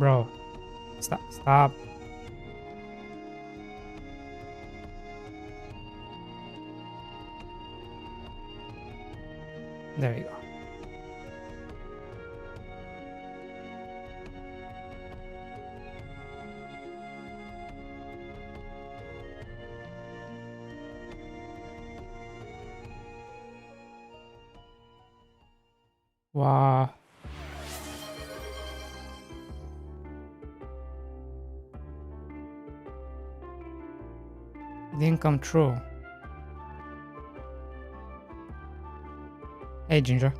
Bro, stop. There you go. Wow. Didn't come true. Hey, Ginger.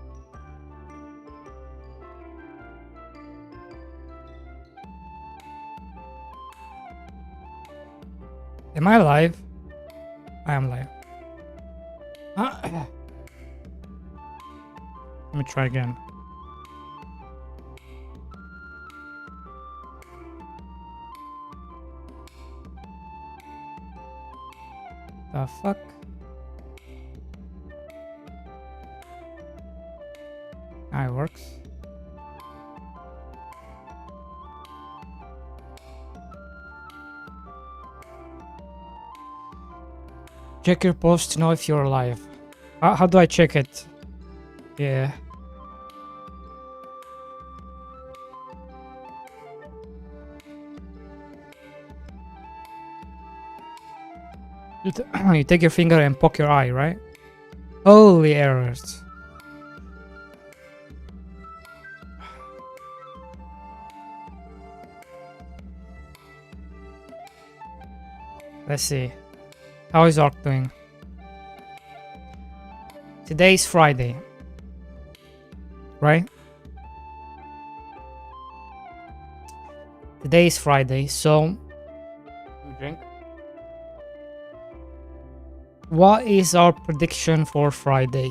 Am I live? I am live. Let me try again. The fuck? Ah, it works. Check your post to know if you're alive. How do I check it? Yeah. You take your finger and poke your eye, right? Holy errors. Let's see. How is Ark doing? Today is Friday, right? Today is Friday, so drink. What is our prediction for Friday?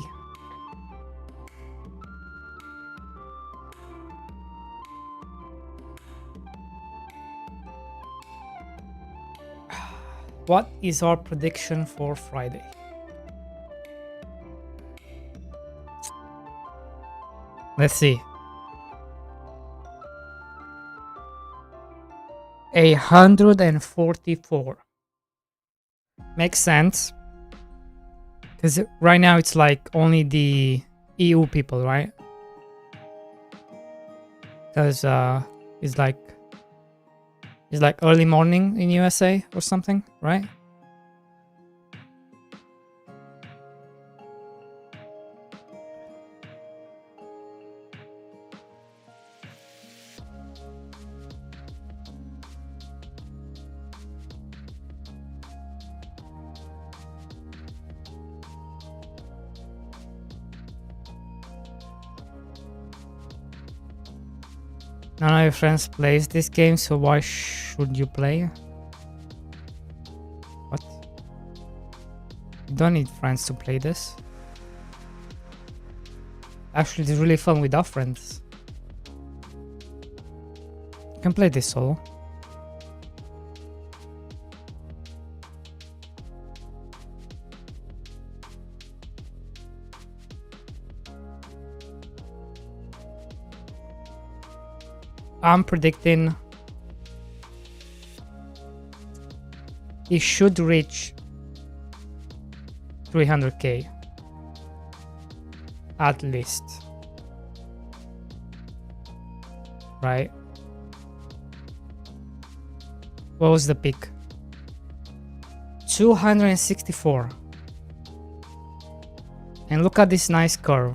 What is our prediction for Friday? Let's see. 144. Makes sense. Because right now it's like only the EU people, right? Because it's like early morning in USA or something, right? None of your friends plays this game, so why should you play? What? You don't need friends to play this. Actually, it's really fun without friends. You can play this solo. I'm predicting it should reach 300k at least, right? What was the peak? 264. And look at this nice curve.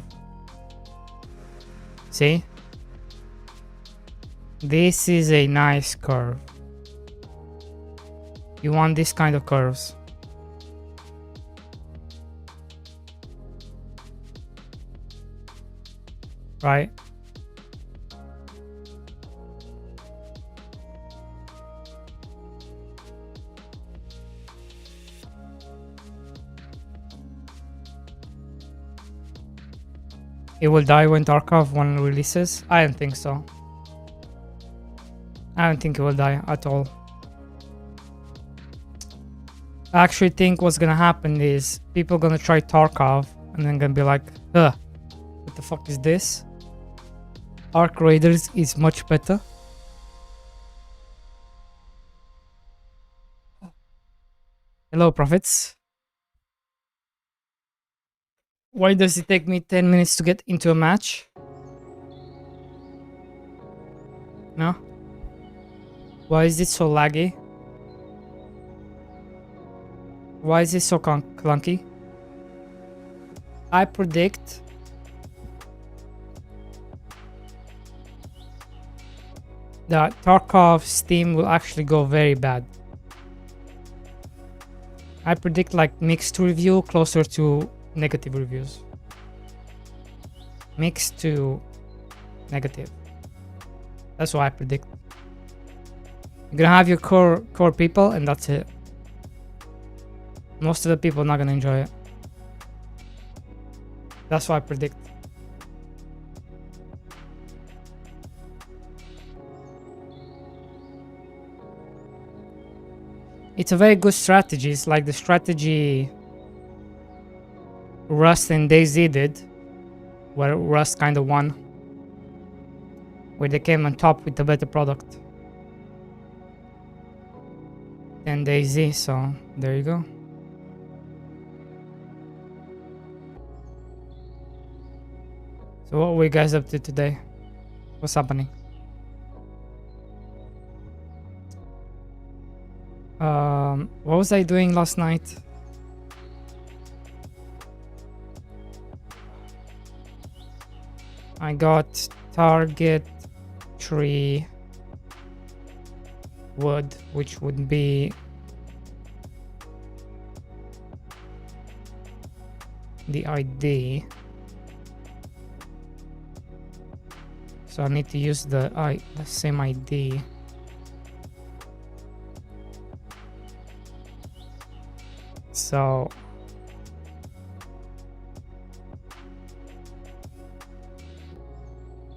See? This is a nice curve. You want this kind of curves. Right? It will die when Tarkov 1 releases? I don't think so. I don't think it will die at all. I actually think what's gonna happen is people gonna try Tarkov and then gonna be like, what the fuck is this? Ark Raiders is much better. Hello, Profits. Why does it take me 10 minutes to get into a match? No? Why is it so laggy? Why is it so clunky? I predict that Tarkov Steam will actually go very bad. I predict like mixed review closer to negative reviews. Mixed to negative. That's what I predict. You're gonna have your core people and that's it. Most of the people are not gonna enjoy it. That's what I predict. It's a very good strategy. It's like the strategy Rust and DayZ did, where Rust kind of won, where they came on top with a better product than DayZ. So there you go. So what were you guys up to today? What's happening? What was I doing last night? I got target tree wood, which would be the ID. So I need to use the same ID. So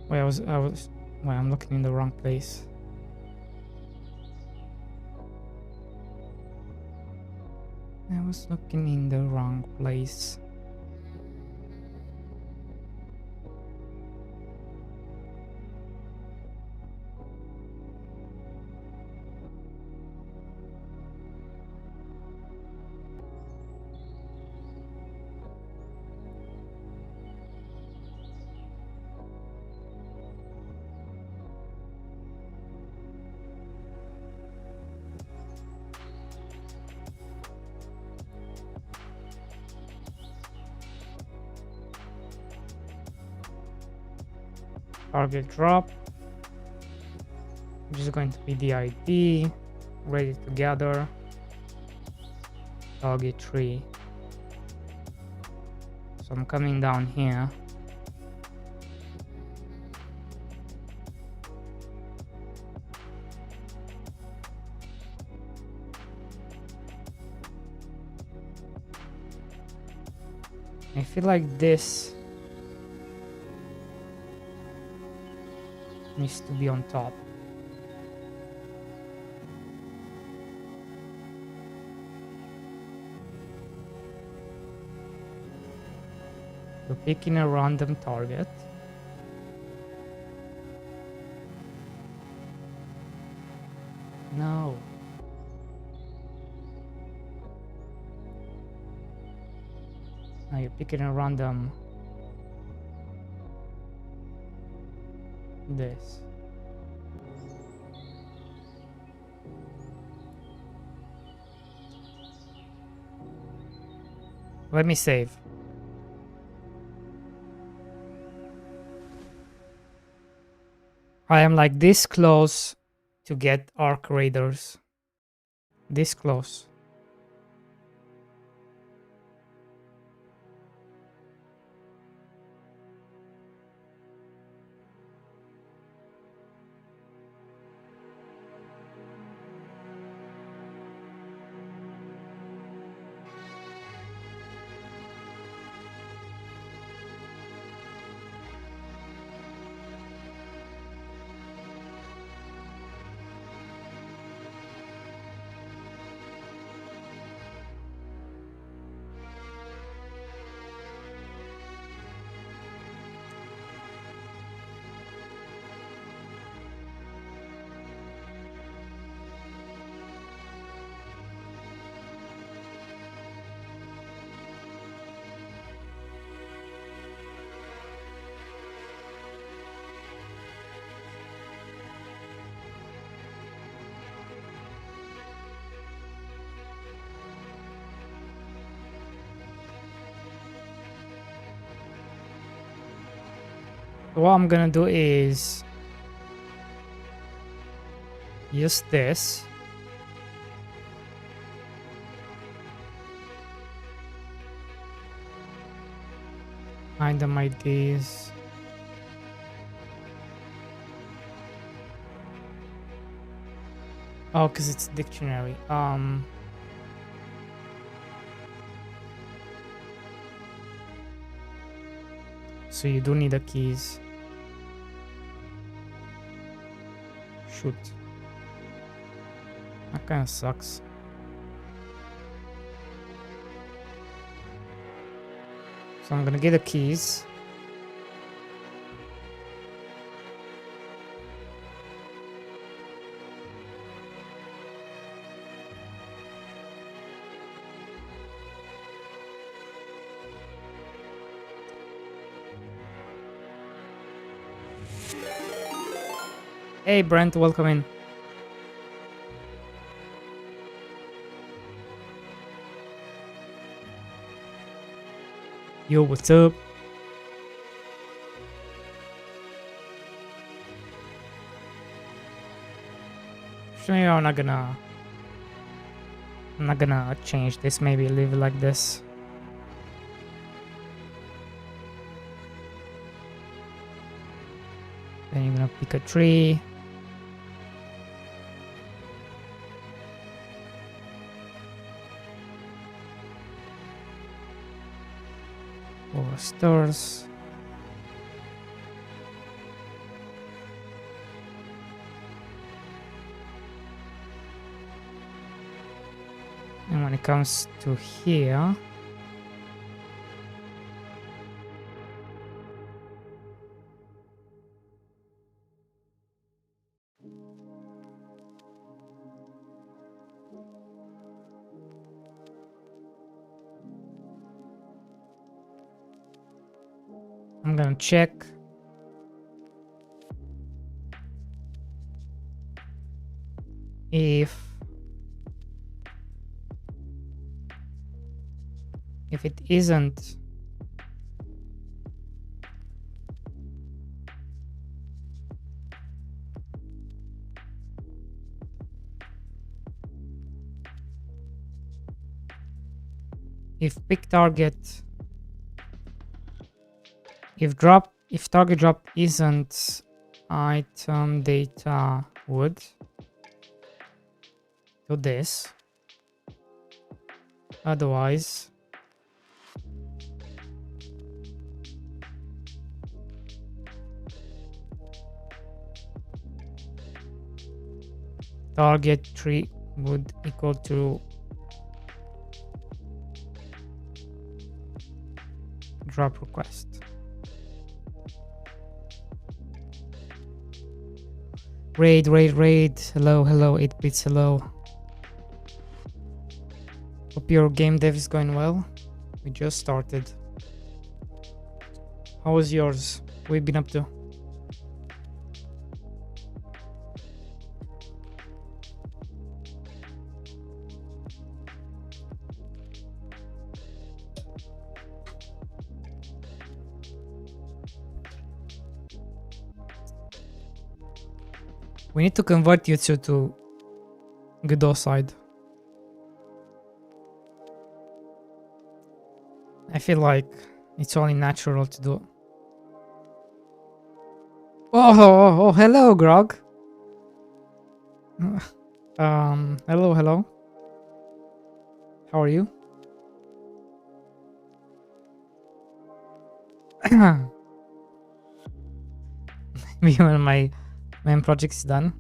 wait, I'm looking in the wrong place. I was looking in the wrong place. Target drop, which is going to be the ID. Ready to gather. Target tree. So I'm coming down here. I feel like this needs to be on top. So picking a random target. No. Now you're picking a random this. Let me save. I am like this close to get Arc Raiders. This close. So what I'm gonna do is use this. Item IDs. Oh, because it's dictionary. So you do need the keys. Shoot. That kind of sucks. So I'm gonna get the keys. Hey Brent, welcome in. Yo, what's up? Sure, I'm not gonna change this. Maybe leave it like this. Then you're gonna pick a tree. Or stores. And when it comes to here, I'm gonna check if it isn't if pick target if target drop isn't item data would do this, otherwise target tree would equal to drop request. Raid. Hello, 8 bits, hello. Hope your game dev is going well. We just started. How was yours? What have you been up to? We need to convert you to Godot side. I feel like it's only natural to do. Oh, hello, Grog. Hello. How are you? Maybe when my main project is done.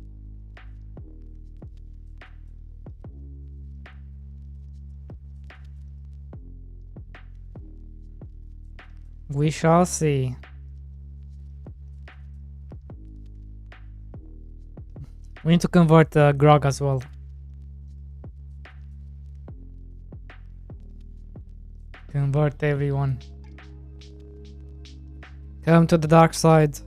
We shall see. We need to convert Grog as well. Convert everyone. Come to the dark side.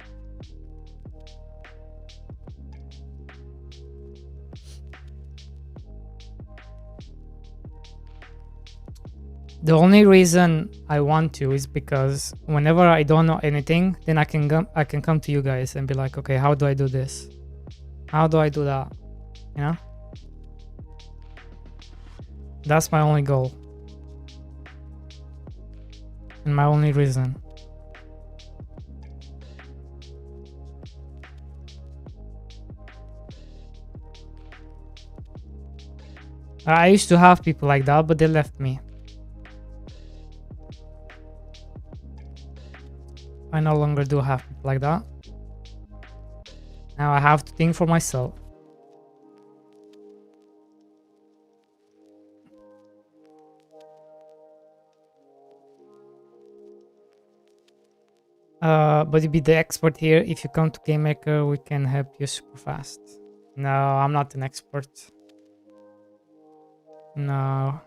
The only reason I want to is because whenever I don't know anything, then I can come to you guys and be like, okay, how do I do this? How do I do that? You know? That's my only goal. And my only reason. I used to have people like that, but they left me. I no longer do have people like that. Now I have to think for myself. But you be the expert here. If you come to Game Maker, we can help you super fast. No, I'm not an expert. No.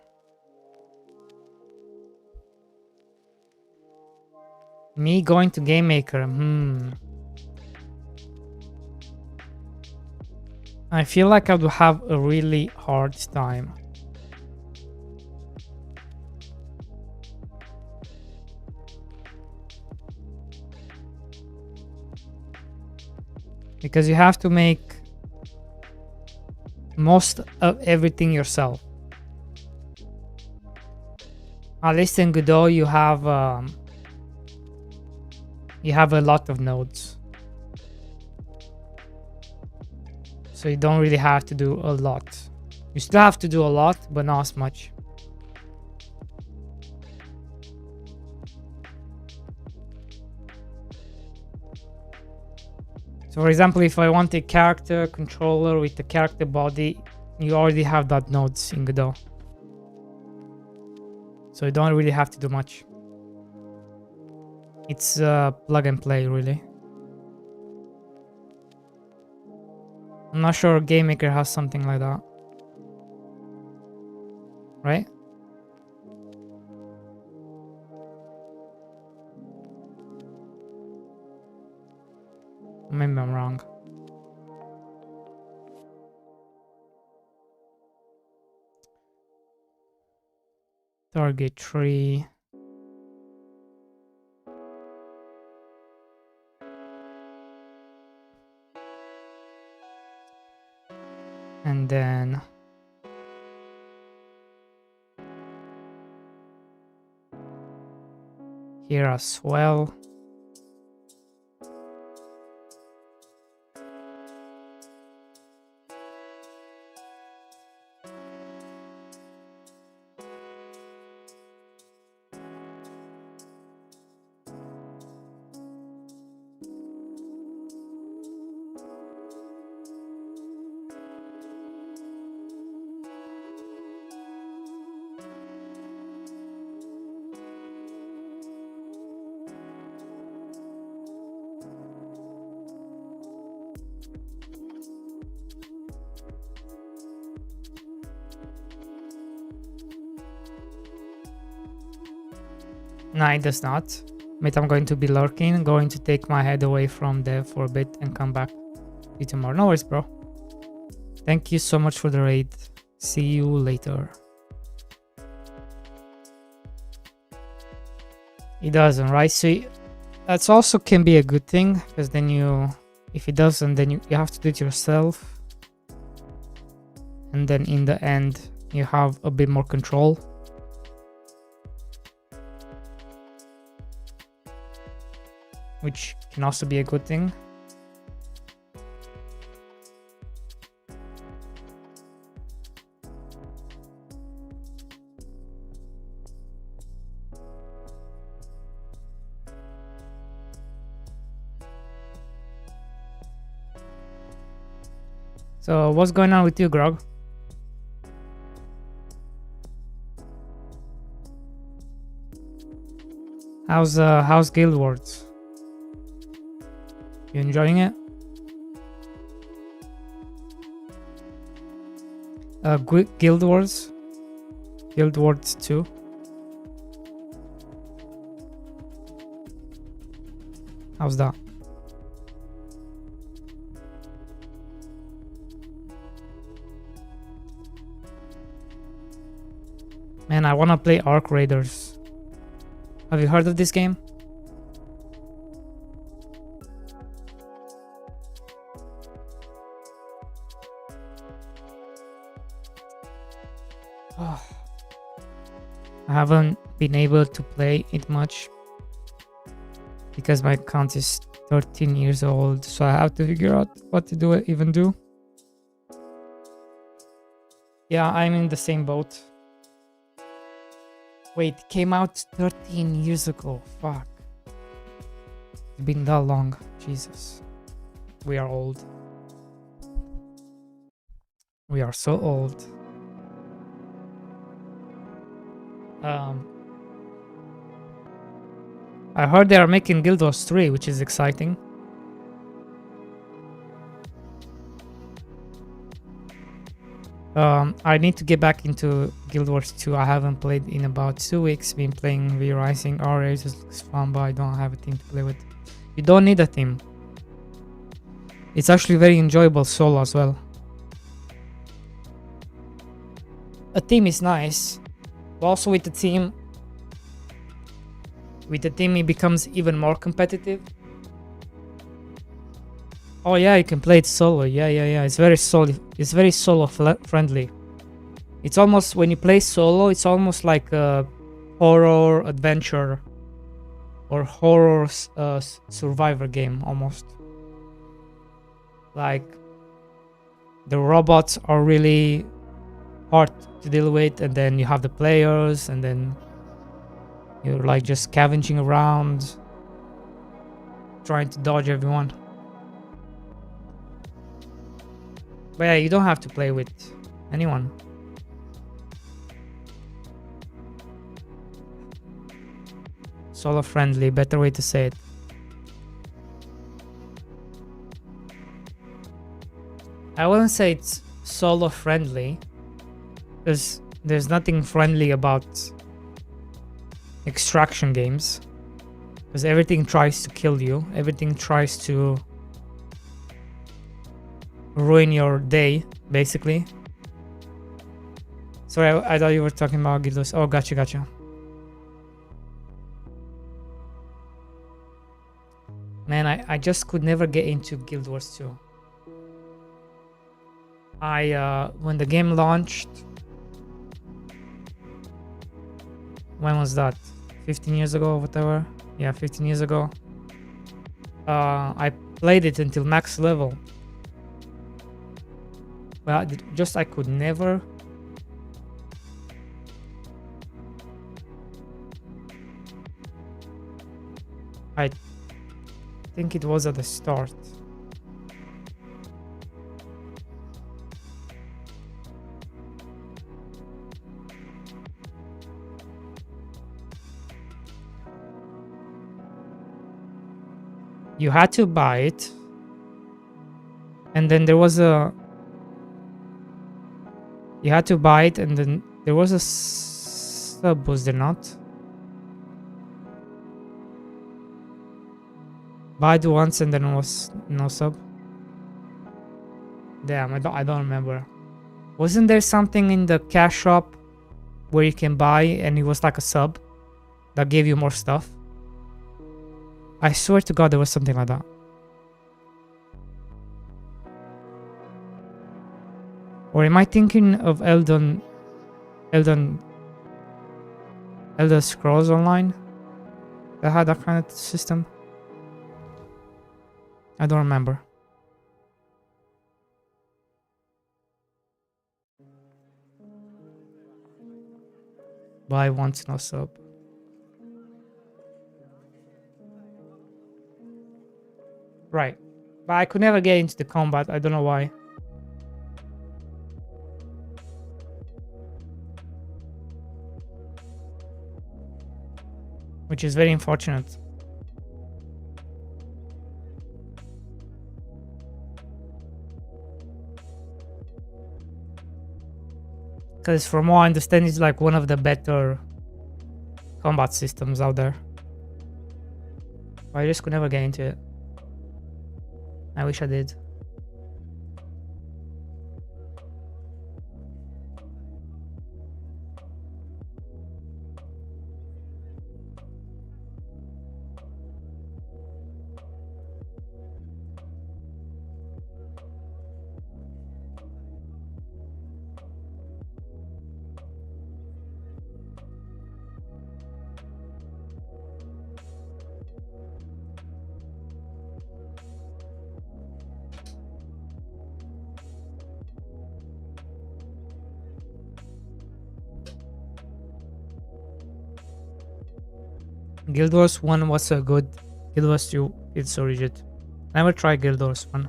Me going to Game Maker, I feel like I would have a really hard time. Because you have to make most of everything yourself. At least in Godot, you have a lot of nodes. So you don't really have to do a lot. You still have to do a lot, but not as much. So for example, if I want a character controller with a character body, you already have that nodes in Godot. So you don't really have to do much. It's plug and play, really. I'm not sure Game Maker has something like that. Right? Maybe I'm wrong. Target tree. And then here as well. No, it does not. But I'm going to be lurking, going to take my head away from dev for a bit and come back to you tomorrow. No worries, bro. Thank you so much for the raid. See you later. It doesn't, right? So that's also can be a good thing, because then if it doesn't, then you have to do it yourself. And then in the end, you have a bit more control. Which can also be a good thing. So what's going on with you, Grog? How's Guild Wars? You enjoying it? Guild Wars? Guild Wars 2? How's that? Man, I I want to play Arc Raiders. Have you heard of this game? Oh. I haven't been able to play it much because my account is 13 years old, so I have to figure out what to do. Yeah, I'm in the same boat. Wait, came out 13 years ago. Fuck. It's been that long. Jesus. We are old. We are so old. I heard they are making Guild Wars 3, which is exciting. I need to get back into Guild Wars 2. I haven't played in about 2 weeks. Been playing V Rising. RA looks fun, but I don't have a team to play with. You don't need a team. It's actually very enjoyable solo as well. A team is nice, but also with the team, it becomes even more competitive. Oh yeah, you can play it solo. Yeah. It's very solo friendly. It's almost, when you play solo, it's almost like a horror adventure or horror survivor game almost. Like the robots are really hard to deal with, and then you have the players, and then you're like just scavenging around, trying to dodge everyone. But yeah, you don't have to play with anyone. Solo friendly, better way to say it. I wouldn't say it's solo friendly, because there's nothing friendly about extraction games, because everything tries to kill you, everything tries to ruin your day, basically. Sorry, I thought you were talking about Guild Wars. Oh, gotcha. Man, I just could never get into Guild Wars 2. When the game launched, when was that? 15 years ago, whatever. Yeah, 15 years ago. I played it until max level. Well, I could never. I think it was at the start. You had to buy it, and then there was a. You had to buy it, and then there was a sub, was there not? Buy it once and then was no sub. Damn, I don't remember. Wasn't there something in the cash shop where you can buy and it was like a sub that gave you more stuff? I swear to God there was something like that. Or am I thinking of Elder Scrolls Online that had that kind of system? I don't remember. Buy once, no sub. Right. But I could never get into the combat. I don't know why. Which is very unfortunate. Because from what I understand, it's like one of the better combat systems out there. But I just could never get into it. I wish I did. Guild Wars 1 was so good. Guild Wars 2 it's so rigid. Never tried Guild Wars 1.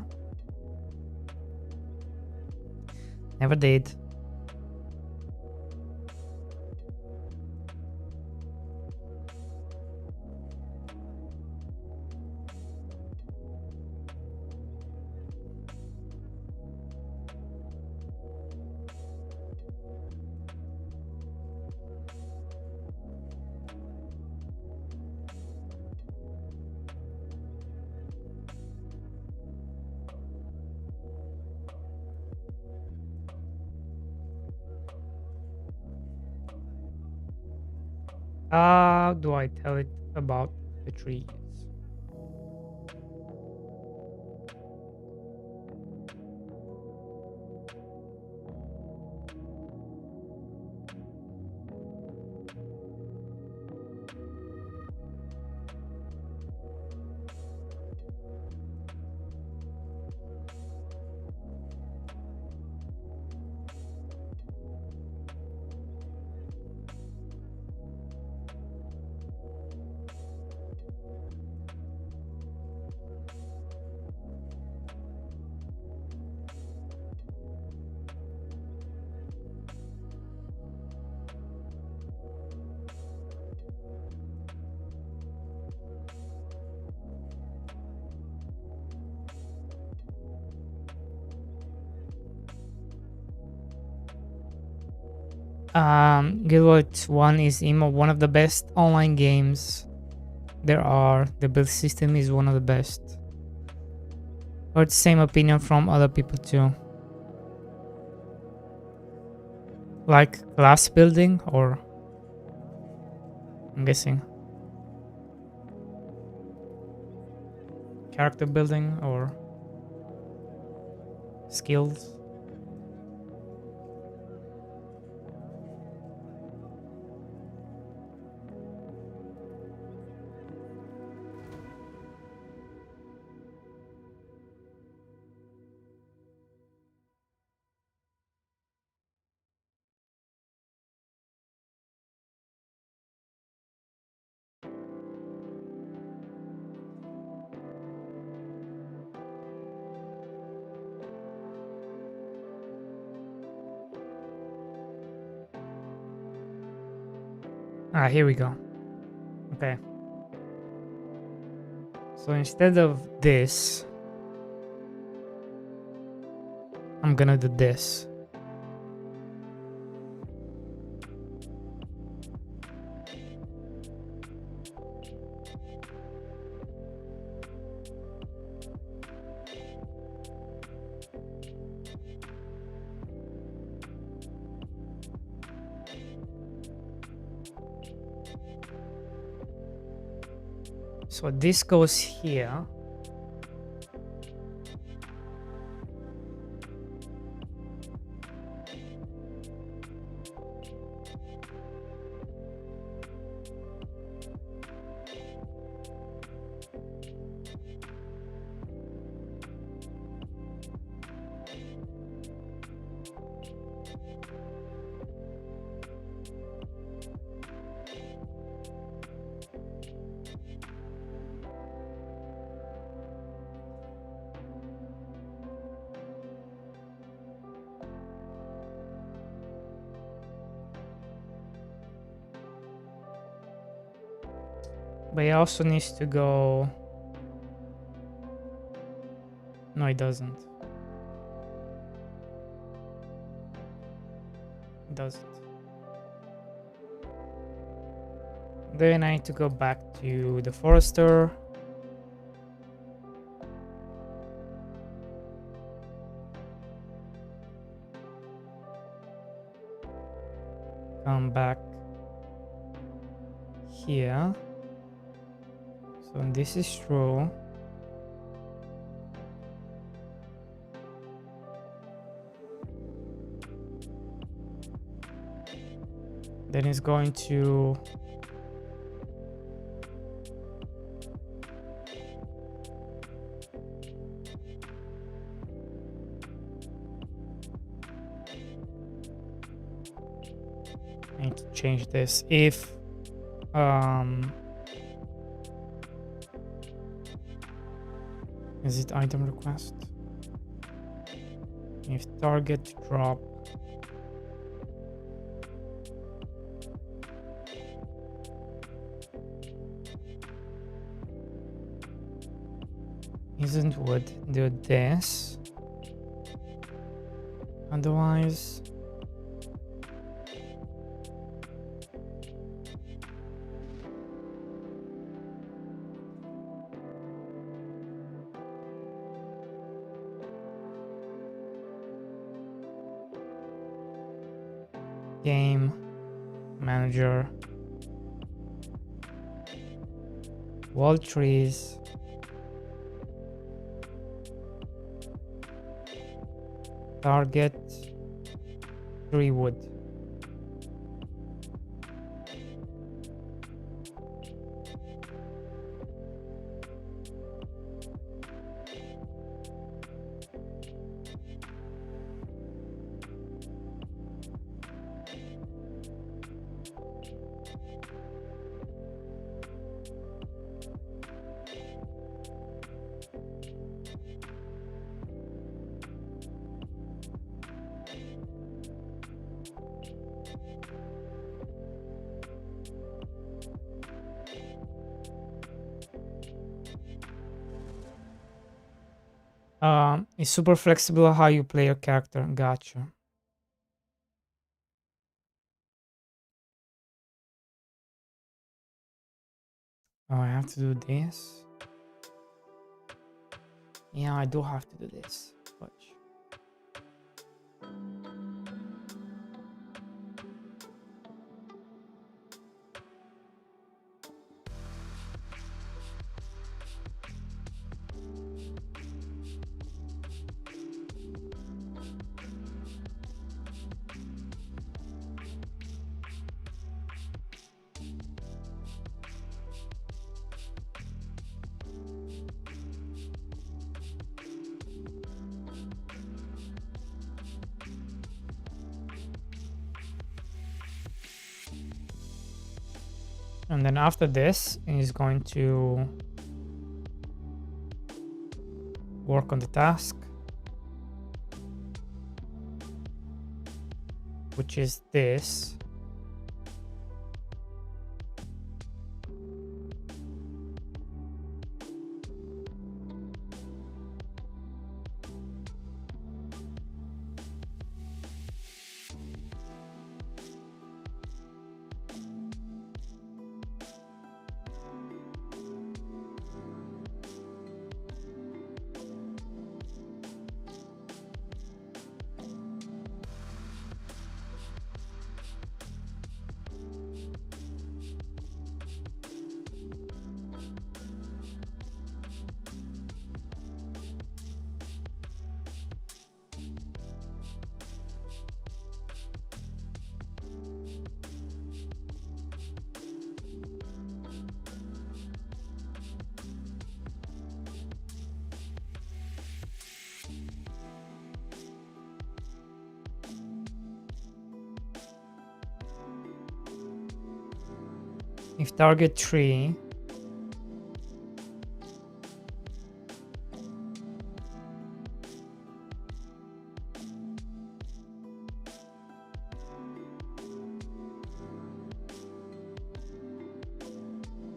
Never did. How do I tell it about the trees? Guild Wars 1 is one of the best online games there are. The build system is one of the best. Heard same opinion from other people too. Like class building, or I'm guessing character building or skills. Ah, here we go. Okay. So instead of this, I'm gonna do this. So this goes here. But it also needs to go... No, it doesn't. It doesn't. Then I need to go back to the forester. Come back here. So this is true. Then it's going to I need to change this. If Is it item request? If target drop isn't wood, do this. Otherwise, game manager, wall trees, target 3 wood. It's super flexible how you play your character. Gotcha. Oh, I have to do this. Yeah, I do have to do this. Watch. And then after this is going to work on the task, which is this. If target 3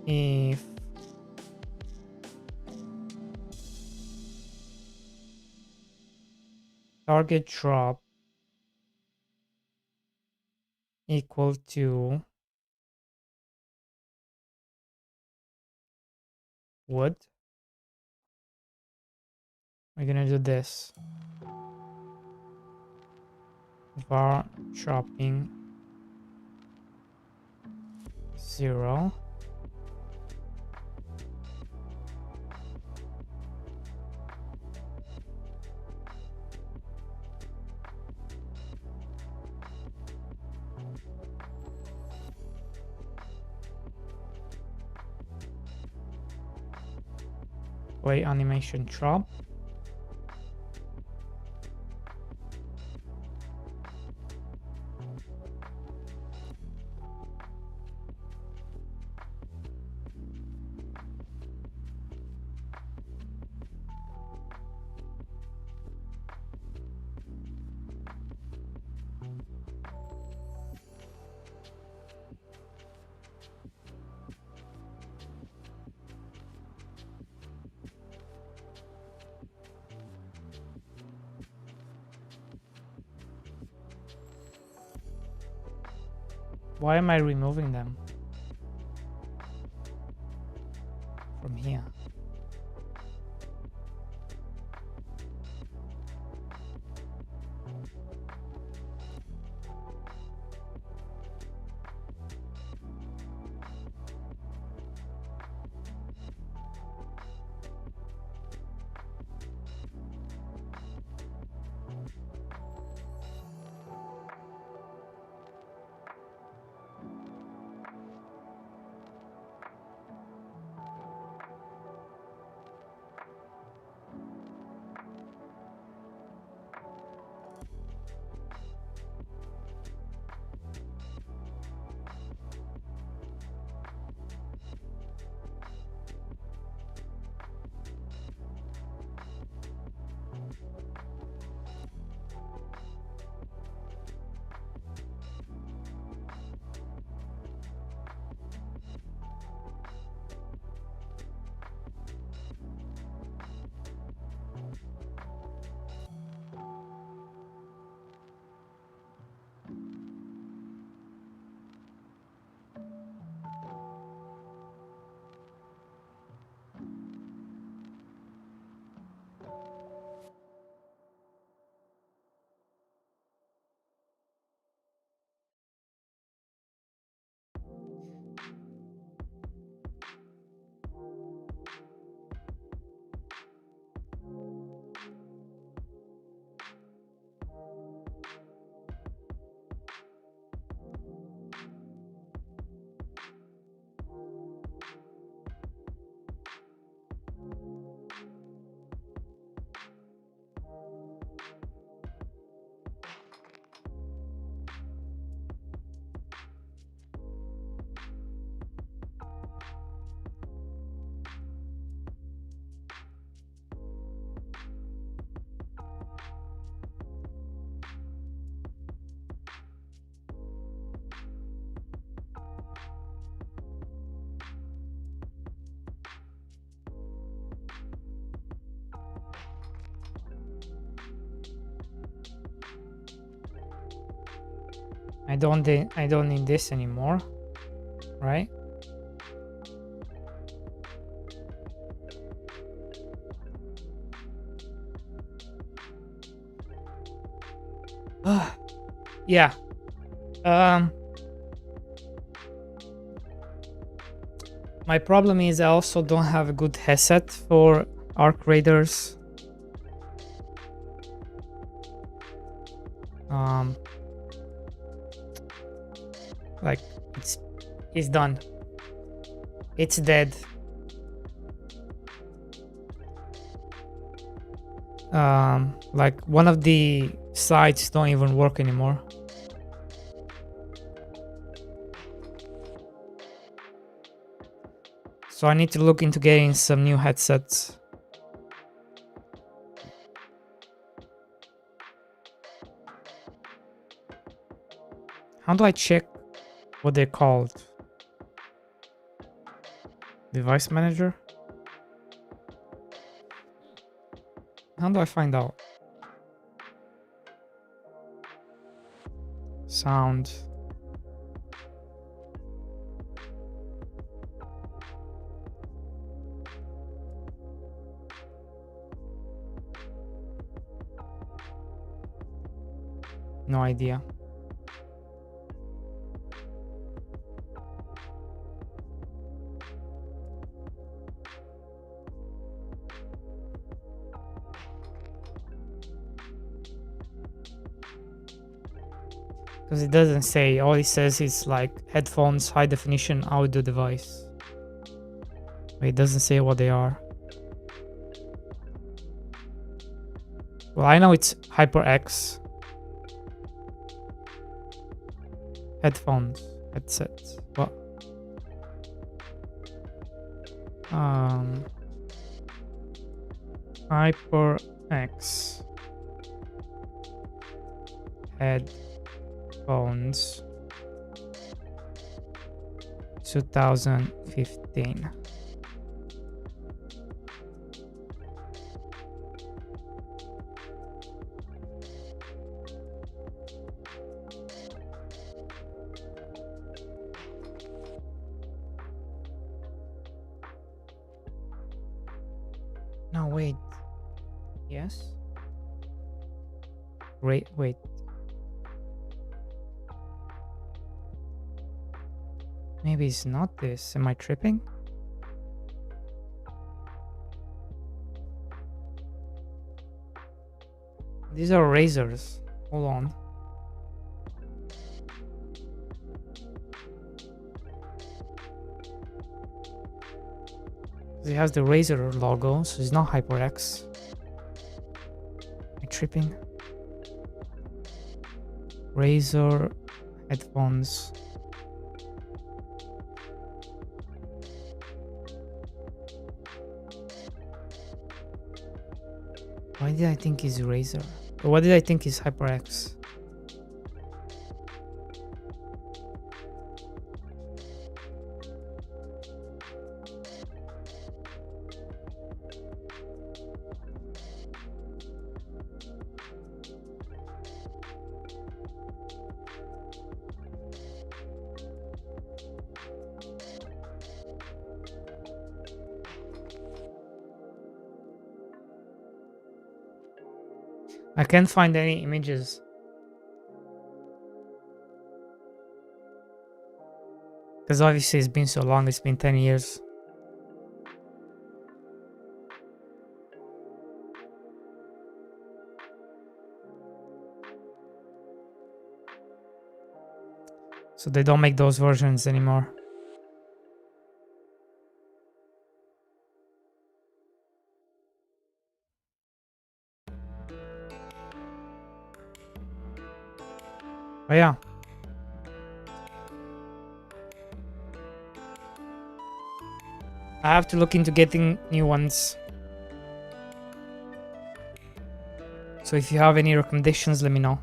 if target drop equal to wood, we're gonna do this. Var dropping 0. Play animation drop. Why am I removing them from here? I don't need this anymore, right? Yeah. My problem is I also don't have a good headset for Arc Raiders. Like it's done. It's dead. Like one of the sites don't even work anymore. So I need to look into getting some new headsets. How do I check what they're called? Device manager? How do I find out? Sound. No idea. Because it doesn't say, all it says is like headphones, high definition audio device. But it doesn't say what they are. Well, I know it's HyperX. Headphones, headsets. What? HyperX headphones 2015. No, wait. Yes? Wait. Maybe it's not this. Am I tripping? These are razors. Hold on. It has the Razer logo, so it's not HyperX. Am I tripping? Razer headphones. Why did I think it's Razer? Or what did I think is HyperX? I can't find any images. Because obviously it's been so long, it's been 10 years. So they don't make those versions anymore. But yeah. I have to look into getting new ones. So if you have any recommendations, let me know.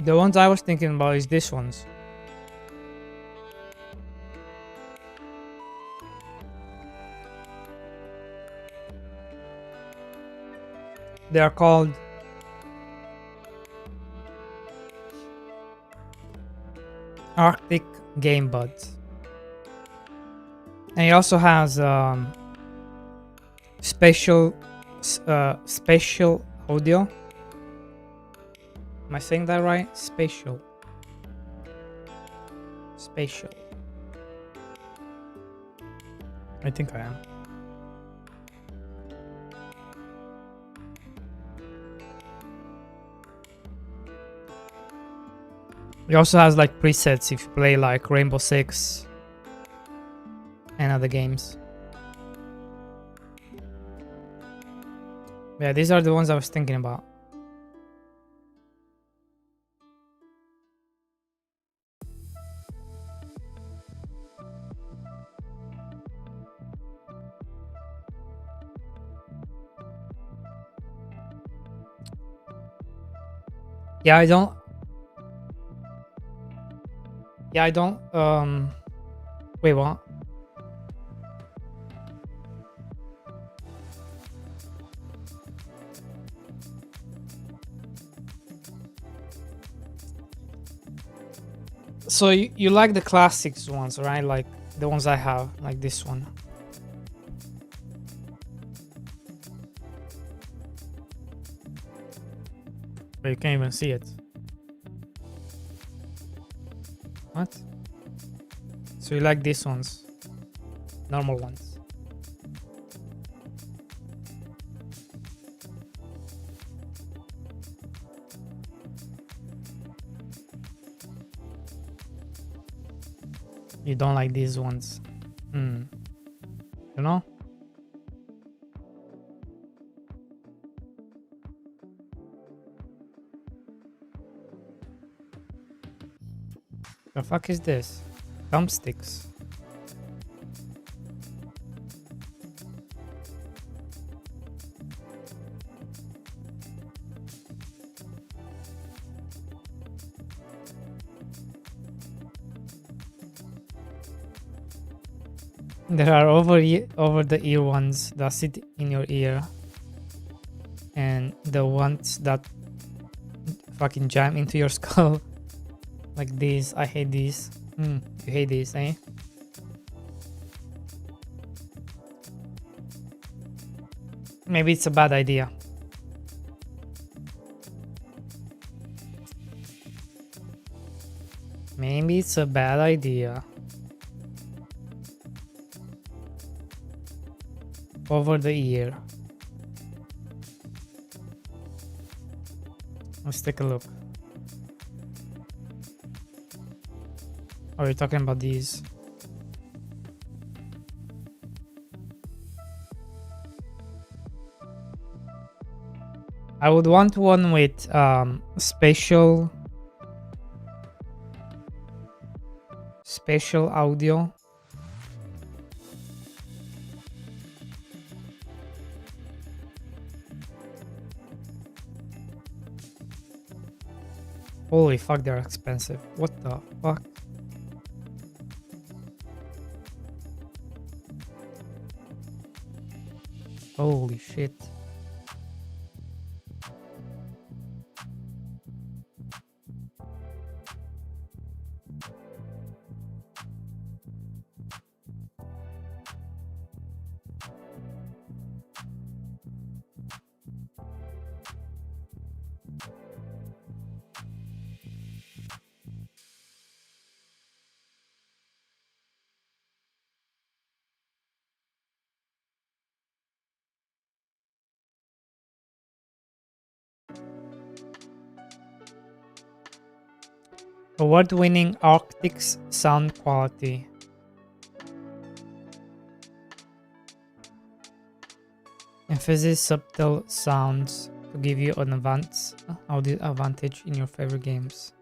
The ones I was thinking about is this ones. They are called Arctic Game Buds. And it also has spatial audio. Am I saying that right? Spatial. I think I am. It also has like presets if you play like Rainbow Six and other games. Yeah, these are the ones I was thinking about. Yeah, I don't. Wait, what? So you like the classics ones, right? Like the ones I have, like this one. But you can't even see it. What? So you like these ones? Normal ones. You don't like these ones. You know? The fuck is this? Thumbsticks. There are over the ear ones that sit in your ear, and the ones that fucking jam into your skull, like these. I hate these. You hate these, eh? Maybe it's a bad idea. Maybe it's a bad idea. Over the ear. Let's take a look. Oh, you're talking about these. I would want one with spatial audio. Holy fuck, they're expensive. What the fuck? Holy shit. Award-winning Arctic's sound quality. Emphasize subtle sounds to give you an audio advantage in your favorite games.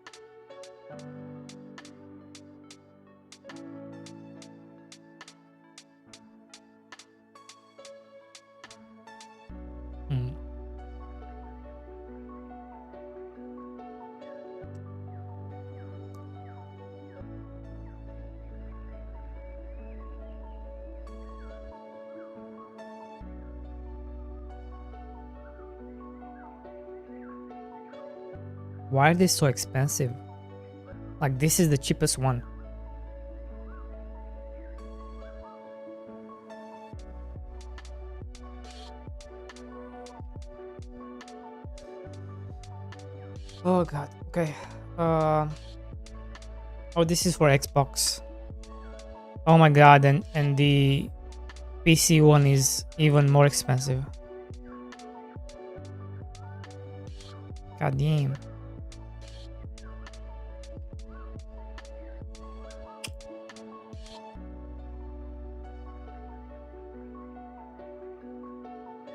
Why are they so expensive? Like, this is the cheapest one. Oh god, okay. Oh, this is for Xbox. Oh my god, and the PC one is even more expensive. God damn.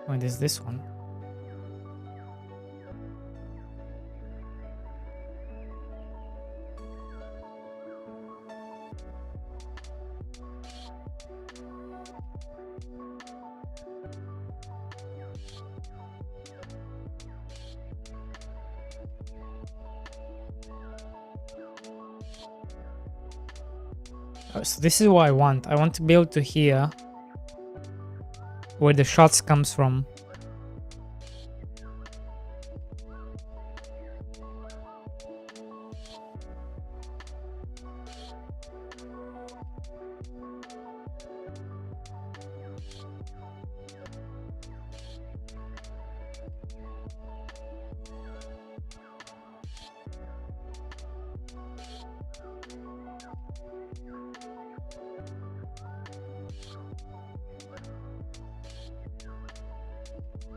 Oh, there's this one. So this is what I want. I want to be able to hear where the shots comes from.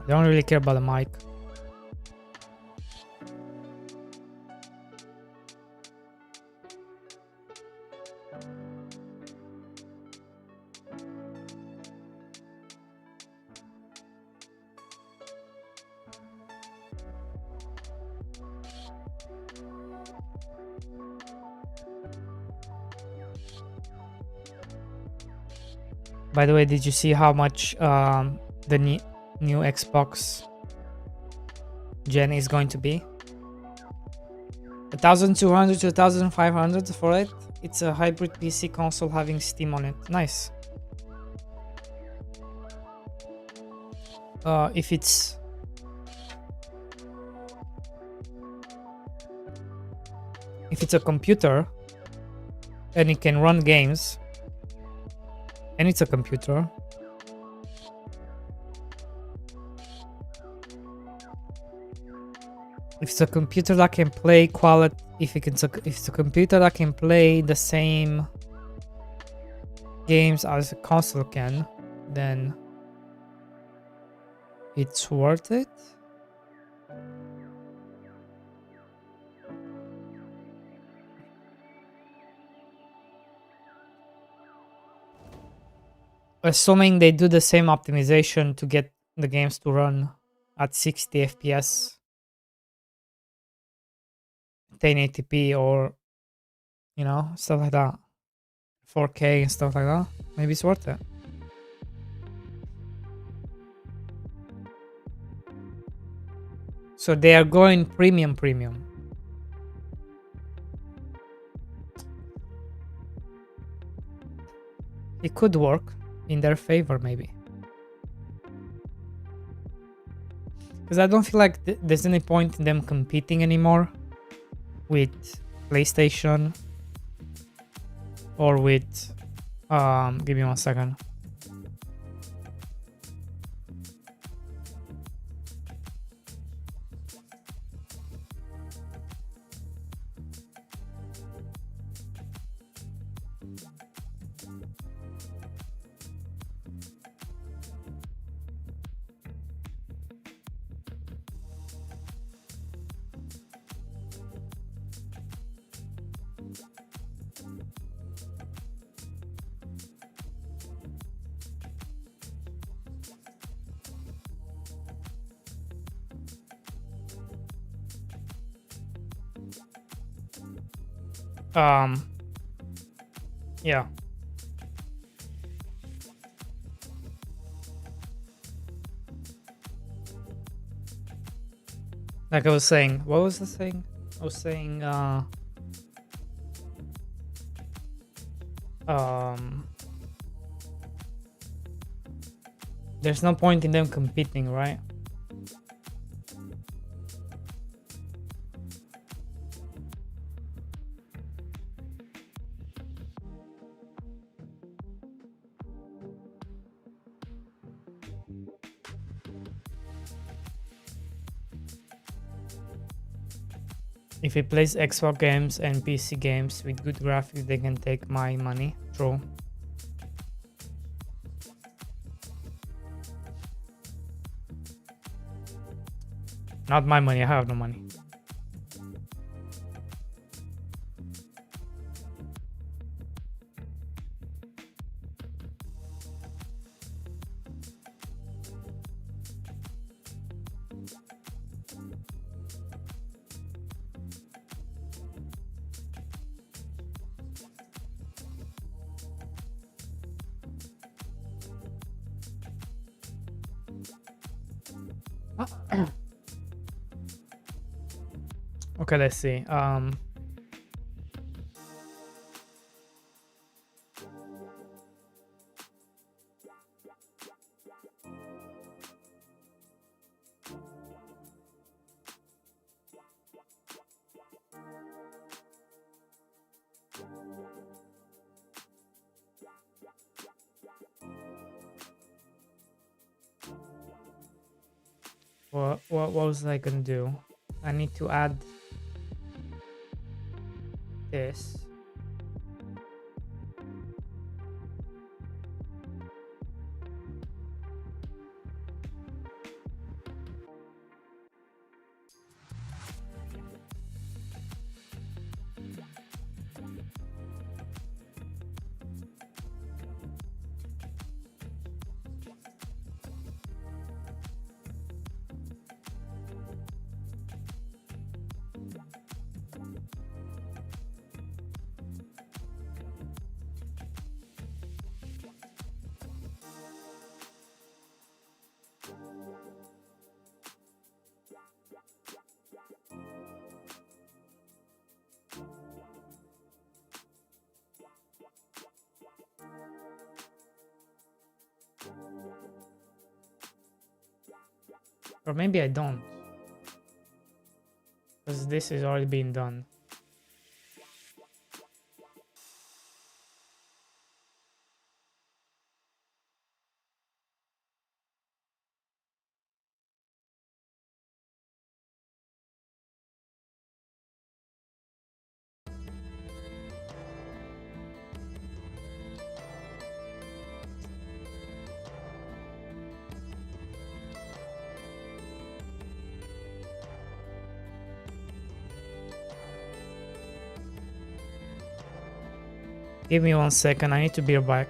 I don't really care about the mic. By the way, did you see how much the new Xbox gen is going to be? 1,200 to 1,500 for it. It's a hybrid PC console having Steam on it. Nice. If it's a computer and it can run games and it's a computer, if it's a computer that can play quality, if it's a computer that can play the same games as a console can, then it's worth it. Assuming they do the same optimization to get the games to run at 60 FPS, 1080p, or you know, stuff like that, 4K and stuff like that, maybe it's worth it. So they are going premium. It could work in their favor, maybe. Because I don't feel like there's any point in them competing anymore with PlayStation or with give me 1 second. Yeah. Like I was saying, what was the thing? I was saying, there's no point in them competing, right? If it plays Xbox games and PC games with good graphics, they can take my money. True. Not my money, I have no money. Okay, let's see. What was I gonna do? I need to add this. Or maybe I don't. Because this is already been done. Give me 1 second, I need to be back.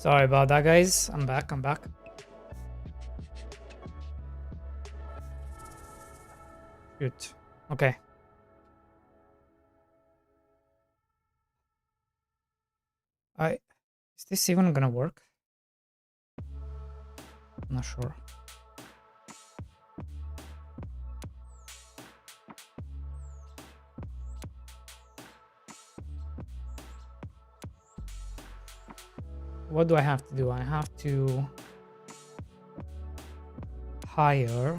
Sorry about that, guys. I'm back. Good. Okay. Is this even gonna work? I'm not sure. What do I have to do? I have to hire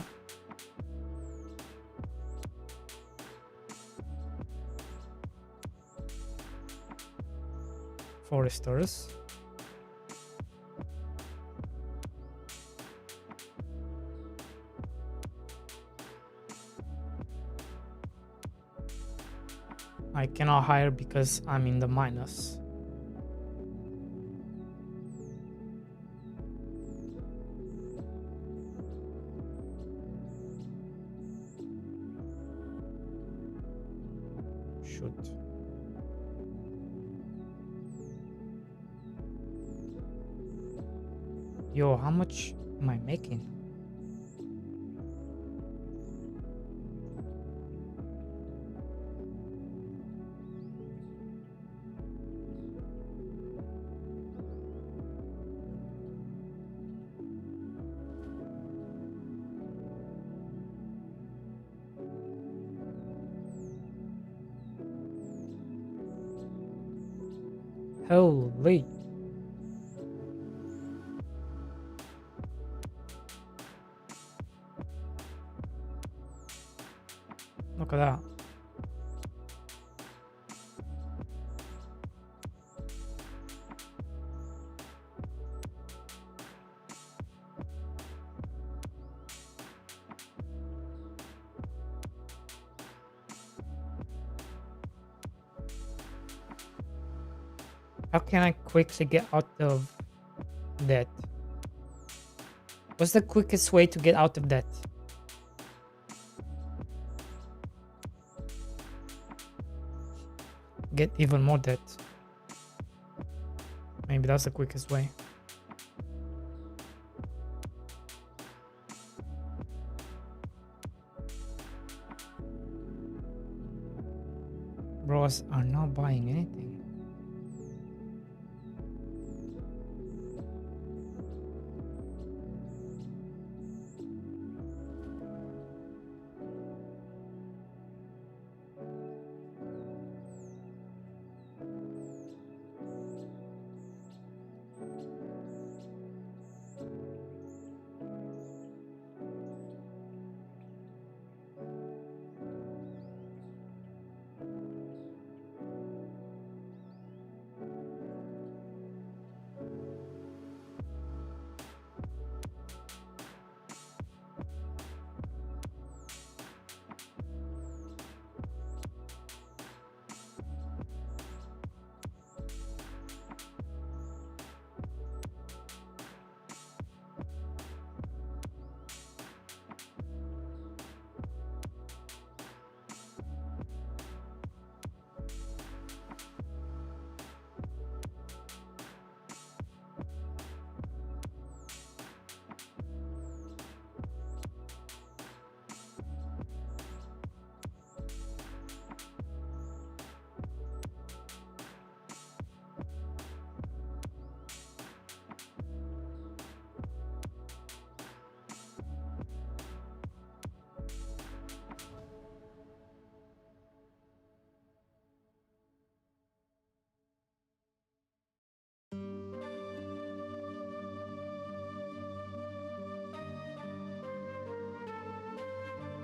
foresters. I cannot hire because I'm in the minus. Shoot. Yo, how much am I making? Holy. Look at that. How can I quickly get out of debt? What's the quickest way to get out of debt? Get even more debt. Maybe that's the quickest way. Bros are not buying anything.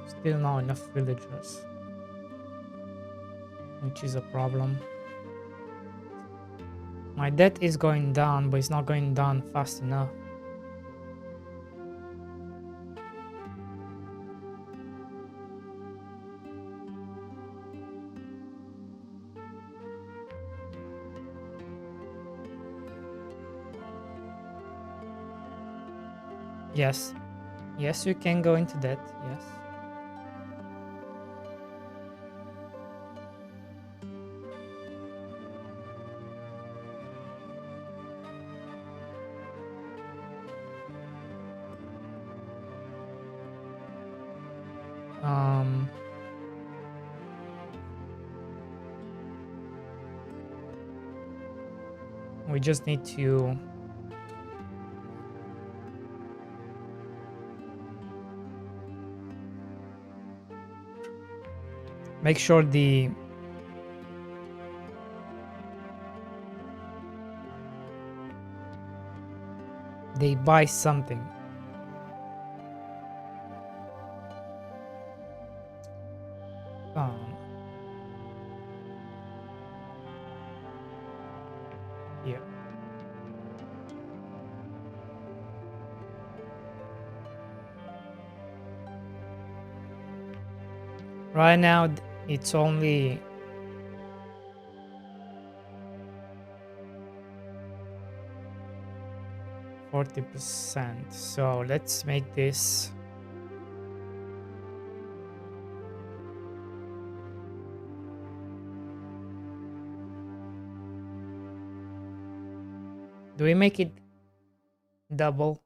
Still not enough villagers, which is a problem. My debt is going down, but it's not going down fast enough. Yes. Yes, you can go into debt. Yes. Um, we just need to make sure they buy something. Um, yeah. Right now, it's only 40%. So let's make this. Do we make it double?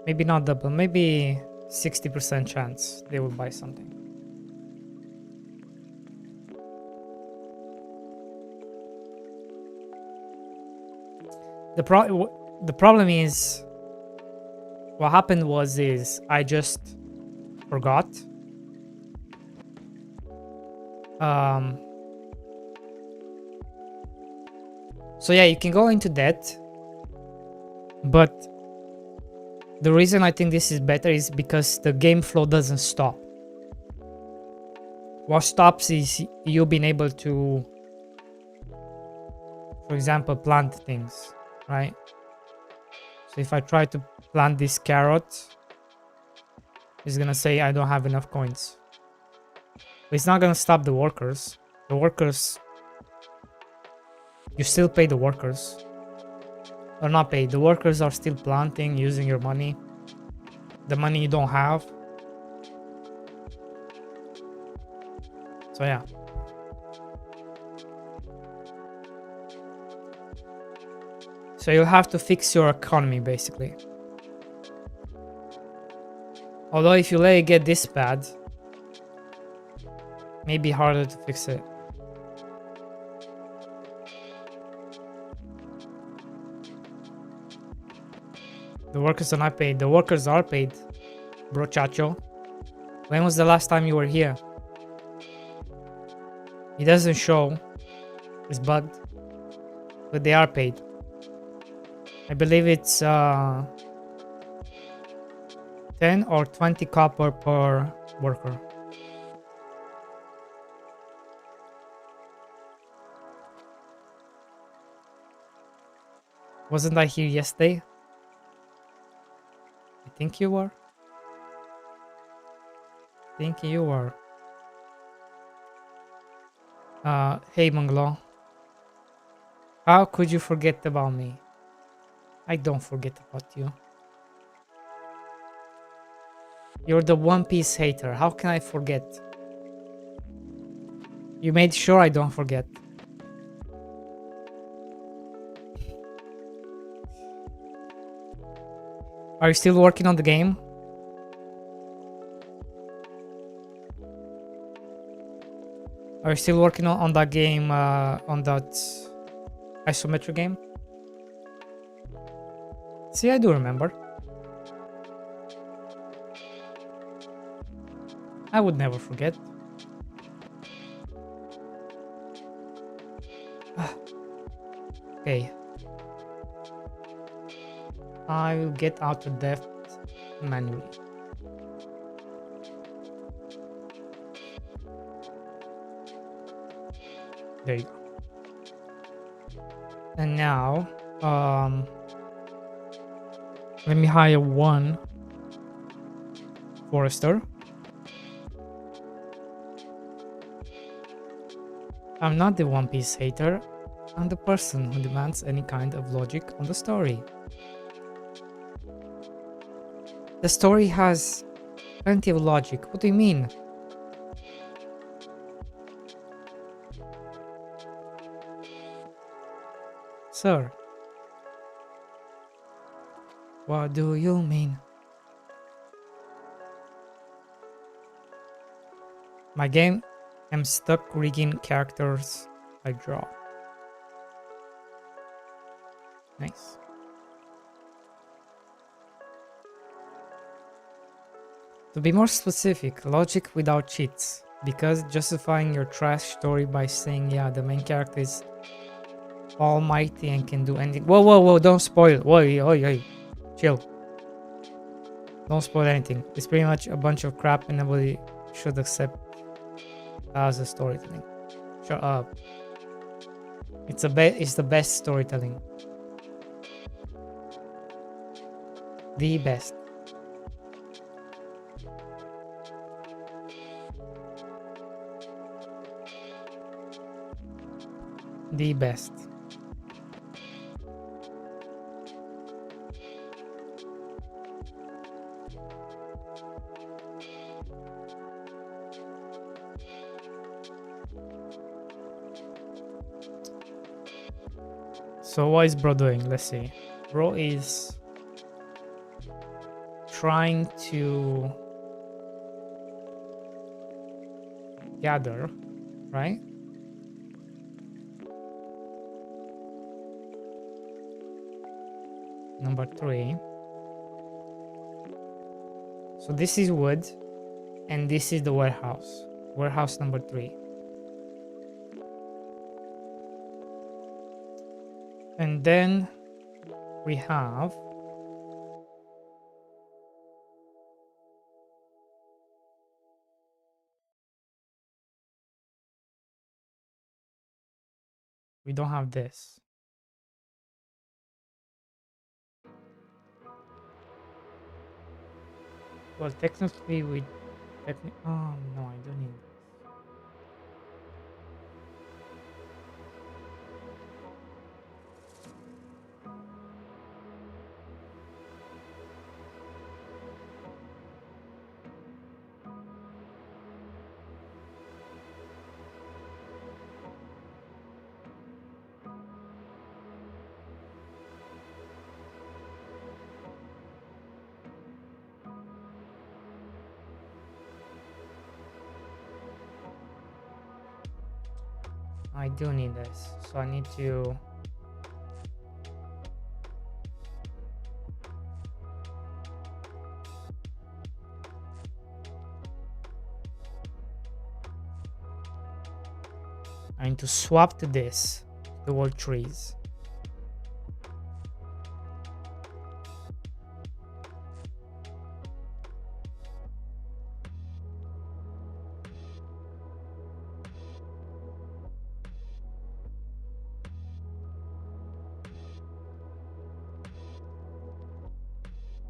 Maybe not double, maybe 60% chance they will buy something. The problem is, what happened is I just forgot. So yeah, you can go into debt, but the reason I think this is better is because the game flow doesn't stop. What stops is you being able to, for example, plant things, right? So if I try to plant this carrot, it's gonna say I don't have enough coins. But it's not gonna stop the workers. The workers, you still pay the workers. Or not pay, the workers are still planting using your money. The money you don't have. So yeah. So you'll have to fix your economy basically. Although if you let it get this bad, maybe harder to fix it. The workers are not paid. The workers are paid, bro chacho. When was the last time you were here? It doesn't show. It's bugged. But they are paid. I believe it's 10 or 20 copper per worker. Wasn't I here yesterday? I think you were. Hey Manglo. How could you forget about me? I don't forget about you. You're the One Piece hater. How can I forget? You made sure I don't forget. Are you still working on the game? Are you still working on that game, on that isometric game? See, I do remember. I would never forget. Okay. I will get out of debt manually. There you go. And now, let me hire one forester. I'm not the One Piece hater. I'm the person who demands any kind of logic on the story. The story has plenty of logic. What do you mean? Sir. What do you mean? My game, I'm stuck rigging characters I draw. Nice. To be more specific, logic without cheats. Because justifying your trash story by saying, yeah, the main character is almighty and can do anything. Whoa, whoa, whoa, don't spoil. Whoa. Chill. Don't spoil anything. It's pretty much a bunch of crap and nobody should accept as a storytelling. Shut up. It's the best storytelling. The best. The best. So what is bro doing? Let's see. Bro is trying to gather, right? Number 3. So this is wood, and this is the warehouse. Warehouse number 3. And then we have we don't have this. Well, technically we oh no, I don't need this. I do need this, so I need to swap to this, the wall trees.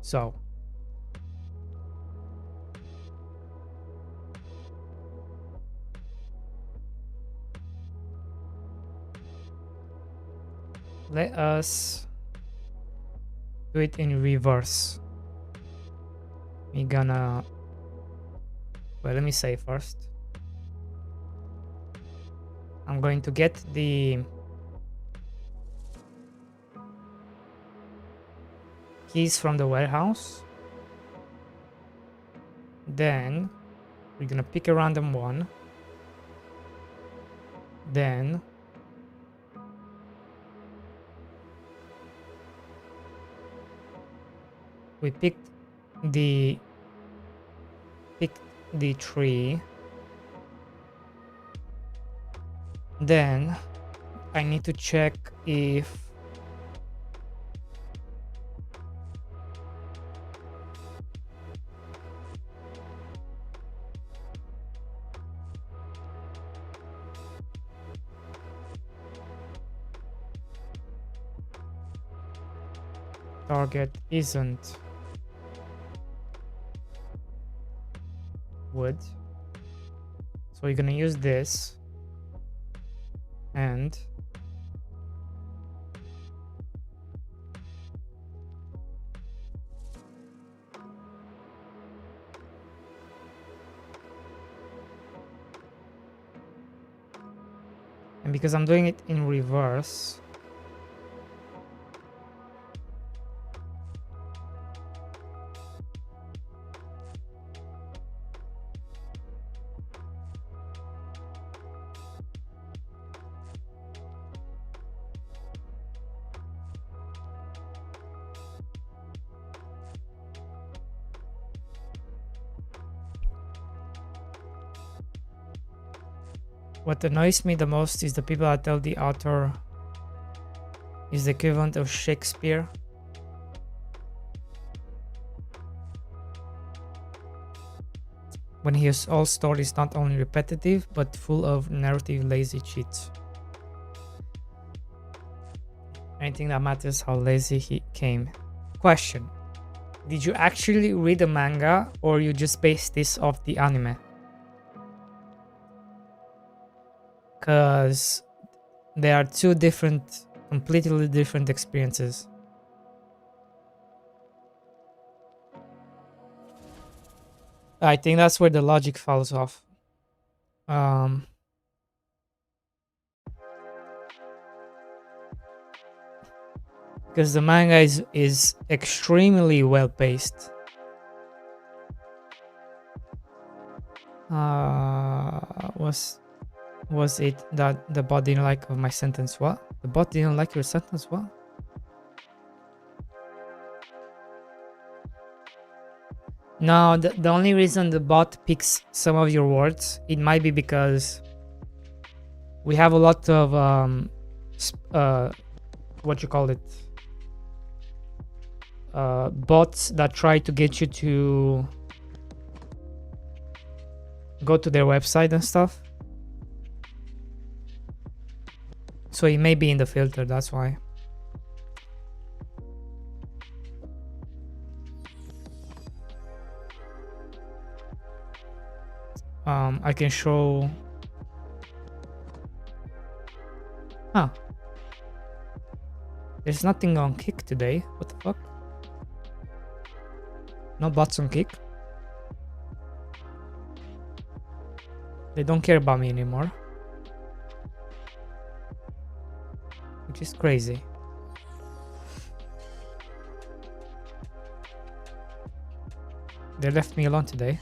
So let us do it in reverse. We're gonna, well, let me say first. I'm going to get the keys from the warehouse. Then we're gonna pick a random one. Then we picked the tree. Then I need to check if target isn't wood. So we're gonna use this and because I'm doing it in reverse, What annoys me the most is the people that tell the author is the equivalent of Shakespeare. When his whole story is not only repetitive, but full of narrative lazy cheats. Anything that matters how lazy he came. Question. Did you actually read the manga or you just based this off the anime? Because they are two different, completely different experiences. I think that's where the logic falls off. Because the manga is extremely well paced. Was it that the bot didn't like of my sentence? What? The bot didn't like your sentence? What? No, the only reason the bot picks some of your words, it might be because we have a lot of what you call it, bots that try to get you to go to their website and stuff. So it may be in the filter, that's why. I can show. Huh. There's nothing on Kick today. What the fuck? No bots on Kick. They don't care about me anymore. Which is crazy. They left me alone today.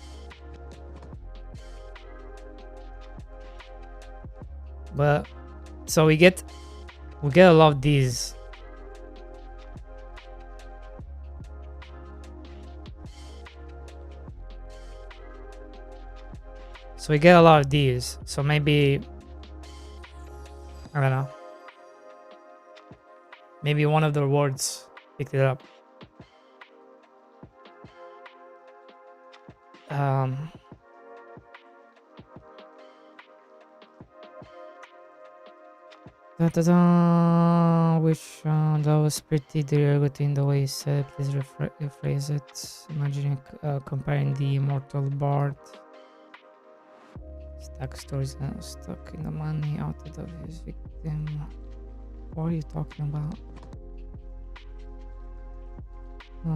But so we get a lot of these. So we get a lot of these. So maybe, I don't know. Maybe one of the words picked it up. Which that was pretty derogatory in the way you said. Please rephrase it. Imagining comparing the immortal bard. Stack stories and stuck in the money out of his victim. What are you talking about?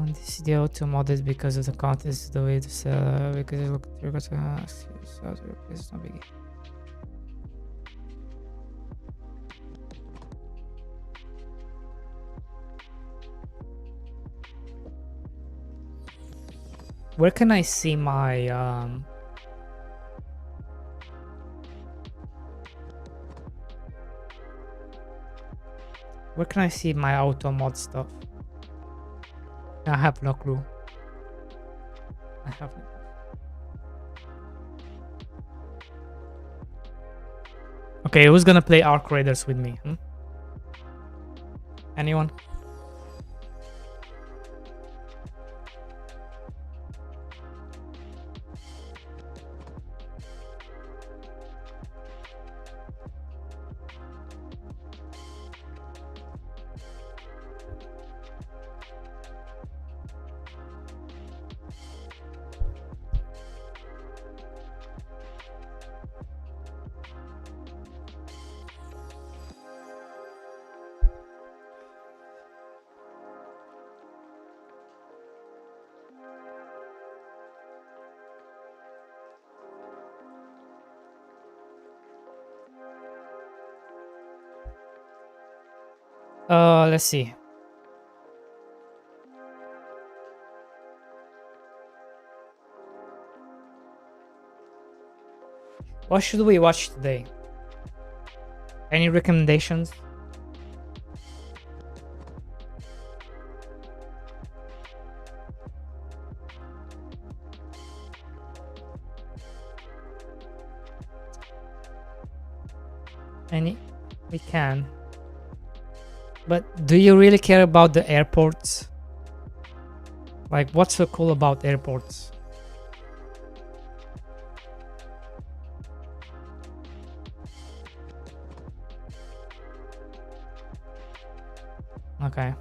This is the auto modded because of the contest, the way to sell, because it looked it's no biggie. Where can I see my where can I see my auto mod stuff? I have no clue. I have no. Okay, who's gonna play Arc Raiders with me? Anyone? Let's see. What should we watch today? Any recommendations? And we can. But do you really care about the airports? Like, what's so cool about airports? Okay.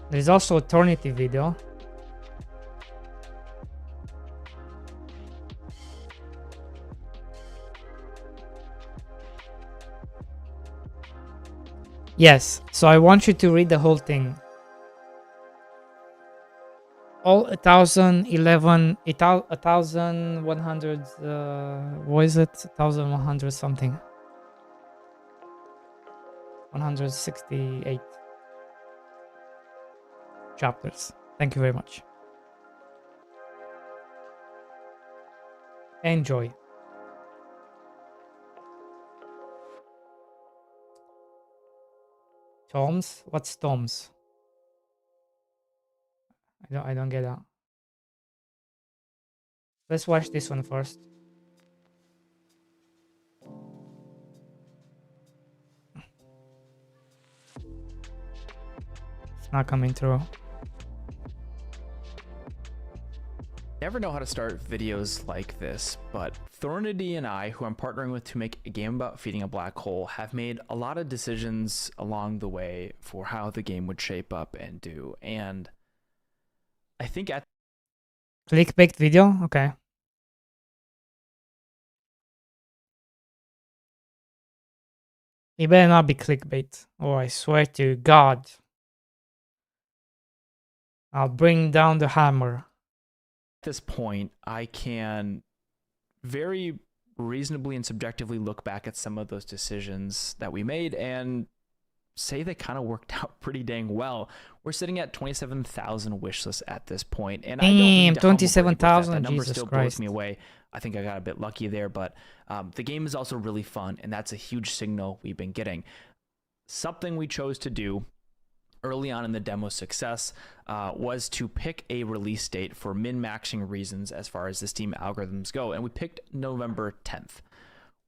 There's also a alternative video. Yes, so I want you to read the whole thing. All 1,011, 1,100, what is it? 1,100 something. 168 chapters. Thank you very much. Enjoy. Toms? What's Toms? I don't get that. Let's watch this one first. It's not coming through. Never know how to start videos like this, but Thornity and I, who I'm partnering with to make a game about feeding a black hole, have made a lot of decisions along the way for how the game would shape up and do. And I think at Clickbait video? Okay. It better not be clickbait. Oh, I swear to God. I'll bring down the hammer. this point, I can very reasonably and subjectively look back at some of those decisions that we made and say they kind of worked out pretty dang well. We're sitting at 27,000 wishlists at this point, and I don't mean to humble brag with that. 27,000, That number Jesus still Christ. blows me away. I think I got a bit lucky there, but the game is also really fun, and that's a huge signal we've been getting. Something we chose to do early on in the demo success was to pick a release date for min-maxing reasons as far as the Steam algorithms go, and we picked November 10th.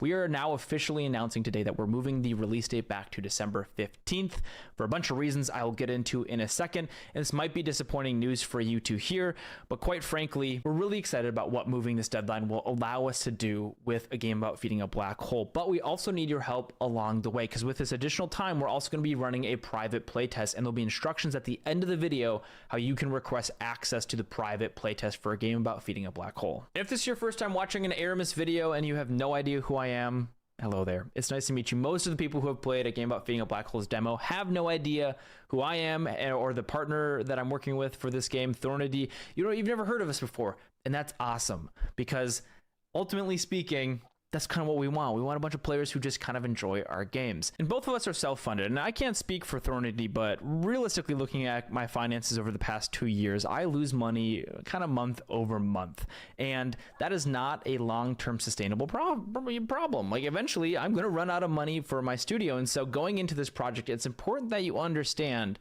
We are now officially announcing today that we're moving the release date back to December 15th for a bunch of reasons I will get into in a second. And this might be disappointing news for you to hear, but quite frankly, we're really excited about what moving this deadline will allow us to do with a game about feeding a black hole. But we also need your help along the way, because with this additional time, we're also going to be running a private playtest, and there'll be instructions at the end of the video how you can request access to the private playtest for a game about feeding a black hole. If this is your first time watching an Aramis video and you have no idea who I am, hello there. It's nice to meet you. Most of the people who have played a game about feeding a black hole's demo have no idea who I am or the partner that I'm working with for this game, Thornity. You've never heard of us before, and that's awesome, because ultimately speaking, that's kind of what we want. We want a bunch of players who just kind of enjoy our games. And both of us are self-funded. And I can't speak for Thornity, but realistically looking at my finances over the past 2 years, I lose money kind of month over month. And that is not a long-term sustainable problem. Like, eventually, I'm going to run out of money for my studio. And so going into this project, it's important that you understand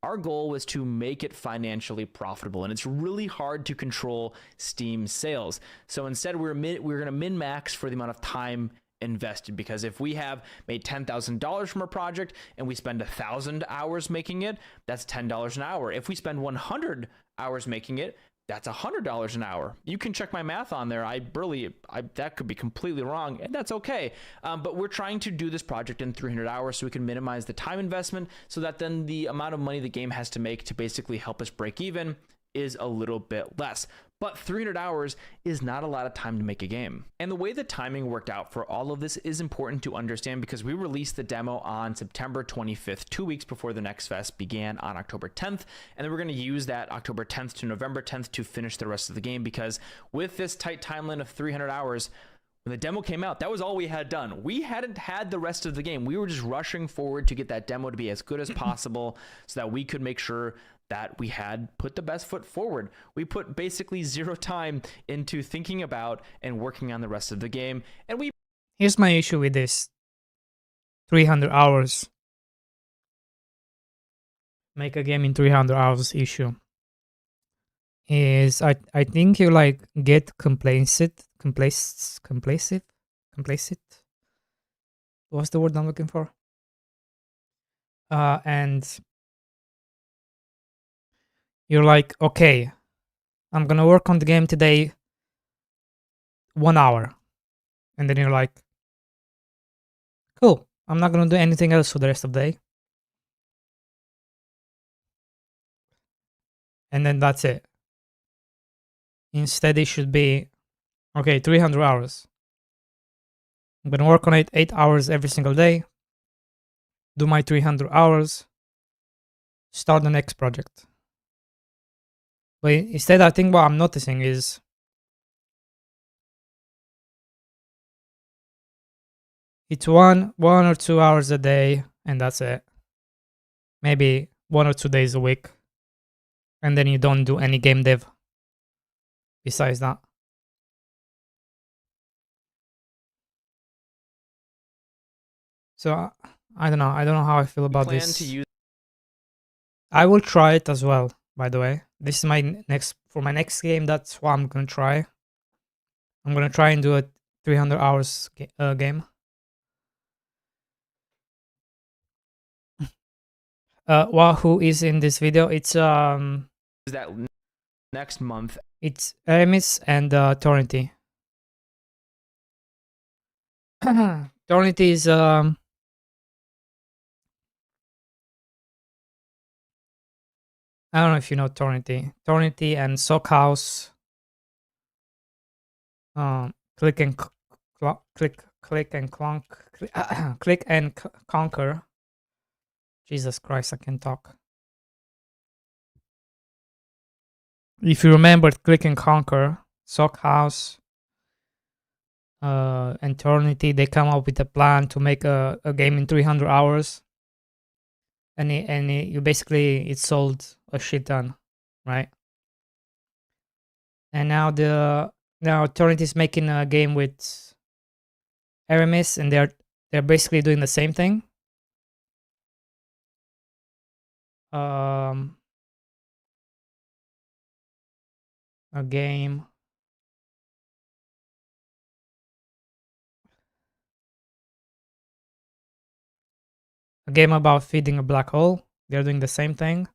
our goal was to make it financially profitable, and it's really hard to control Steam sales. So instead, we're going to min-max for the amount of time invested, because if we have made $10,000 from a project and we spend 1,000 hours making it, that's $10 an hour. If we spend 100 hours making it, that's $100 an hour. You can check my math on there. That could be completely wrong, and that's okay. But we're trying to do this project in 300 hours so we can minimize the time investment, so that then the amount of money the game has to make to basically help us break even is a little bit less. But 300 hours is not a lot of time to make a game. And the way the timing worked out for all of this is important to understand, because we released the demo on September 25th, 2 weeks before the next fest began on October 10th. And then we're going to use that October 10th to November 10th to finish the rest of the game, because with this tight timeline of 300 hours, when the demo came out, that was all we had done. We hadn't had the rest of the game. We were just rushing forward to get that demo to be as good as possible so that we could make sure that we had put the best foot forward. We put basically zero time into thinking about and working on the rest of the game. And here's my issue with this 300 hours. Make a game in 300 hours issue. Is I think you like get complacent. What's the word I'm looking for? And you're like, okay, I'm gonna work on the game today 1 hour. And then you're like, cool, I'm not gonna do anything else for the rest of the day. And then that's it. Instead, it should be, okay, 300 hours. I'm gonna work on it 8 hours every single day, do my 300 hours, start the next project. But instead, I think what I'm noticing is it's one or 2 hours a day, and that's it. Maybe 1 or 2 days a week, and then you don't do any game dev besides that. So I don't know. I don't know how I feel about this. I will try it as well. By the way, this is my next game. That's what I'm gonna try. I'm gonna try and do a 300 hours game. Who is in this video? It's That next month. It's Aramis and Torrenty. Torrenty is I don't know if you know Torrenty. Torrenty and Sockhouse. Click and click and clunk. Click and conquer. Jesus Christ, I can talk. If you remember Click and Conquer, Sockhouse, and Torrenty, they come up with a plan to make a game in 300 hours. And it sold a shit ton, right? And now Torrenty is making a game with Aramis, and they're basically doing the same thing. A game about feeding a black hole. They're doing the same thing.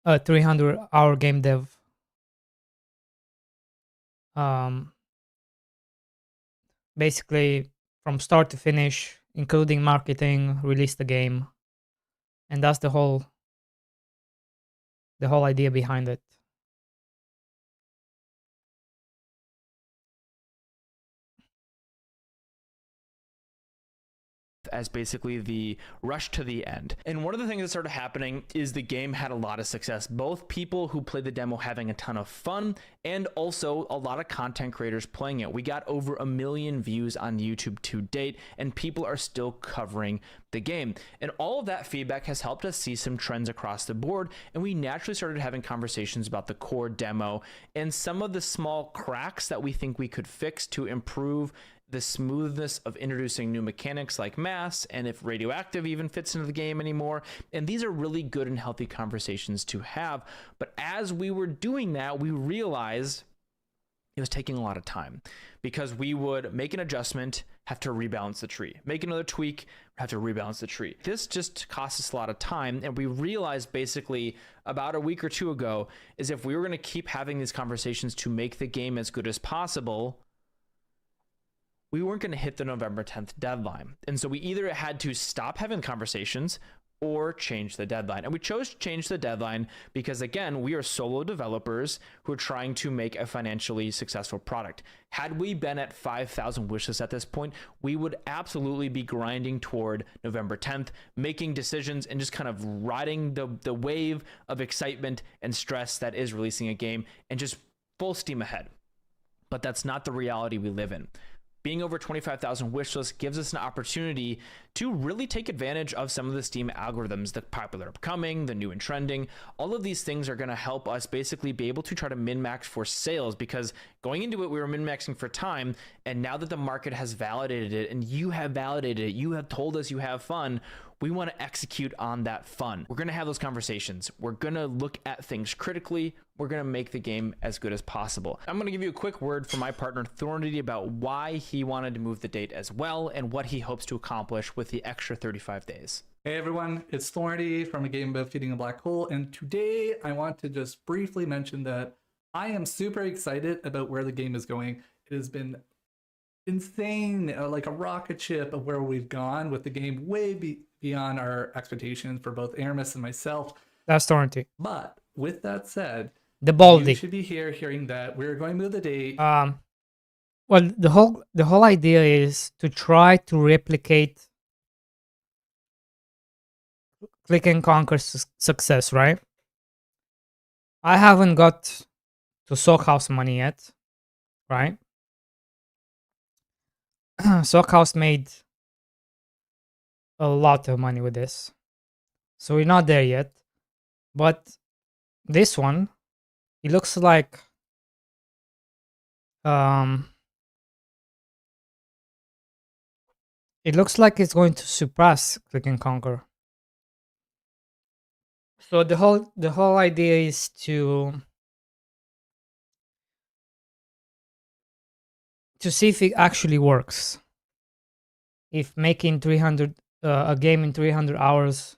A 300-hour game dev. Basically from start to finish, including marketing, release the game. And that's the whole idea behind it. As basically the rush to the end. And one of the things that started happening is the game had a lot of success. Both people who played the demo having a ton of fun, and also a lot of content creators playing it. We got over 1 million views on YouTube to date, and people are still covering the game. And all of that feedback has helped us see some trends across the board, and we naturally started having conversations about the core demo and some of the small cracks that we think we could fix to improve the smoothness of introducing new mechanics like mass, and if radioactive even fits into the game anymore. And these are really good and healthy conversations to have. But as we were doing that, we realized it was taking a lot of time, because we would make an adjustment, have to rebalance the tree, make another tweak, have to rebalance the tree. This just costs us a lot of time. And we realized basically about a week or two ago is if we were going to keep having these conversations to make the game as good as possible, we weren't going to hit the November 10th deadline. And so we either had to stop having conversations or change the deadline. And we chose to change the deadline because, again, we are solo developers who are trying to make a financially successful product. Had we been at 5,000 wishlists at this point, we would absolutely be grinding toward November 10th, making decisions and just kind of riding the wave of excitement and stress that is releasing a game and just full steam ahead. But that's not the reality we live in. Being over 25,000 wishlists gives us an opportunity to really take advantage of some of the Steam algorithms, the popular upcoming, the new and trending. All of these things are going to help us basically be able to try to min-max for sales, because going into it, we were min-maxing for time. And now that the market has validated it and you have validated it, you have told us you have fun, We want to execute on that fun. We're going to have those conversations. We're going to look at things critically. We're going to make the game as good as possible. I'm going to give you a quick word from my partner Thornity about why he wanted to move the date as well and what he hopes to accomplish with the extra 35 days. Hey everyone, it's Thornity from a gamedev Feeding a Black Hole, and today I want to just briefly mention that I am super excited about where the game is going. It has been insane, like a rocket ship of where we've gone with the game, way beyond our expectations for both Aramis and myself. That's Thornity. But with that said, The Baldy. you should be here hearing that we're going to move the date. Well, the whole idea is to try to replicate Click and Conquer success, right? I haven't got to Sockhouse money yet, right? Sockhouse made a lot of money with this, so we're not there yet. But this one, it looks like it's going to surpass Click and Conquer. So the whole idea is to see if it actually works. If making 300 a game in 300 hours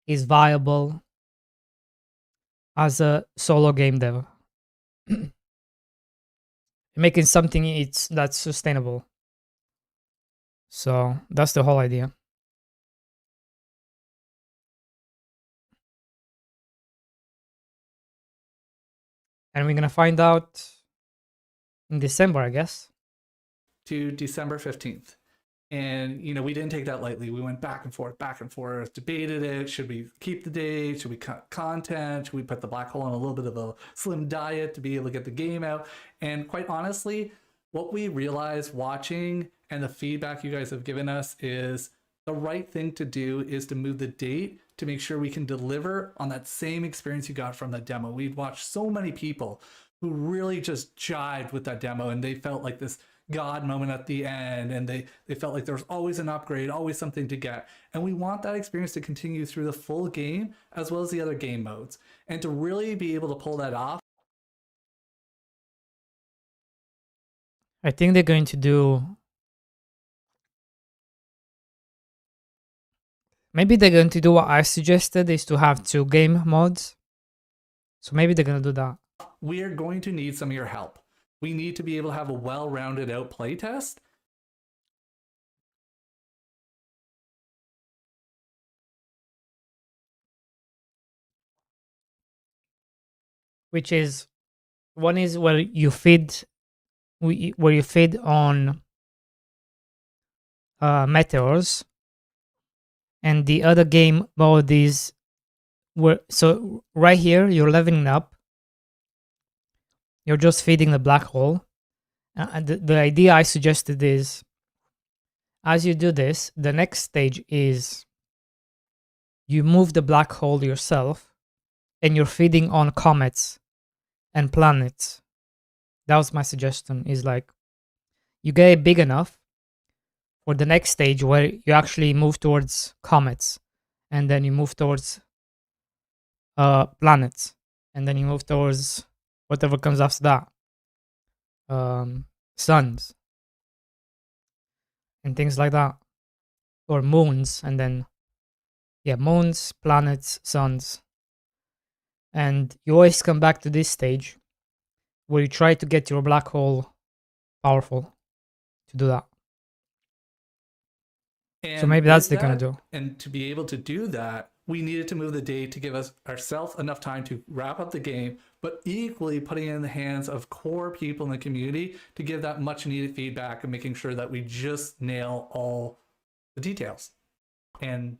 is viable as a solo game dev. Making something that's sustainable. So that's the whole idea. And we're gonna find out in December, I guess. To December 15th. And, we didn't take that lightly. We went back and forth, debated it. Should we keep the date? Should we cut content? Should we put the black hole on a little bit of a slim diet to be able to get the game out? And quite honestly, what we realized watching and the feedback you guys have given us is the right thing to do is to move the date to make sure we can deliver on that same experience you got from the demo. We'd watched so many people who really just jived with that demo, and they felt like this God moment at the end, and they felt like there was always an upgrade, always something to get. And we want that experience to continue through the full game as well as the other game modes. And to really be able to pull that off, I think they're going to do... Maybe they're going to do what I suggested, is to have 2 game modes. So maybe they're going to do that. we are going to need some of your help. We need to be able to have a well-rounded out playtest. Which is, one is where you feed on meteors, and the other game mode is so right here you're leveling up, you're just feeding the black hole. And the idea I suggested is, as you do this, the next stage is you move the black hole yourself and you're feeding on comets and planets. That was my suggestion, is like you get it big enough for the next stage where you actually move towards comets, and then you move towards planets, and then you move towards whatever comes after that, suns and things like that, or moons, and then moons, planets, suns. And you always come back to this stage where you try to get your black hole powerful to do that. And so maybe that's what they're going to do. And to be able to do that, we needed to move the date to give us ourselves enough time to wrap up the game, but equally putting it in the hands of core people in the community to give that much needed feedback and making sure that we just nail all the details. And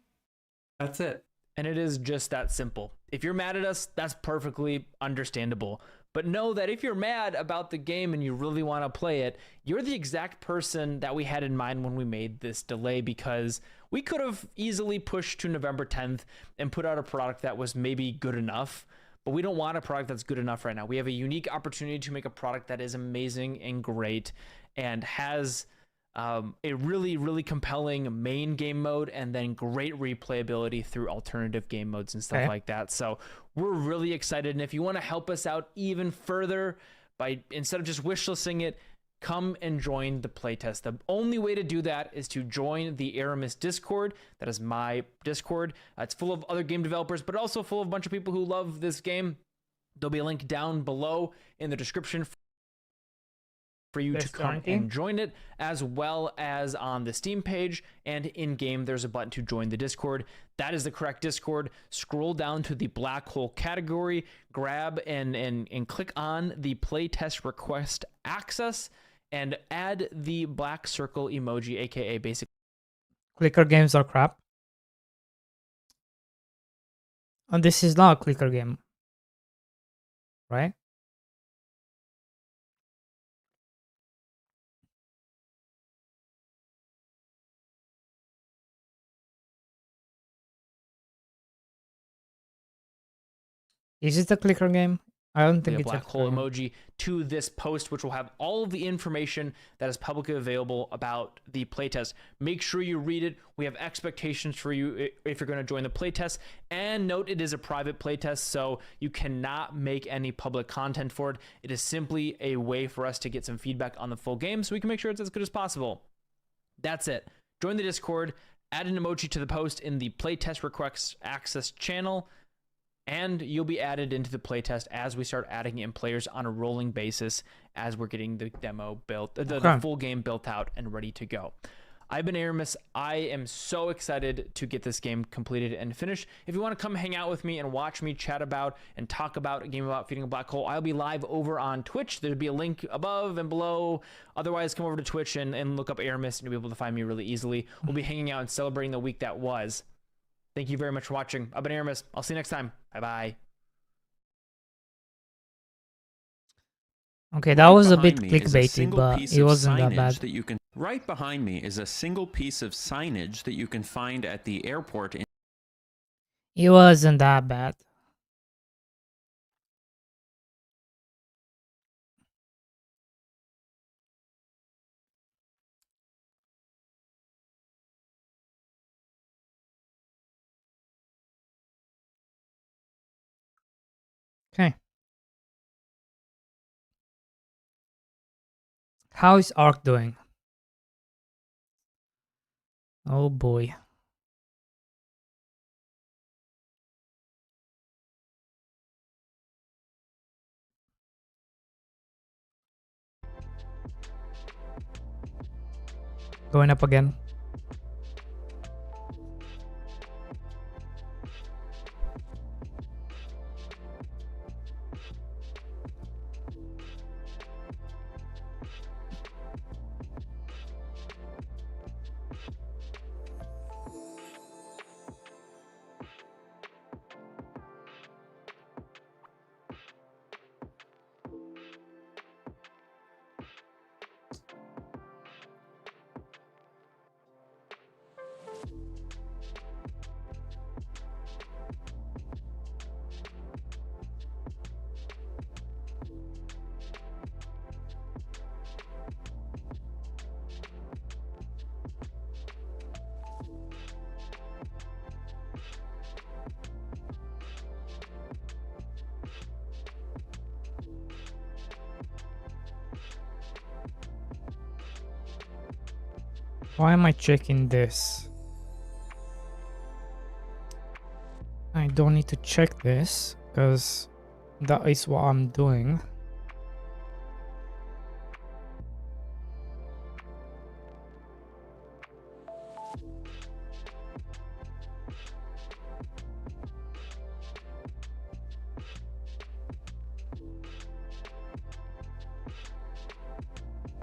that's it. And it is just that simple. If you're mad at us, that's perfectly understandable. But know that if you're mad about the game and you really want to play it, you're the exact person that we had in mind when we made this delay, because we could have easily pushed to November 10th and put out a product that was maybe good enough, but we don't want a product that's good enough right now. We have a unique opportunity to make a product that is amazing and great and has a really, really compelling main game mode, and then great replayability through alternative game modes and stuff like that. So we're really excited. And if you want to help us out even further by, instead of just wishlisting it, come and join the playtest. The only way to do that is to join the Aramis Discord. That is my Discord. It's full of other game developers, but also full of a bunch of people who love this game. There'll be a link down below in the description for you to come and join it, as well as on the Steam page and in game there's a button to join the Discord. That is the correct Discord. Scroll down to the black hole category, grab and click on the playtest request access, and add the black circle emoji, aka basic. Clicker games are crap. And this is not a clicker game, right? Is it a clicker game? I don't think it's black hole emoji to this post, which will have all of the information that is publicly available about the playtest. Make sure you read it. We have expectations for you if you're going to join the playtest. And note, it is a private playtest, so you cannot make any public content for it. It is simply a way for us to get some feedback on the full game so we can make sure it's as good as possible. That's it. Join the Discord, add an emoji to the post in the playtest request access channel, and you'll be added into the playtest as we start adding in players on a rolling basis as we're getting the demo built, the full game built out and ready to go. I've been Aramis. I am so excited to get this game completed and finished. If you want to come hang out with me and watch me chat about and talk about a game about feeding a black hole, I'll be live over on Twitch. There'll be a link above and below. Otherwise, come over to Twitch and look up Aramis, and you'll be able to find me really easily. We'll be hanging out and celebrating the week that was. Thank you very much for watching. I've been Aramis. I'll see you next time. Bye-bye. Okay, that was a bit clickbaity, but it wasn't that bad. Right behind me is a single piece of signage that you can find at the airport. It wasn't that bad. Okay. How is Ark doing? Oh boy. Going up again. Why am I checking this? I don't need to check this because that is what I'm doing.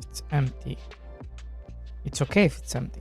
It's empty. It's okay if it's empty.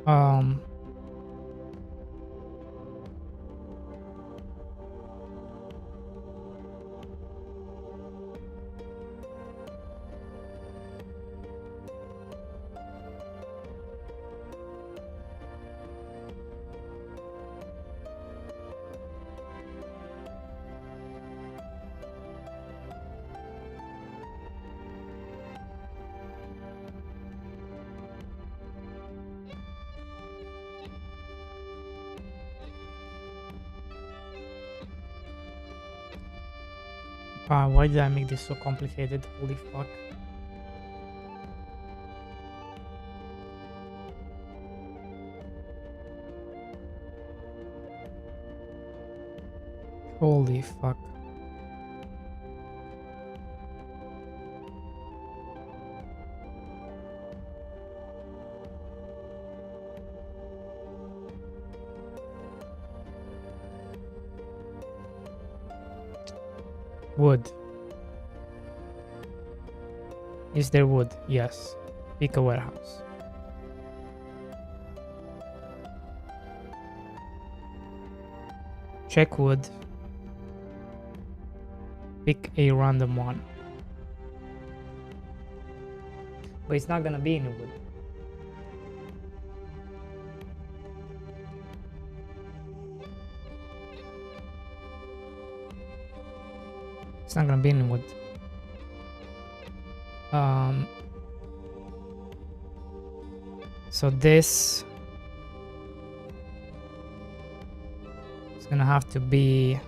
Um, wow, why did I make this so complicated? Holy fuck. Holy fuck. Wood. Is there wood? Yes. Pick a warehouse. Check wood. Pick a random one. But it's not gonna be in wood. It's not gonna be in wood. So this is gonna have to be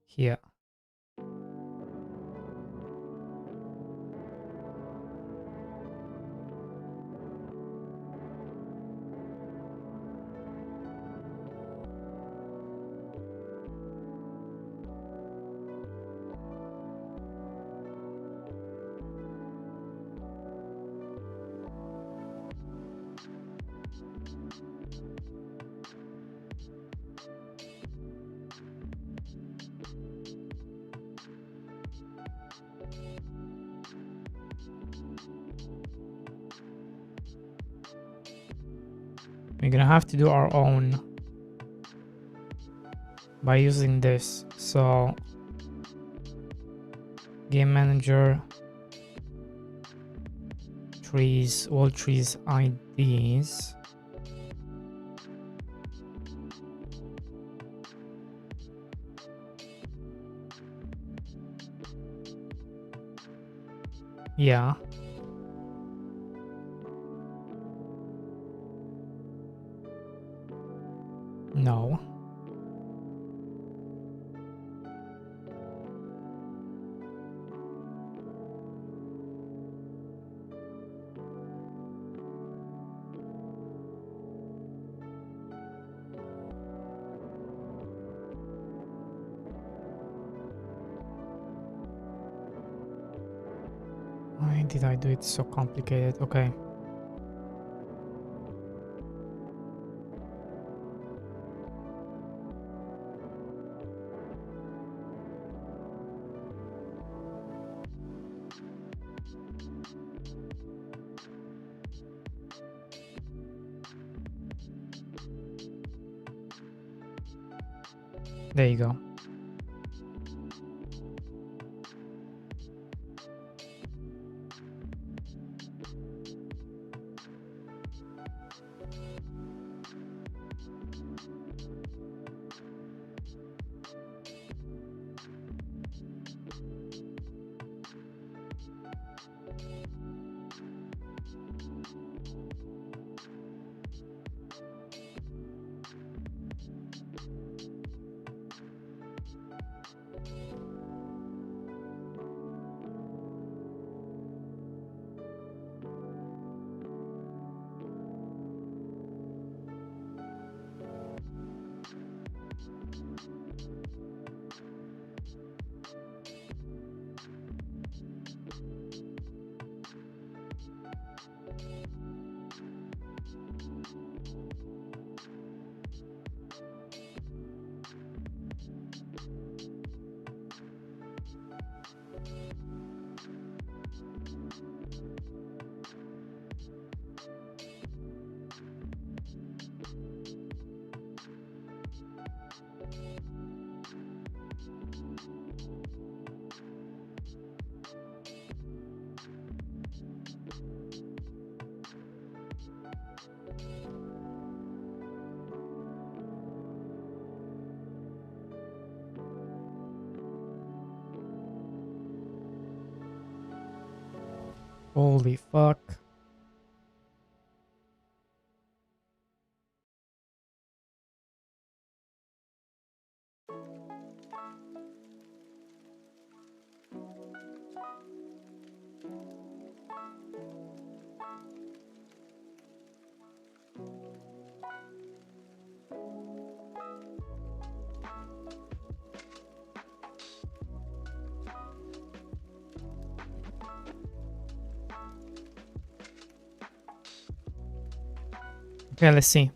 here. We're gonna have to do our own by using this. So game manager, trees, all trees IDs. Yeah. No. Why did I do it so complicated? Okay. There you go. Holy fuck. Okay, let's see.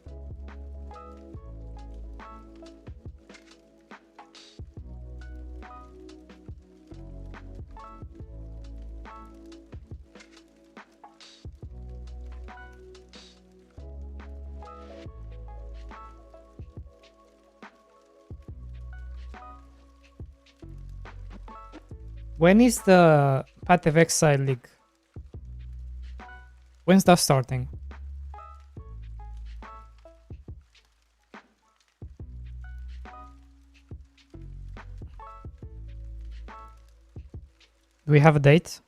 When is the Path of Exile League? When's that starting? Do we have a date?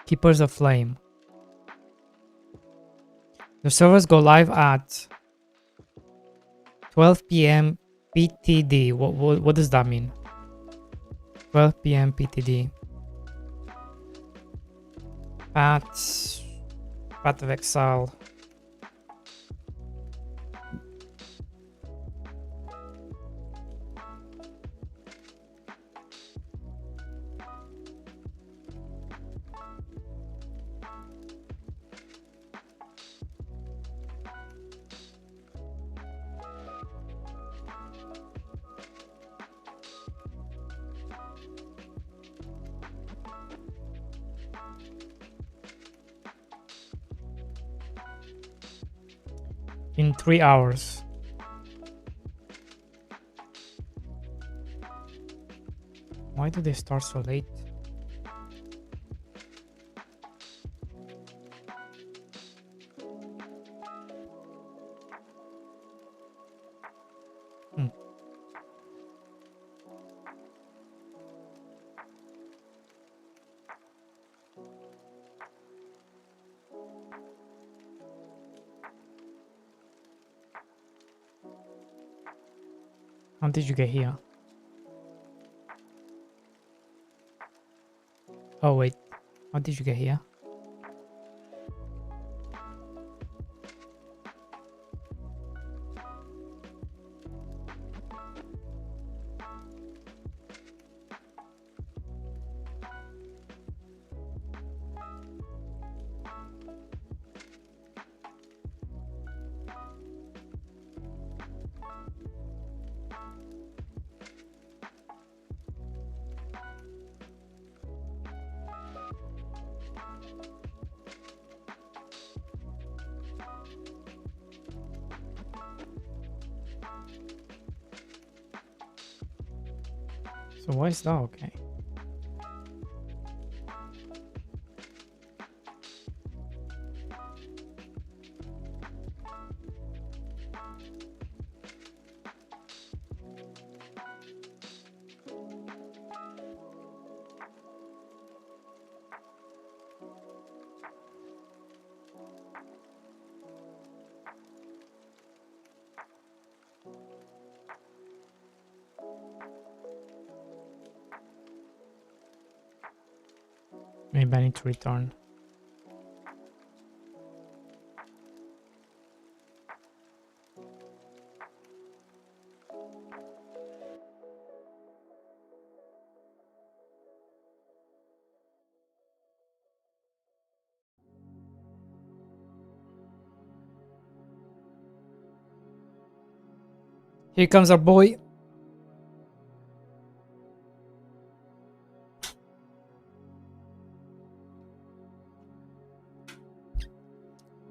Keepers of Flame. The servers go live at 12 p.m. PTD. What does that mean? 12 p.m. PTD. Path of Exile. In 3 hours. Why do they start so late? How did you get here? Oh wait, how did you get here? So why is that okay? Maybe I need to return. Here comes our boy.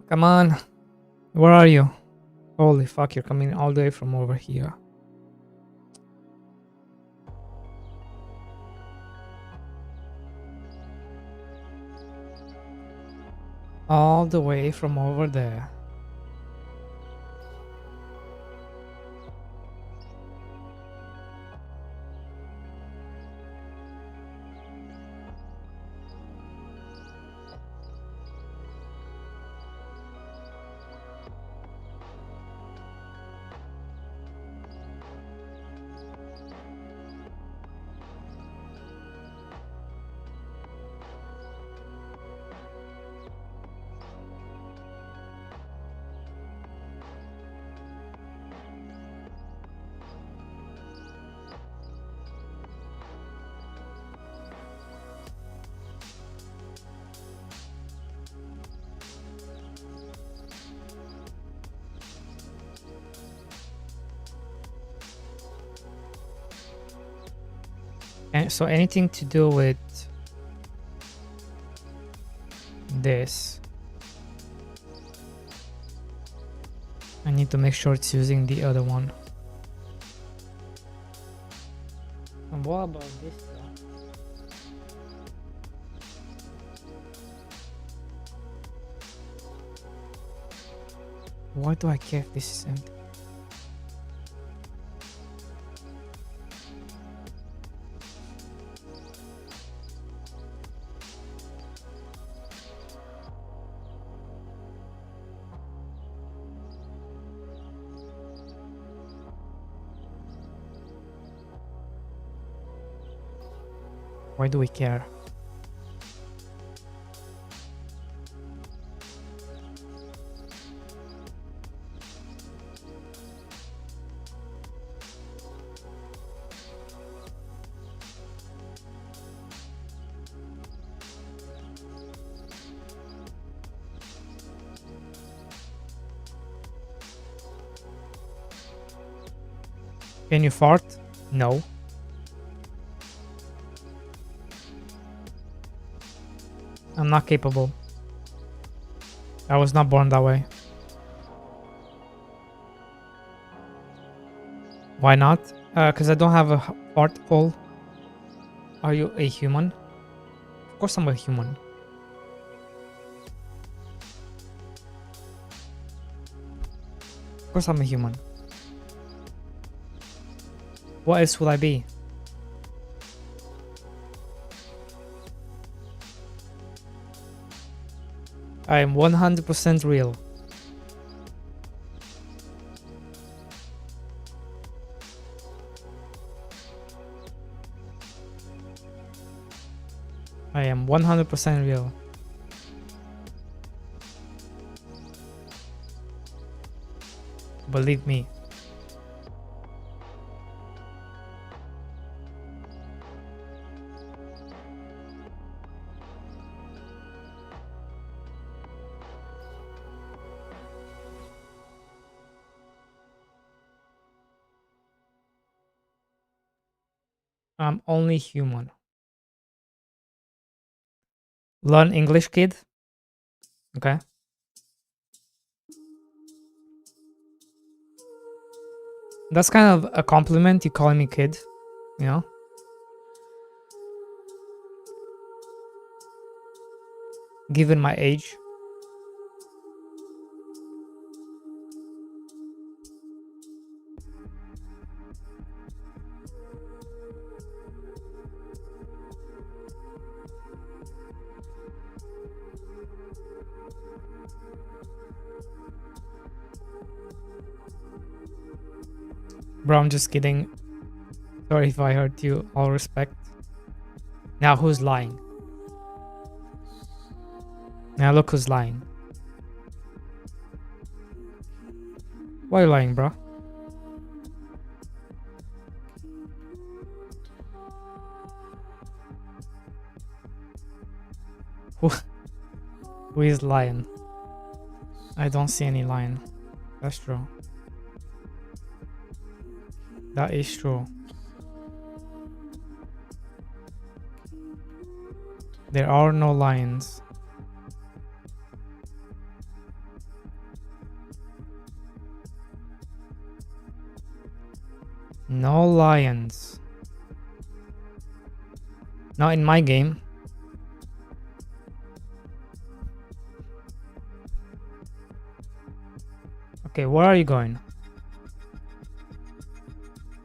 Come on. Where are you? Holy fuck, you're coming all the way from over here. All the way from over there. And so anything to do with this, I need to make sure it's using the other one. And what about this though? Why do I care if this is empty? Why do we care? Can you fart? No. I'm not capable. I was not born that way. Why not? Because I don't have a fart hole. Are you a human? Of course I'm a human. Of course I'm a human. What else would I be? I am 100% real. I am 100% real. Believe me. I'm only human. Learn English, kid. Okay. That's kind of a compliment, you calling me kid, you know? Given my age. Bro, I'm just kidding. Sorry if I hurt you. All respect. Now who's lying? Now look who's lying. Why are you lying, bro? Who is lying? I don't see any lying. That's true. That is true. There are no lions. No lions. Not in my game. Okay, where are you going?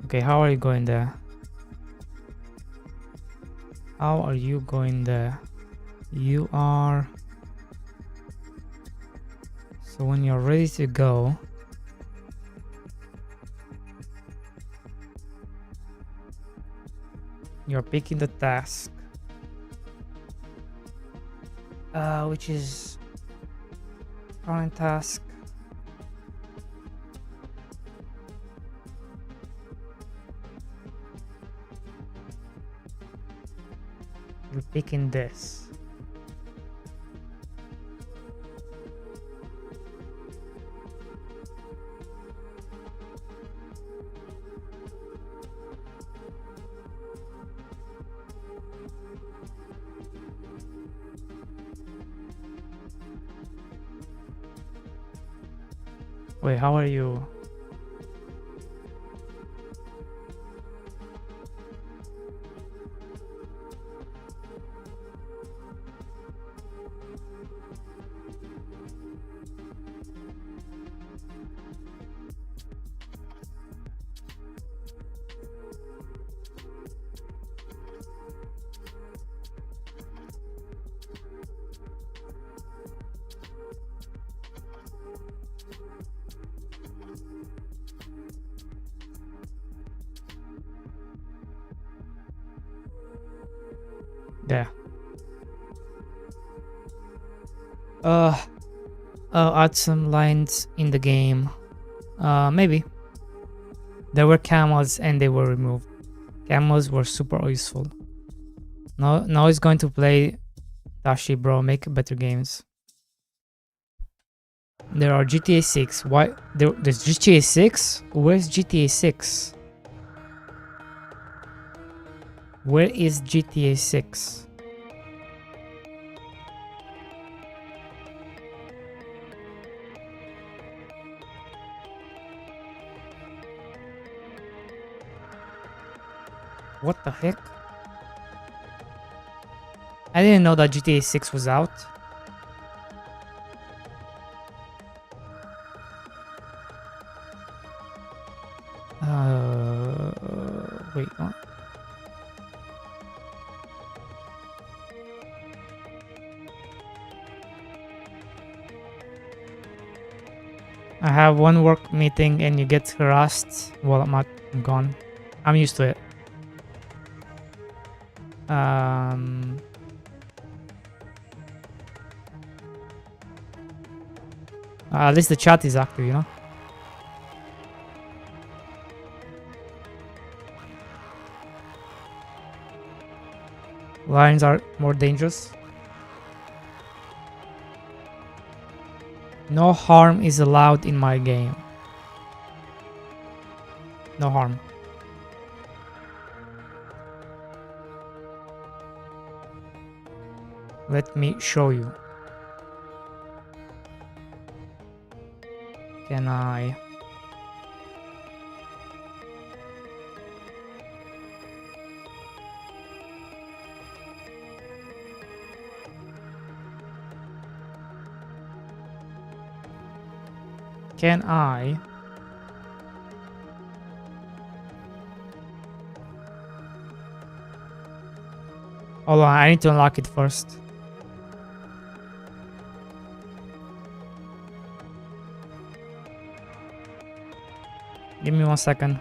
Okay, how are you going there? How are you going there? You are... So when you're ready to go... You're picking the task. Which is... Current task. You're picking this. Wait, how are you? There. Add some lines in the game. Maybe. There were camels and they were removed. Camels were super useful. Now it's going to play Dashi, bro. Make better games. There are GTA 6. Why? There's GTA 6? Where's GTA 6? Where is GTA 6? What the heck? I didn't know that GTA 6 was out. Wait. What? I have one work meeting and you get harassed while I'm gone. I'm used to it. At least the chat is active, you know? Lions are more dangerous. No harm is allowed in my game. No harm. Let me show you. Can I? Can I? Hold on, I need to unlock it first. Give me 1 second.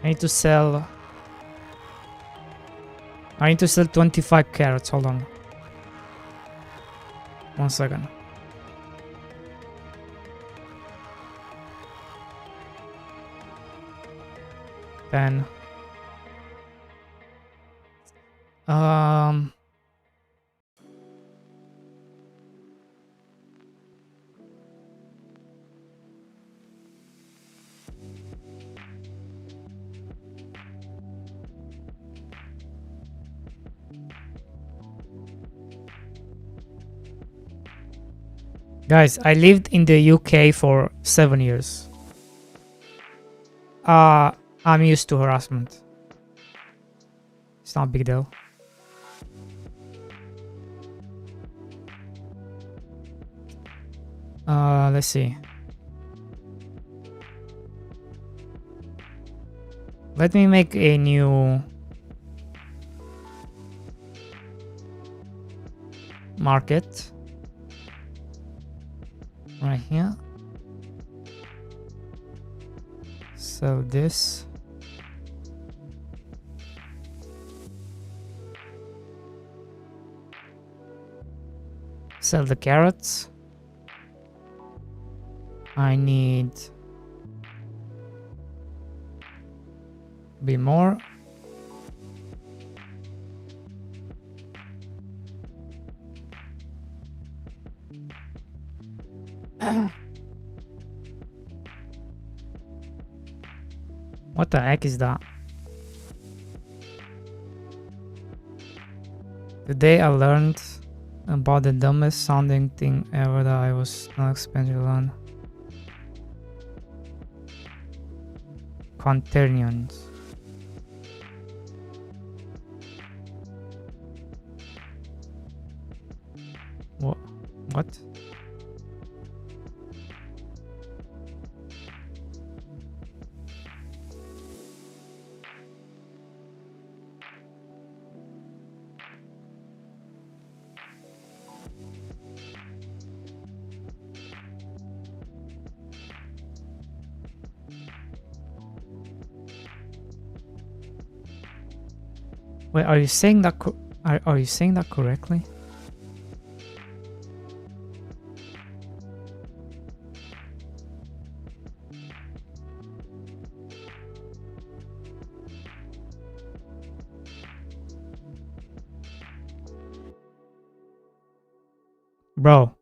I need to sell 25 carrots. Hold on. 1 second. Then guys, I lived in the UK for 7 years. I'm used to harassment. It's not a big deal. Let's see. Let me make a new market right here. Sell this. Sell the carrots. I need be more. What the heck is that? Today I learned about the dumbest sounding thing ever that I was not expecting to learn. Quaternions. What? Wait, are you saying that? Are you saying that correctly? Bro.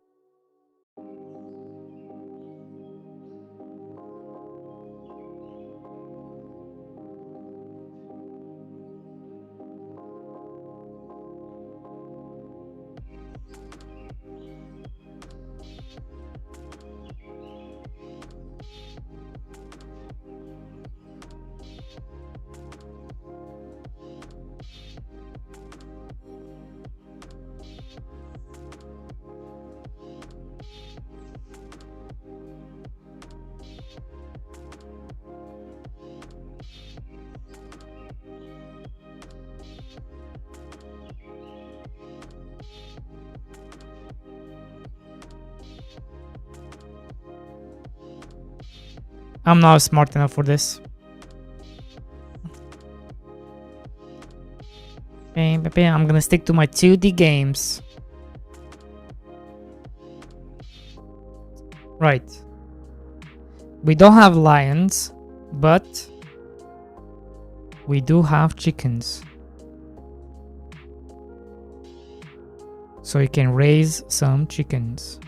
I'm not smart enough for this. I'm gonna stick to my 2D games. Right. We don't have lions, but we do have chickens. So you can raise some chickens.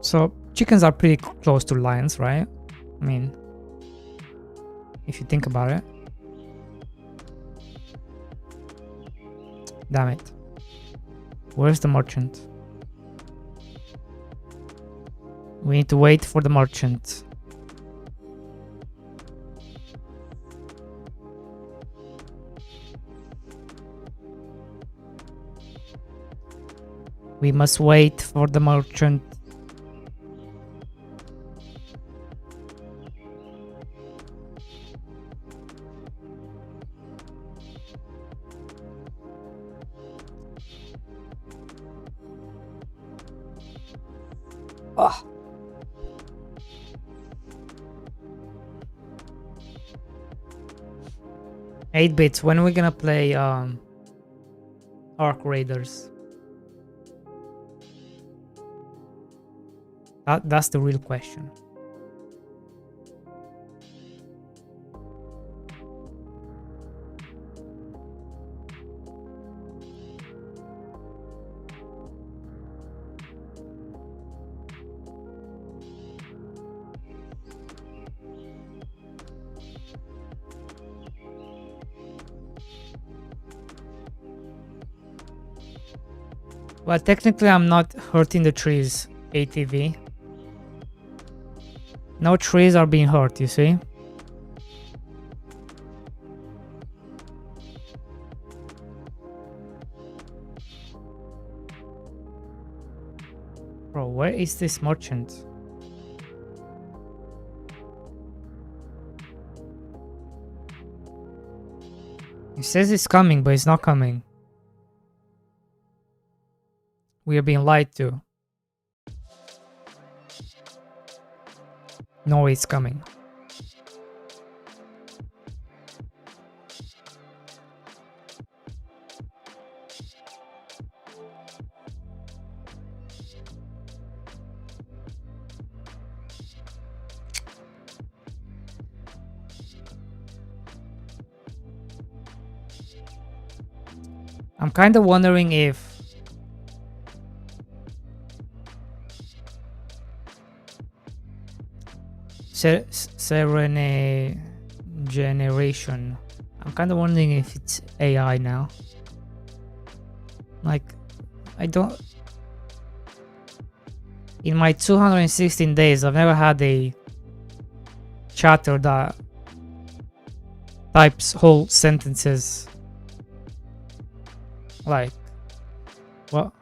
So chickens are pretty close to lions, right? I mean, if you think about it. Damn it. Where's the merchant? We need to wait for the merchant. We must wait for the merchant. Oh. 8-bits, when are we gonna play Arc Raiders? That's the real question. Well, technically I'm not hurting the trees, ATV. No trees are being hurt, you see? Bro, where is this merchant? He says he's coming, but he's not coming. We are being lied to. No, it's coming. I'm kind of wondering if Serene generation. I'm kind of wondering if it's AI now. Like, I don't. In my 216 days, I've never had a chatter that types whole sentences. Like, what?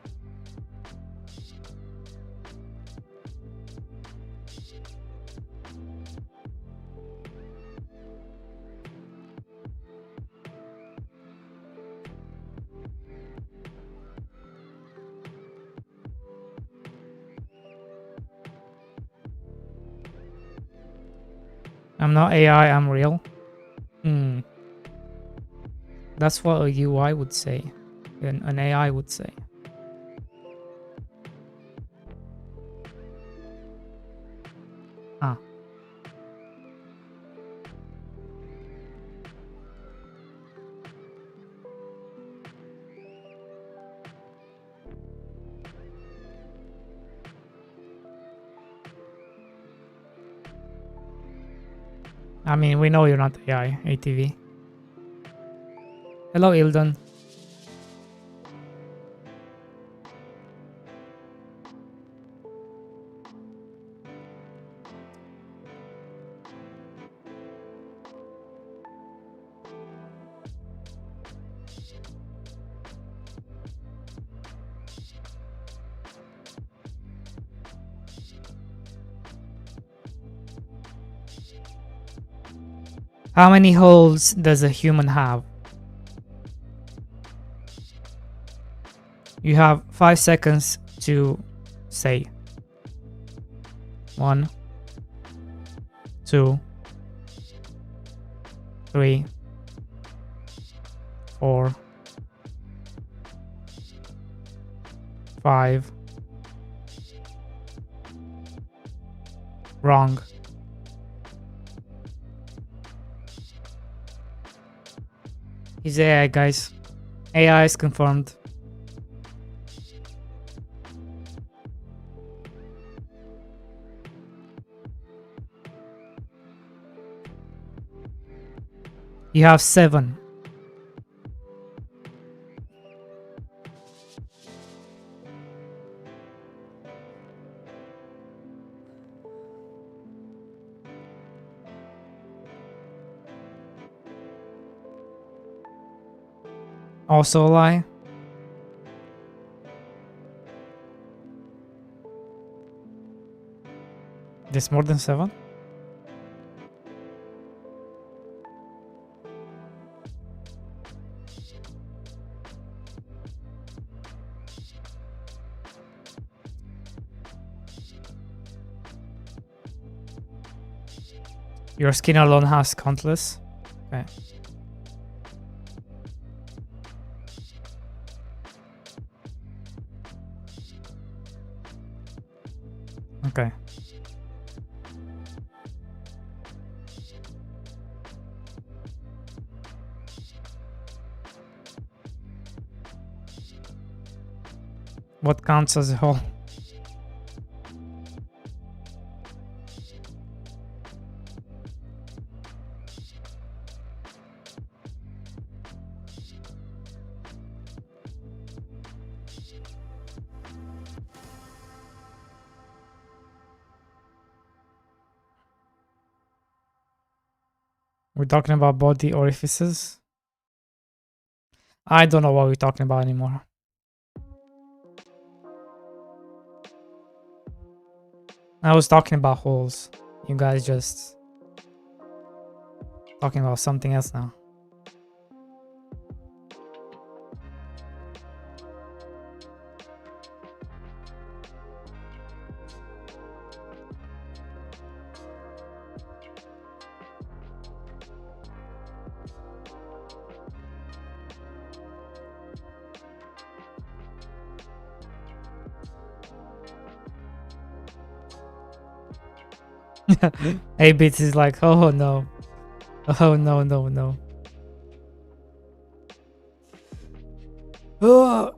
I'm not AI, I'm real. That's what a UI would say. An AI would say. Ah. I mean, we know you're not AI, ATV. Hello, Ildon. How many holes does a human have? You have 5 seconds to say. 1, 2, 3, 4, 5. Wrong. He's AI, guys. AI is confirmed. You have 7. Also a lie. There's more than 7? Your skin alone has countless. Okay. Okay. What counts as a whole? We're talking about body orifices. I don't know what we're talking about anymore. I was talking about holes. You guys just talking about something else now. A-Bits is like, oh no. Oh no, no, no. Oh.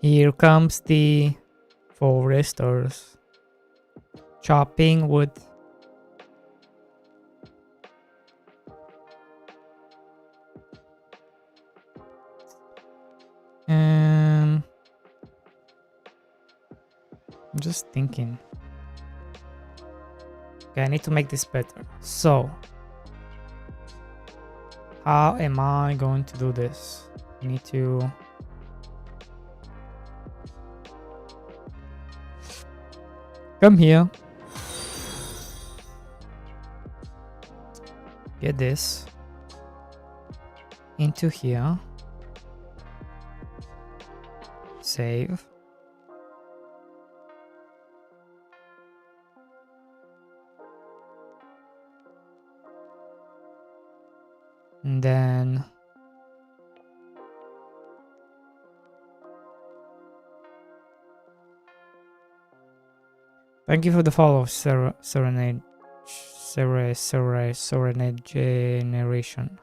Here comes the foresters chopping wood. I'm just thinking. Okay, I need to make this better. So, how am I going to do this? I need to come here. Get this into here. Save. And then thank you for the follow, Serenade Generation.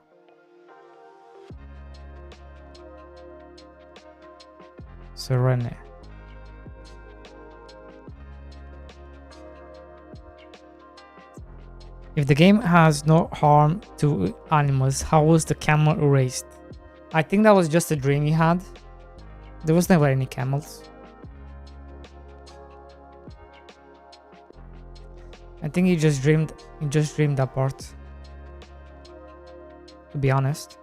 Serene. If the game has no harm to animals, how was the camel erased? I think that was just a dream he had. There was never any camels. I think he just dreamed that part. To be honest.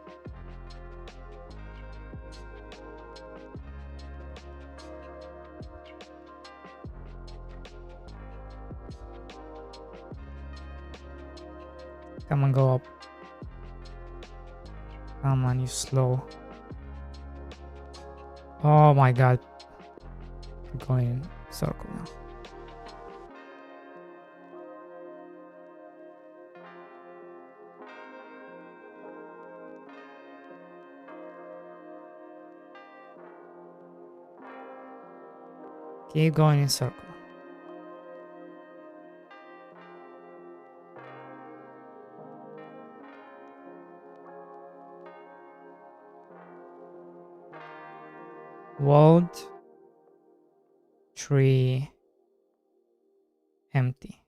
Come on, go up. Come on, you slow. Oh my god. Keep going in circle now. Keep going in circle. World tree empty.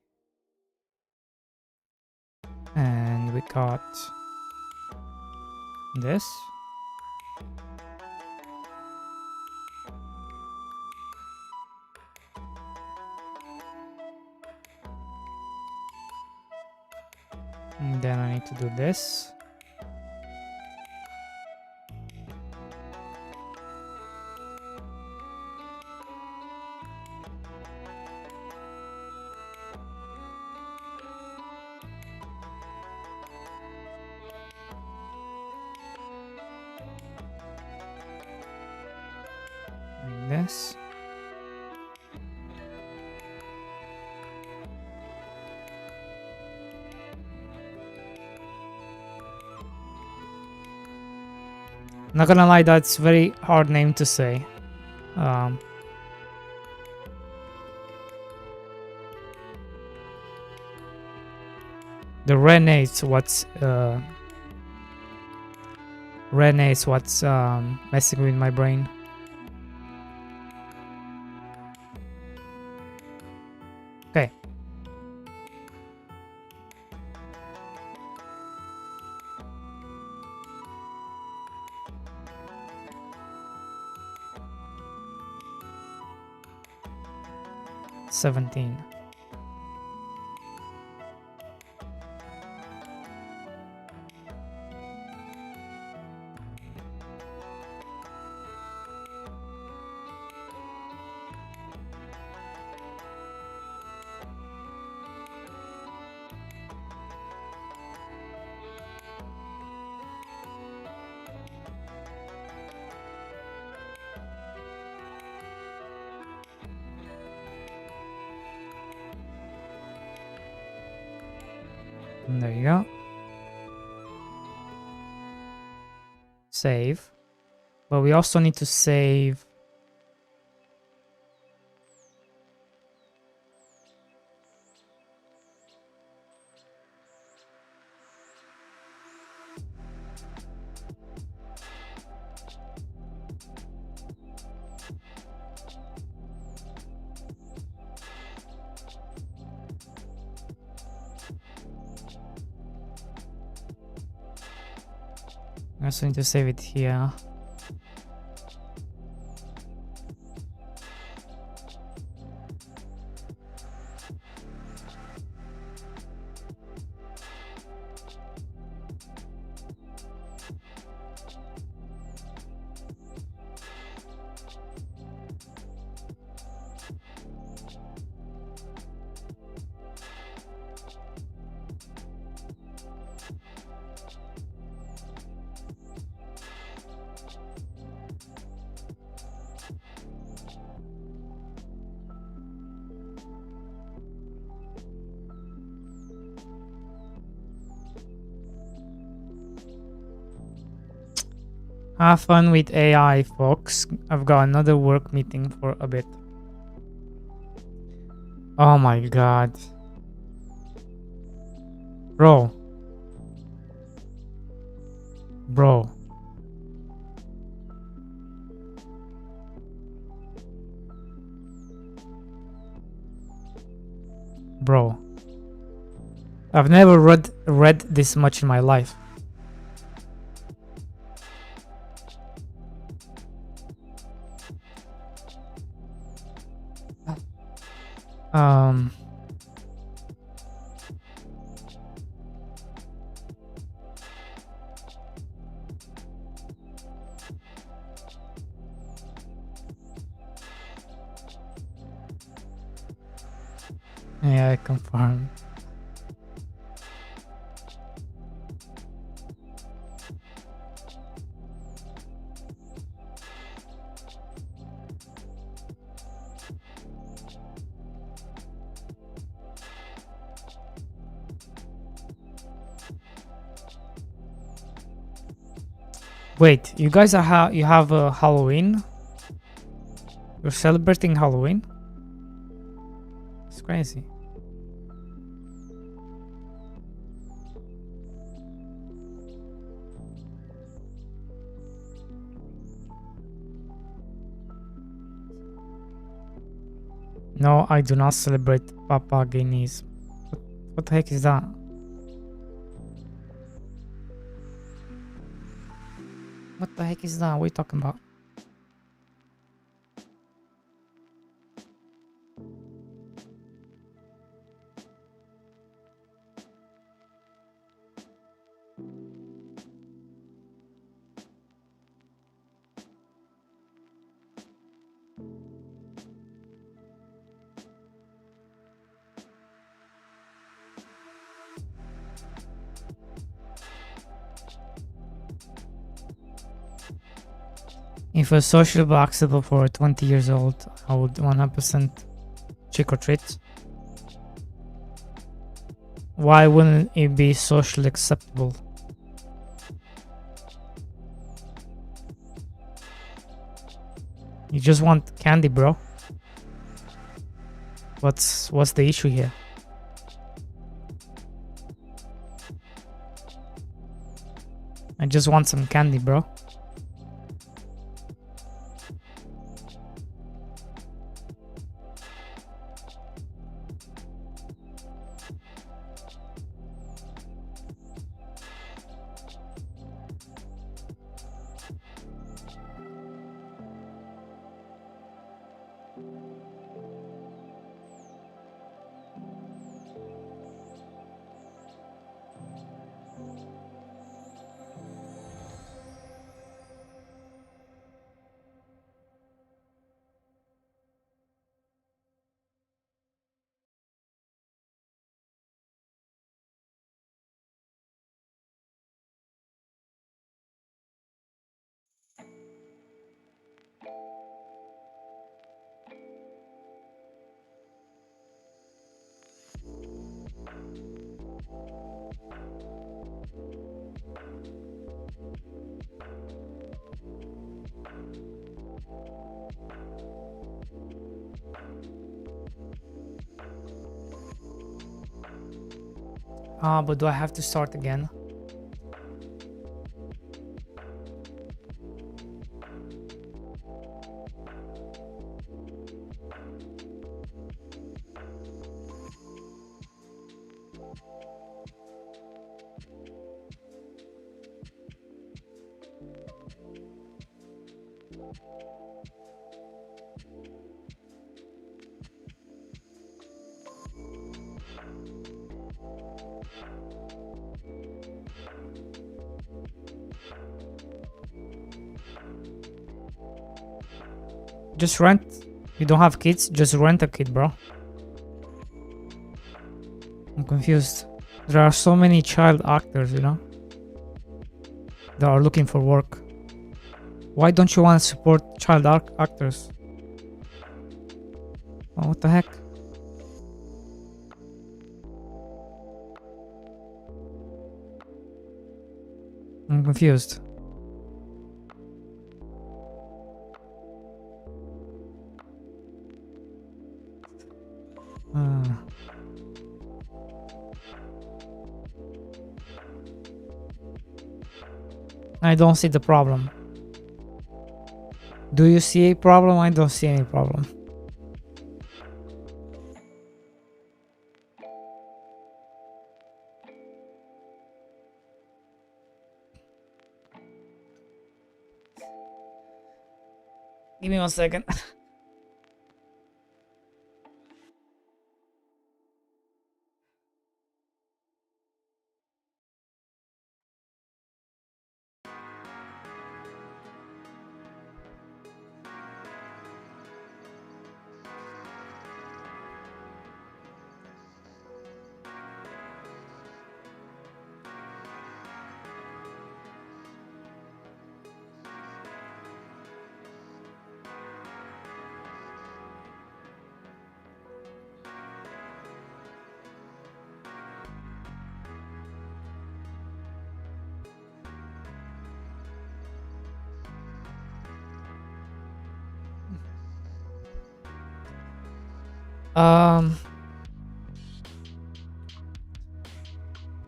And we got this. And then I need to do this. And this. Not gonna lie, that's very hard name to say. The Rene's what's messing with my brain. Okay. $17. And there you go. Save. But we also need to save also need to save it here. Have fun with AI, folks. I've got another work meeting for a bit. Oh my god. Bro. Bro. Bro. I've never read this much in my life. Yeah, I confirm. Wait, you guys are you have a Halloween? You're celebrating Halloween? It's crazy. No, I do not celebrate Papagenis. What the heck is that? What the heck is that? What are you talking about? If a socially acceptable for a 20 years old, I would 100% trick or treat. Why wouldn't it be socially acceptable? You just want candy, bro. What's the issue here? I just want some candy, bro. But do I have to start again? Just rent. You don't have kids, just rent a kid, bro. I'm confused. There are so many child actors, you know, that are looking for work. Why don't you want to support child actors? Oh, what the heck? I'm confused. I don't see the problem. Do you see a problem? I don't see any problem. Give me 1 second.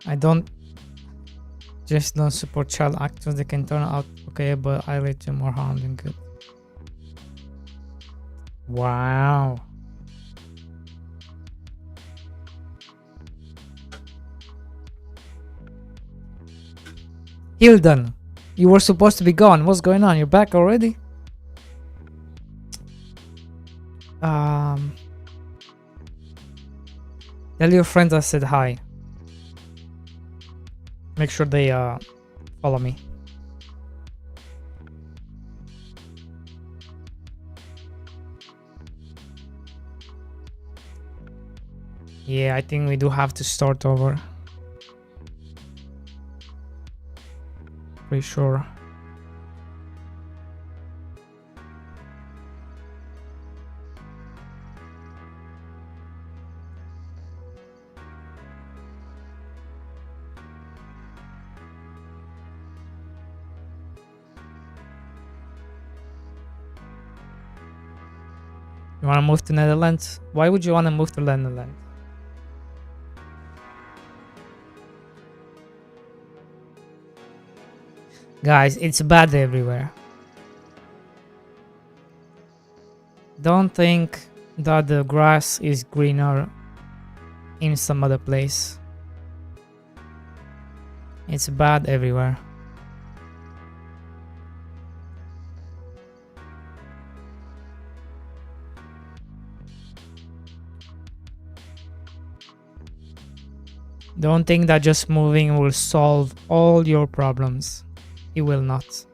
I don't support child actors. They can turn out okay, but I lead to more harm than good. Wow. Hilden, you were supposed to be gone. What's going on? You're back already? Tell your friends I said hi. Make sure they follow me. Yeah, I think we do have to start over. Pretty sure. You want to move to Netherlands? Why would you want to move to Netherlands? Guys, it's bad everywhere. Don't think that the grass is greener in some other place. It's bad everywhere. Don't think that just moving will solve all your problems. It will not.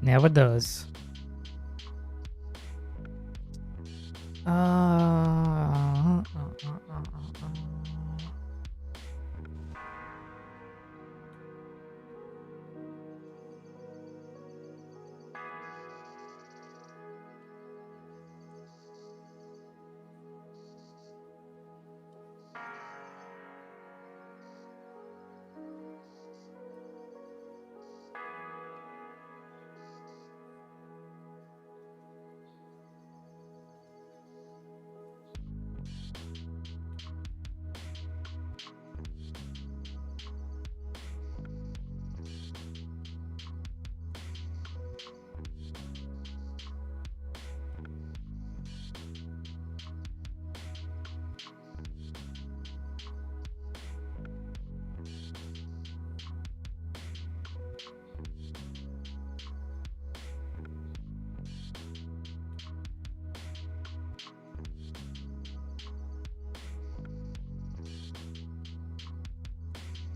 Never does.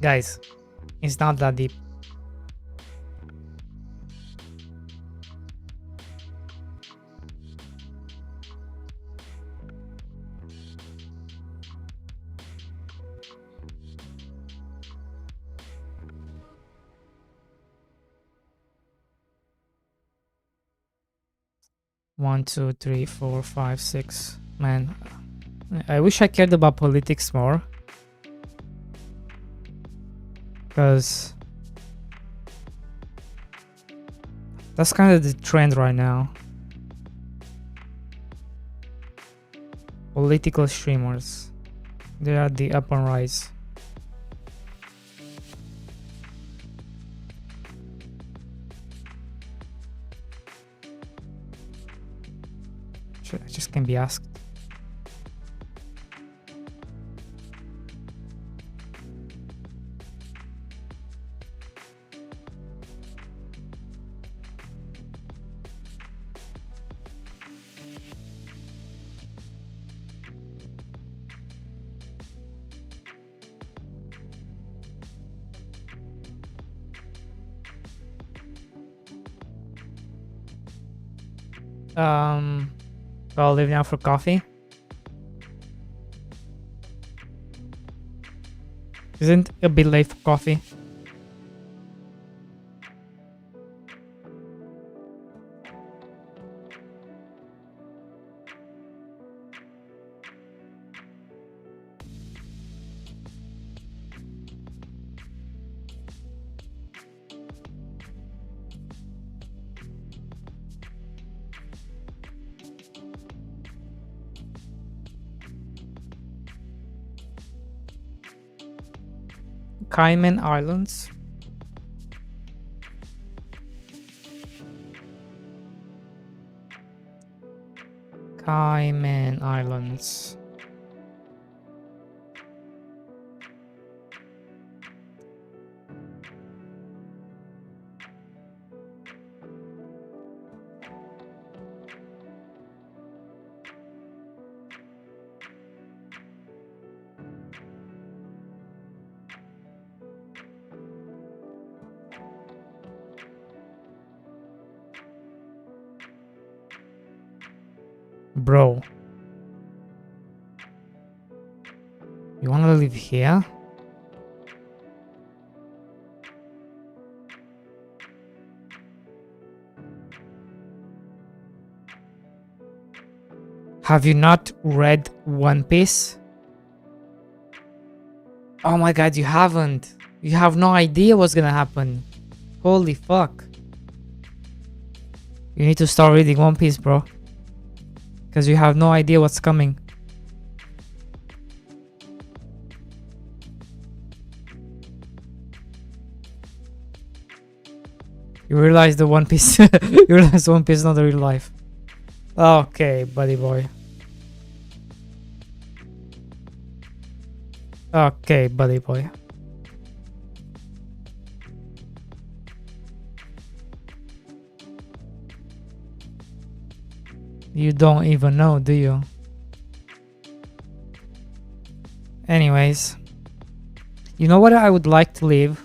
Guys, it's not that deep. One, two, three, 4, 5, 6. Man, I wish I cared about politics more. Because that's kind of the trend right now. Political streamers. They are the up and rise. I just can be asked. I'll leave now for coffee. Isn't it a bit late for coffee? Cayman Islands. Cayman Islands. Bro, you wanna live here? Have you not read One Piece? Oh my god, you haven't. You have no idea what's gonna happen. Holy fuck. You need to start reading One Piece, bro. Because you have no idea what's coming. You realize the One Piece you realize One Piece is not real life. Okay, buddy boy. Okay, buddy boy. You don't even know, do you? Anyways, you know what I would like to leave?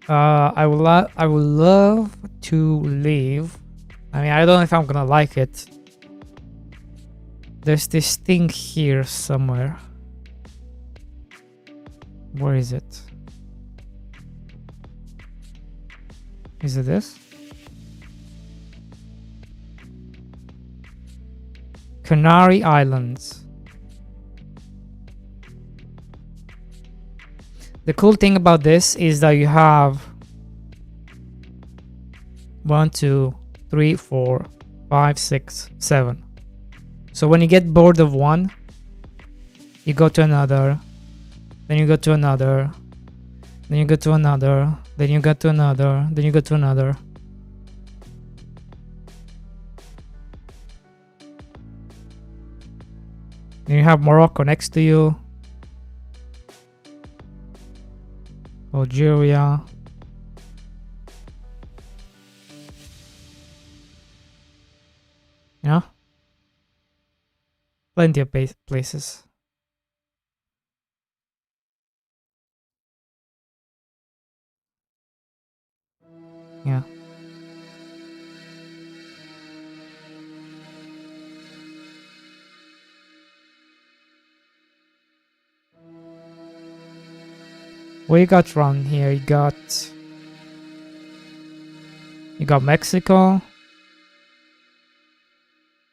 I would love to leave. I mean, I don't know if I'm gonna like it. There's this thing here somewhere. Where is it? Is it this? Canary Islands. The cool thing about this is that you have 1, 2, 3, 4, 5, 6, 7. So when you get bored of one, you go to another, then you go to another, then you go to another, then you go to another, then you go to another. Then you have Morocco next to you. Algeria. Yeah. Plenty of places. Yeah. What you got around here? You got Mexico,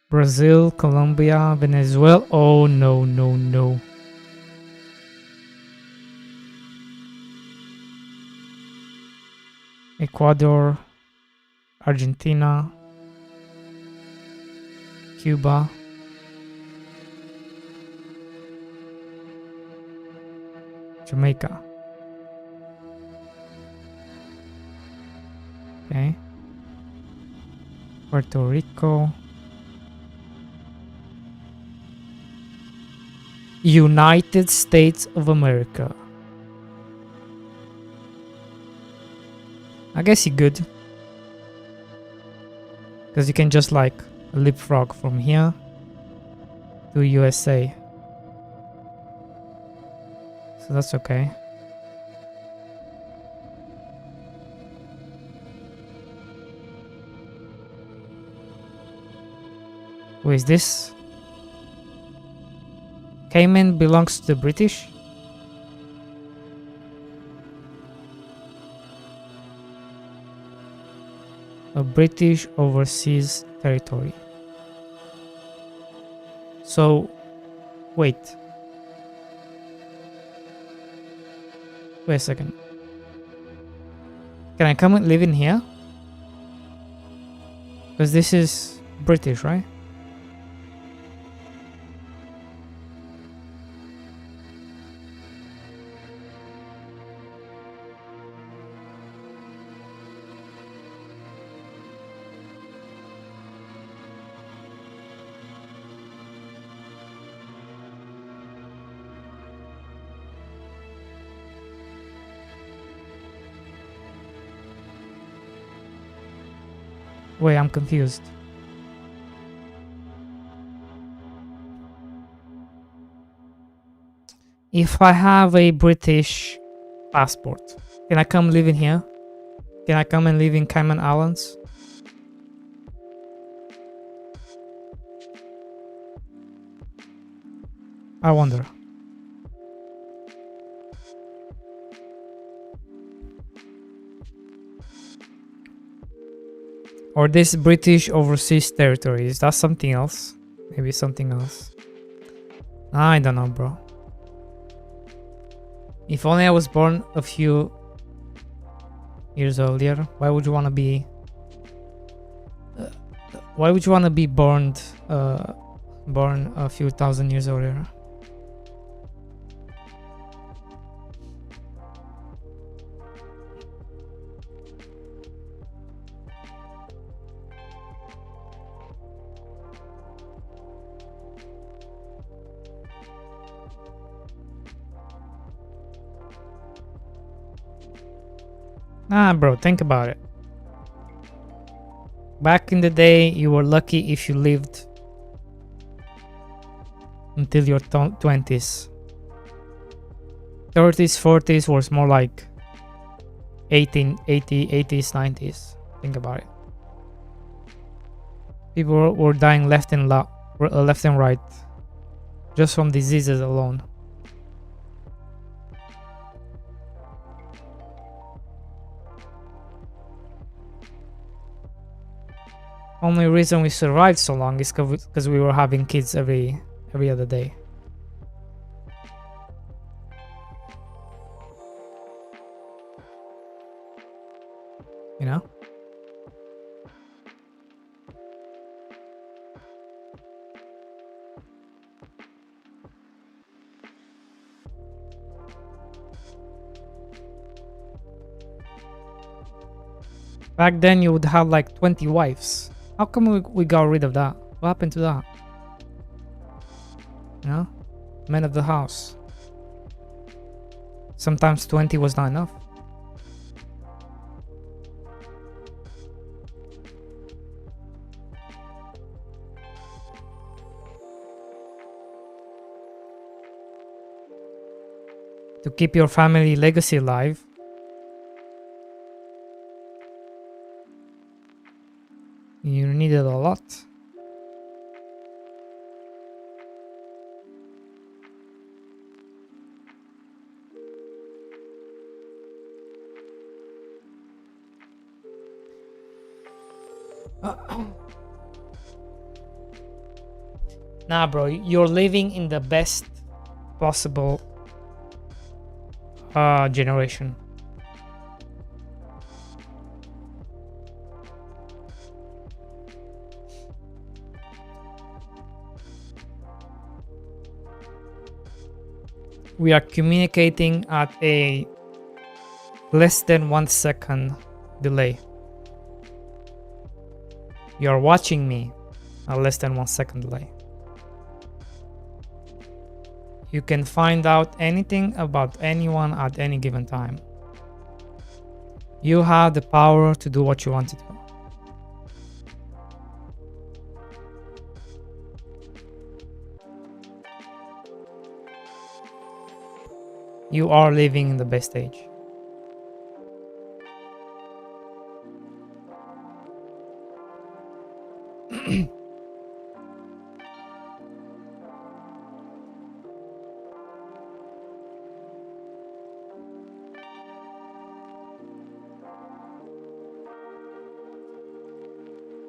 Brazil, Colombia, Venezuela. Oh no, no, no. Ecuador, Argentina, Cuba, Jamaica. Okay. Puerto Rico. United States of America. I guess you're good. Because you can just like leapfrog from here to USA. So that's okay. Who is this? Cayman belongs to the British? A British overseas territory. So, wait. Wait a second. Can I come and live in here? Because this is British, right? Wait, I'm confused. If I have a British passport, can I come live in here? Can I come and live in Cayman Islands? I wonder. Or this British overseas territory, is that something else? Maybe something else. I don't know, bro. If only I was born a few years earlier. Why would you want to be? Why would you want to be born a few thousand years earlier? Bro, think about it. Back in the day, you were lucky if you lived until your 20s. 30s, 40s was more like 80s, 90s. Think about it. People were dying left and right just from diseases alone. Only reason we survived so long is because we were having kids every other day. You know? Back then you would have like 20 wives. How come we got rid of that? What happened to that? You know? Men of the house. Sometimes 20 was not enough. keep your family legacy alive, you needed a lot. Nah, bro, you're living in the best possible generation. We are communicating at a less than 1 second delay. You're watching me at less than 1 second delay. You can find out anything about anyone at any given time. You have the power to do what you want to do. You are living in the best age.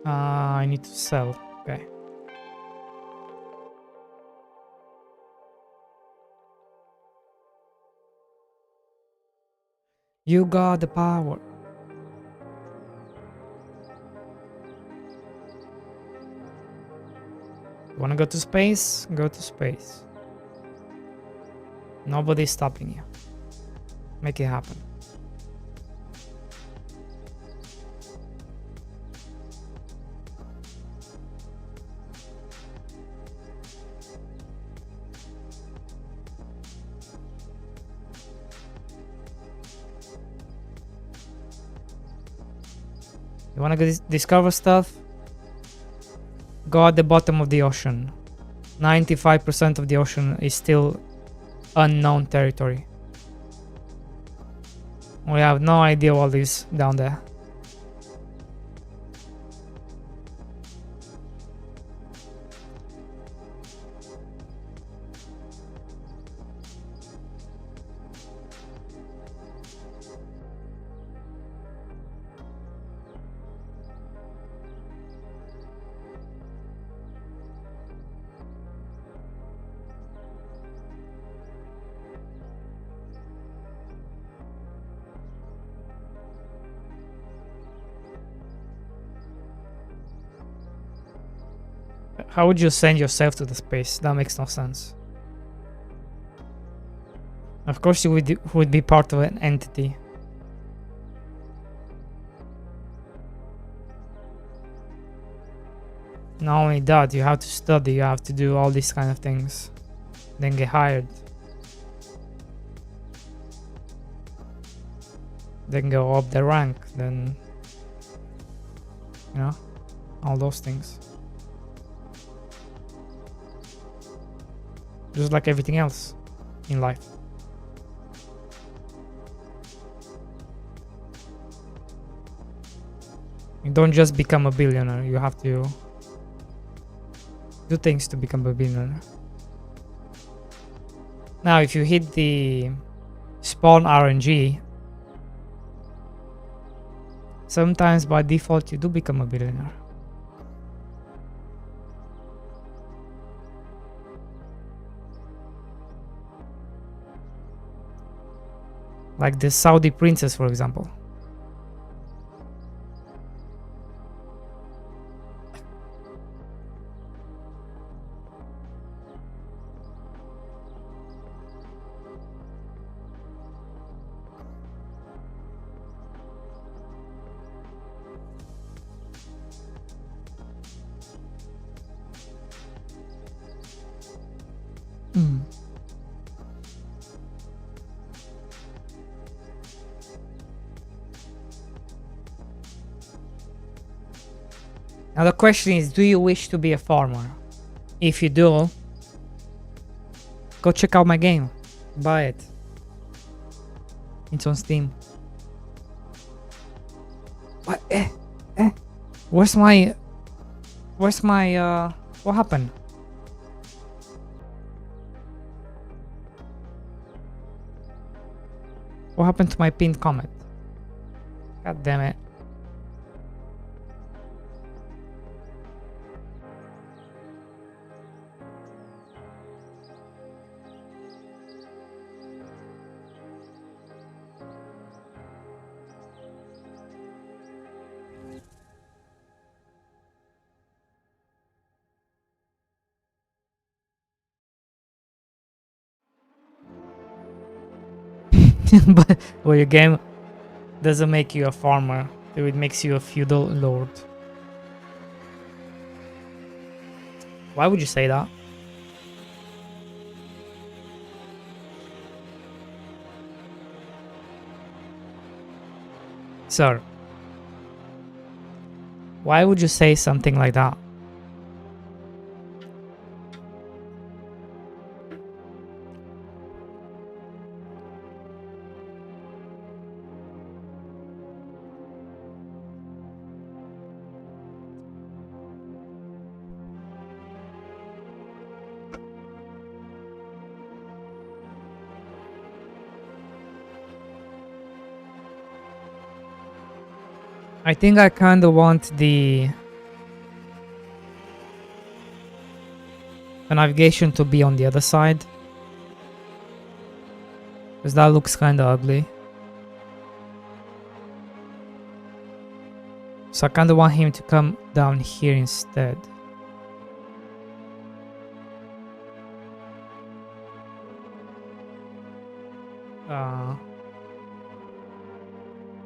I need to sell. Okay. You got the power. You wanna go to space? Go to space. Nobody's stopping you. Make it happen. You wanna go discover stuff? Go at the bottom of the ocean. 95% of the ocean is still unknown territory. We have no idea what is down there. How would you send yourself to the space? That makes no sense. Of course you would be part of an entity. Not only that, you have to study, you have to do all these kind of things. Then get hired. Then go up the rank, then... You know? All those things. Just like everything else in life. You don't just become a billionaire, you have to do things to become a billionaire. Now, if you hit the spawn RNG, sometimes by default you do become a billionaire. Like the Saudi princess, for example. Now the question is, do you wish to be a farmer? If you do, go check out my game, buy it. It's on Steam. What? Where's my... what happened? What happened to my pinned comment? God damn it. But well, your game doesn't make you a farmer, it makes you a feudal lord. Why would you say that? Sir, why would you say something like that? I think I kind of want the navigation to be on the other side, because that looks kind of ugly. So I kind of want him to come down here instead.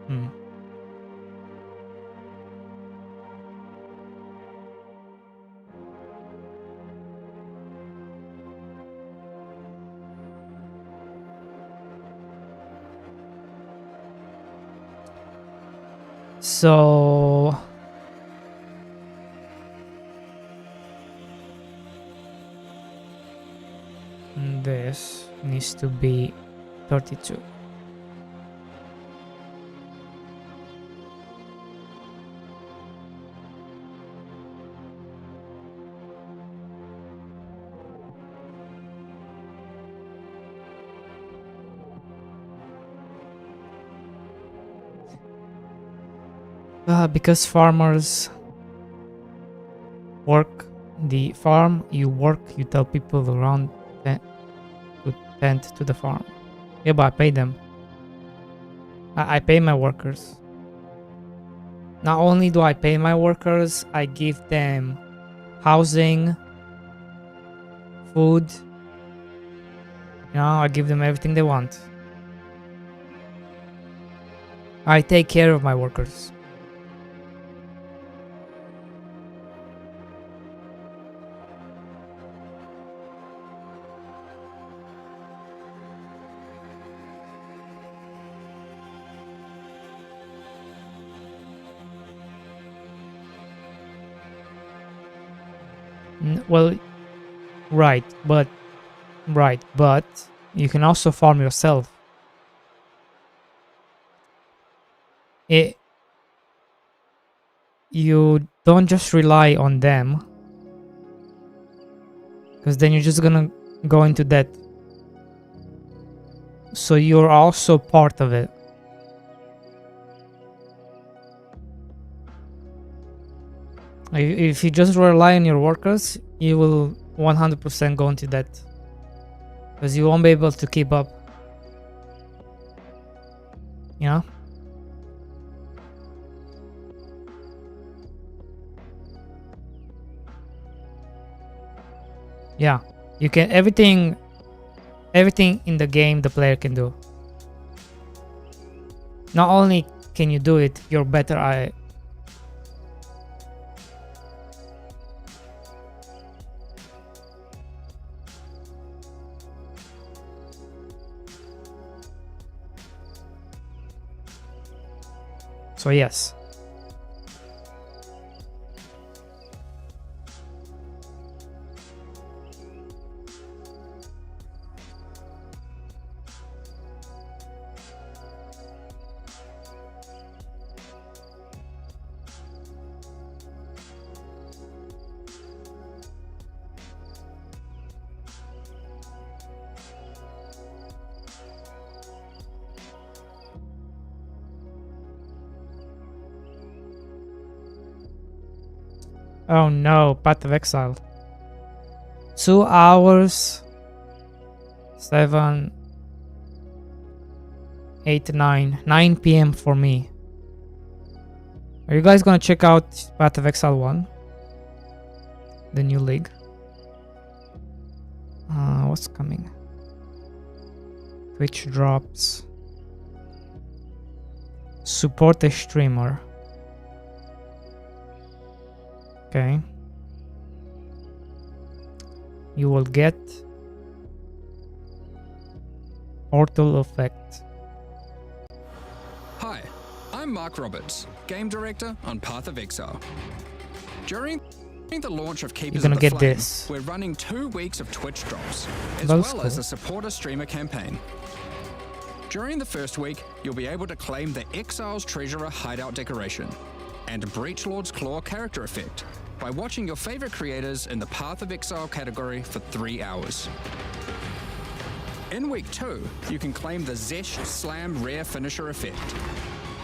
Hmm. So this needs to be 32. Because farmers work the farm, you work, you tell people around to tend to the farm. Yeah, but I pay them. I pay my workers. Not only do I pay my workers, I give them housing, food. You know, I give them everything they want. I take care of my workers. Well, right, but you can also farm yourself. You don't just rely on them, because then you're just gonna go into debt. So you're also part of it. If you just rely on your workers, you will 100% go into debt, because you won't be able to keep up. You know? Yeah, you can everything in the game the player can do. Not only can you do it, you're better at it. So yes. Oh no, Path of Exile. 2 hours. 7, 8, 9. 9 p.m. for me. Are you guys gonna check out Path of Exile 1? The new league. What's coming? Twitch drops. Support a streamer. Okay. You will get Portal Effect. Hi, I'm Mark Roberts, Game Director on Path of Exile. During the launch of Keepers gonna of the get Flame, this. we're running 2 weeks of Twitch drops, as That's well as cool. a supporter streamer campaign. During the first week, you'll be able to claim the Exile's Treasurer hideout decoration and Breachlord's Claw character effect by watching your favorite creators in the Path of Exile category for 3 hours. In week 2, you can claim the Zesh Slam rare finisher effect.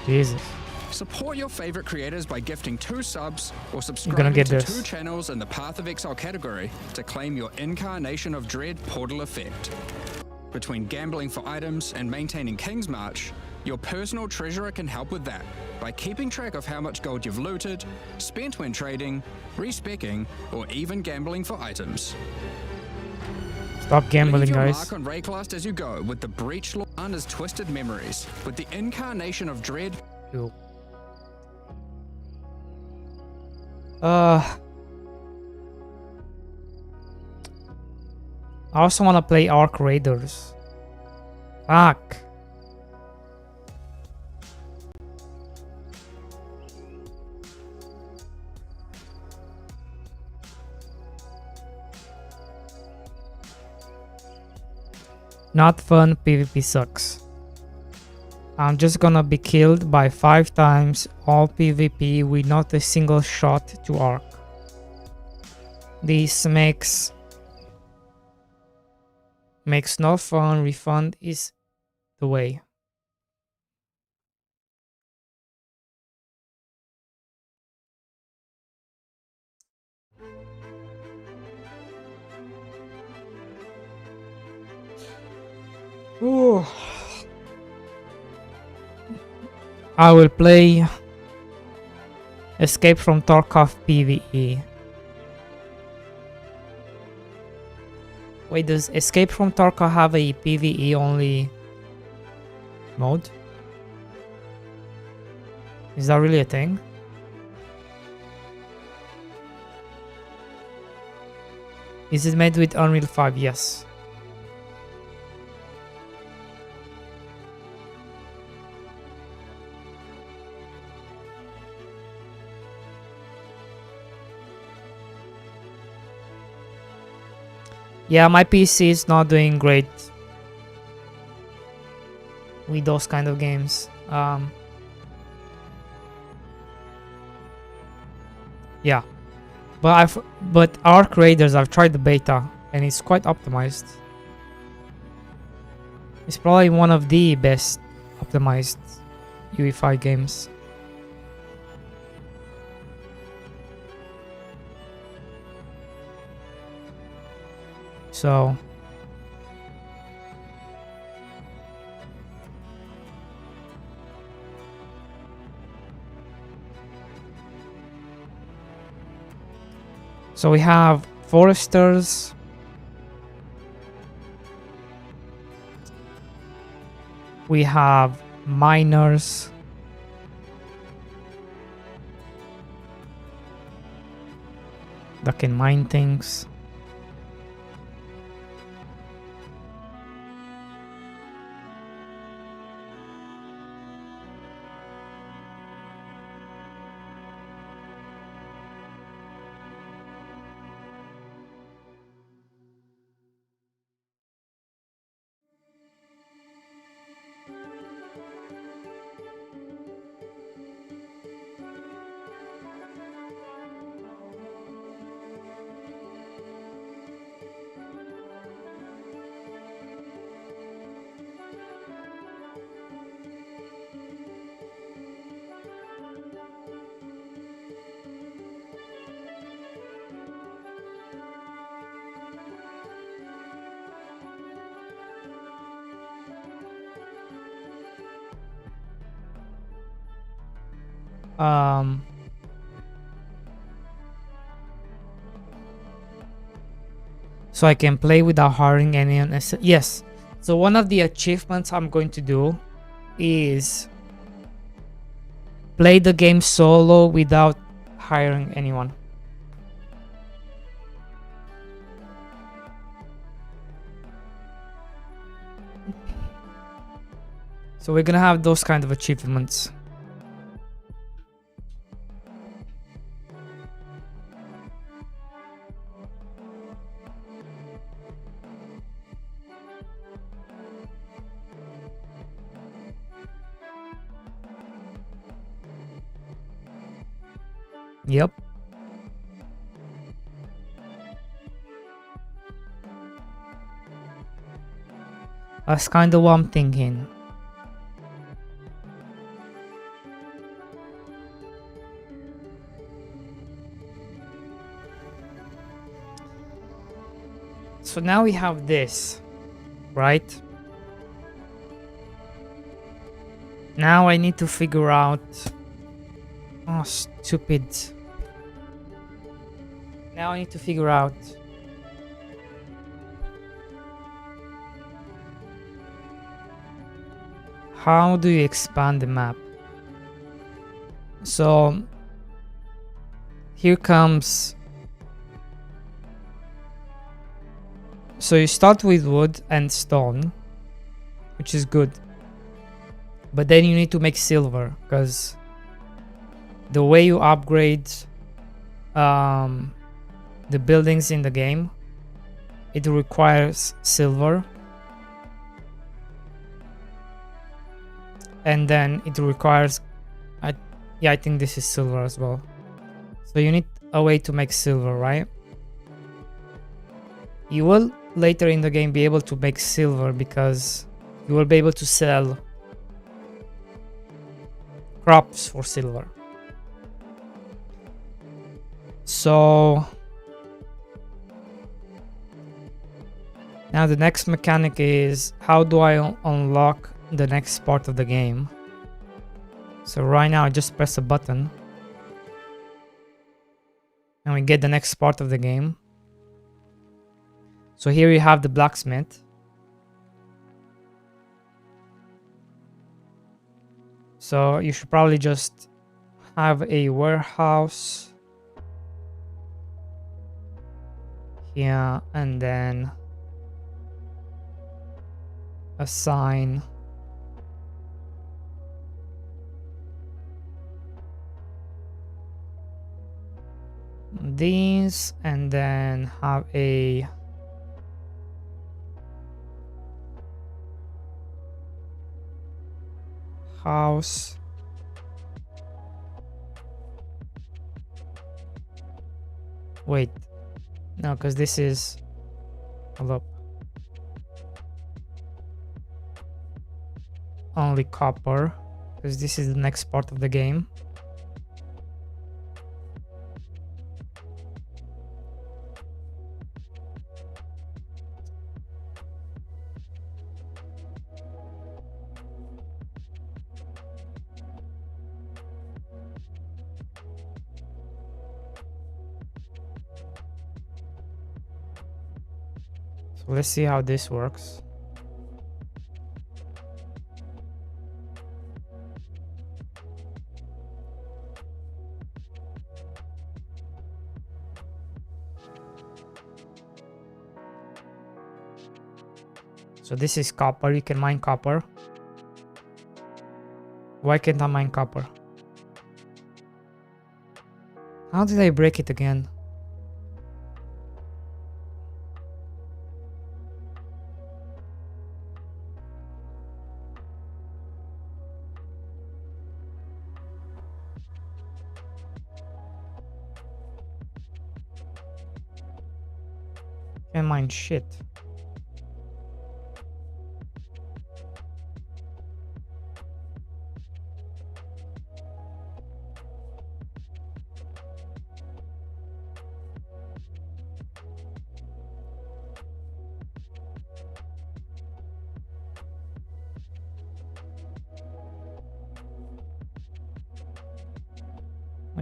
Jesus. Support your favorite creators by gifting 2 subs or gonna subscribing get to this. 2 channels in the Path of Exile category to claim your Incarnation of Dread portal effect. Between gambling for items and maintaining King's March, your personal treasurer can help with that by keeping track of how much gold you've looted, spent when trading, respeccing, or even gambling for items. Stop gambling, Leave your guys. mark on Rayclast as you go with the Breachlord as Twisted Memories, with the Incarnation of Dread. Cool. I also want to play Arc Raiders. Fuck. Not fun, PvP sucks. I'm just gonna be killed by 5 times all PvP with not a single shot to arc. This makes no fun. Refund is the way. Ooh. I will play Escape from Tarkov PvE. Wait, does Escape from Tarkov have a PvE only mode? Is that really a thing? Is it made with Unreal 5? Yes. Yeah, my PC is not doing great with those kind of games. Yeah, but Arc Raiders, I've tried the beta and it's quite optimized. It's probably one of the best optimized UE5 games. So we have foresters, we have miners, that can mine things. So I can play without hiring anyone. Yes. So one of the achievements I'm going to do is play the game solo without hiring anyone. So we're gonna have those kind of achievements. Yep. That's kind of what I'm thinking. So now we have this, right? Now I need to figure out... Oh, stupid. Now I need to figure out... How do you expand the map? So... Here comes... So you start with wood and stone, which is good. But then you need to make silver, because the way you upgrade the buildings in the game, it requires silver. And then it requires... yeah, I think this is silver as well. So you need a way to make silver, right? You will later in the game be able to make silver because you will be able to sell crops for silver. So now the next mechanic is, how do I unlock the next part of the game? So right now I just press a button and we get the next part of the game. So here you have the blacksmith. So you should probably just have a warehouse here and then assign these and then have a house. Wait, no, because this is, hold up, only copper, because this is the next part of the game. So let's see how this works. So this is copper, you can mine copper. Why can't I mine copper? How did I break it again? Can't mine shit.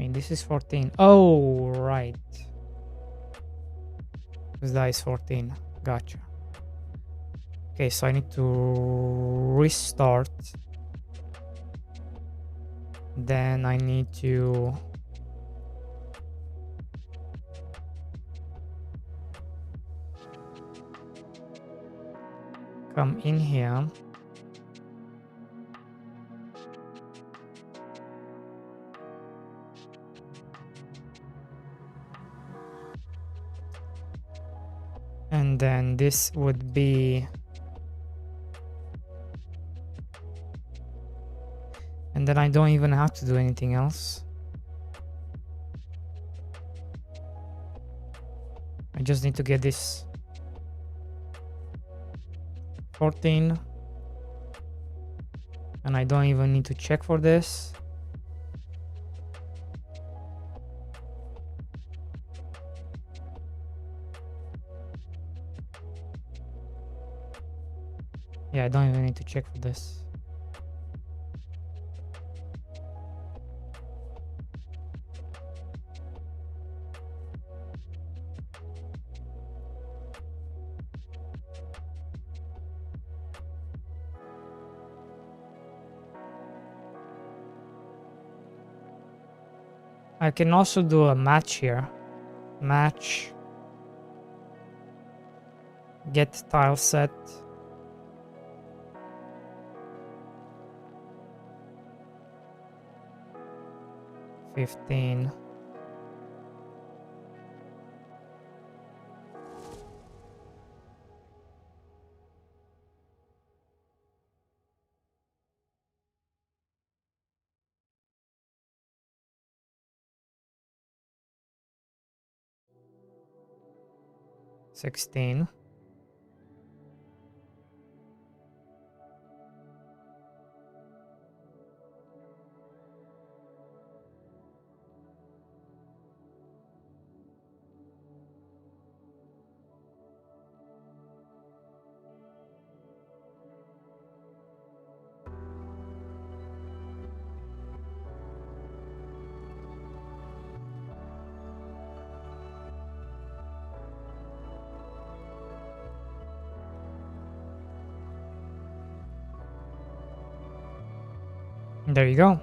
Wait, this is 14. Oh, right. This die is 14. Gotcha. Okay, so I need to restart. Then I need to come in here. And then this would be, and then I don't even have to do anything else. I just need to get this 14, and I don't even need to check for this. Yeah, I don't even need to check for this. I can also do a match here. Match. Get tile set. $15. $16. There you go.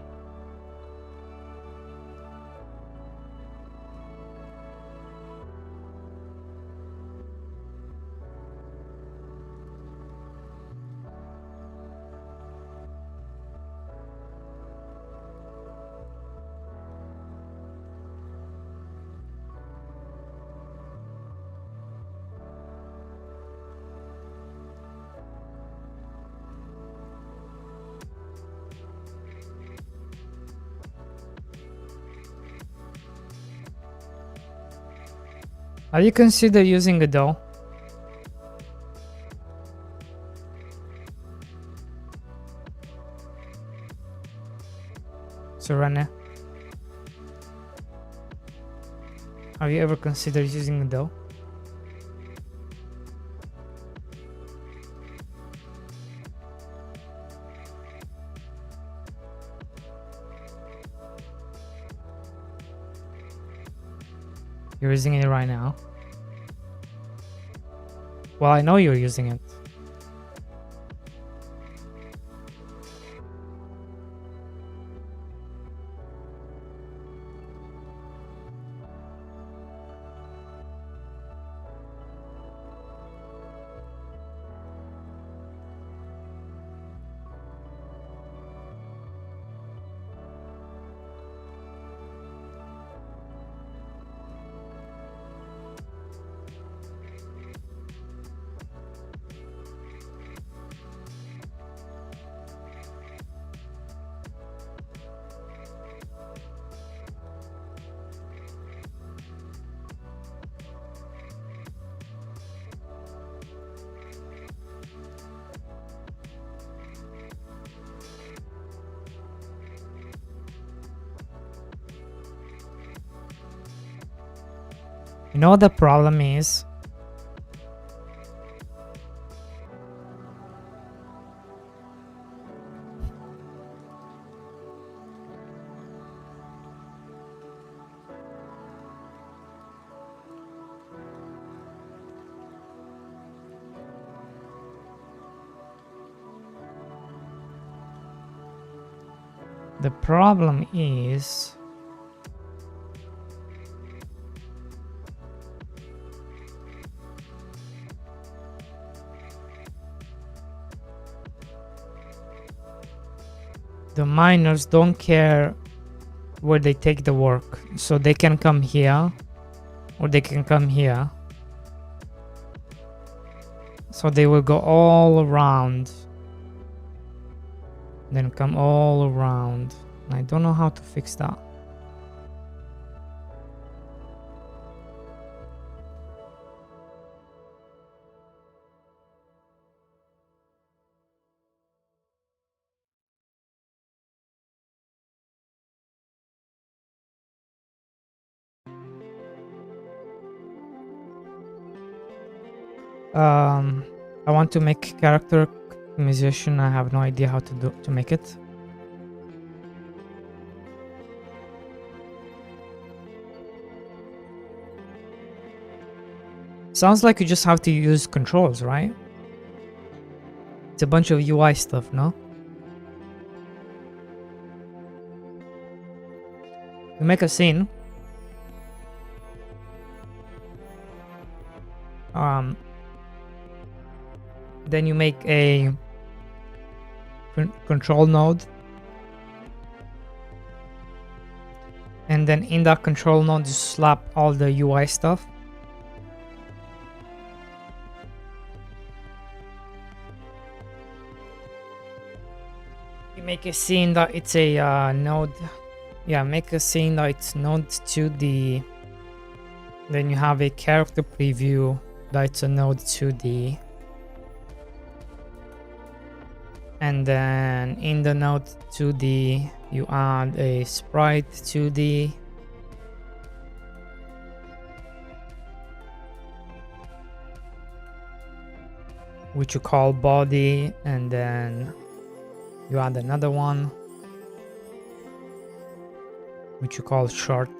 Have you considered using Godot? Serena, have you ever considered using Godot? You're using it right now. Well, I know you're using it. You know what the problem is? The problem is the miners don't care where they take the work, so they can come here or they can come here, so they will go all around, then come all around. I don't know how to fix that. I want to make character customization. I have no idea how to make it. Sounds like you just have to use controls, right? It's a bunch of UI stuff, no? You make a scene. Then you make a control node. And then in that control node, you slap all the UI stuff. You make a scene that it's a node. Yeah, make a scene that it's node 2D. Then you have a character preview that's a node 2D. And then in the node 2D, you add a sprite 2D. Which you call body, and then you add another one, which you call short.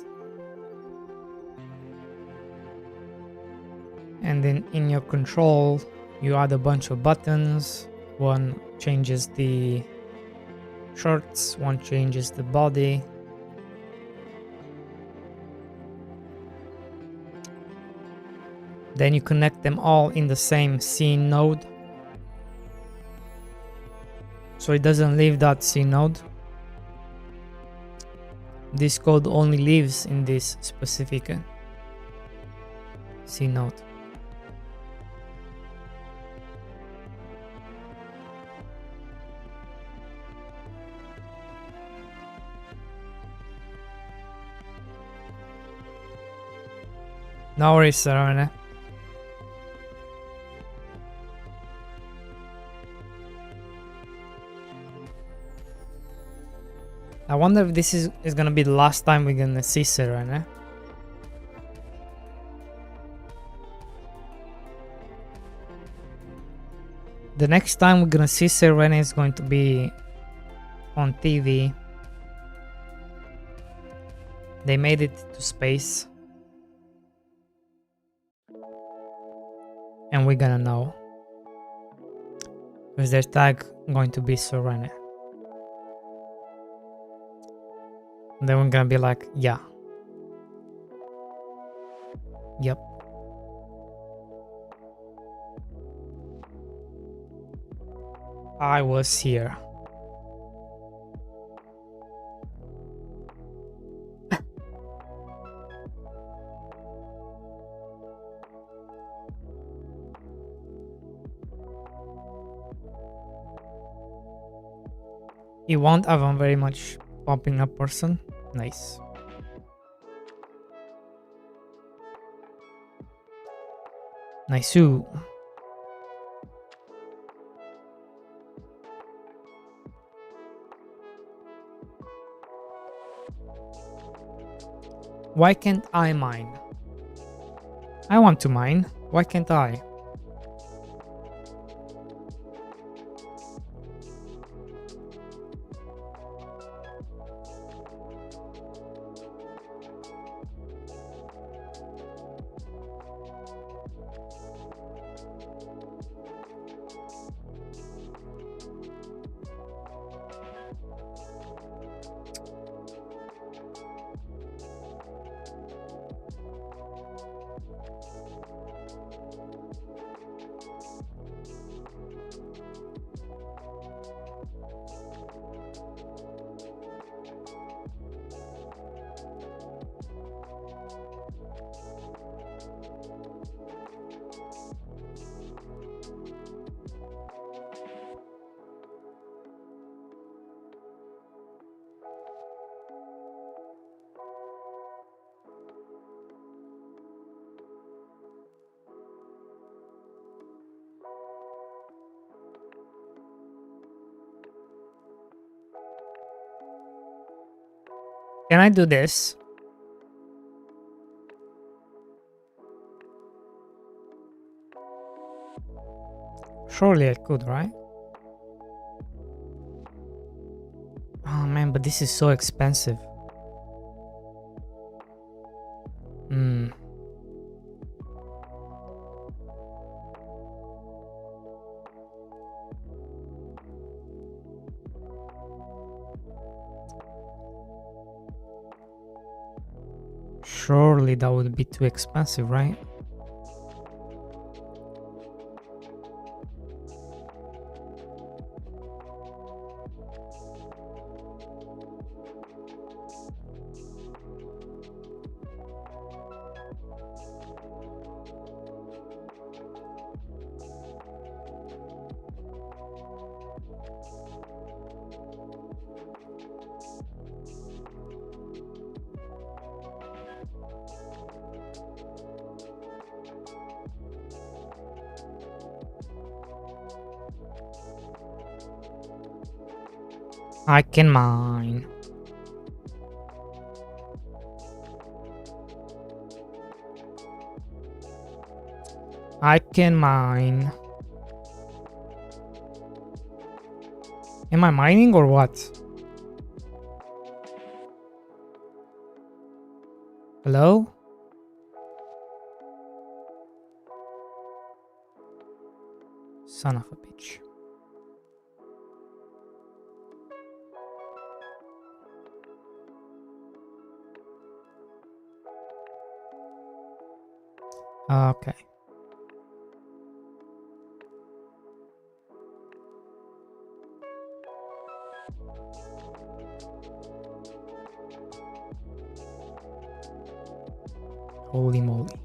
And then in your control, you add a bunch of buttons. One changes the shorts, one changes the body. Then you connect them all in the same scene node. So it doesn't leave that scene node. This code only lives in this specific scene node. No worries, Sarana. I wonder if this is gonna be the last time we're gonna see Serena. The next time we're gonna see Serena is going to be on TV. They made it to space. And we're gonna know. Because their tag going to be Serena. And then we're gonna be like, yeah. Yep. I was here. You won't have a very much popping up person. Nice. Nice-oo. Why can't I mine? I want to mine. Why can't I? Can I do this? Surely I could, right? Oh man, but this is so expensive. Hmm. Surely that would be too expensive, right? I can mine. I can mine. Am I mining or what? Hello? Son of a bitch. Okay. Holy moly.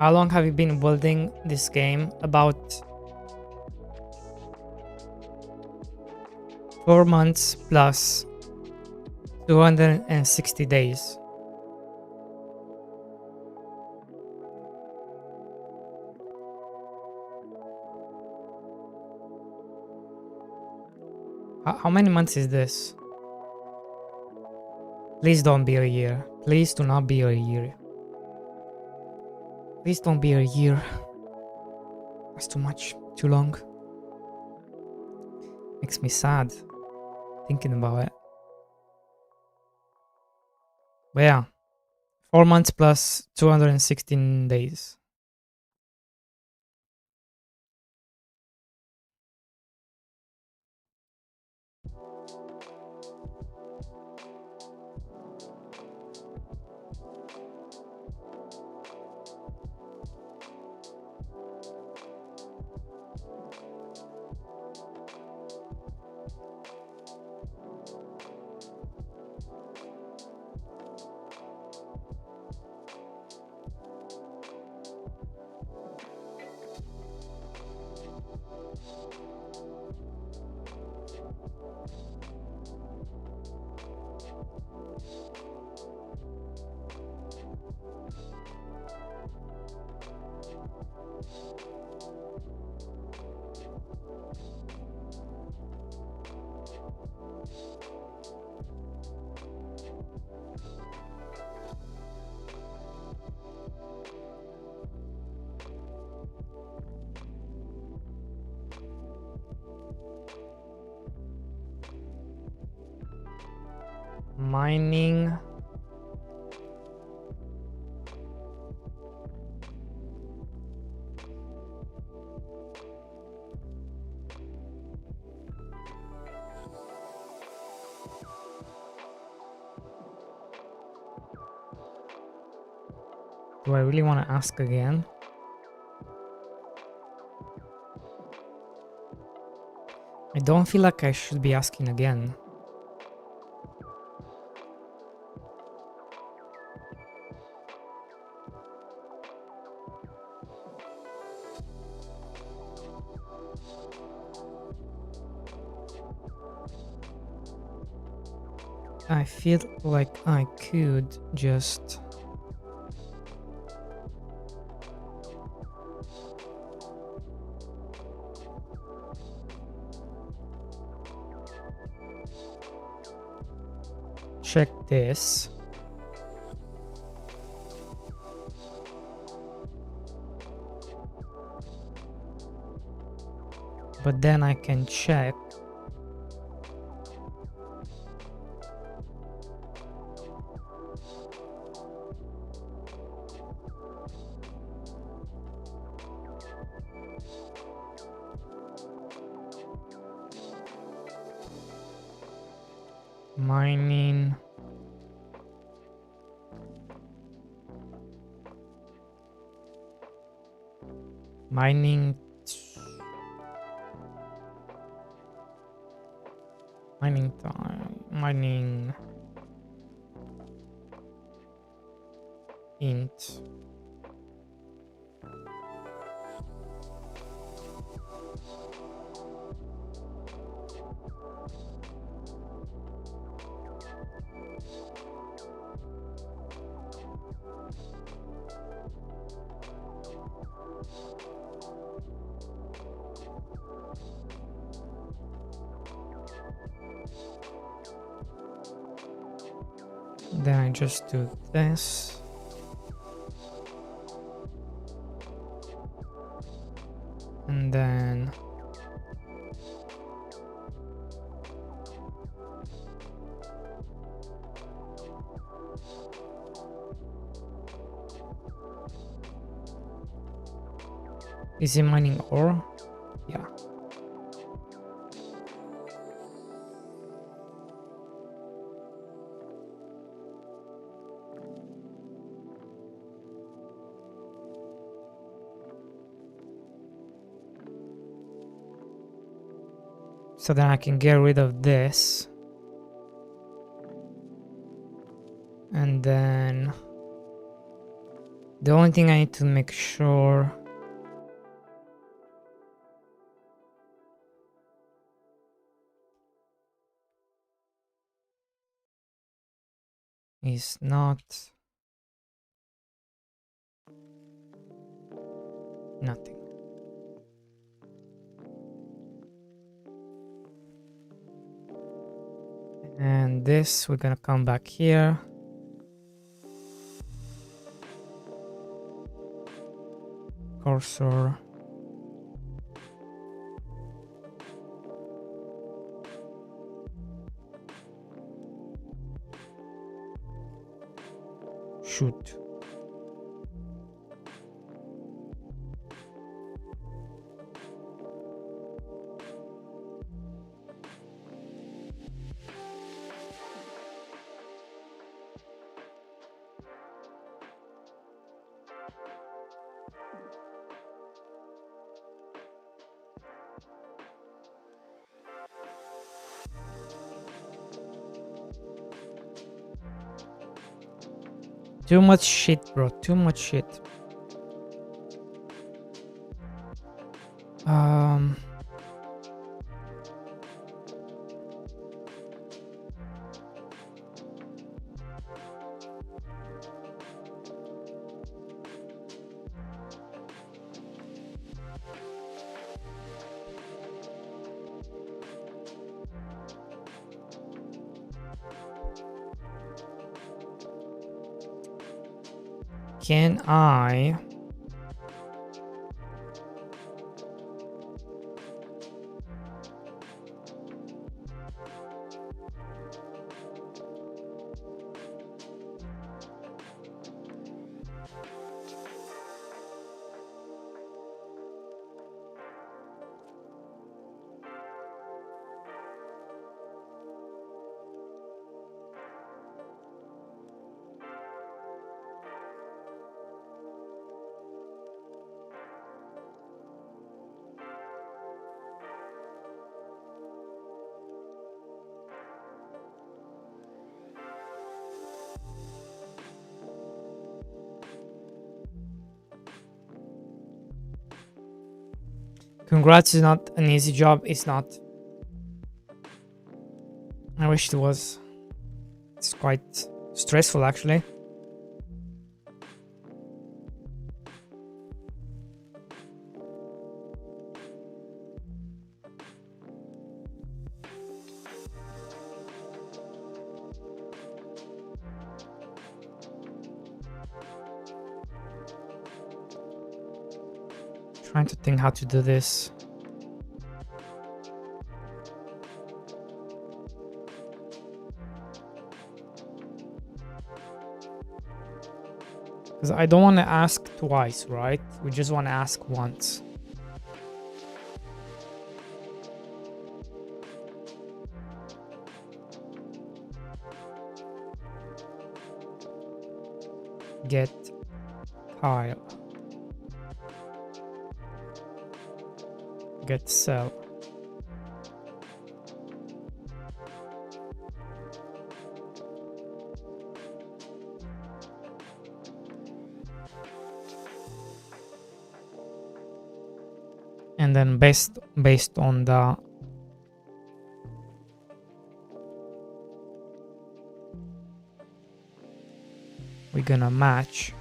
How long have you been building this game? About 4 months plus 260 days. How many months is this? Please don't be a year. Please do not be a year. Please don't be a year. That's too much. Too long. Makes me sad thinking about it. But yeah. 4 months plus 216 days. Mining. Do I really want to ask again? I don't feel like I should be asking again. I feel like I could just check this. But then I can check mining. Mining time. Mining int. Then I just do this. And then is it mining ore? Yeah. So then I can get rid of this. And then the only thing I need to make sure is not nothing. And this, we're gonna come back here. Cursor. Shoot. Too much shit, bro. Too much shit. Can I Congrats is not an easy job. It's not. I wish it was. It's quite stressful, actually. Trying to think how to do this. Because I don't want to ask twice, right? We just want to ask once. Get tile. Get cell. And then based on the we're gonna match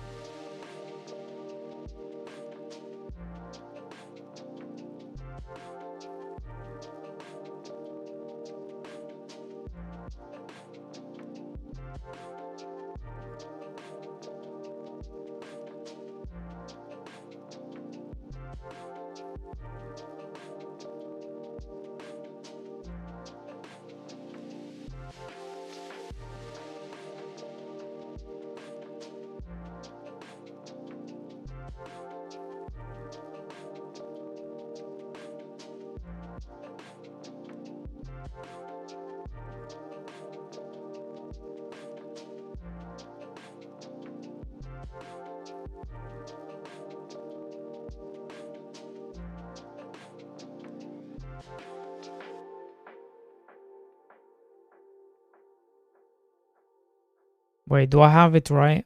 Wait, do I have it right?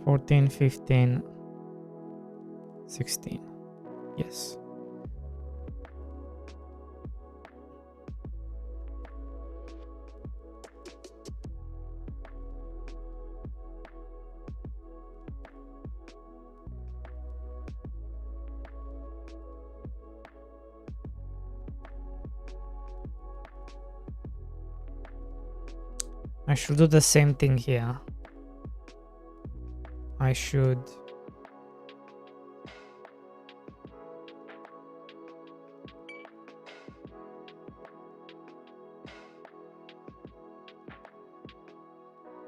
$14, $15, $16. Yes. I should do the same thing here. I should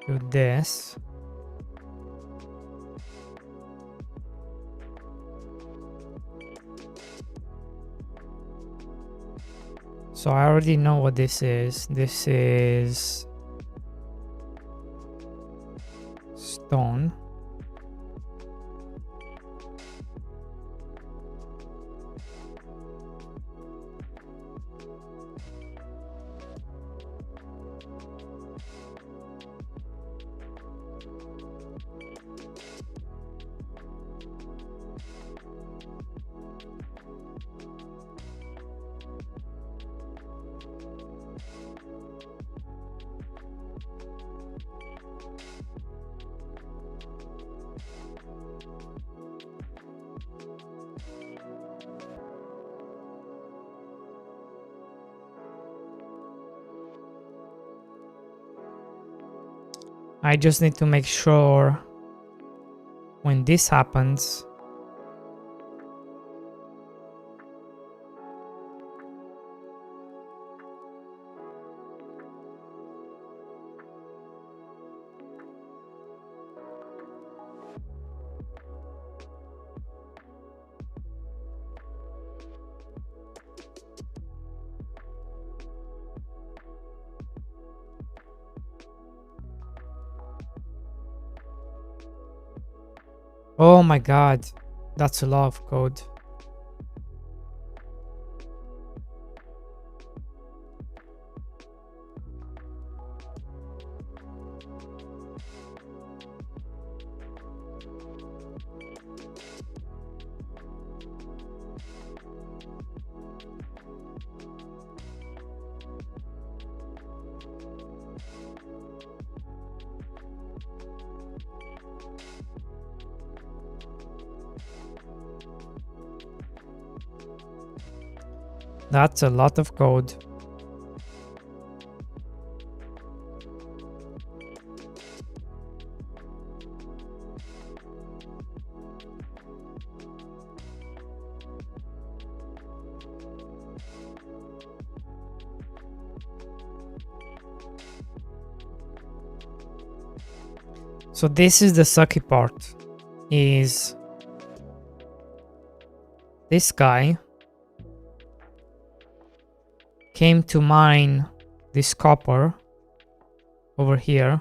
do this. So I already know what this is. This is stone. I just need to make sure when this happens, oh my god, that's a lot of code. That's a lot of code. So this is the sucky part, is this guy came to mine this copper over here.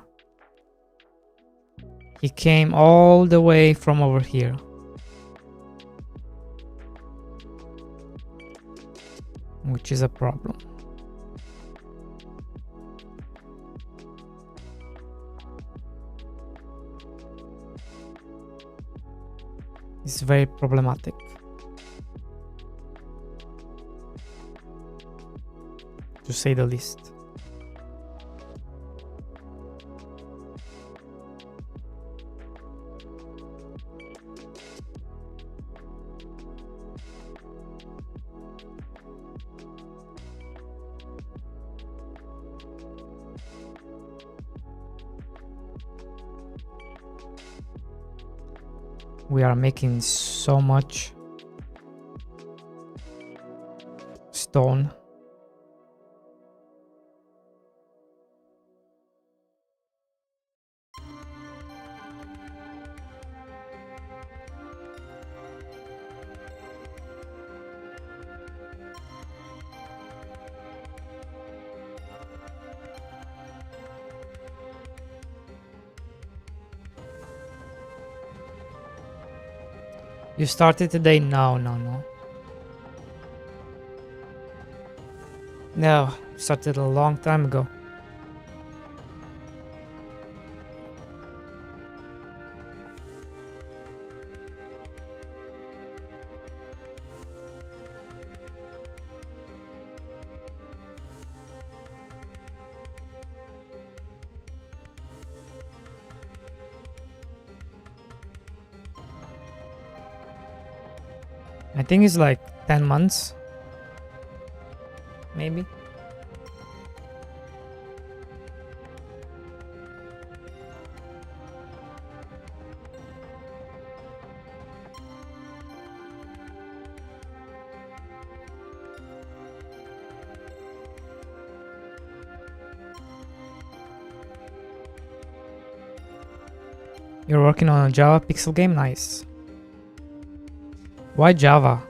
He came all the way from over here. Which is a problem. It's very problematic. To say the least. We are making so much stone. You started today? No. No, started a long time ago. I think it's like 10 months. Maybe. You're working on a Java pixel game? Nice. Why Java?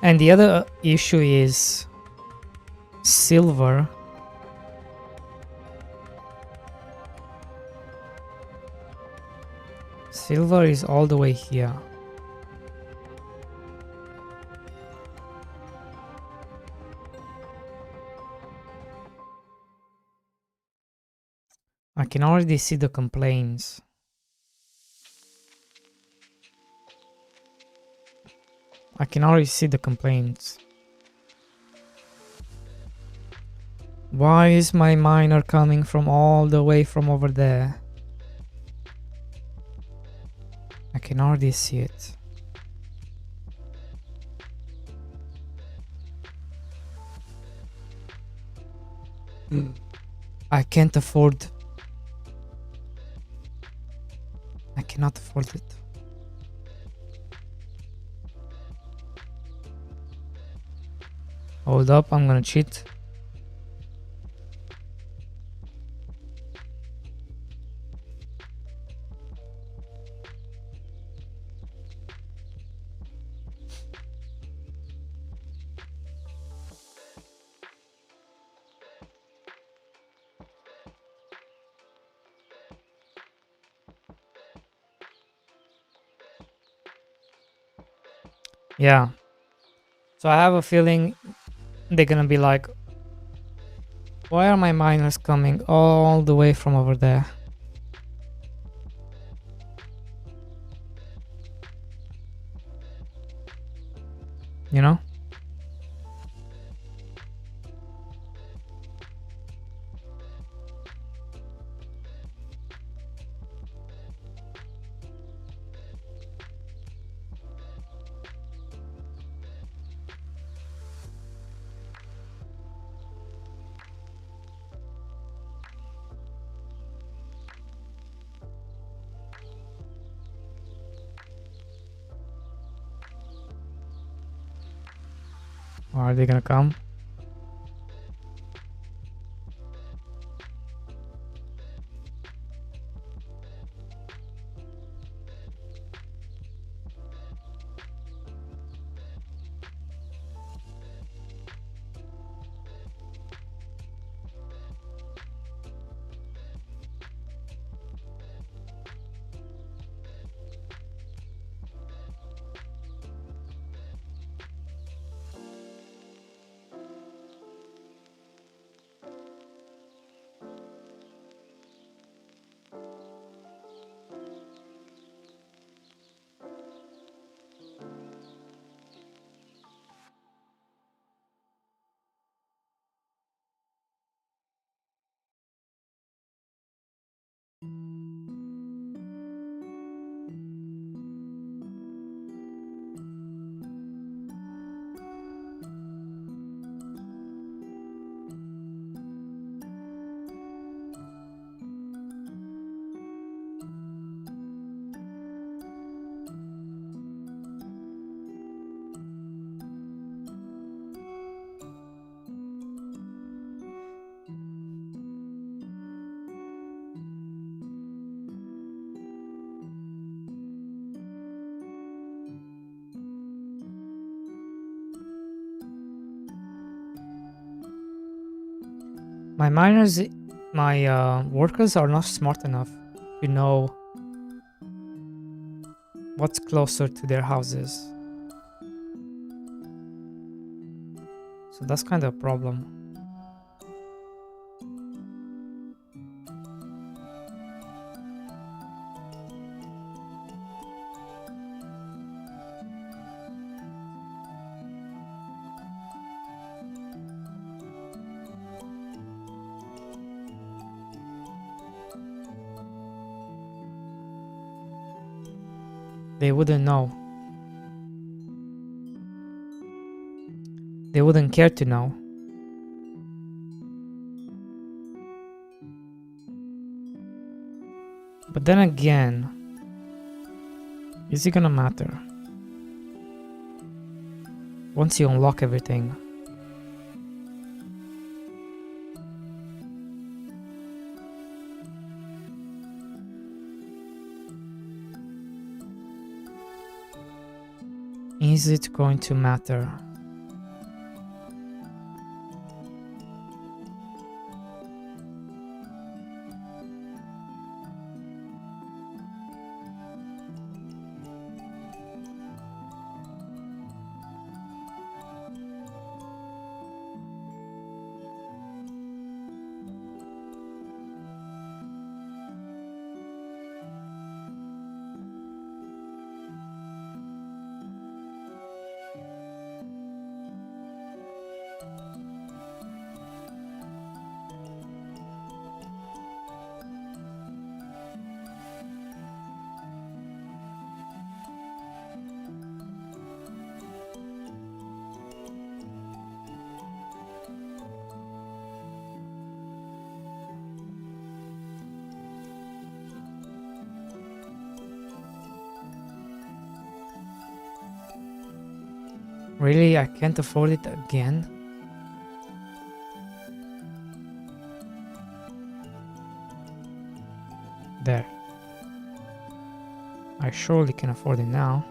And the other issue is silver. Silver is all the way here. I can already see the complaints. I can already see the complaints. Why is my miner coming from all the way from over there? I can already see it. I can't afford. I cannot afford it. Hold up, I'm gonna cheat. Yeah. So I have a feeling they're gonna be like, why are my miners coming all the way from over there? You know? Or are they gonna come? My miners, my workers are not smart enough to know what's closer to their houses. So that's kind of a problem. They wouldn't know. They wouldn't care to know. But then again, is it gonna matter? Once you unlock everything. Is it going to matter? Really, I can't afford it again? There. I surely can afford it now.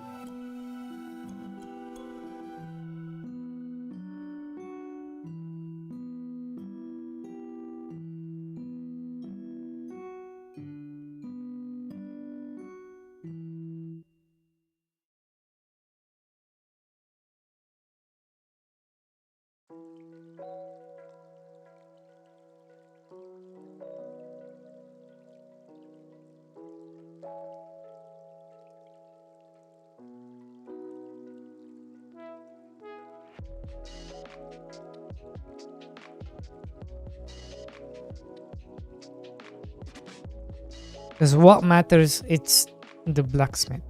Because what matters, it's the blacksmith.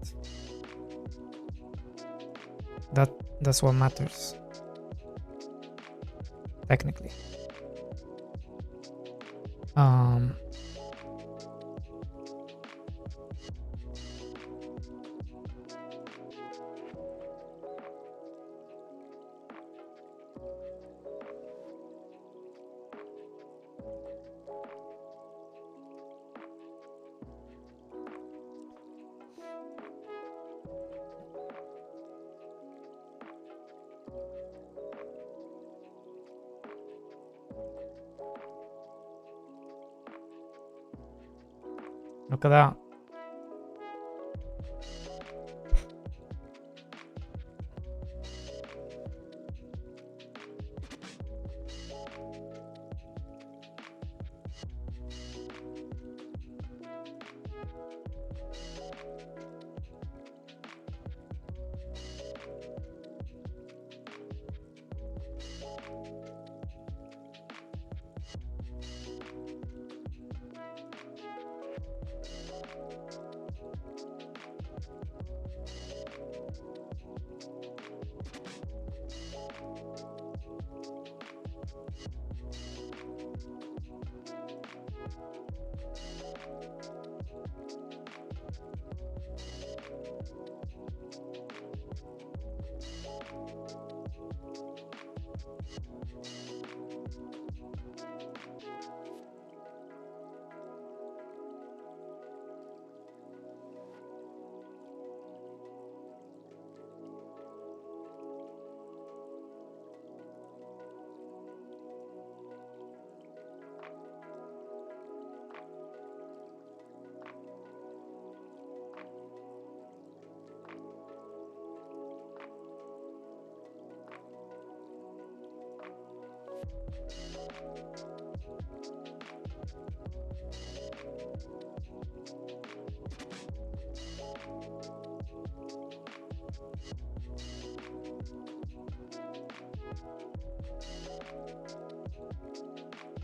That's what matters. Technically. Look at that.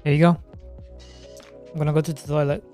There you go. I'm gonna go to the toilet.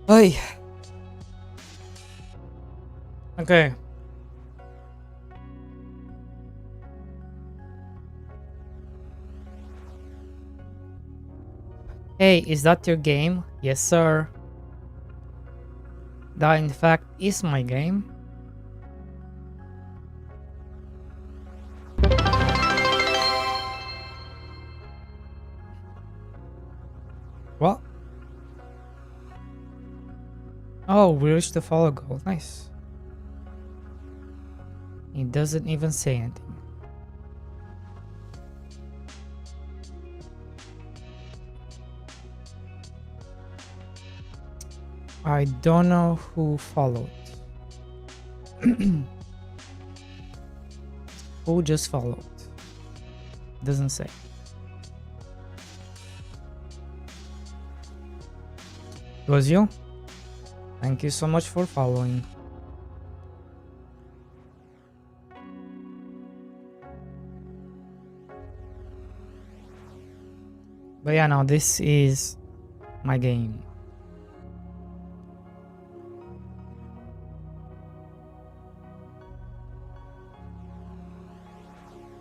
Hey. Okay. Hey, is that your game? Yes, sir. That in fact is my game. What? Oh, we reached the follow goal. Nice. He doesn't even say anything. I don't know who followed. Who just followed? Doesn't say. It was you? Thank you so much for following. But yeah, now this is my game.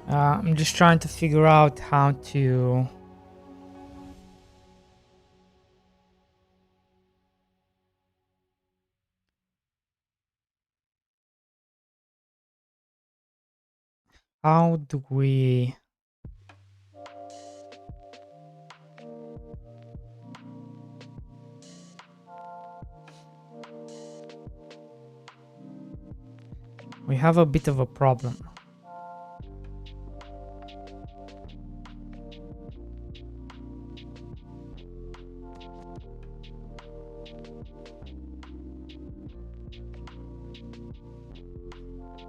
I'm just trying to figure out how to how do we have a bit of a problem.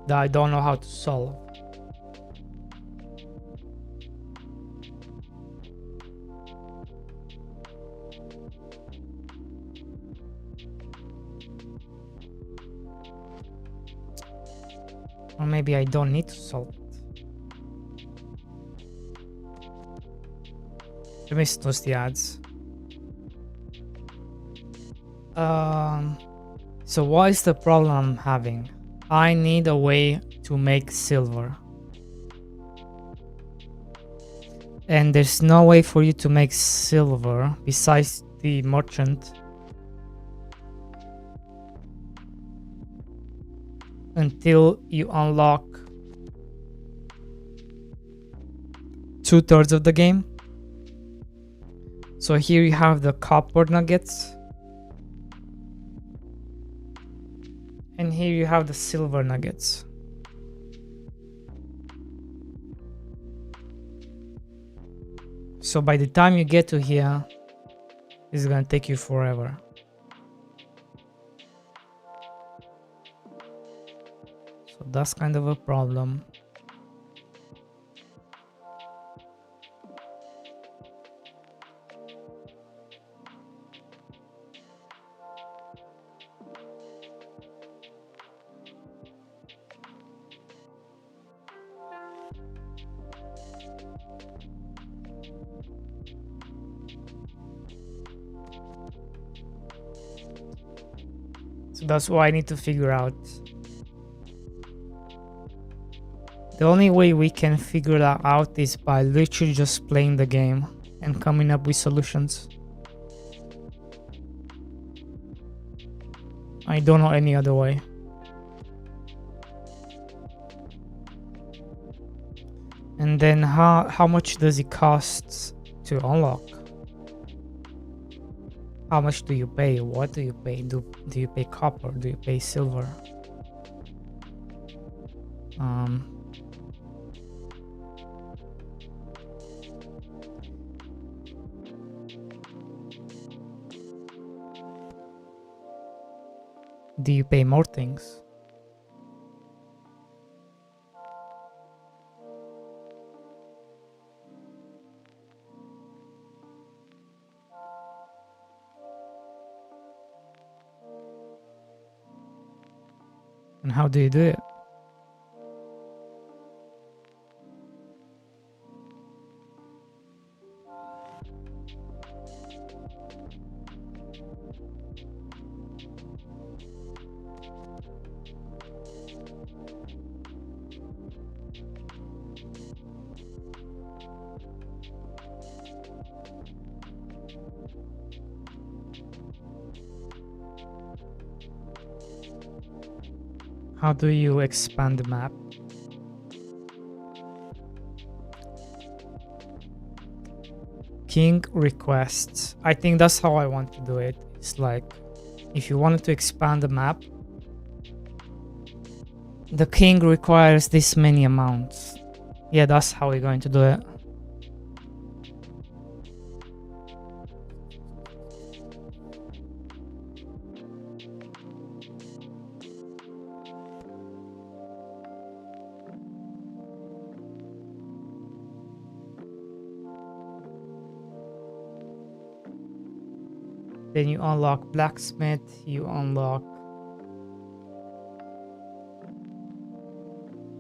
That I don't know how to solve. Or maybe I don't need to solve it. Let me snooze the ads. So what is the problem I'm having? I need a way to make silver. And there's no way for you to make silver besides the merchant until you unlock 2/3 of the game. So here you have the copper nuggets. And here you have the silver nuggets. So by the time you get to here, this is gonna take you forever. So that's kind of a problem. So that's what I need to figure out. The only way we can figure that out is by literally just playing the game and coming up with solutions. I don't know any other way. And then how much does it cost to unlock? How much do you pay? What do you pay? Do you pay copper? Do you pay silver? Do you pay more things? And how do you do it? How do you expand the map? King requests. I think that's how I want to do it. It's like, if you wanted to expand the map, the king requires this many amounts. Yeah, that's how we're going to do it. Then you unlock blacksmith, you unlock,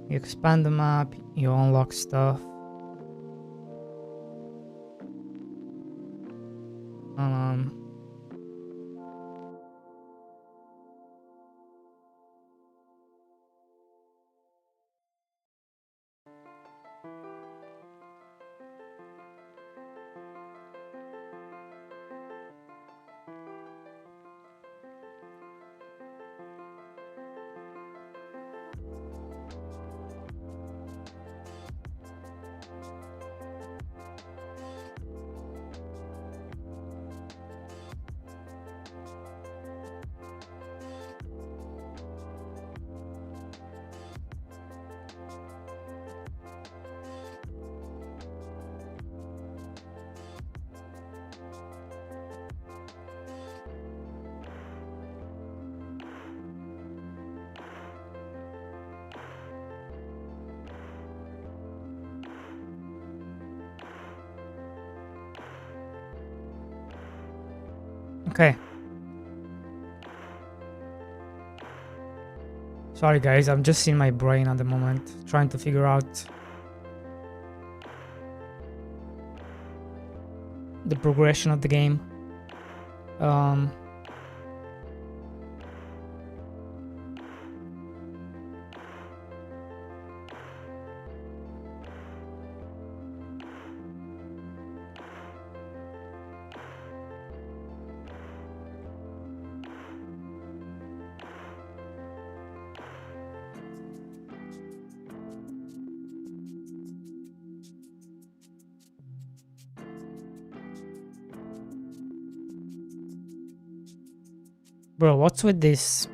you expand the map, you unlock stuff. Um, okay. Sorry guys, I'm just in my brain at the moment, trying to figure out the progression of the game. Bro, what's with this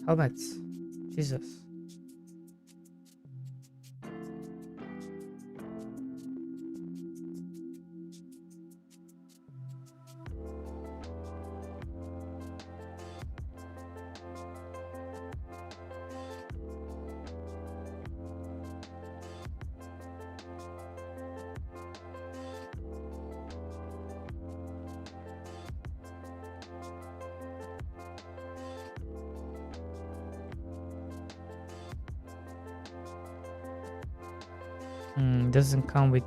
helmets? Jesus. Doesn't come with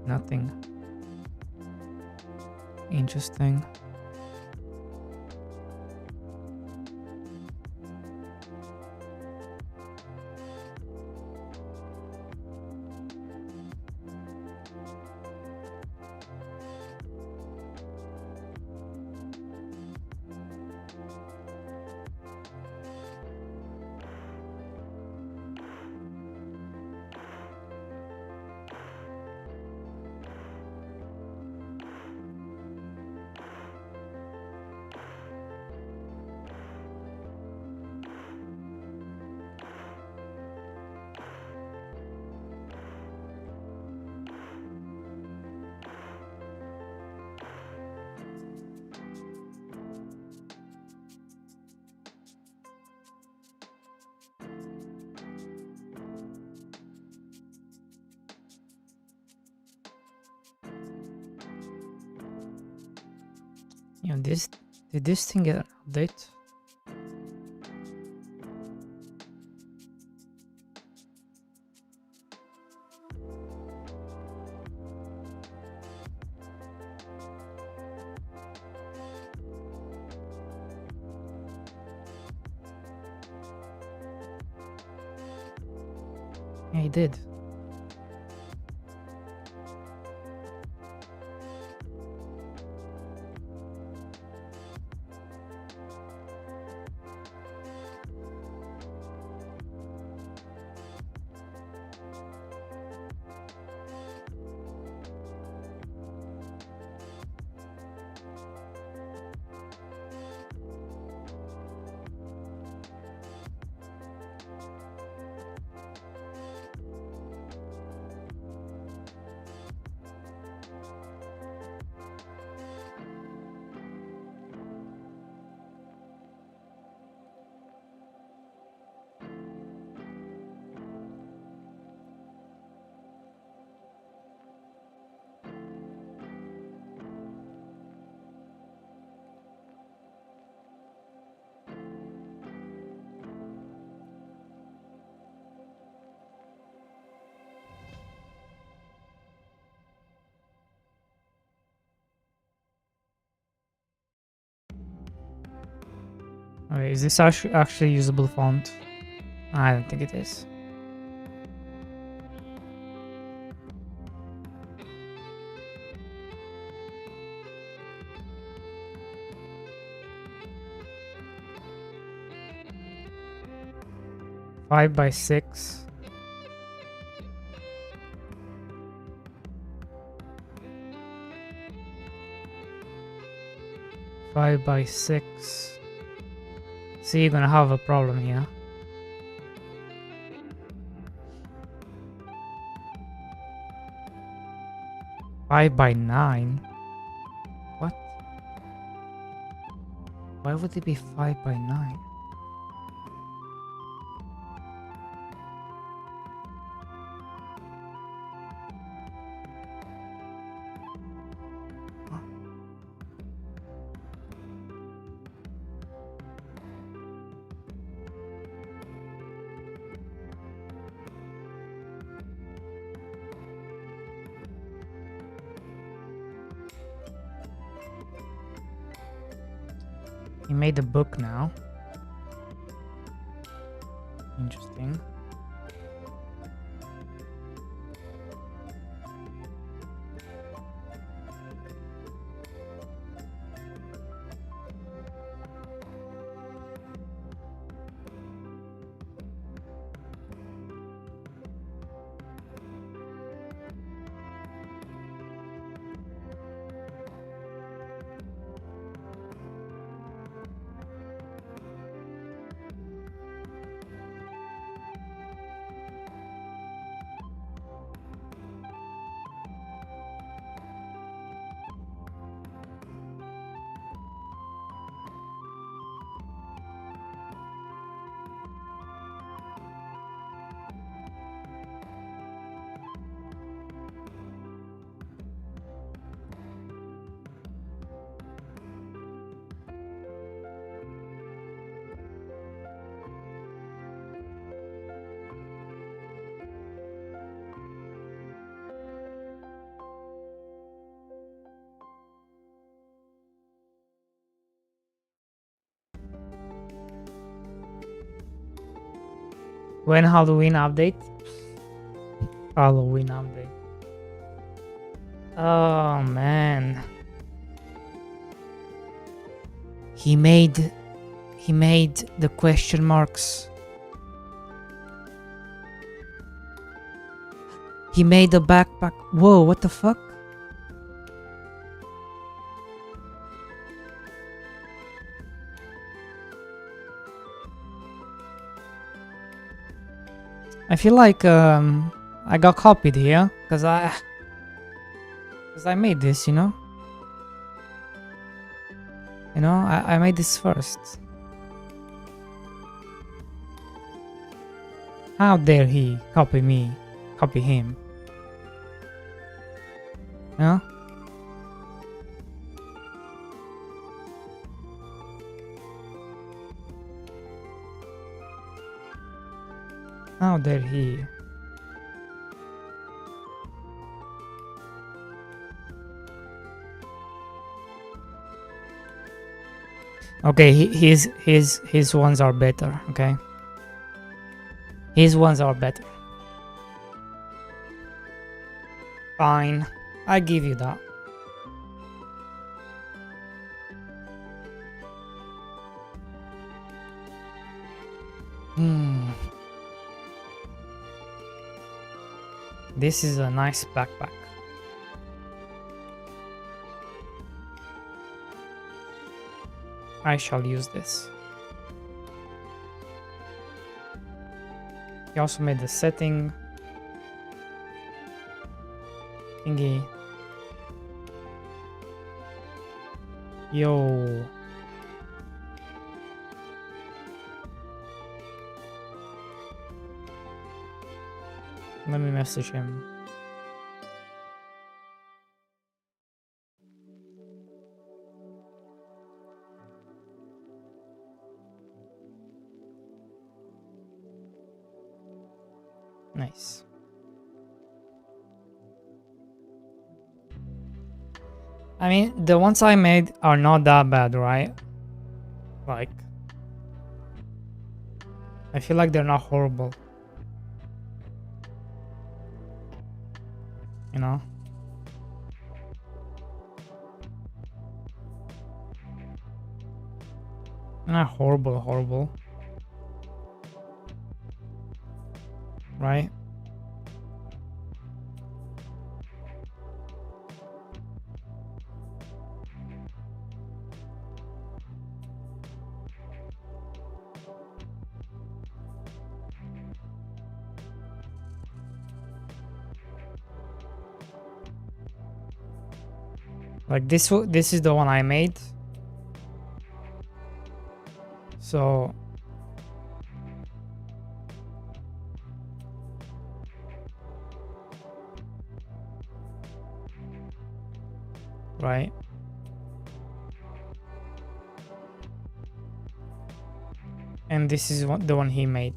nothing interesting. You know, did this thing get an update? Yeah, he did. Okay, is this actually usable font? I don't think it is. Five by 6. Five by 6. See, you're gonna have a problem here. Five by 9. What? Why would it be 5 by 9? He made a book now. Interesting. When Halloween update? Halloween update. Oh man. He made the question marks. He made a backpack. Whoa, what the fuck? I feel like I got copied here because I made this, you know. I made this first. How dare he copy me, copy him? No. How dare he? Okay, his ones are better. Okay, his ones are better. Fine, I give you that. This is a nice backpack. I shall use this. He also made the setting thingy. Yo. Let me message him. Nice. I mean, the ones I made are not that bad, right? Like, I feel like they're not horrible. You know? They're not horrible. Right? Like this is the one I made. So right. And this is the one he made.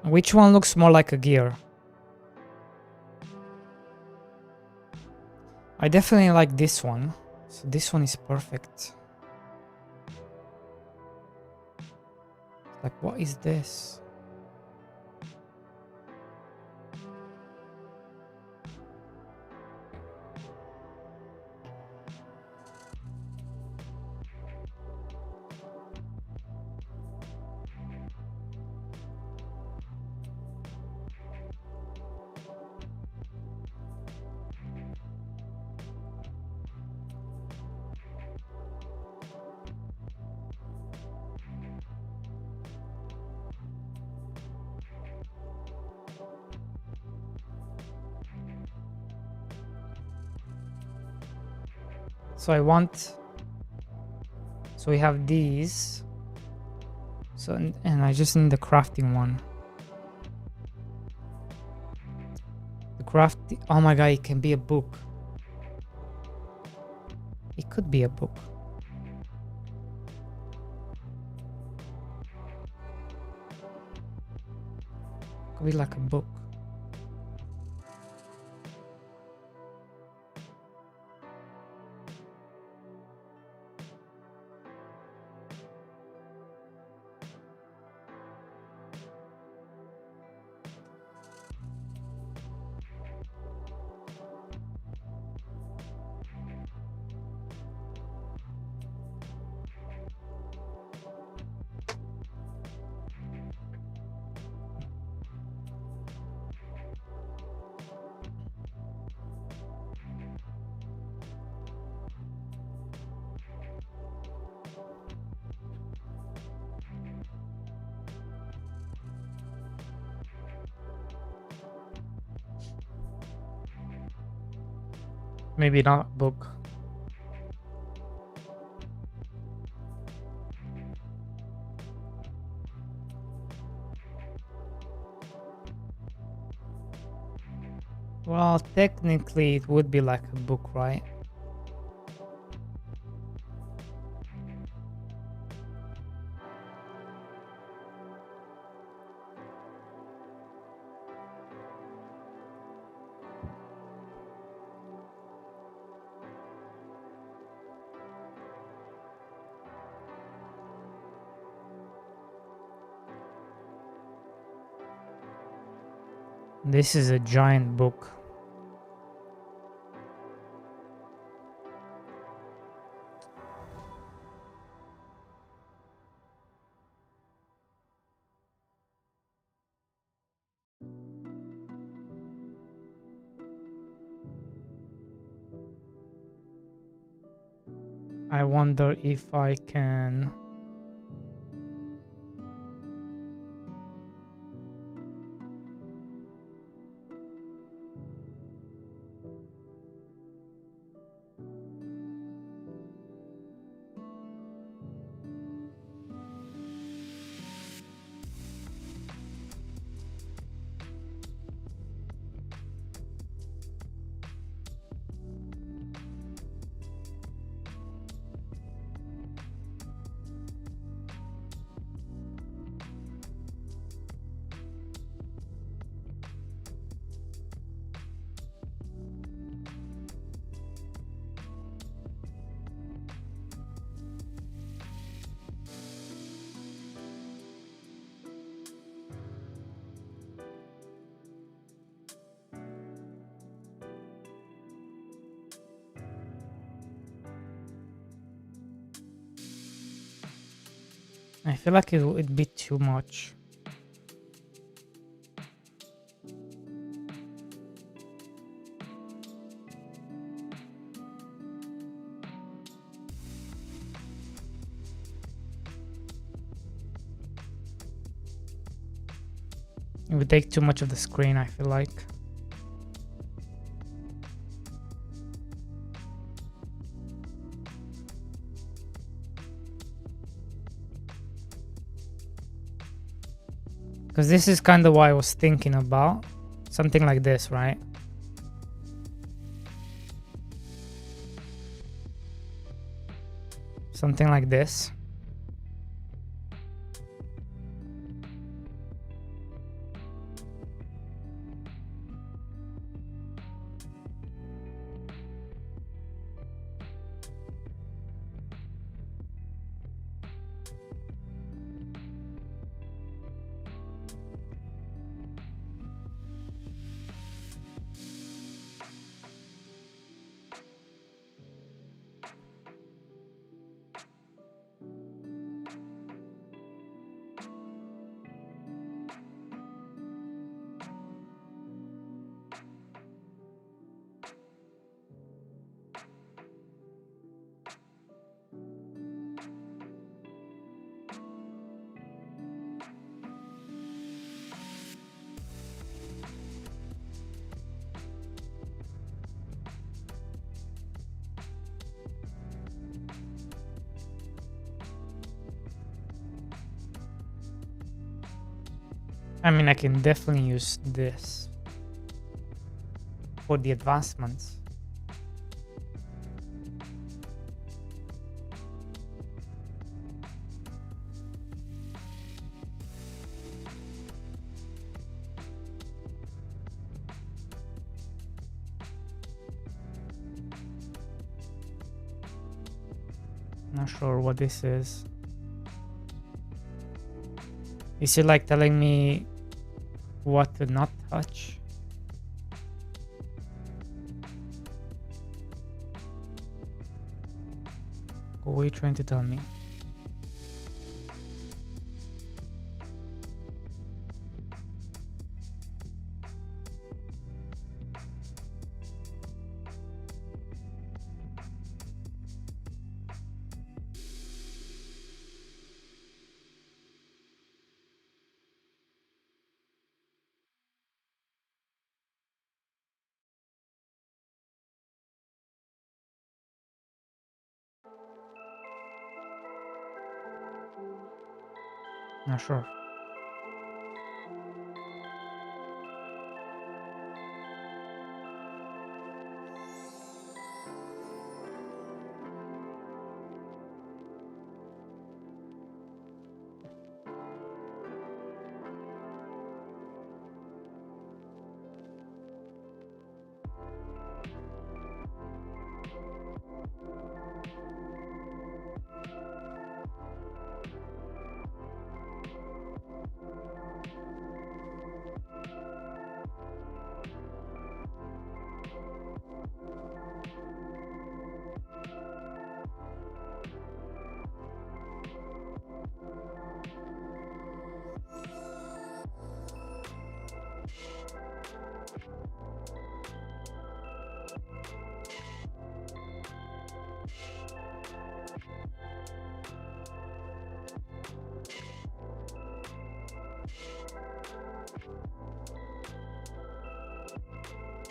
Which one looks more like a gear? I definitely like this one. So this one is perfect. Like, what is this? So so we have these. So, and I just need the crafting one. The crafting, oh my god, it can be a book. It could be a book. Could be like a book. Maybe not book. Well, technically it would be like a book, right? This is a giant book. I wonder if I can... I feel like it'd be too much. It would take too much of the screen, I feel like. Because this is kind of what I was thinking about. Something like this, right? Something like this. I mean, I can definitely use this for the advancements. Not sure what this is. Is it like telling me what to not touch? What are you trying to tell me? Not sure.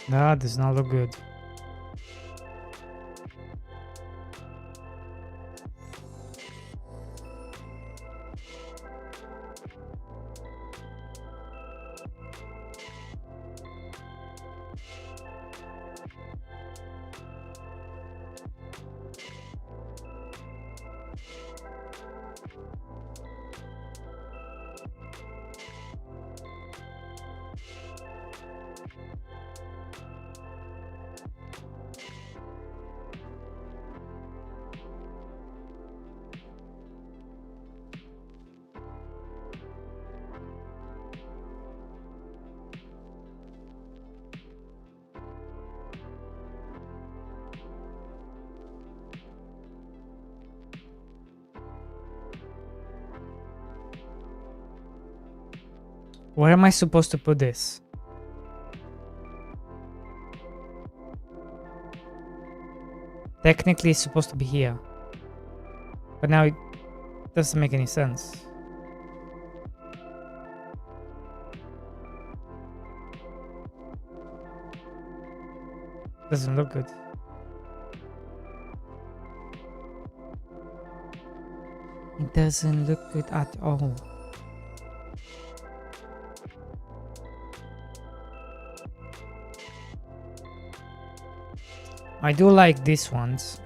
That does not look good. Where am I supposed to put this? Technically, it's supposed to be here. But now it doesn't make any sense. Doesn't look good. It doesn't look good at all. I do like these ones.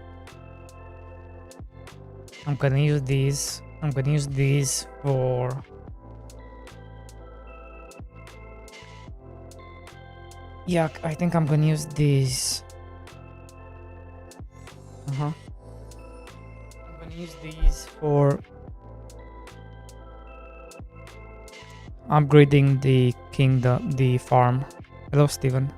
I'm gonna use these. I'm gonna use these for... Yeah, I think I'm gonna use these. I'm gonna use these for upgrading the kingdom, the farm. Hello, Steven.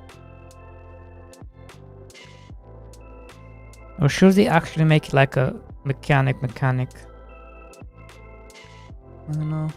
Or should they actually make it like a mechanic? I don't know.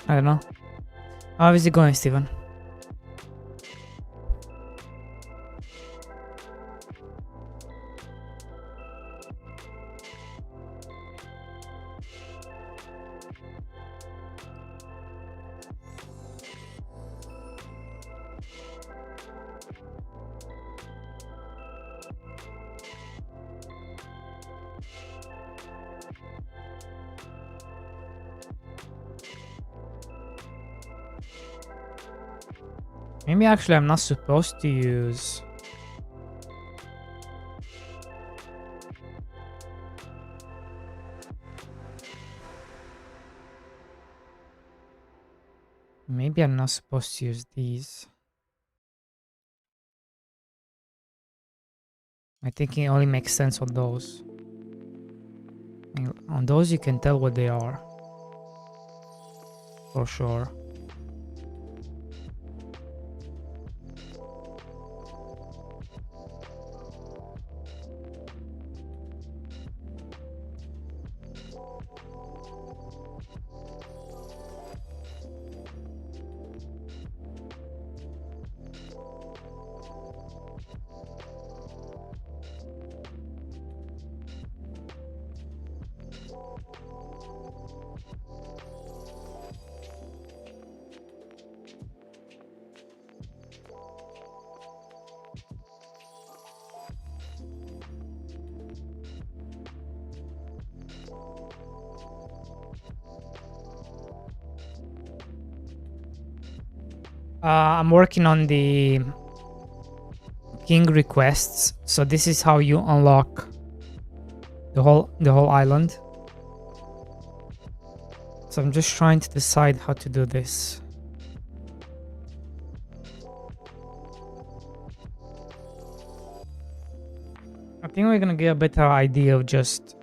I don't know. How is it going, Steven? Maybe actually I'm not supposed to use... Maybe I'm not supposed to use these. I think it only makes sense on those. On those you can tell what they are. For sure. I'm working on the king requests, so this is how you unlock the whole island. So I'm just trying to decide how to do this. I think we're gonna get a better idea of just...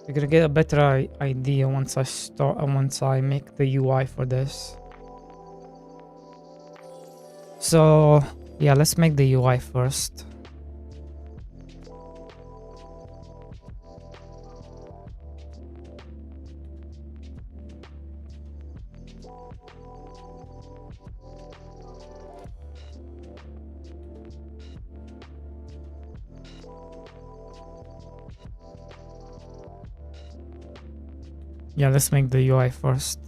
We're gonna get a better idea once I make the UI for this. So yeah, let's make the UI first. Yeah, let's make the UI first.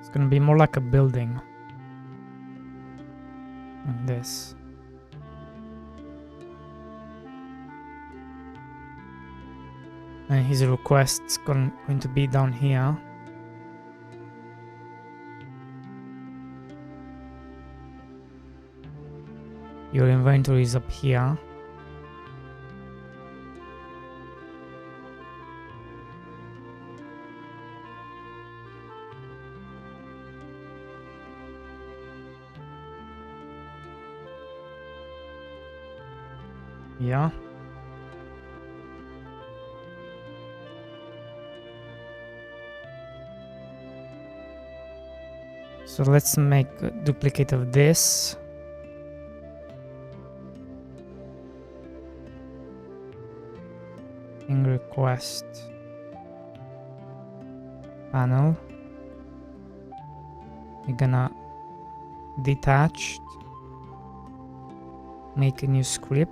It's gonna be more like a building. Like this. And his request's going to be down here. Your inventory is up here. Yeah. So let's make a duplicate of this. In request panel, we're gonna detach, make a new script.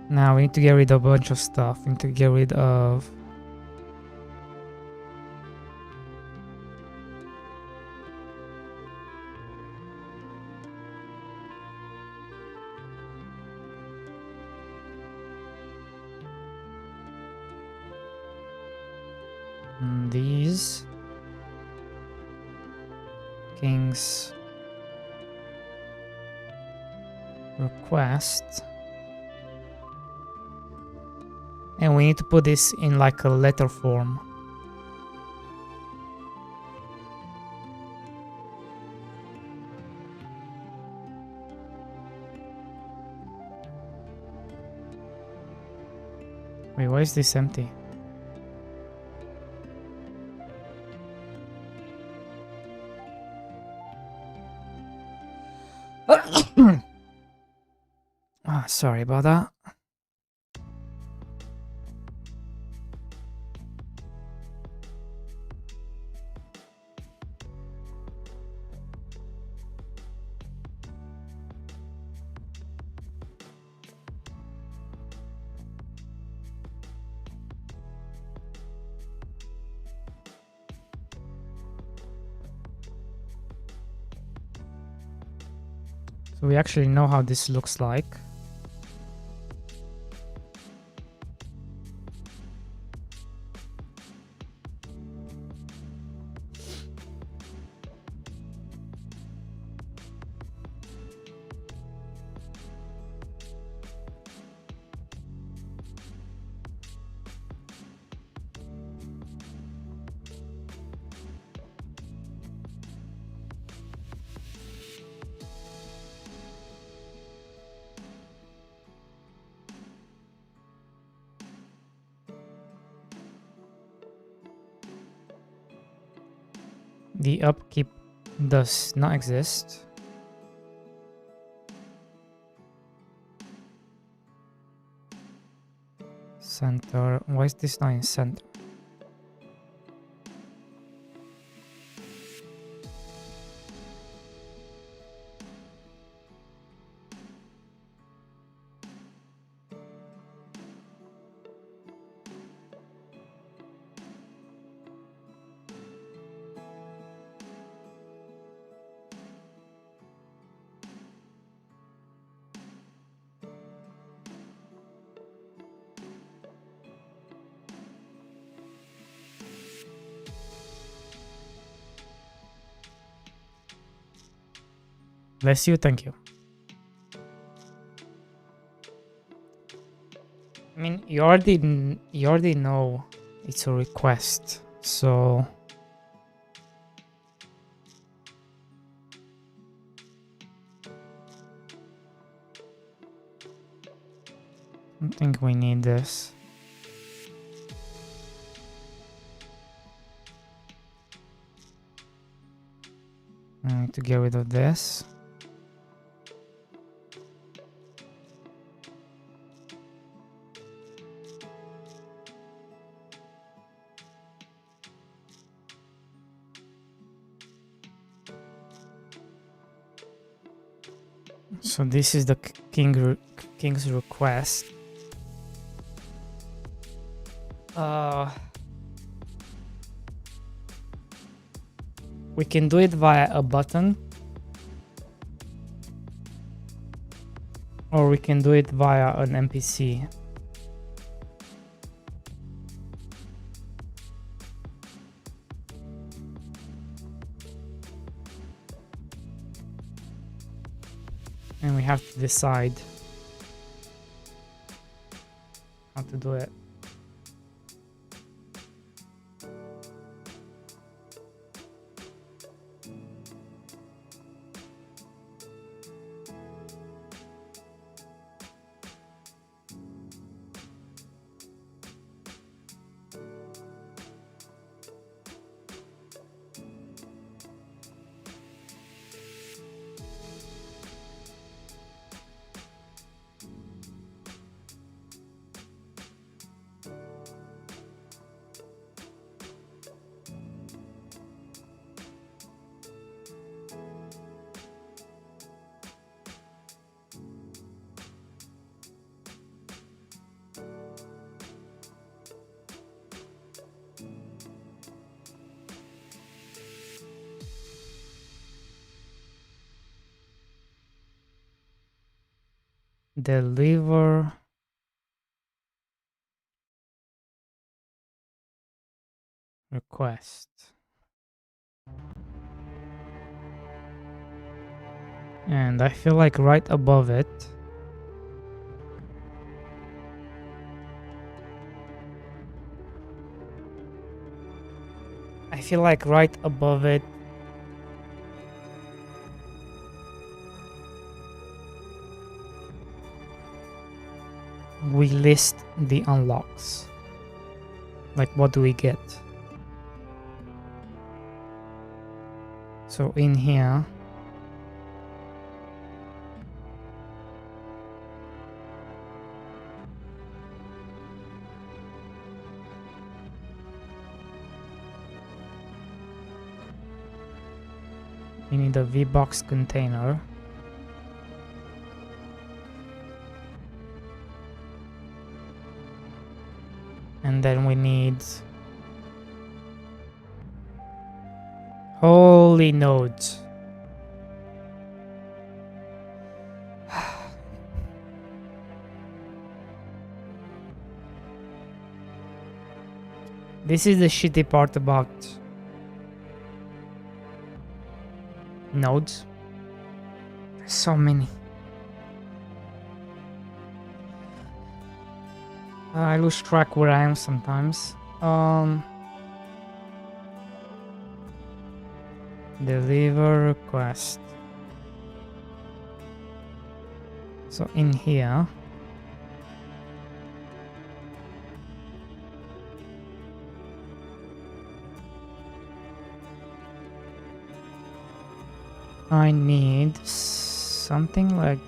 Now we need to get rid of a bunch of stuff. We need to get rid of these king's request, and we need to put this in like a letter form. Wait, why is this empty? Sorry about that. So we actually know how this looks like. The upkeep does not exist. Center. Why is this not in center? Bless you, thank you. I mean, you already know it's a request, so I don't think we need this. I need to get rid of this. So this is the king's request. We can do it via a button, or we can do it via an NPC. And we have to decide how to do it. Deliver request. And I feel like right above it, we list the unlocks. Like, what do we get? So in here, we need a V-Box container. And then we need holy nodes. This is the shitty part about nodes. There's so many. I lose track where I am sometimes. Deliver request. So in here, I need something like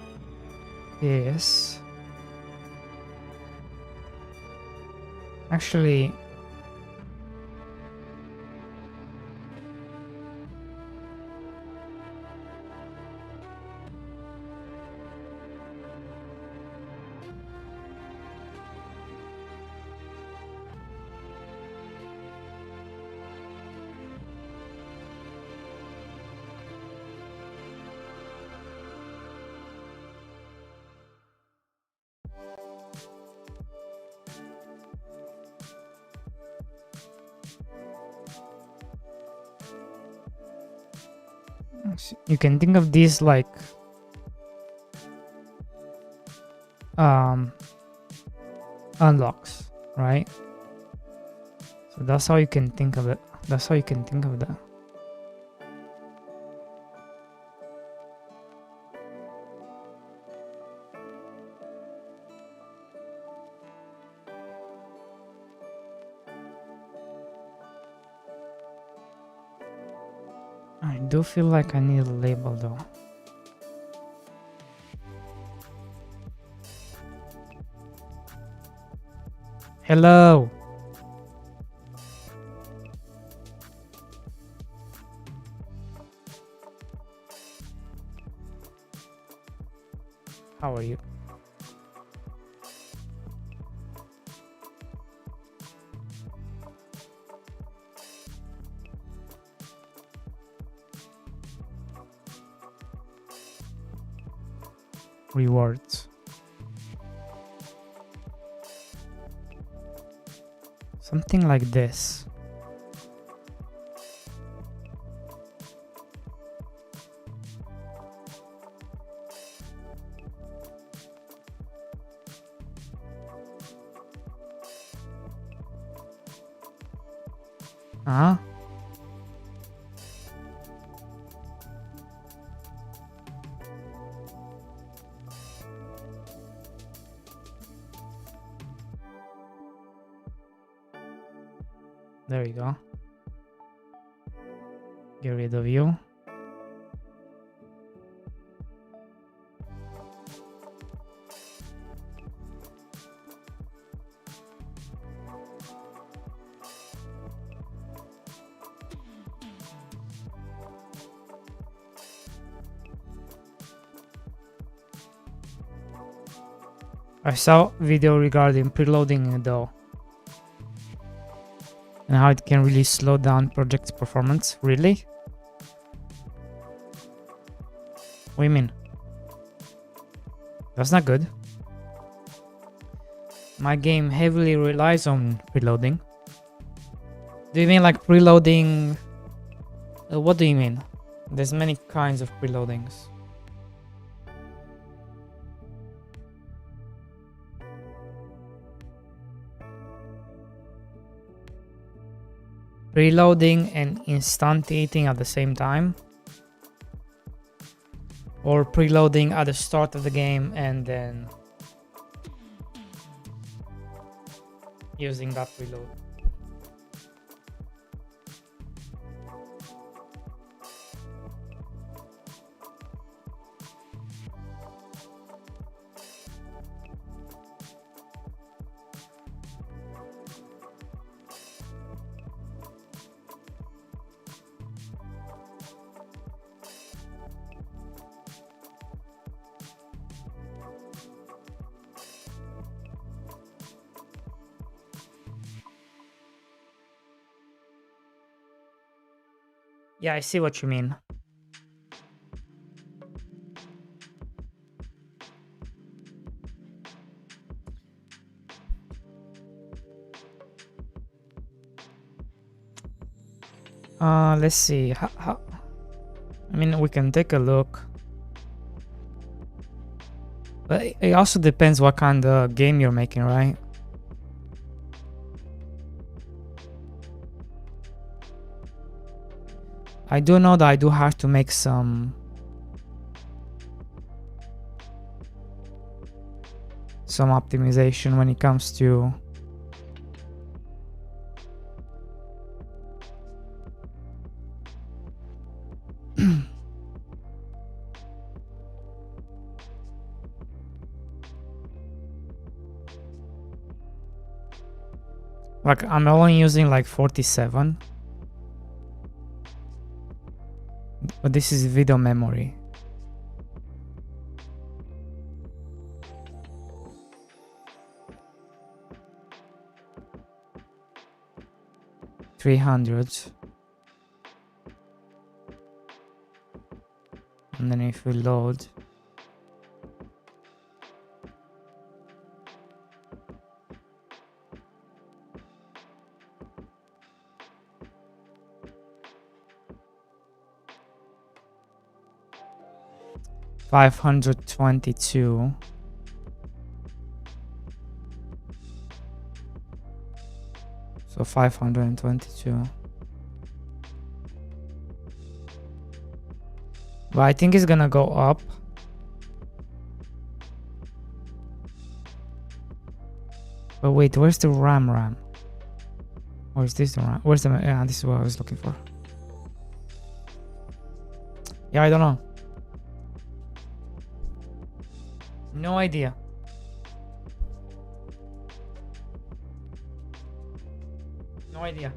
this. Actually, you can think of these like unlocks, right? So that's how you can think of it. That's how you can think of that. I do feel like I need a label though. Hello. How are you? rewards. Something like this. Huh? There you go. Get rid of you. I saw video regarding preloading though, and how it can really slow down project's performance. Really? What do you mean? That's not good. My game heavily relies on preloading. Do you mean like preloading? What do you mean? There's many kinds of preloadings. Preloading and instantiating at the same time, or preloading at the start of the game and then using that preload. Yeah, I see what you mean. Let's see. I mean, we can take a look. But it also depends what kind of game you're making, right? I do know that I do have to make some optimization when it comes to like I'm only using like 47. But this is video memory. $300. And then if we load, $522. So 522. But I think it's gonna go up. But wait, where's the RAM? Or is this the RAM? Where's the... Yeah, this is what I was looking for. Yeah, I don't know. No idea. No idea.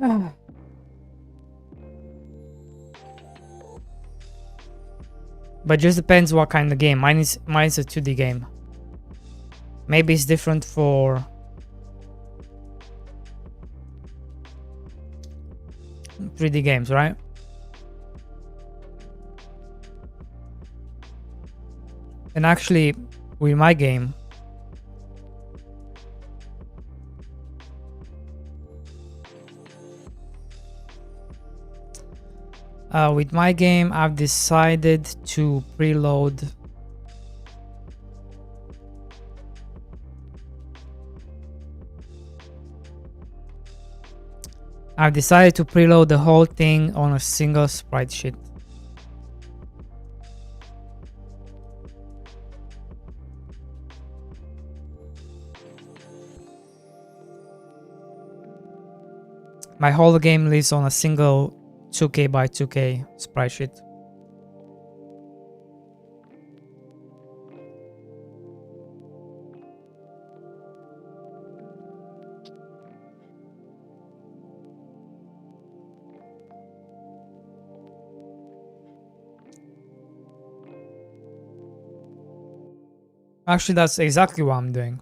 But just depends what kind of game. Mine is a 2D game. Maybe it's different for 3D games, right? And actually, with my game, I've decided to preload the whole thing on a single sprite sheet. My whole game lives on a single 2K by 2K sprite sheet. Actually, that's exactly what I'm doing.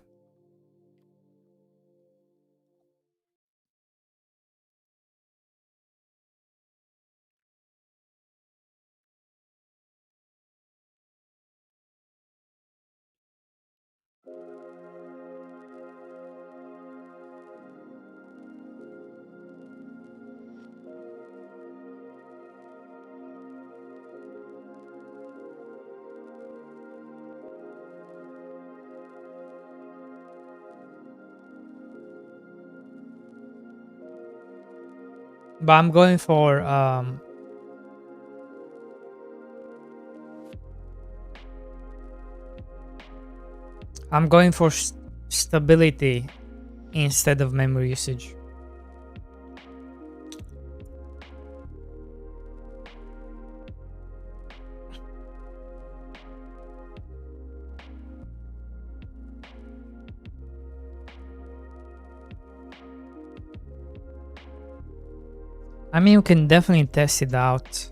But I'm going for stability instead of memory usage. I mean, you can definitely test it out.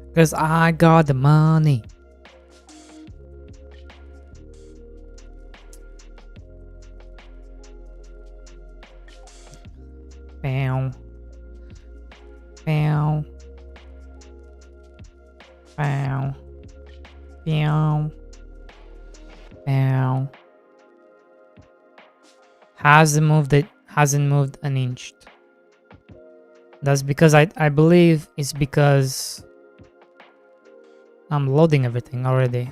Because I got the money. Bow. Bow. Bow. Bow. Bow. Hasn't moved an inch. That's because I believe it's because I'm loading everything already.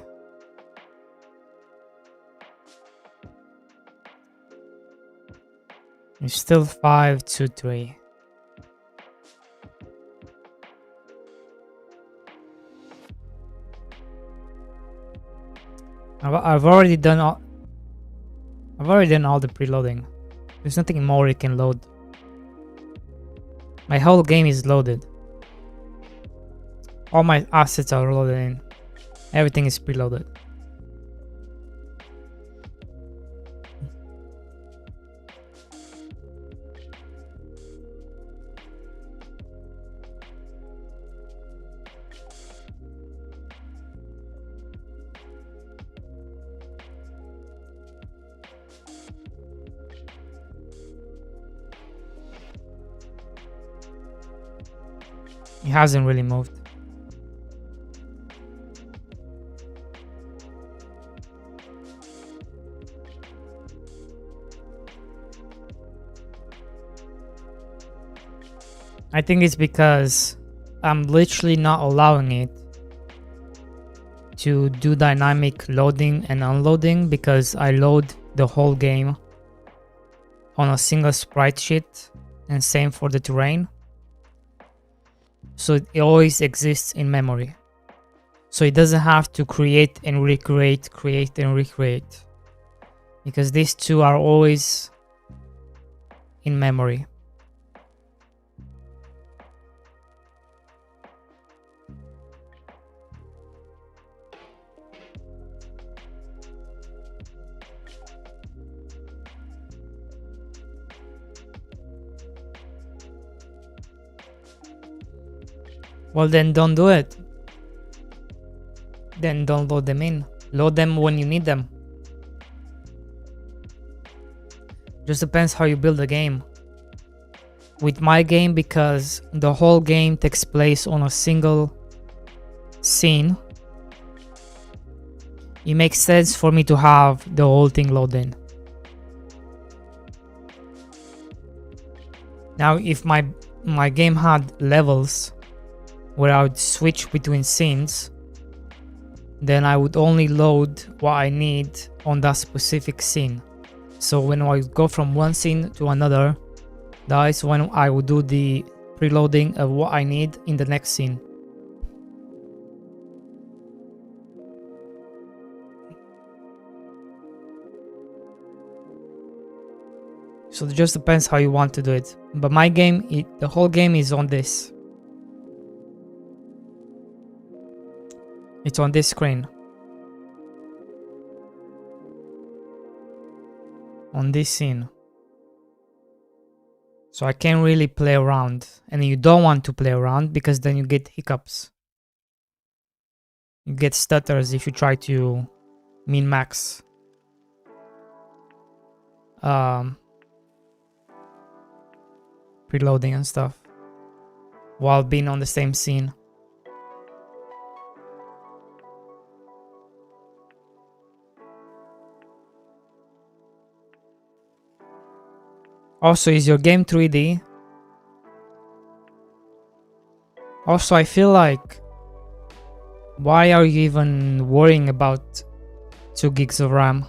It's still 5 to 3. I've already done all the preloading. There's nothing more you can load. My whole game is loaded. All my assets are loaded in. Everything is preloaded. It hasn't really moved. I think it's because I'm literally not allowing it to do dynamic loading and unloading because I load the whole game on a single sprite sheet, and same for the terrain. So it always exists in memory. So it doesn't have to create and recreate, because these two are always in memory. Well, then don't do it. Then don't load them in. Load them when you need them. Just depends how you build the game. With my game, because the whole game takes place on a single scene, it makes sense for me to have the whole thing loaded in. Now, if my game had levels where I would switch between scenes, then I would only load what I need on that specific scene. So when I go from one scene to another, that is when I would do the preloading of what I need in the next scene. So it just depends how you want to do it. But my game, the whole game is on this. It's on this screen. On this scene. So I can't really play around. And you don't want to play around because then you get hiccups. You get stutters if you try to min-max. Preloading and stuff. While being on the same scene. Also, is your game 3D? Also, I feel like, why are you even worrying about 2 gigs of RAM?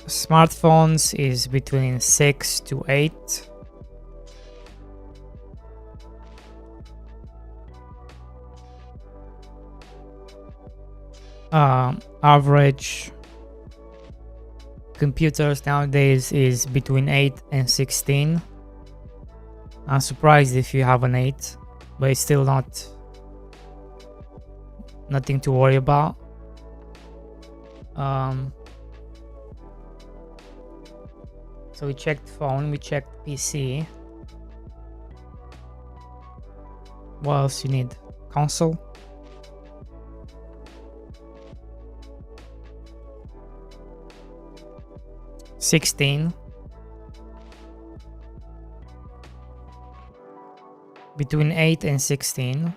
Smartphones is between 6 to 8. Average computers nowadays is between 8 and 16. I'm surprised if you have an 8, but it's still nothing to worry about. So we checked phone, we checked PC. What else you need? Console. $16. Between 8 and 16.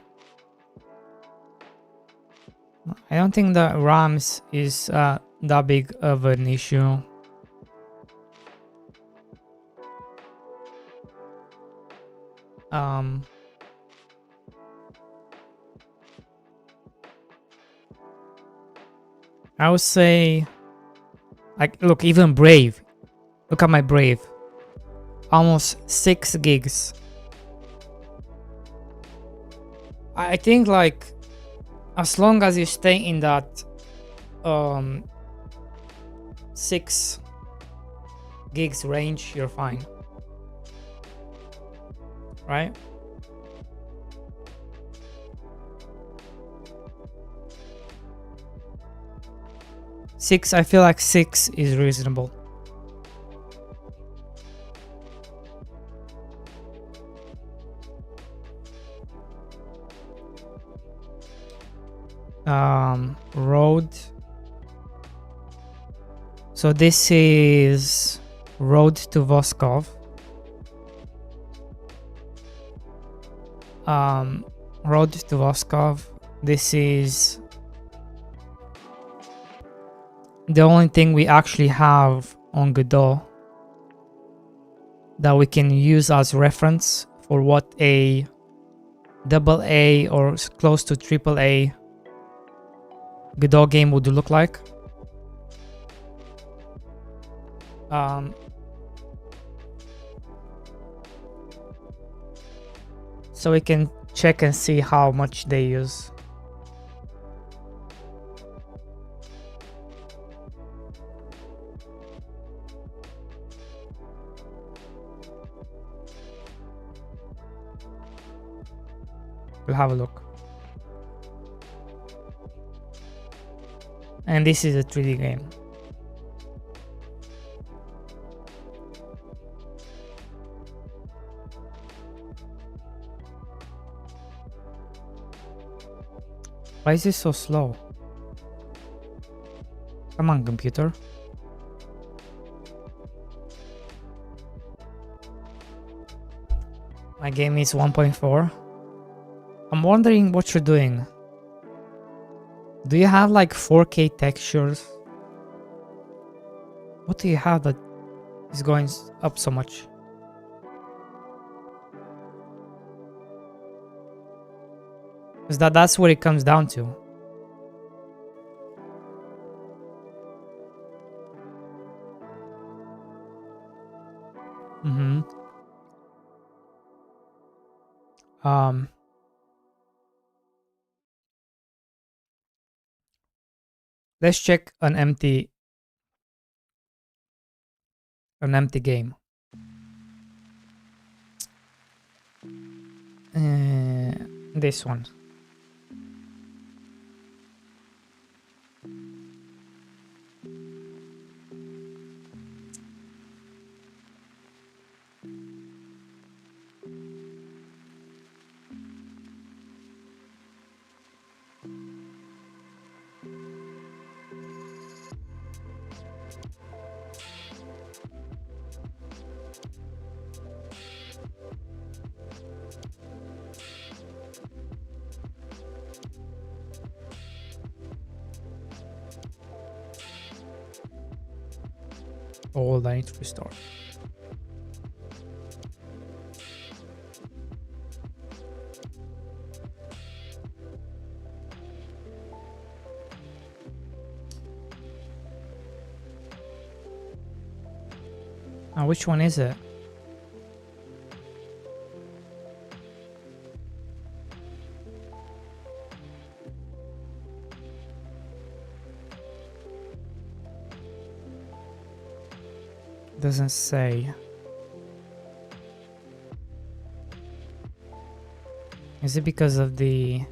I don't think that RAMs is that big of an issue. I would say, like, look, even Brave. Look at my Brave. Almost 6 gigs. I think, like, as long as you stay in that 6 gigs range, you're fine. Right? I feel like 6 is reasonable. Road. So this is Road to Voskov. Road to Voskov. This is the only thing we actually have on Godot that we can use as reference for what a AA or close to AAA Godot game would look like. So we can check and see how much they use. We'll have a look. And this is a 3D game. Why is this so slow? Come on, computer. My game is 1.4. I'm wondering what you're doing. Do you have like 4K textures? What do you have that is going up so much? Because that's what it comes down to. Let's check an empty game. This one. Hold, I need to restore. Now, which one is it? Doesn't say. Is it because of the...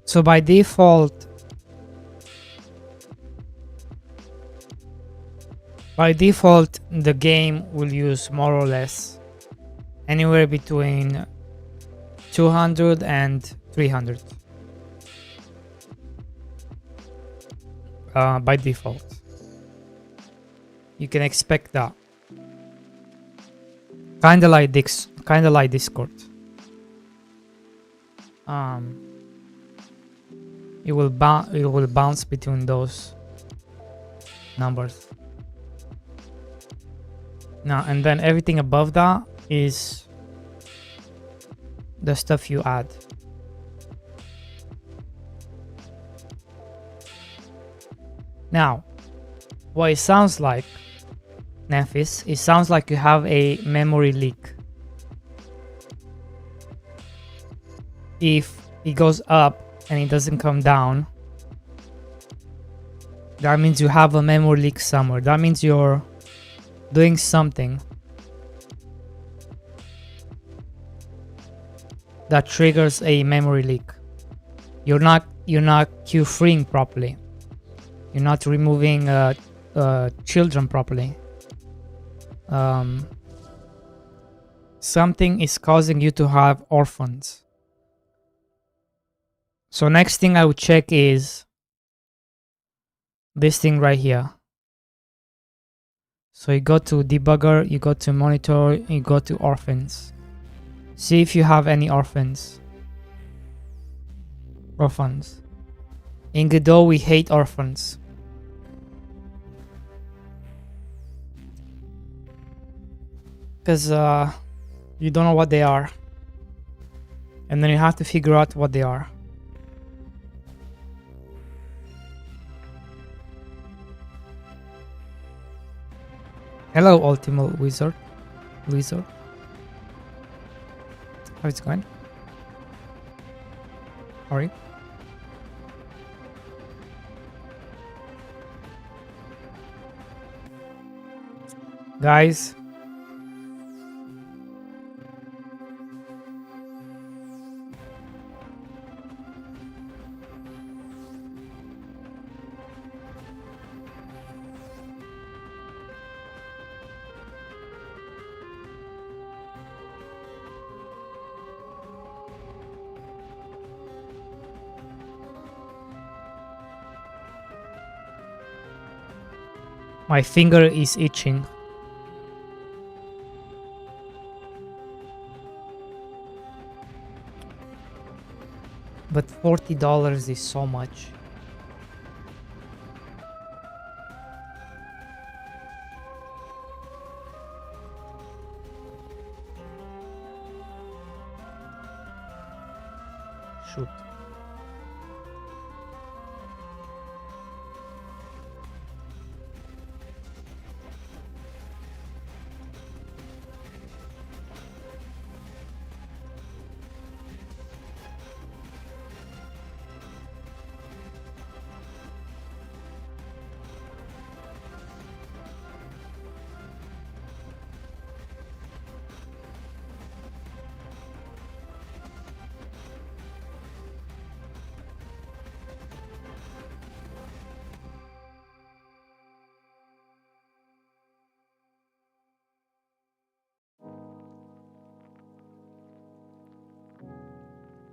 So by default, the game will use more or less anywhere between 200 and 300 by default. You can expect that. Kinda like Discord. It will bounce between those numbers. Now and then everything above that is the stuff you add. Now, what it sounds like, Nephis, it sounds like you have a memory leak. If it goes up and it doesn't come down, that means you have a memory leak somewhere. That means you're doing something that triggers a memory leak. You're not queue freeing properly. You're not removing children properly. Something is causing you to have orphans. So next thing I would check is this thing right here. So you go to debugger, you go to monitor, you go to orphans. See if you have any orphans. In Godot we hate orphans. because you don't know what they are, and then you have to figure out what they are. Hello, Ultimate Wizard. How's it going? Sorry. Guys. My finger is itching. But $40 is so much. Shoot.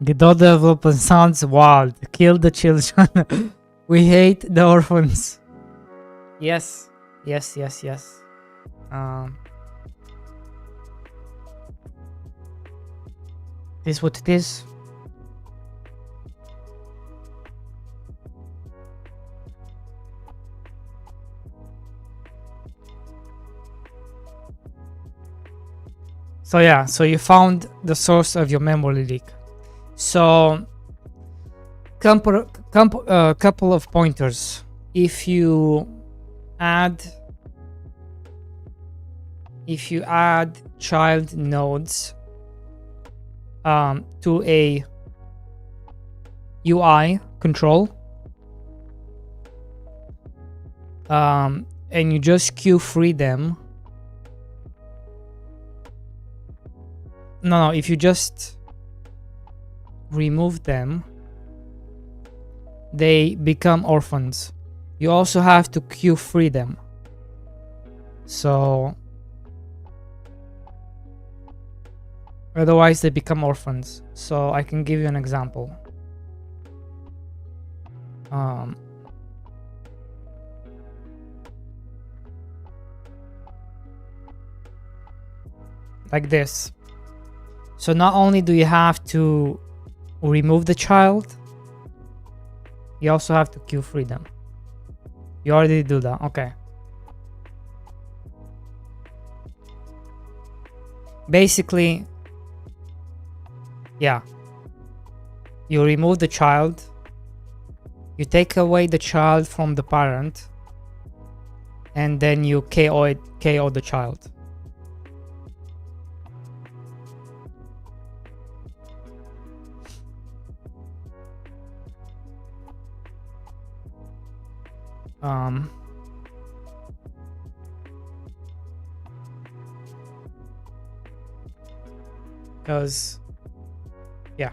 Godot development sounds wild. Kill the children. We hate the orphans. Yes. Yes. This is what it is. So yeah, so you found the source of your memory leak. So couple of pointers. If you add child nodes to a UI control, and you just queue free them. No, if you just remove them, they become orphans. You also have to queue free them. So otherwise they become orphans. So I can give you an example. Like this. So not only do you have to remove the child, you also have to queue free them. You already do that. Okay. Basically, yeah. You remove the child. You take away the child from the parent. And then you KO the child. Because yeah.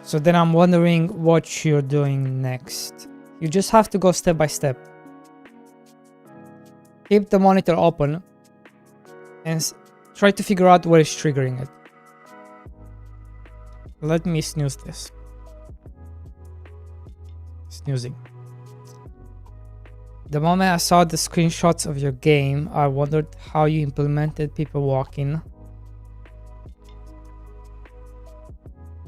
So then I'm wondering what you're doing next. You just have to go step by step. Keep the monitor open and try to figure out what is triggering it. Let me snooze this. Snoozing. The moment I saw the screenshots of your game, I wondered how you implemented people walking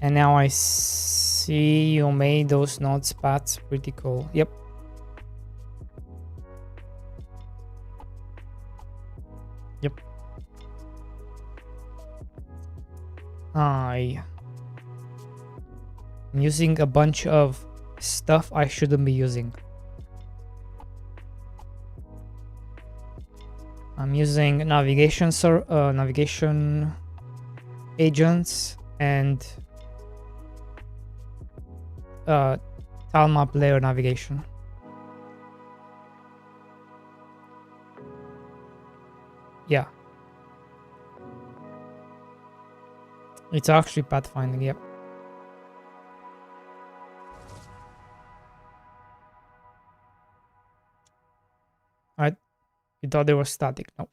And now I see you made those nodes paths pretty cool. Yep. Yep. I'm using a bunch of stuff I shouldn't be using. I'm using navigation agents and tile map layer navigation. Yeah. It's actually pathfinding, yep. Alright. You thought they were static. No.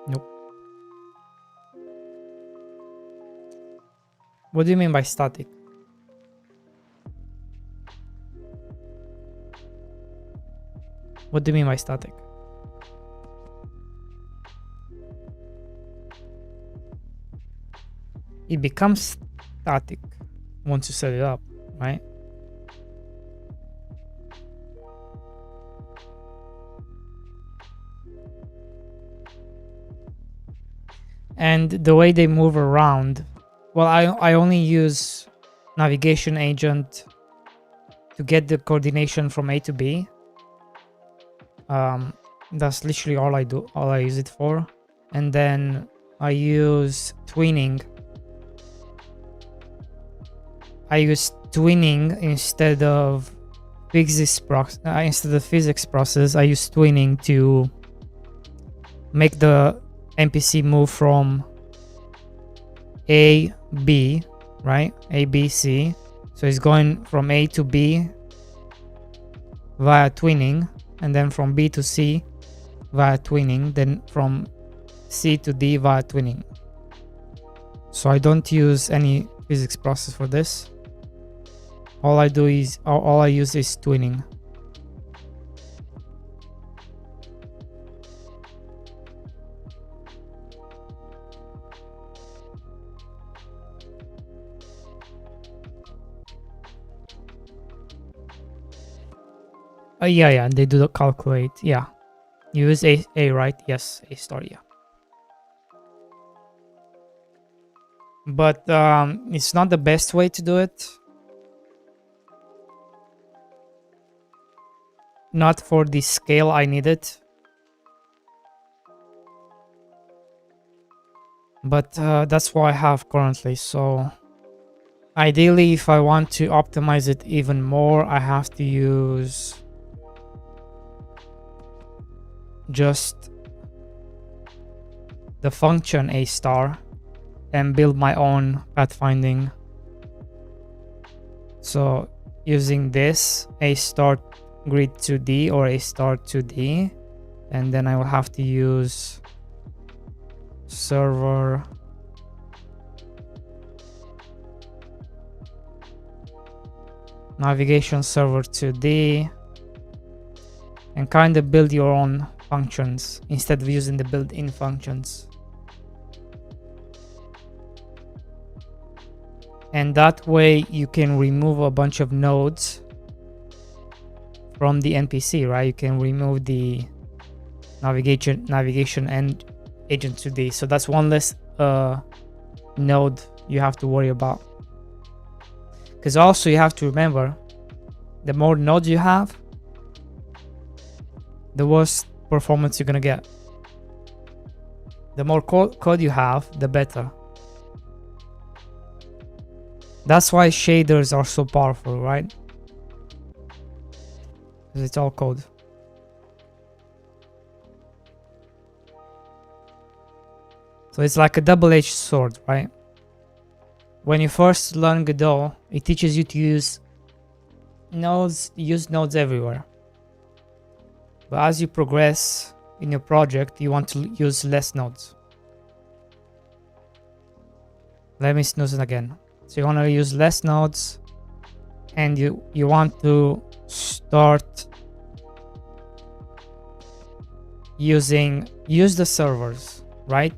Nope. What do you mean by static? What do you mean by static? It becomes static once you set it up, right? And the way they move around, well, I only use navigation agent to get the coordination from A to B. That's literally all I do, all I use it for. And then I use twinning. I use twinning instead of physics process. I use twinning to make the NPC move from A, B, right? A, B, C. So it's going from A to B via twinning, and then from B to C via twinning, then from C to D via twinning. So I don't use any physics process for this. All I use is twinning. Yeah, they do the calculate. Yeah, you use A, right? Yes, A star. Yeah, but it's not the best way to do it. Not for the scale I need it. But that's what I have currently. So ideally, if I want to optimize it even more, I have to use just the function A star and build my own pathfinding. So using this A star grid 2D or A star 2D, and then I will have to use server navigation server 2D and kind of build your own functions instead of using the built-in functions. And that way you can remove a bunch of nodes from the NPC, right? You can remove the navigation and agent 2D. So that's one less node you have to worry about. Because also you have to remember, the more nodes you have, the worse performance you're gonna get. The more code you have, the better. That's why shaders are so powerful, right? Because it's all code. So it's like a double-edged sword, right? When you first learn Godot, it teaches you to use nodes everywhere. But as you progress in your project, you want to use less nodes. Let me snooze it again. So you want to use less nodes, and you want to start using use the servers, right?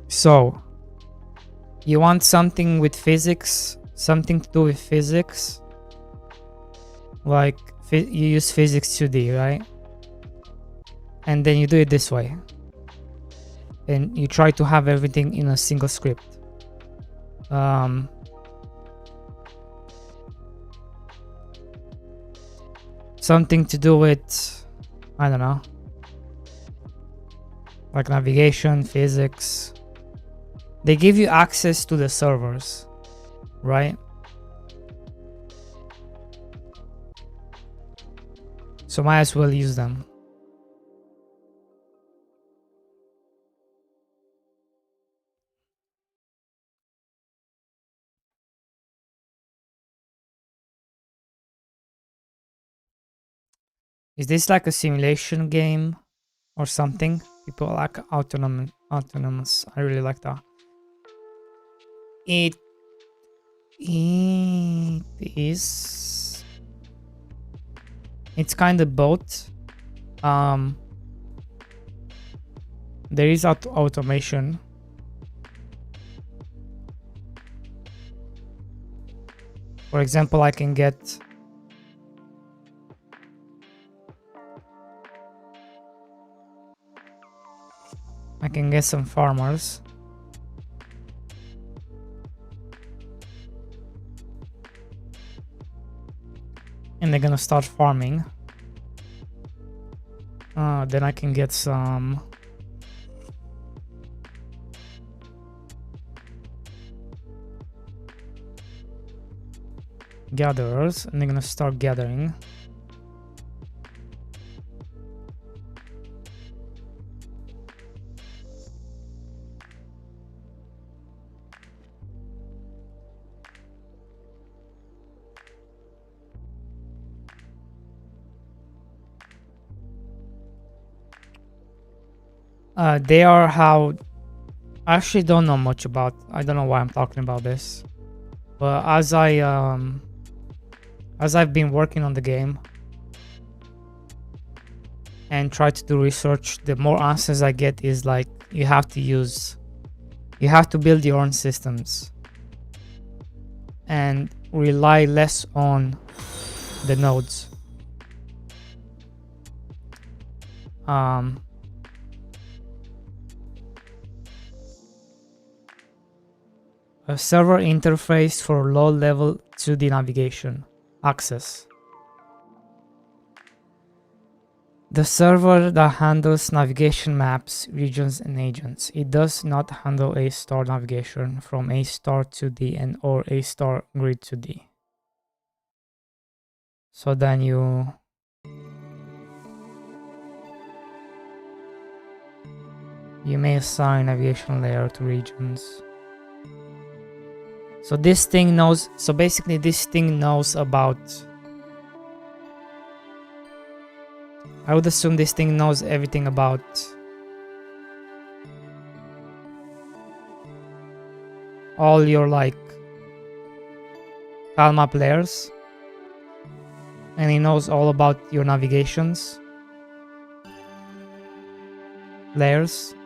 So you want something with physics, something to do with physics, like you use physics 2D, right? And then you do it this way, and you try to have everything in a single script. Something to do with, I don't know, like navigation, physics. They give you access to the servers, right? So might as well use them. Is this like a simulation game or something? People like autonomous. I really like that. It is. It's kind of both. There is automation. For example, I can get some farmers. And they're gonna start farming. Then I can get some gatherers, and they're gonna start gathering. They are how I actually don't know much about. I don't know why I'm talking about this, but as I've been working on the game and try to do research, the more answers I get is like you have to build your own systems and rely less on the nodes. A server interface for low-level 2D navigation access. The server that handles navigation maps, regions, and agents. It does not handle A-star navigation from A-star 2D and or A-star grid 2D. So then you may assign navigation layer to regions. So this thing knows, so basically this thing knows about, I would assume this thing knows everything about all your like tile map layers, and it knows all about your navigations layers,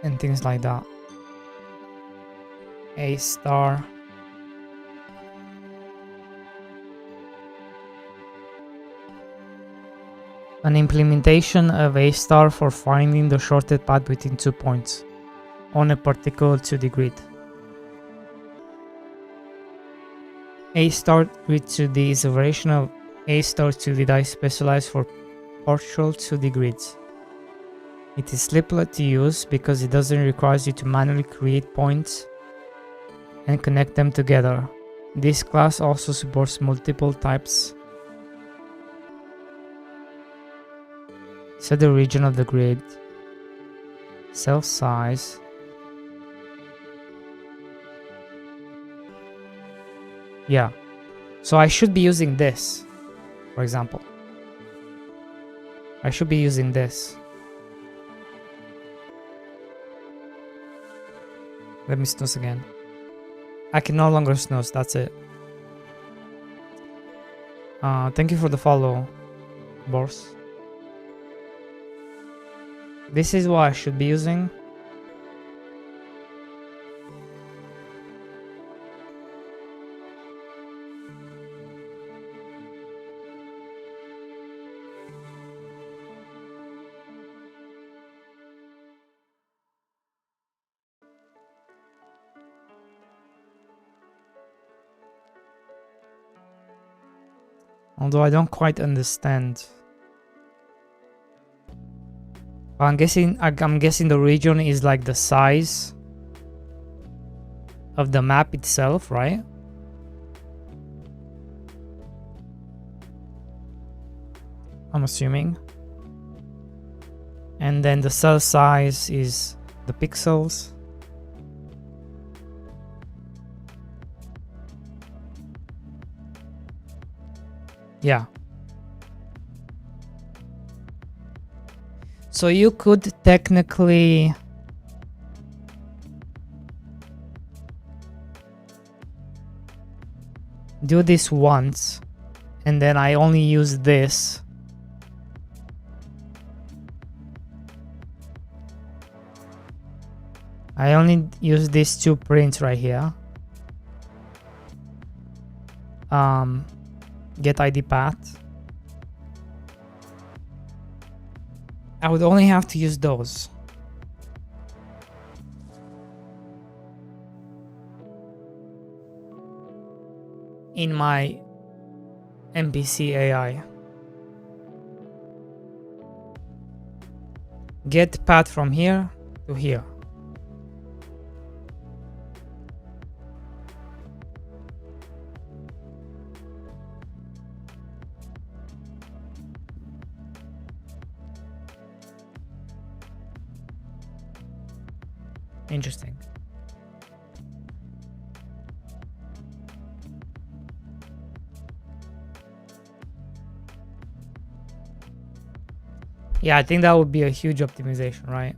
and things like that. A-star. An implementation of A-star for finding the shortest path between 2 points on a particular 2D grid. A-star grid 2D is a variation of A-star 2D that is specialized for partial 2D grids. It is simpler to use because it doesn't require you to manually create points and connect them together. This class also supports multiple types. Set the region of the grid, cell size, yeah. So I should be using this, for example. I should be using this. Let me snooze again. I can no longer snooze, that's it. Thank you for the follow, Boris. This is what I should be using. Although I don't quite understand. I'm guessing the region is like the size of the map itself, right? I'm assuming. And then the cell size is the pixels. Yeah. So you could technically do this once, and then I only use this. I only use these two prints right here. Get ID path. I would only have to use those. In my NPC AI. Get path from here to here. Interesting. Yeah, I think that would be a huge optimization, right?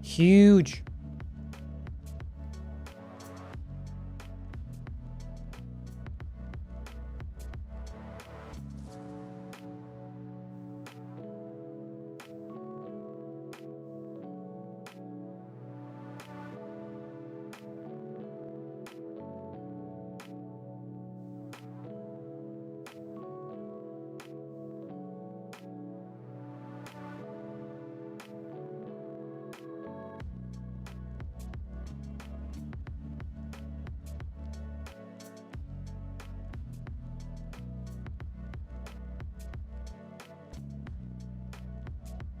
Huge.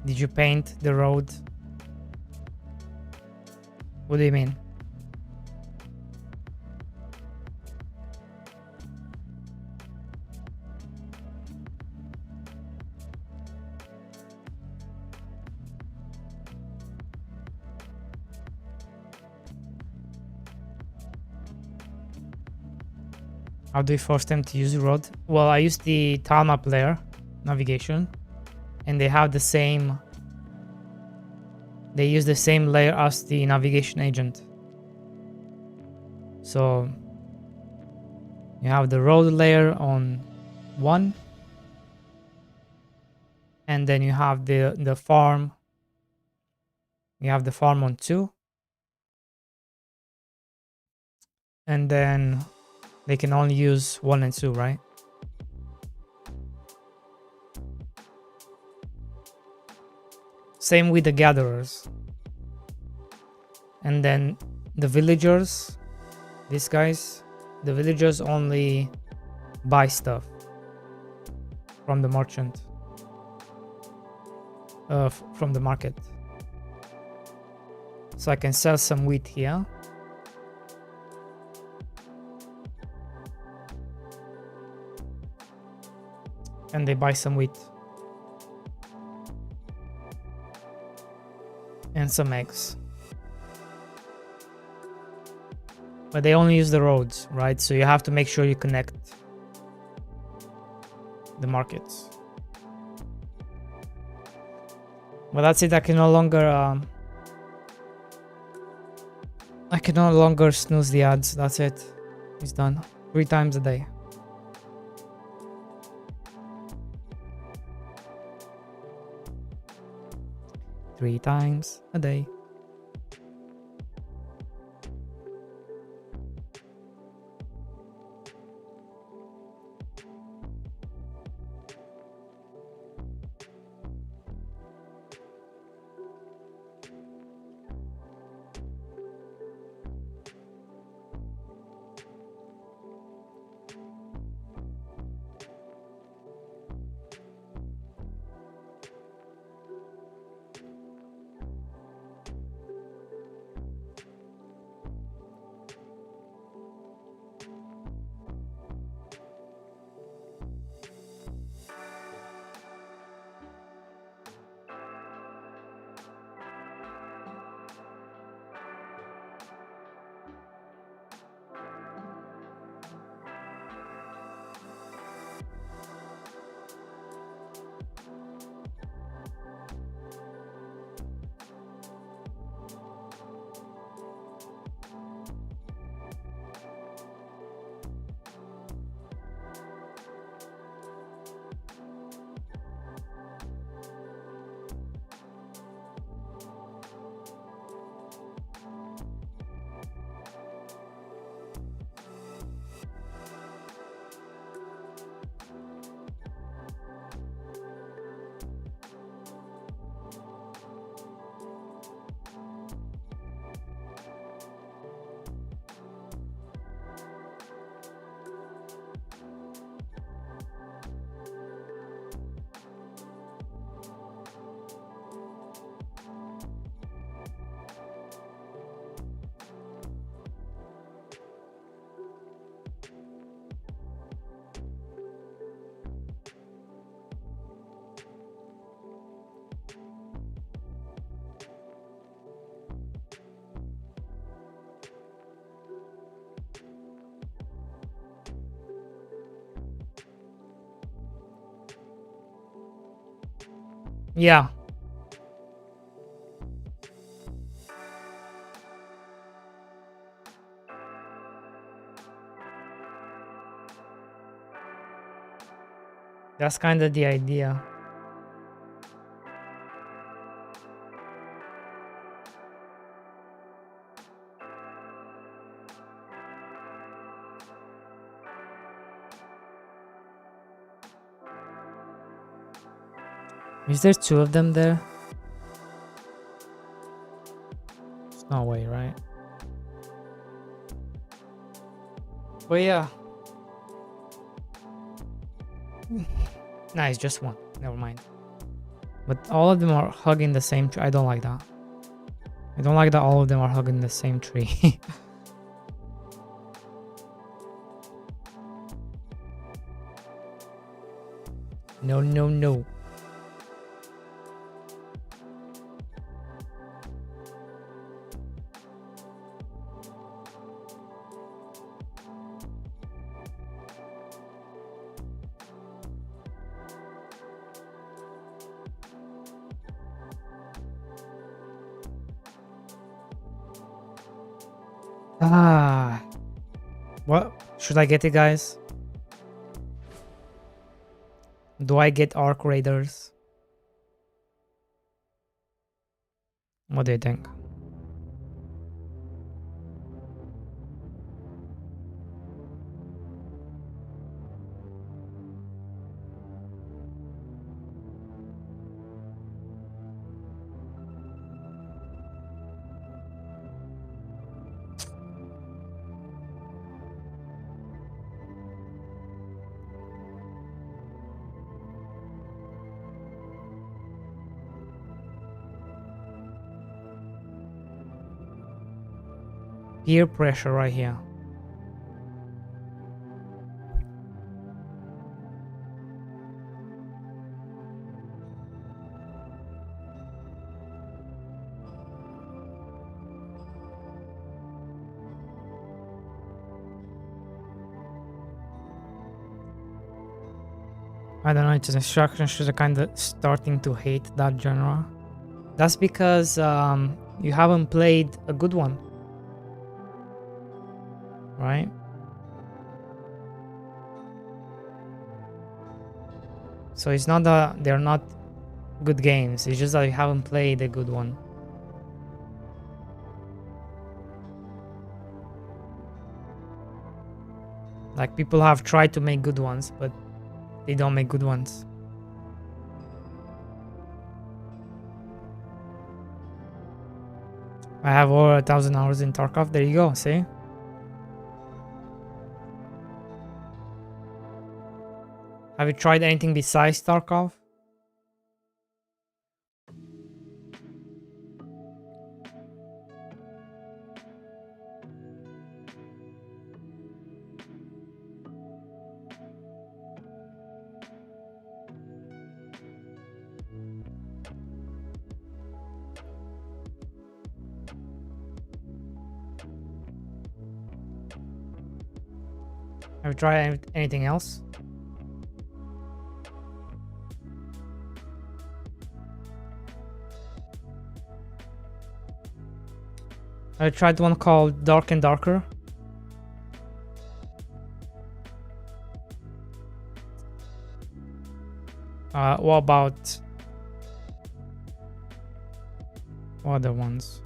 Did you paint the road? What do you mean? How do you force them to use the road? Well, I use the tile map layer navigation, and they have the same. They use the same layer as the navigation agent. So you have the road layer on 1, and then you have the farm. You have the farm on 2, and then they can only use 1 and 2, right? Same with the gatherers. And then the villagers, these guys, the villagers only buy stuff from the merchant, from the market. So I can sell some wheat here. And they buy some wheat. And some eggs. But they only use the roads, right? So you have to make sure you connect the markets. Well, that's it. I can no longer snooze the ads. That's it. It's done. 3 times a day. Three times a day. Yeah. That's kind of the idea. Is there 2 of them there? There's no way, right? But yeah. Nice, just 1. Never mind. But all of them are hugging the same tree. I don't like that. I don't like that all of them are hugging the same tree. No, no, no. Ah. What? Should I get it, guys? Do I get Arc Raiders? What do you think? Peer pressure right here. I don't know, it's instructions are kind of starting to hate that genre. That's because you haven't played a good one, right? So it's not that they're not good games, it's just that you haven't played a good one. Like, people have tried to make good ones, but they don't make good ones. I have over 1,000 hours in Tarkov. There you go, see? Have you tried anything besides Tarkov? Have you tried anything else? I tried one called Dark and Darker. What about other ones?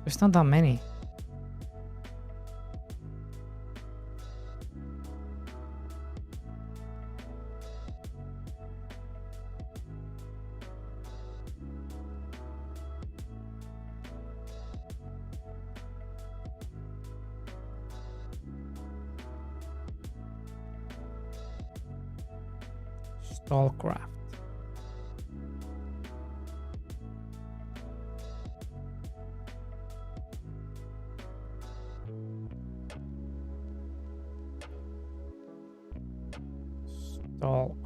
There's not that many. Stallcraft. Stallcraft.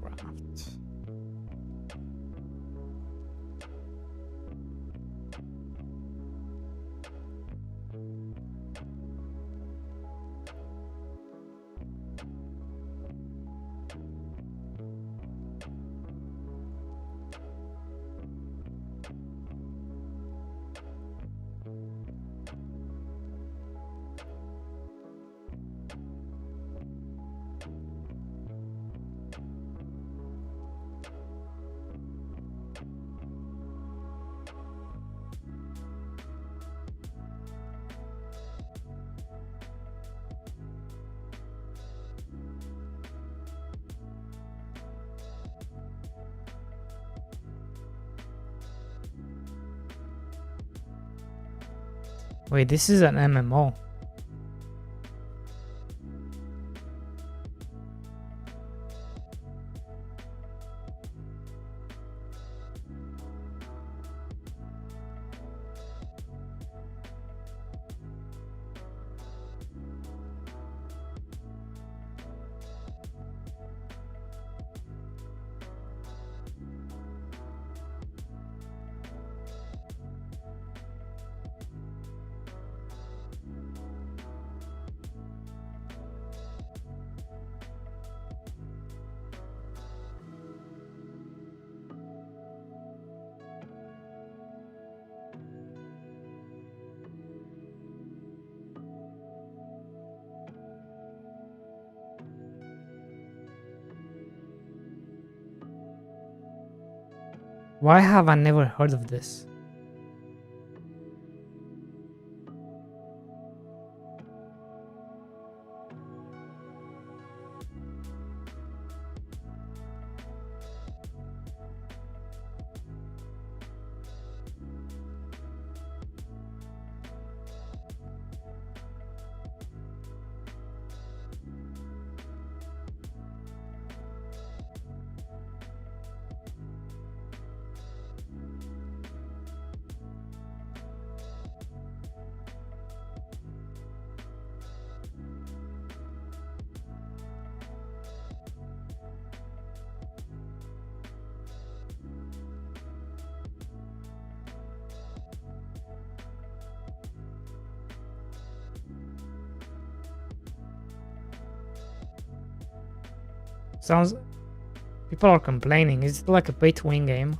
Wait, this is an MMO. Why have I never heard of this? Sounds... People are complaining. Is it like a pay-to-win game?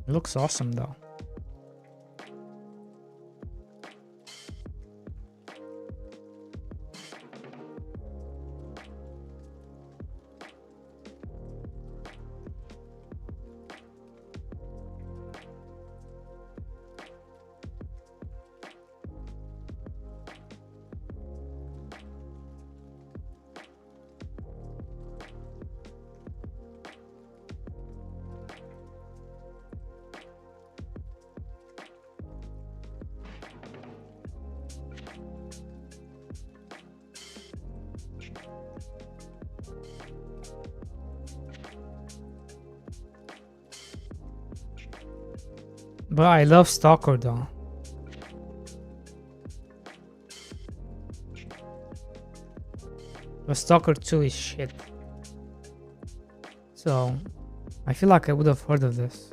It looks awesome though. But I love Stalker though. But Stalker 2 is shit. So I feel like I would have heard of this.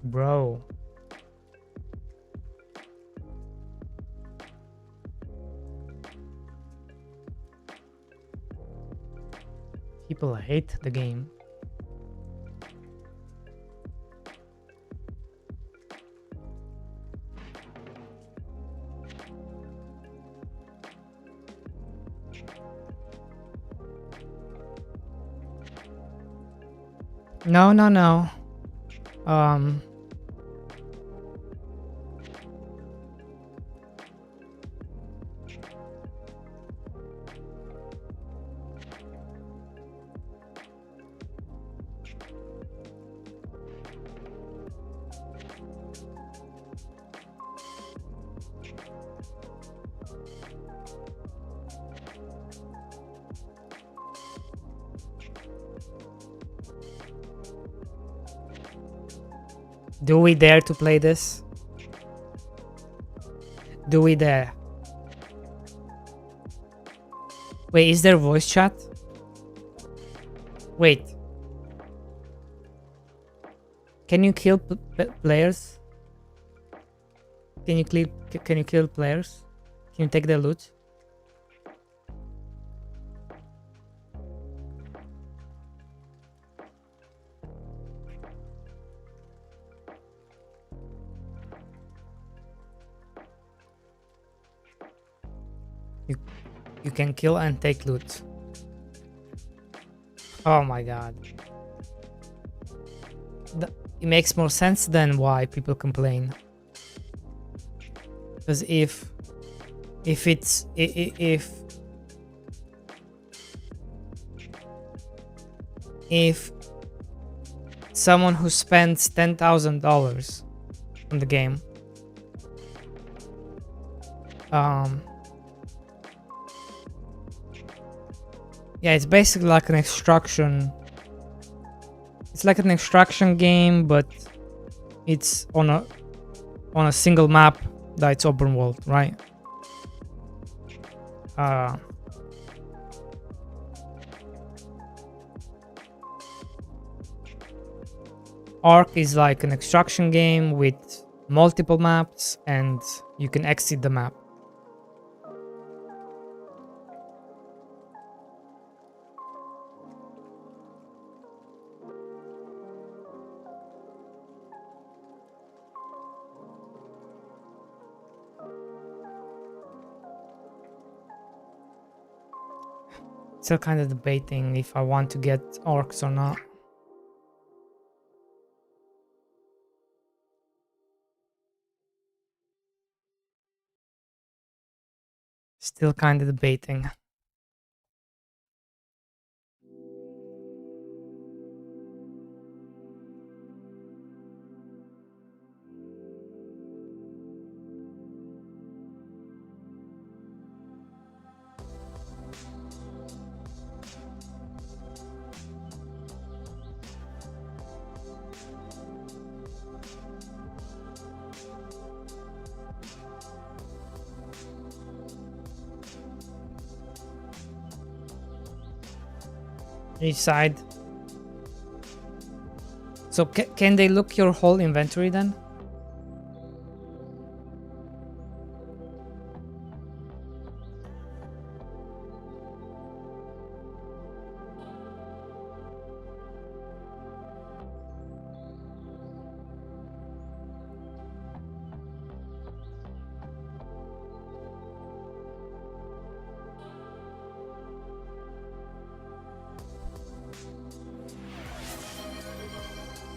Bro. People hate the game. No, no, no. Do we dare to play this? Do we dare? Wait, is there voice chat? Wait. Can you kill players? Can you kill players? Can you take their loot? You can kill and take loot. Oh my god. It makes more sense than why people complain. Because if someone who spends $10,000 on the game yeah, it's basically like an extraction. It's like an extraction game, but it's on a single map that's open world, right? Ark is like an extraction game with multiple maps, and you can exit the map. Still kind of debating if I want to get orcs or not. Still kind of debating. Each side. So can they look your whole inventory then?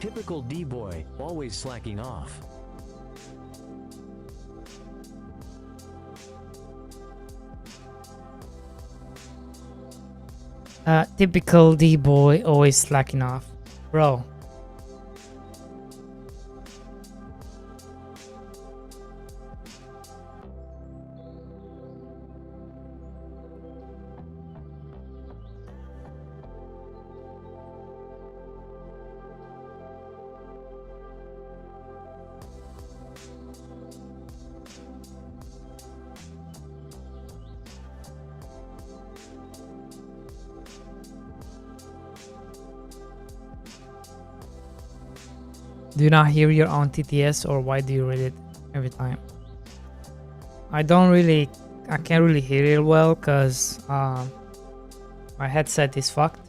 Typical D-boy, always slacking off. Typical D-boy, always slacking off. Bro. Do you not hear your own TTS, or why do you read it every time? I can't really hear it well because my headset is fucked.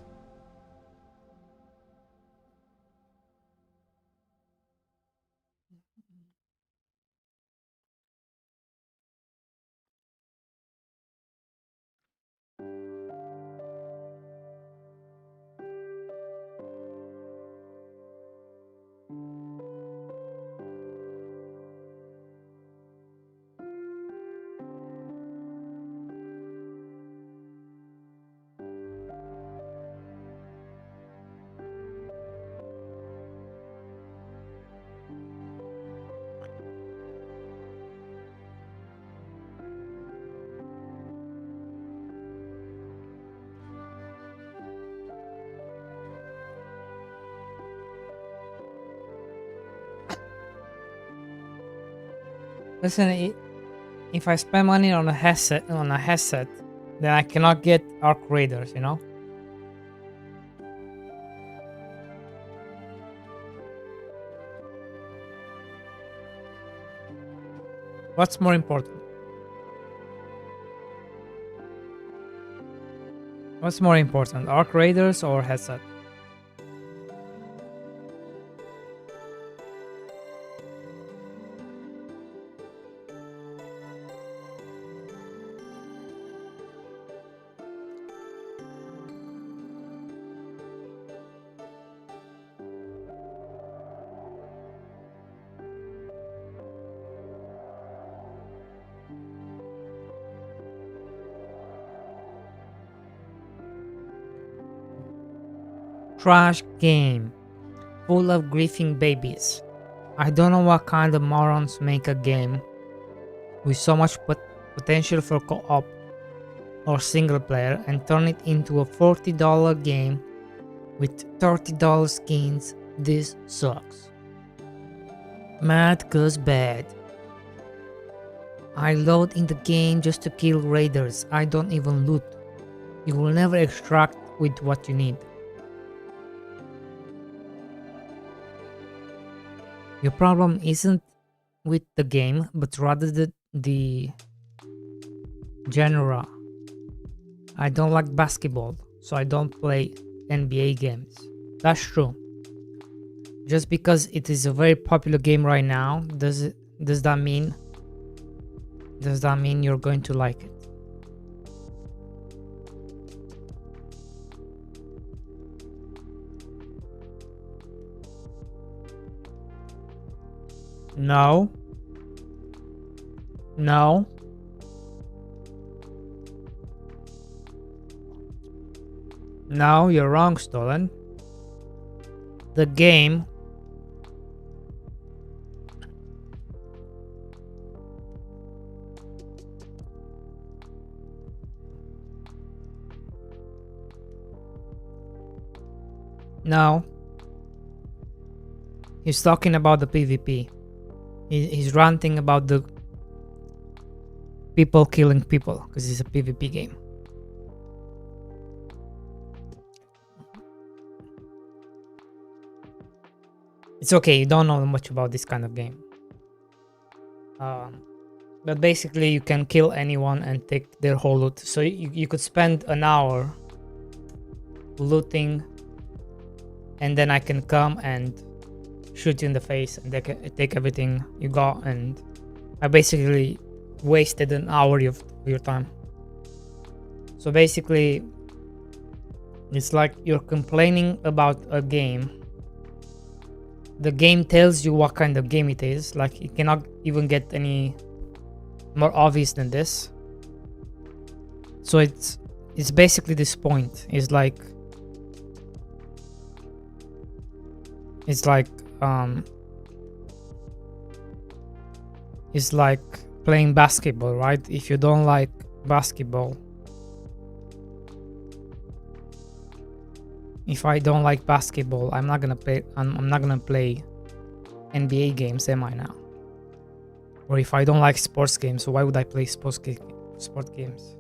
Listen, if I spend money on a headset, then I cannot get Arc Raiders, you know? What's more important? What's more important, Arc Raiders or headset? Trash game, full of griefing babies. I don't know what kind of morons make a game with so much potential for co-op or single player and turn it into a $40 game with $30 skins. This sucks. Mad cause bad. I load in the game just to kill raiders. I don't even loot. You will never extract with what you need. Your problem isn't with the game, but rather the genre. I don't like basketball, so I don't play NBA games. That's true. Just because it is a very popular game right now, does that mean you're going to like it? No. No. No, you're wrong, Stolen. The game Now, he's talking about the PvP. He's ranting about the people killing people because it's a PvP game. It's okay, you don't know much about this kind of game. But basically you can kill anyone and take their whole loot. So you could spend an hour looting, and then I can come and shoot you in the face and take everything you got, and I basically wasted an hour of your time. So basically it's like you're complaining about a game. The game tells you what kind of game it is. Like, it cannot even get any more obvious than this. So it's basically this point. It's like playing basketball, right? If you don't like basketball, if I don't like basketball, I'm not gonna play. I'm not gonna play NBA games, am I now? Or if I don't like sports games, so why would I play sport games?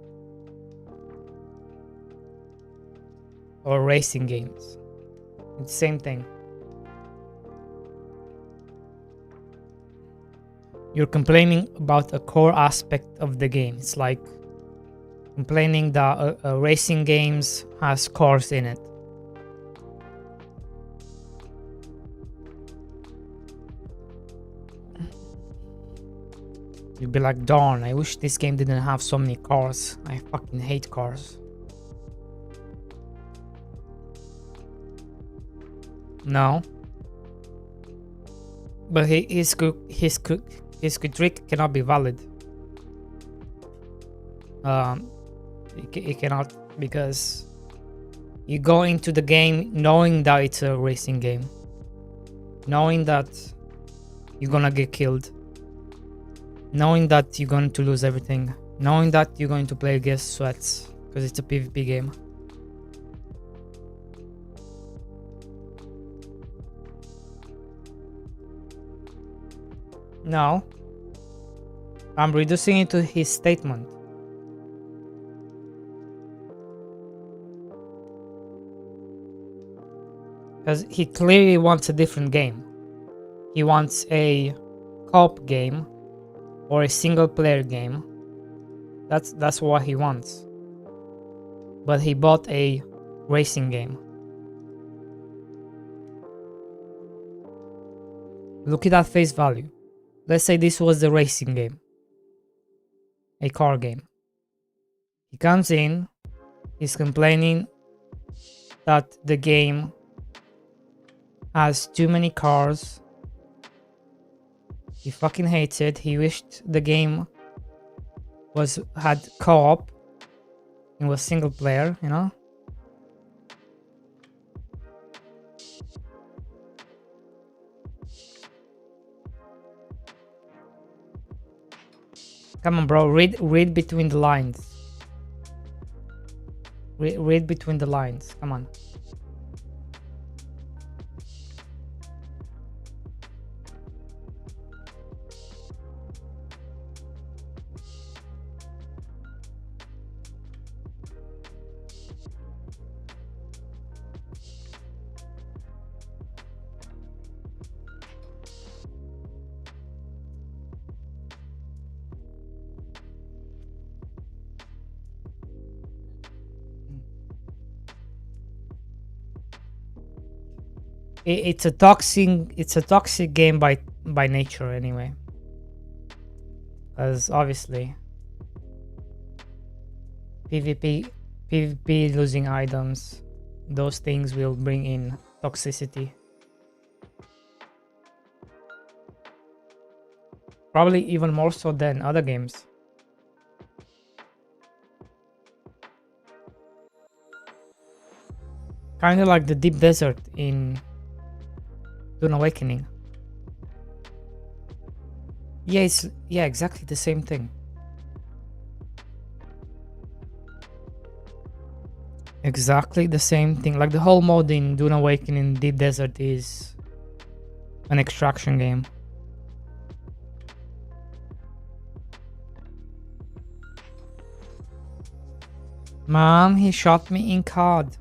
Or racing games? It's the same thing. You're complaining about a core aspect of the game. It's like complaining that a racing games has cars in it. You'd be like, darn, I wish this game didn't have so many cars. I fucking hate cars. No. But his critique cannot be valid. It cannot, because you go into the game knowing that it's a racing game, knowing that you're gonna get killed, knowing that you're going to lose everything, knowing that you're going to play against sweats because it's a PvP game. Now, I'm reducing it to his statement. Because he clearly wants a different game. He wants a co-op game or a single player game. That's what he wants. But he bought a racing game. Look at that face value. Let's say this was the racing game, a car game. He comes in, he's complaining that the game has too many cars. He fucking hates it. He wished the game had co-op. It was single player, you know? Come on, bro. Read between the lines. Read between the lines. Come on. It's a toxic game by nature anyway, as obviously PvP losing items, those things will bring in toxicity, probably even more so than other games. Kind of like the deep desert in Dune Awakening. Yeah, exactly the same thing. exactly the same thing. Like the whole mode in Dune Awakening Deep Desert is an extraction game. Mom, he shot me in COD.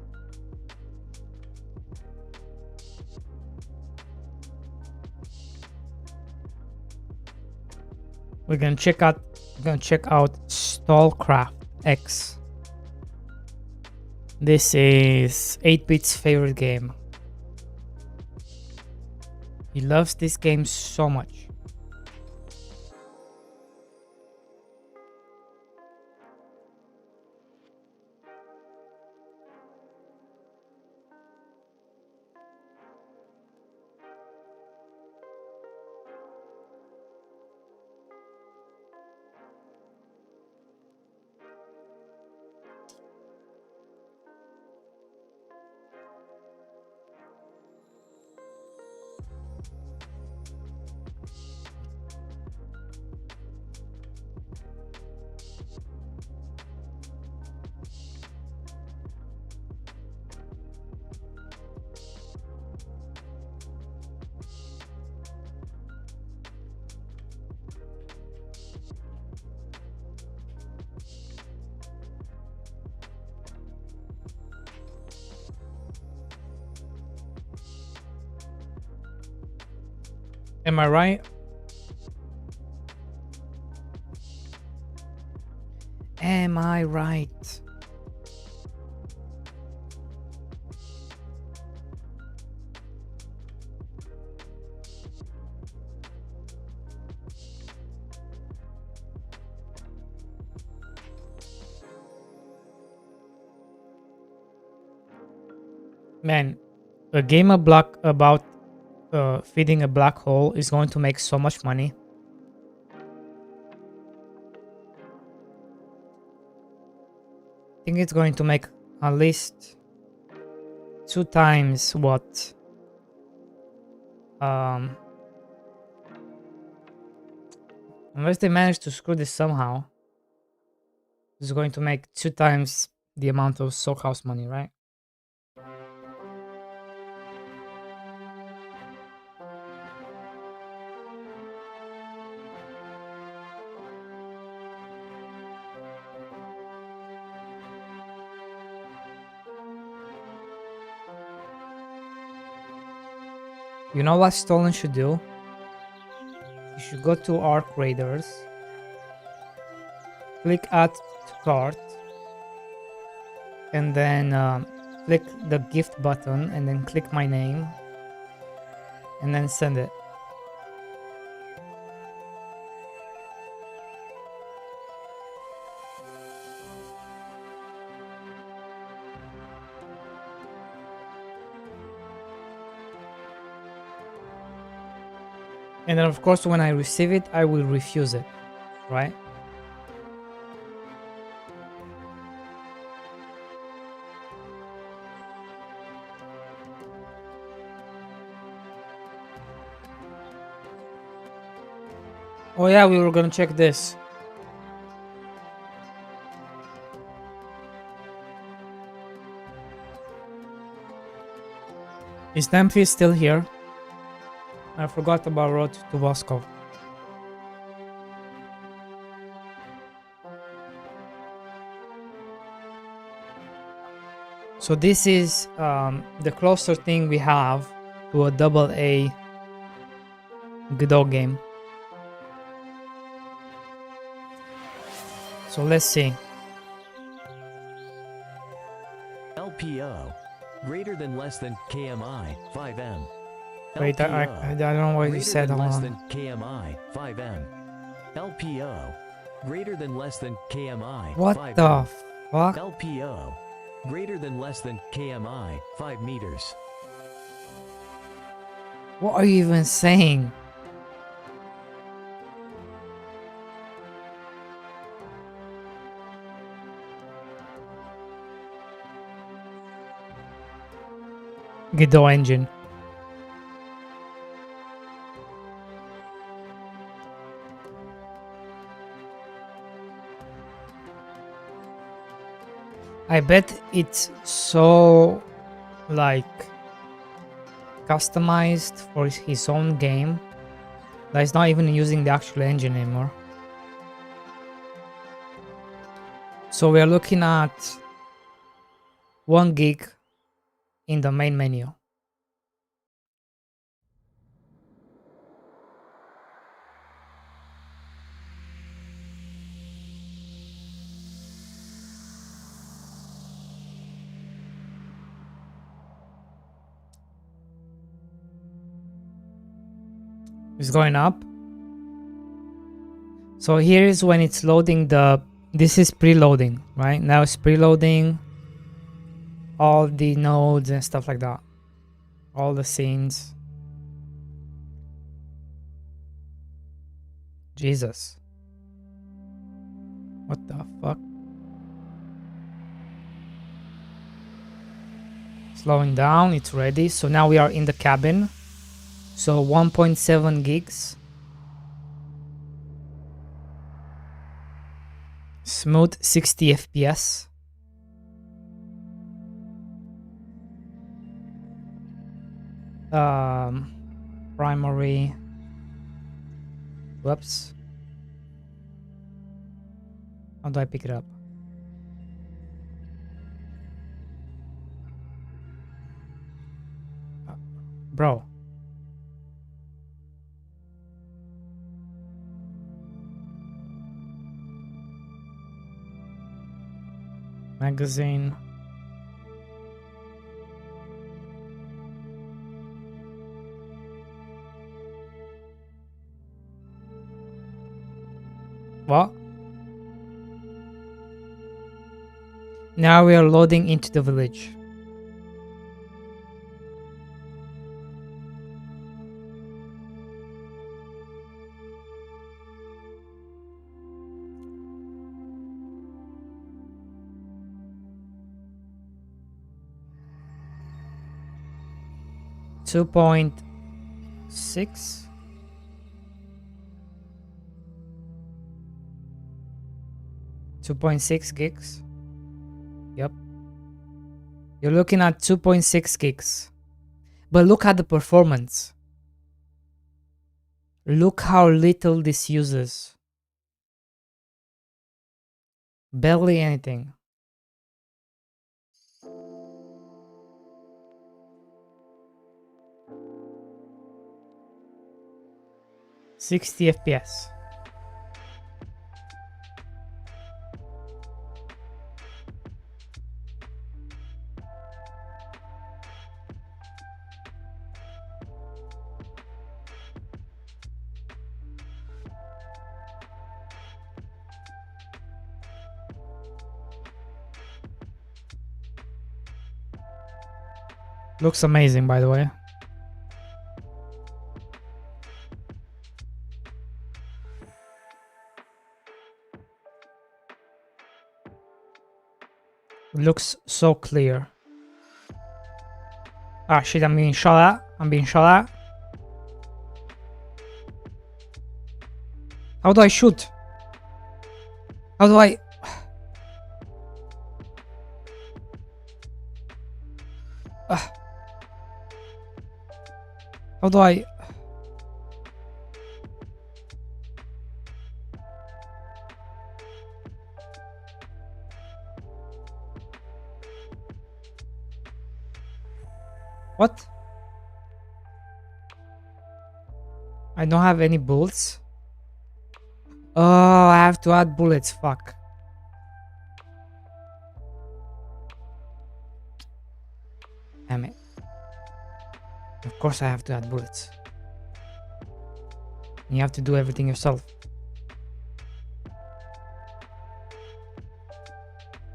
We're gonna check out Stallcraft X. This is 8-Bit's favorite game. He loves this game so much. Am I right? Am I right? Man, a game about feeding a black hole is going to make so much money. I think it's going to make at least 2 times what unless they manage to screw this somehow, it's going to make 2 times the amount of Sockhouse money, right? You know what Stolen should do? You should go to Arc Raiders, click Add to Cart, and then click the gift button, and then click my name, and then send it. And then of course when I receive it, I will refuse it, right? Oh yeah, we were gonna check this. Is Nemphis still here? I forgot about Road to Moscow. So this is the closer thing we have to a AA Godot game. So let's see. LPO, greater than less than KMI, 5M. Wait, I don't know what you said. Hold less on. than KMI, 5M. LPO, greater than less than KMI, What 5M. the fuck? LPO, greater than less than KMI, 5 meters. What are you even saying? Godot engine. I bet it's so like customized for his own game that he's not even using the actual engine anymore. So we are looking at 1 gig in the main menu. It's going up. So here is when it's loading this is preloading, right? Now it's preloading all the nodes and stuff like that. All the scenes. Jesus. What the fuck? Slowing down, it's ready. So now we are in the cabin. So 1.7 gigs. Smooth 60 FPS. Primary. Whoops. How do I pick it up? Bro. Magazine. What? Now we are loading into the village. Two point six. 2.6 gigs. Yep. You're looking at 2.6 gigs. But look at the performance. Look how little this uses. Barely anything. $60 FPS. Looks amazing, by the way. Looks so clear. Ah shit, I'm being shot at. I'm being shot at. How do I shoot? How do I... How do I... What? I don't have any bullets. Oh, I have to add bullets. Fuck. Damn it. Of course I have to add bullets. You have to do everything yourself.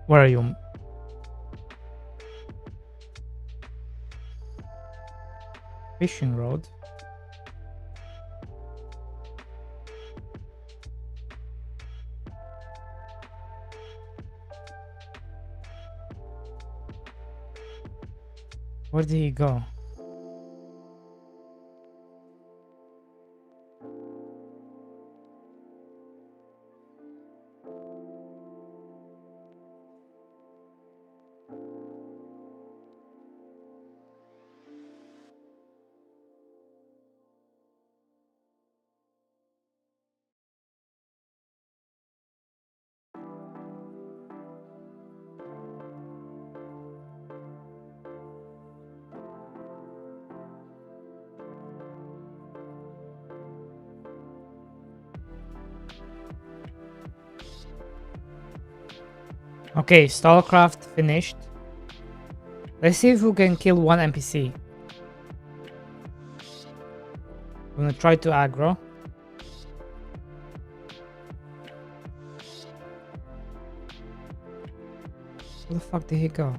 Where are you? Fishing rod. Where did he go? Okay, Stallcraft finished. Let's see if we can kill one NPC. I'm gonna try to aggro. Where the fuck did he go?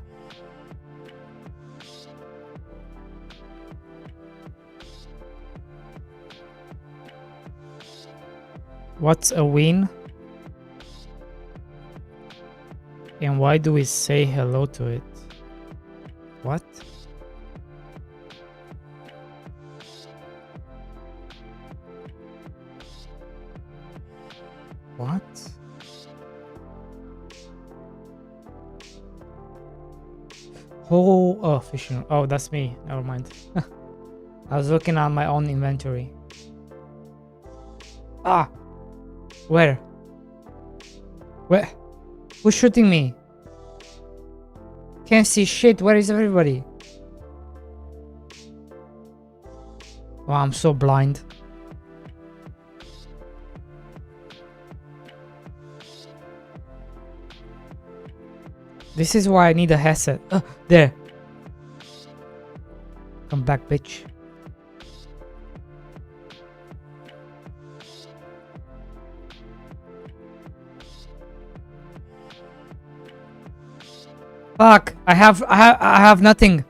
What's a win? And why do we say hello to it? What? What? Oh, fishing. Oh, that's me. Never mind. I was looking at my own inventory. Ah! Where? Where? Who's shooting me? Can't see shit. Where is everybody? Oh, I'm so blind. This is why I need a headset. There. Come back, bitch. Fuck! I have nothing.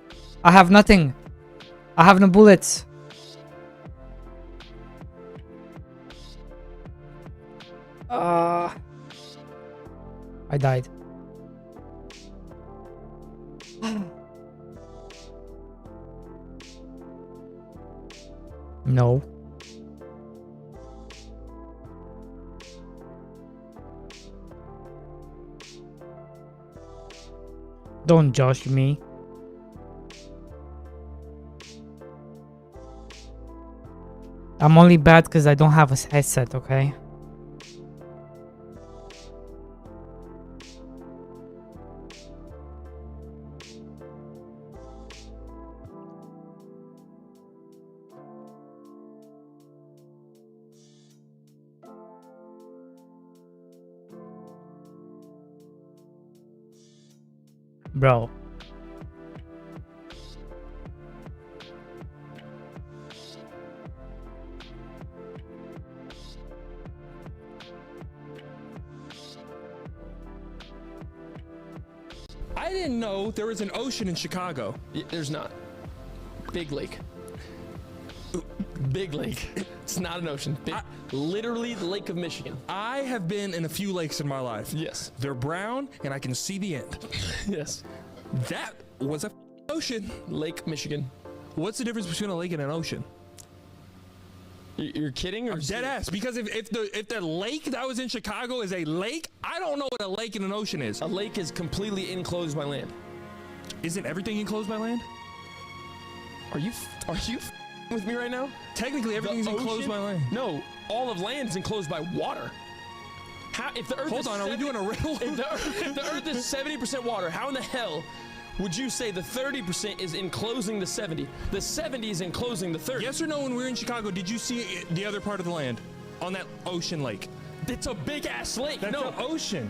I have nothing. I have no bullets. I died. No. Don't judge me. I'm only bad because I don't have a headset, okay? Bro. I didn't know there was an ocean in Chicago. There's not. Big lake. Big lake. It's not an ocean. Literally the Lake of Michigan. I have been in a few lakes in my life. Yes. They're brown and I can see the end. Yes. That was a ocean. Lake Michigan. What's the difference between a lake and an ocean? You're kidding? Or I'm dead ass. Because if the lake that was in Chicago is a lake, I don't know what a lake and an ocean is. A lake is completely enclosed by land. Isn't everything enclosed by land? Are you with me right now? Technically, everything's enclosed by land. No, all of land is enclosed by water. How, if the Earth Hold on, are we doing a riddle? If the Earth is 70% water, how in the hell would you say the 30% is enclosing the 70? The 70 is enclosing the 30. Yes or no, when we were in Chicago, did you see the other part of the land? On that ocean lake? It's a big ass lake. That's no, an ocean.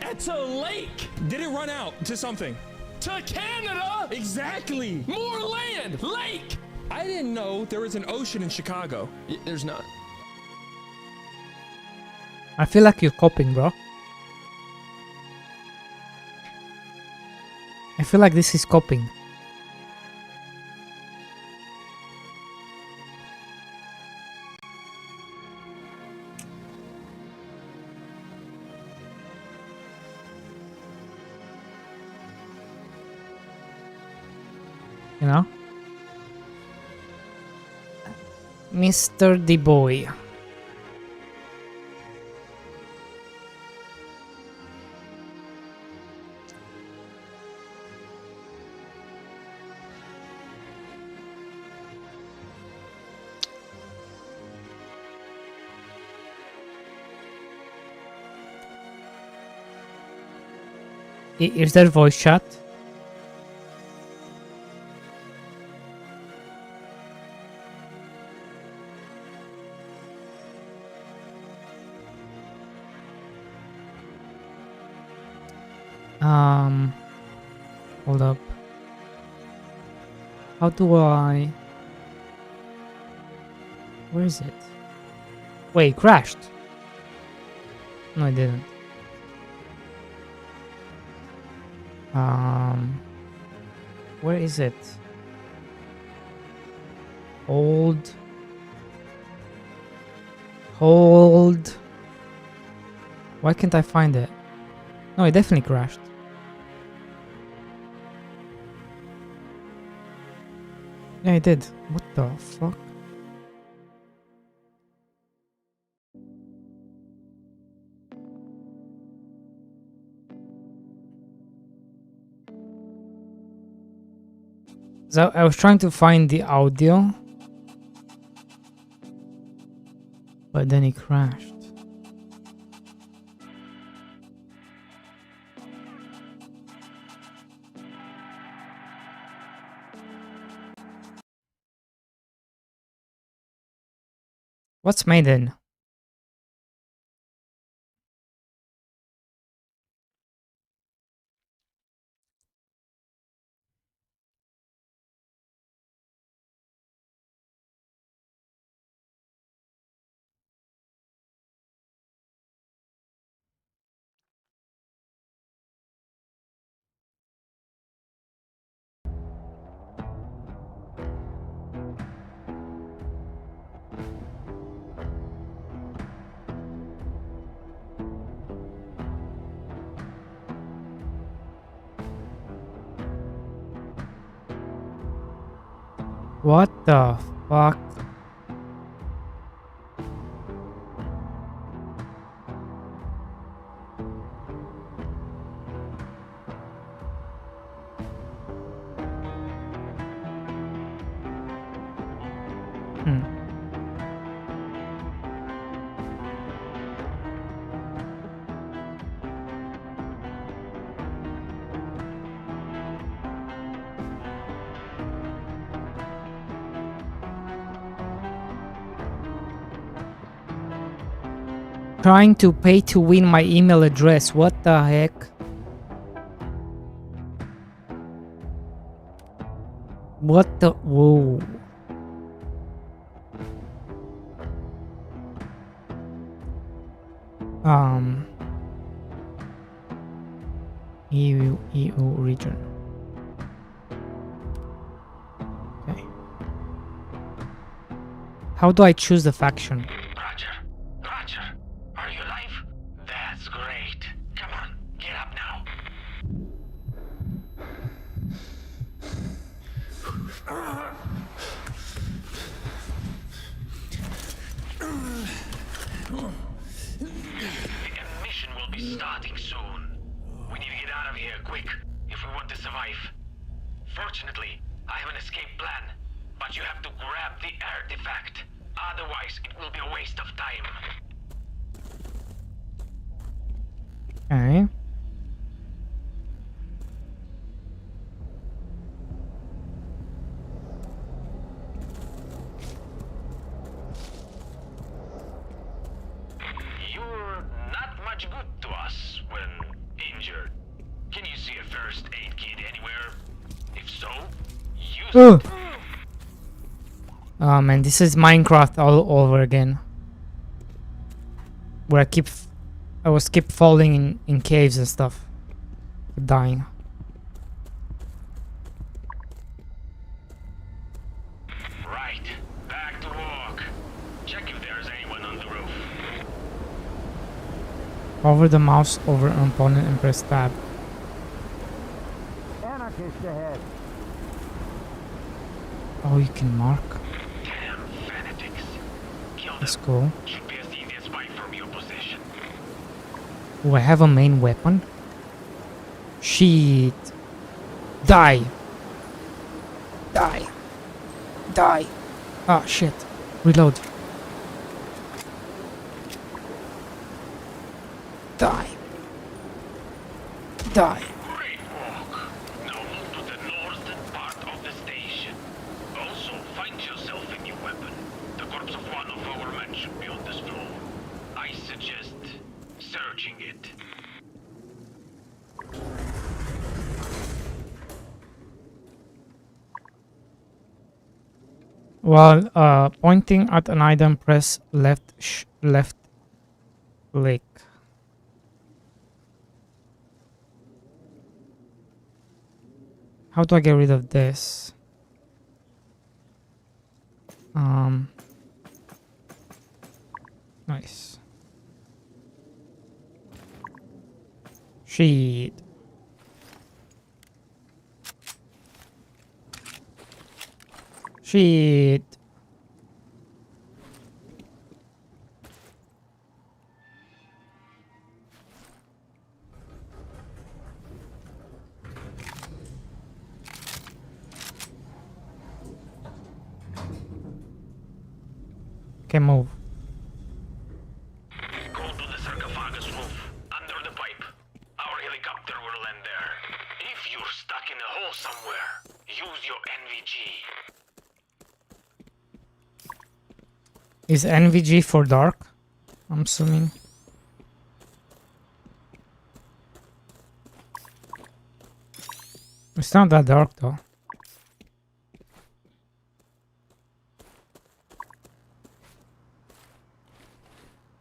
it's a lake. Did it run out to something? To Canada. Exactly. More land. Lake. I didn't know there was an ocean in Chicago. There's not. I feel like you're copying, bro. I feel like this is copying. You know? Mr. D Boy. Is there voice chat? Hold up. How do I... Where is it? Wait, it crashed. No, it didn't. Where is it? Hold. Why can't I find it? No, it definitely crashed. Yeah, it did. What the fuck? So I was trying to find the audio, but then it crashed. What's Maiden? What the fuck? Trying to pay to win my email address. What the heck? What the... Whoa. EU region. Okay. How do I choose the faction? Starting soon. We need to get out of here quick if we want to survive. Fortunately, I have an escape plan, but you have to grab the artifact. Otherwise, it will be a waste of time. Okay. Good to us when injured. Can you see a first aid kit anywhere? If so, use it. Oh man, this is Minecraft all over again. Where I was keep falling in caves and stuff. Keep dying. Right, back to work. Check if there's anyone on the roof. Hover the mouse over an opponent and press tab. Anarchist ahead. Oh, you can mark. Damn fanatics. Kill them. That's cool. Should be as easy as fight from your position. Oh, I have a main weapon. Shit. Die. Die. Die. Ah, shit. Reload. Die. Die. Great walk. Now move to the northern part of the station. Also, find yourself a new weapon. The corpse of one of our men should be on this floor. I suggest searching it. While pointing at an item, press left click. How do I get rid of this? Nice. Shit. Shit. Okay, move. Go to the sarcophagus roof, under the pipe. Our helicopter will land there. If you're stuck in a hole somewhere, use your NVG. Is NVG for dark? I'm assuming. It's not that dark though.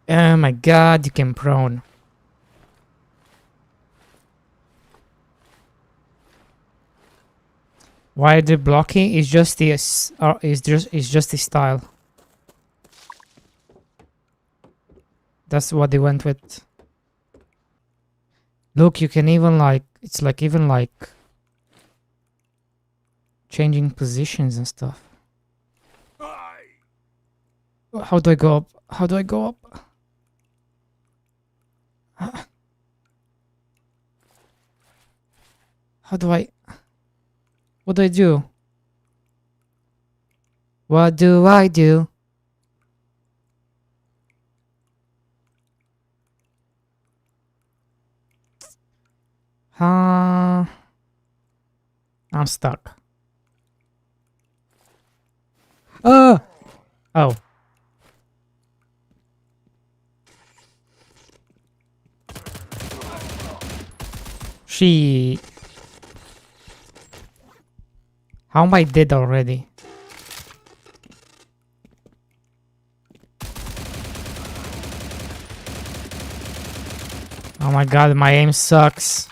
Oh my god, you can prone. Why the blocking is just the is just the style. That's what they went with. Look, you can even like it's like even like changing positions and stuff. How do I go up? How do I go up? How do I? What do I do? What do I do? I'm stuck. Oh. She. How am I dead already? Oh my god, my aim sucks.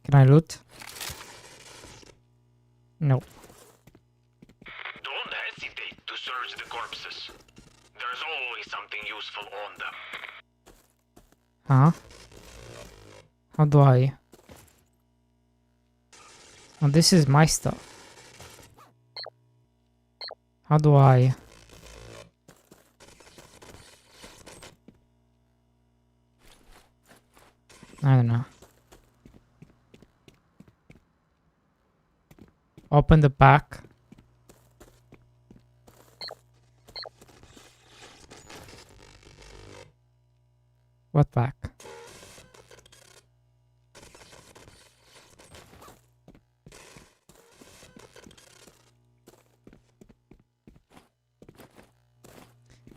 Can I loot? No. Don't hesitate to search the corpses. There's always something useful on them. Huh? How do I? Oh, this is my stuff. How do I? I don't know. Open the pack. What pack?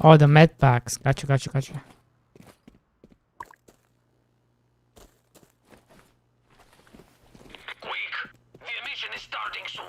Oh, the med packs. Gotcha. Quick! The mission is starting soon.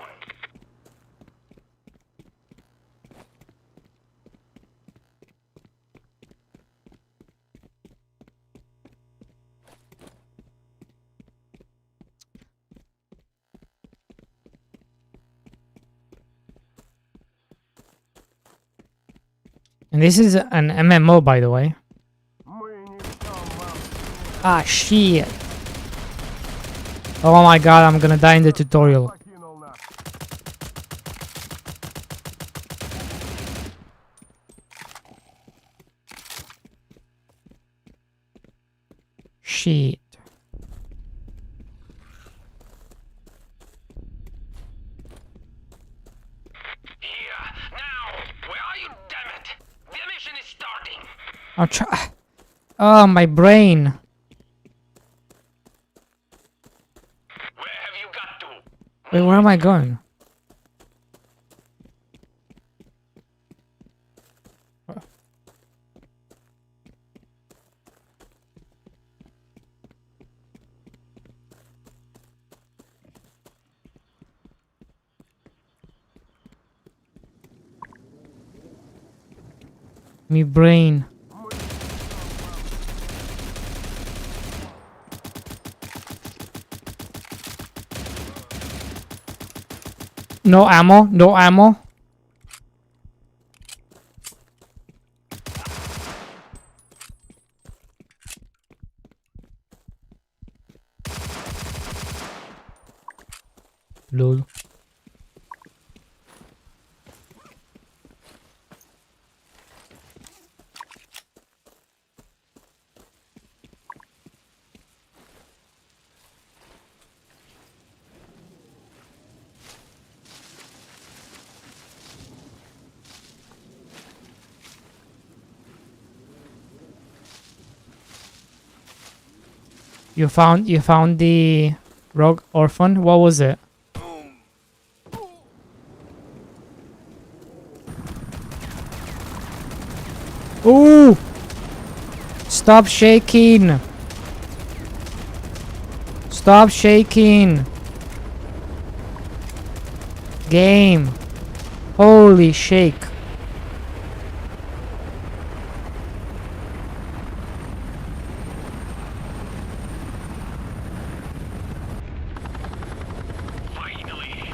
And this is an MMO, by the way. Ah, shit. Oh my god, I'm gonna die in the tutorial. Shit. I'll try. Oh, my brain. Where have you got to? Wait, where am I going? Me brain. No ammo, no ammo. Lol. You found the rogue orphan? What was it? Ooh! Stop shaking! Stop shaking! Game! Holy shake! Finally.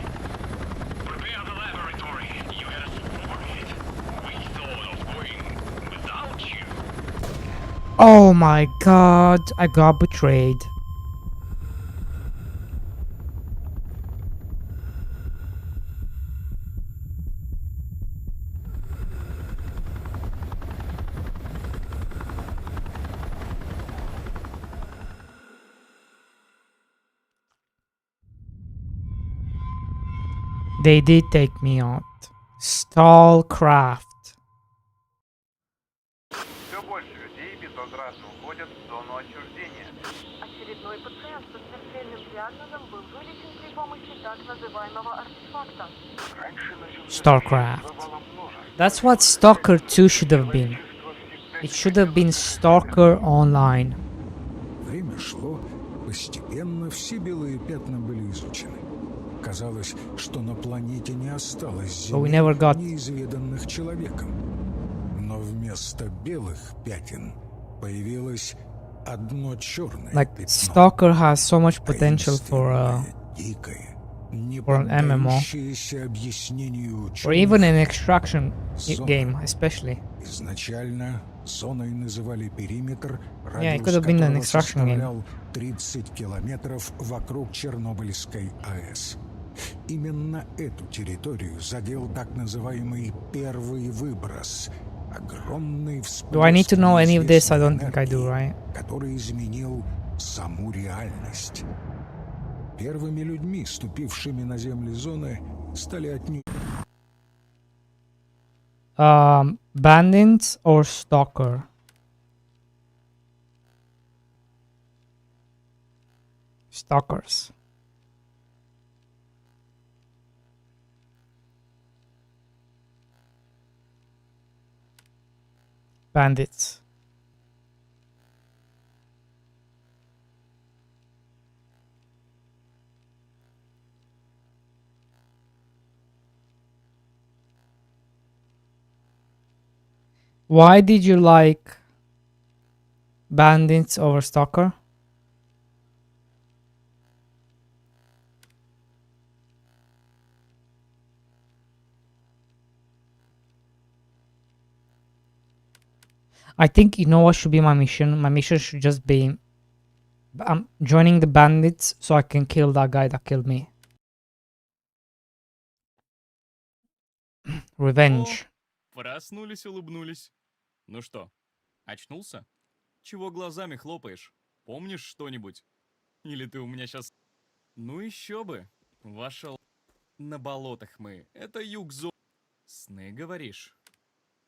Prepare the laboratory. You had us for it. We thought of going without you. Oh my god, I got betrayed. They did take me out. Stallcraft. Все больше людей безвозвратно уходят в зону отчуждения. Очередной пациент со смертельным диагнозом был вылечен при помощи так называемого артефакта. StarCraft. That's what Stalker 2 should have been. It should have been Stalker Online. Время шло, постепенно все белые пятна были изучены. Казалось, что на планете не осталось But we земель, never got... неизведанных человеком. Но вместо белых пятен появилось одно черное Like, пятно. Stalker has so much potential for an MMO. Or even an extraction game, especially. Изначально зоной называли периметр, Yeah, it could have been an радиус extraction game. которого составлял 30 километров вокруг Чернобыльской АЭС. Именно эту территорию задел так называемый первый выброс. Огромный всплеск Do I need to know any of this? I don't think I do, right? который изменил саму реальность. Первыми людьми, ступившими на земли зоны, стали отнюдь... Bandits or Stalker? Stalkers. Bandits. Why did you like Bandits over Stalker? I think, you know what should be my mission? My mission should just be I'm joining the bandits so I can kill that guy that killed me. Revenge. Проснулись, улыбнулись. Ну что, очнулся? Чего глазами хлопаешь? Помнишь что-нибудь? Или ты у меня сейчас... Ну еще бы. Ваша... На болотах мы. Это юг зо... Сны, говоришь?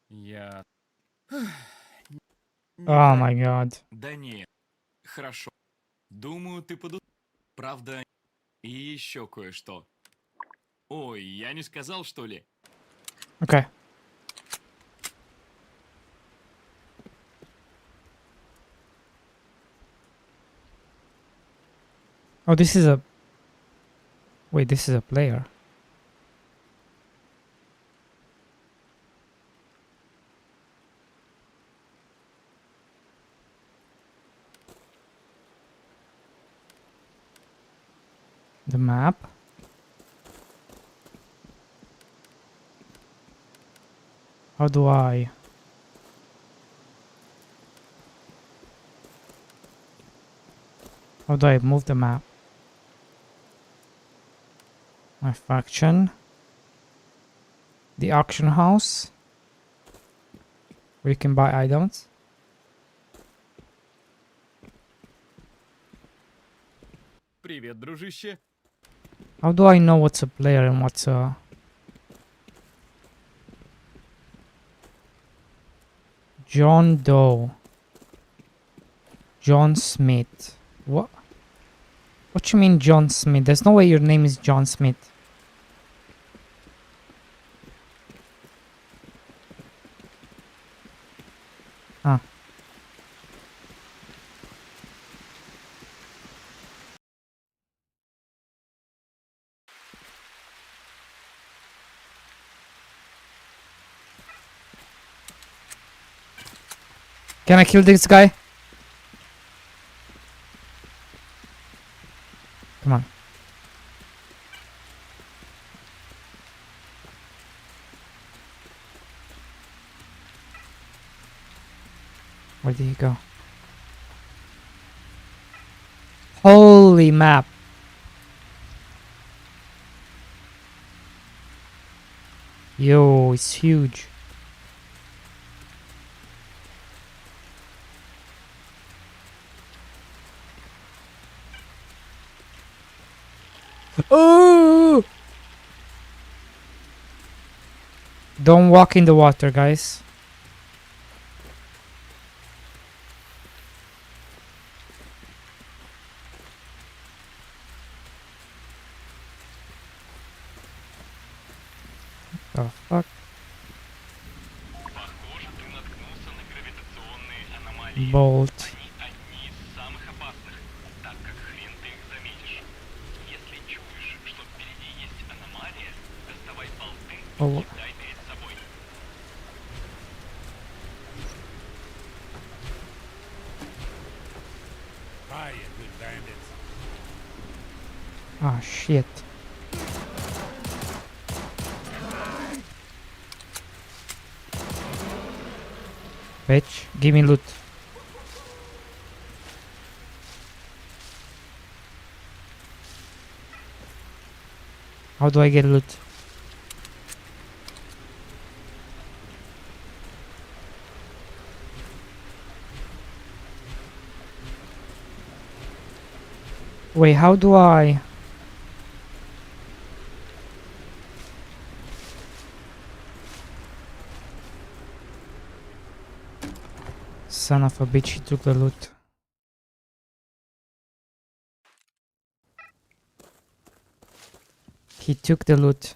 Я... Oh my god. Да не. Хорошо. Думаю, ты поду... Правда... И еще кое-что. Ой, я не сказал, что ли? Okay. Oh, this is a... Wait, this is a player. map. How do I? How do I move the map? My faction. The auction house. Where you can buy items. Привет, дружище. How do I know what's a player and what's a... John Doe. John Smith. What? What you mean John Smith? There's no way your name is John Smith. Huh. Can I kill this guy? Come on. Where did he go? Holy map. Yo, it's huge. Oh! Don't walk in the water, guys. What the fuck? Bolt. Oh. Ah, shit. Bitch, give me loot. How do I get loot? Wait, how do I... Son of a bitch, he took the loot. He took the loot.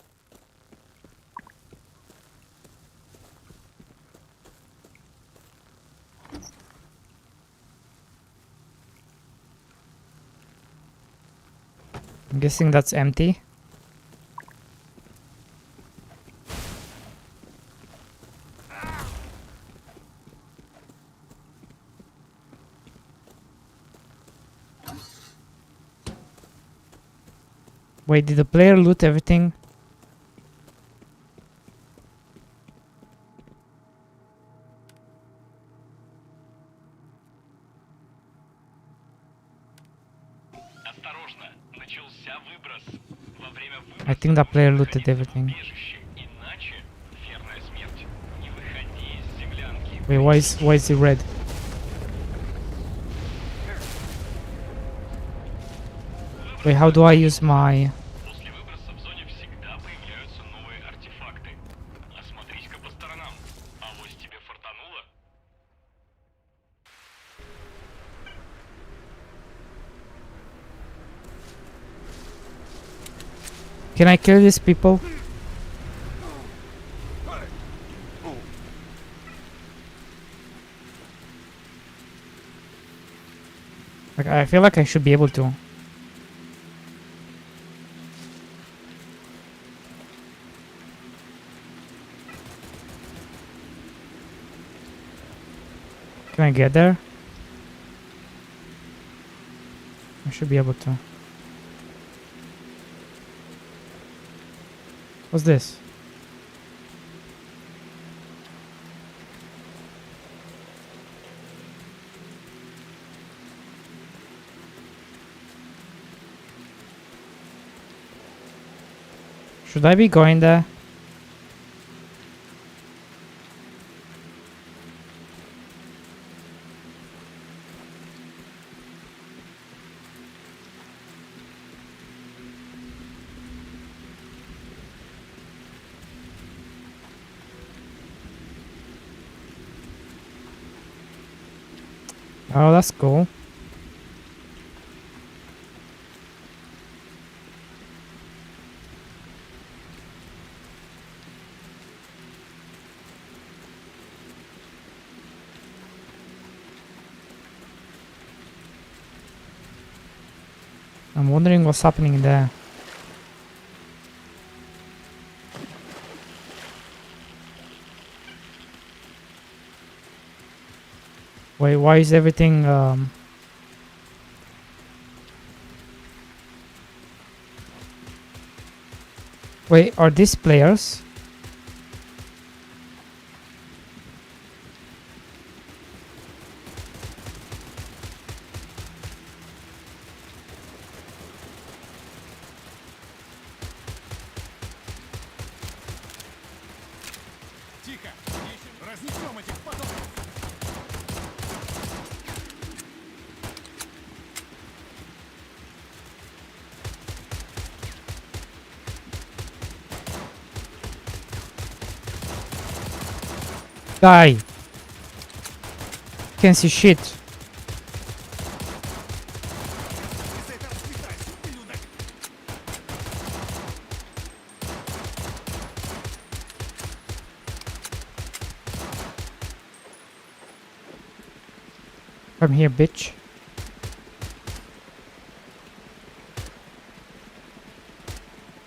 I'm guessing that's empty. Wait, did the player loot everything? I think the player looted everything. Wait, why is it red? Wait, how do I use my... Can I kill these people? Like, I feel like I should be able to. Can I get there? I should be able to. What's this? Should I be going there? Oh, that's cool. I'm wondering what's happening there. Wait, why is everything Wait, are these players? Тихо! Разнесем этих подонков! Die! Can't see shit. Come here, bitch.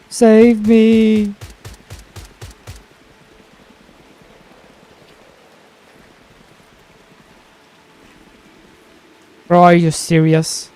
Save me! Bro, are you serious?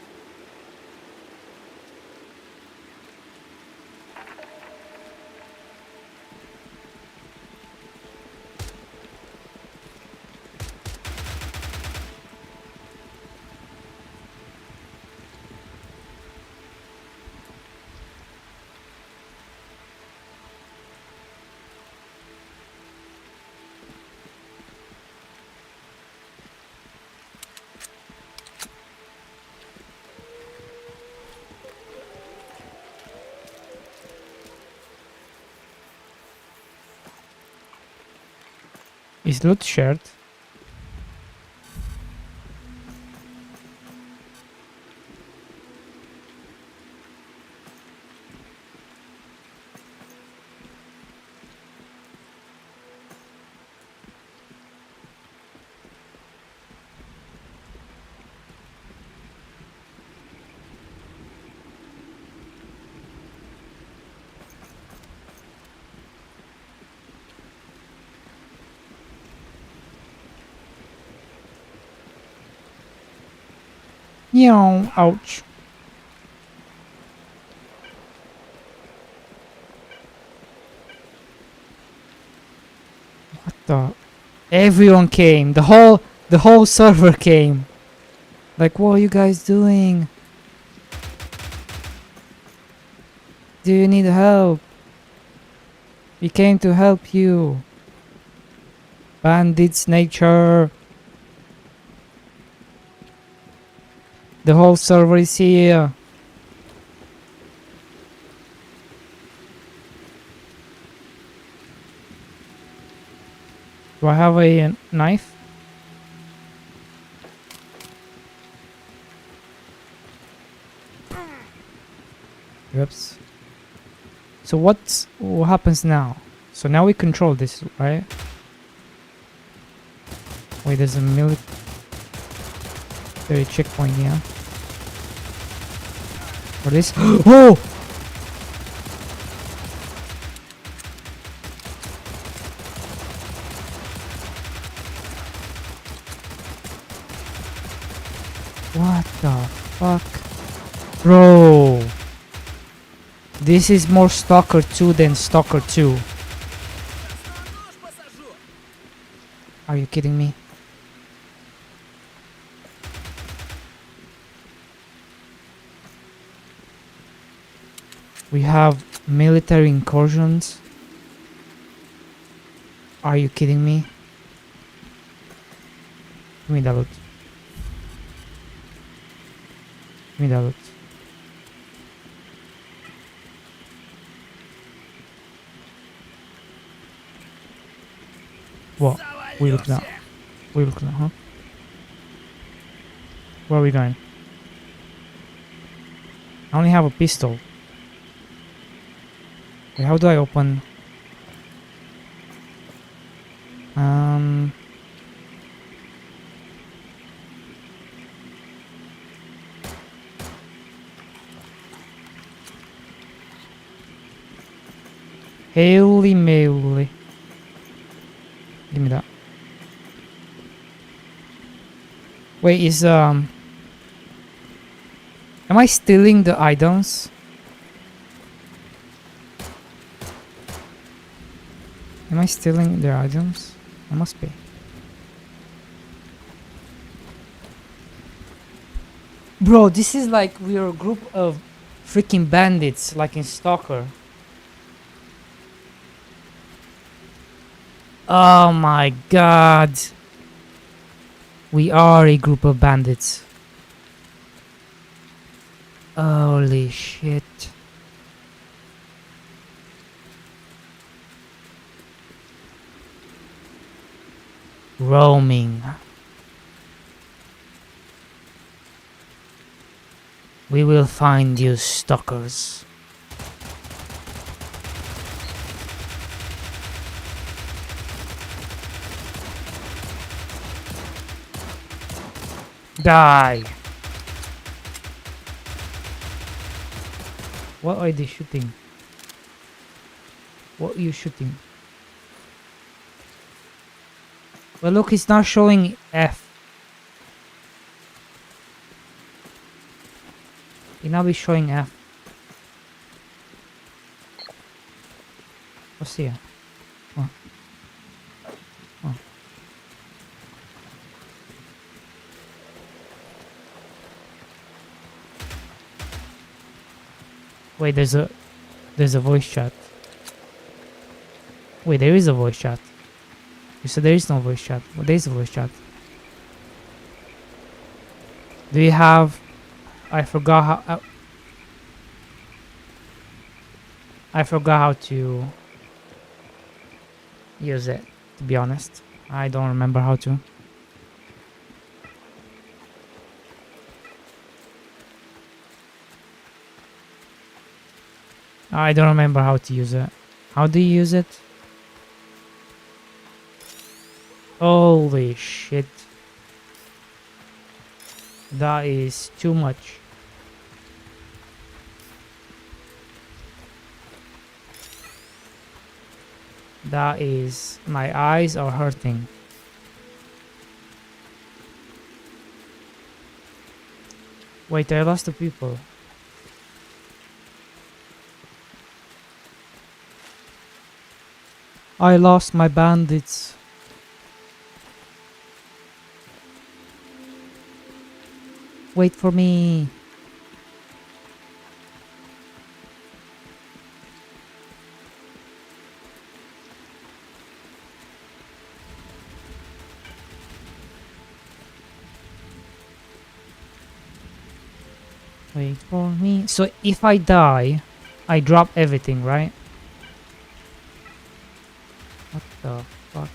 Is loot shared? Meow, ouch. What the? Everyone came. The whole server came. Like, what are you guys doing? Do you need help? We came to help you. Bandits nature. The whole server is here. Do I have a knife? Oops. So what happens now? So now we control this, right? Wait, there's a military checkpoint here. What is? Oh! What the fuck? Bro! This is more Stalker 2 than Stalker 2. Are you kidding me? We have military incursions. Are you kidding me? Give me that loot. Give me that loot. What? We looking at? We looking at, huh? Where are we going? I only have a pistol. Wait, how do I open? Holy moly. Give me that. Wait, is am I stealing the items? Am I stealing their items? I must be. Bro, this is like we're a group of freaking bandits, like in Stalker. Oh my god. We are a group of bandits. Holy shit. Roaming. We will find you, stalkers. Die. What are they shooting? What are you shooting? Well, look, it's not showing F. It now be showing F. What's here? Oh. Oh. Wait, there's a voice chat. Wait, there is a voice chat. You said there is no voice chat. Well, there is a voice chat. Do you have? I forgot how. I forgot how to use it. To be honest, I don't remember how to. I don't remember how to use it. How do you use it? Holy shit. That is too much. That is... my eyes are hurting. Wait, I lost the people. I lost my bandits. Wait for me. Wait for me. So if I die, I drop everything, right? What the fuck?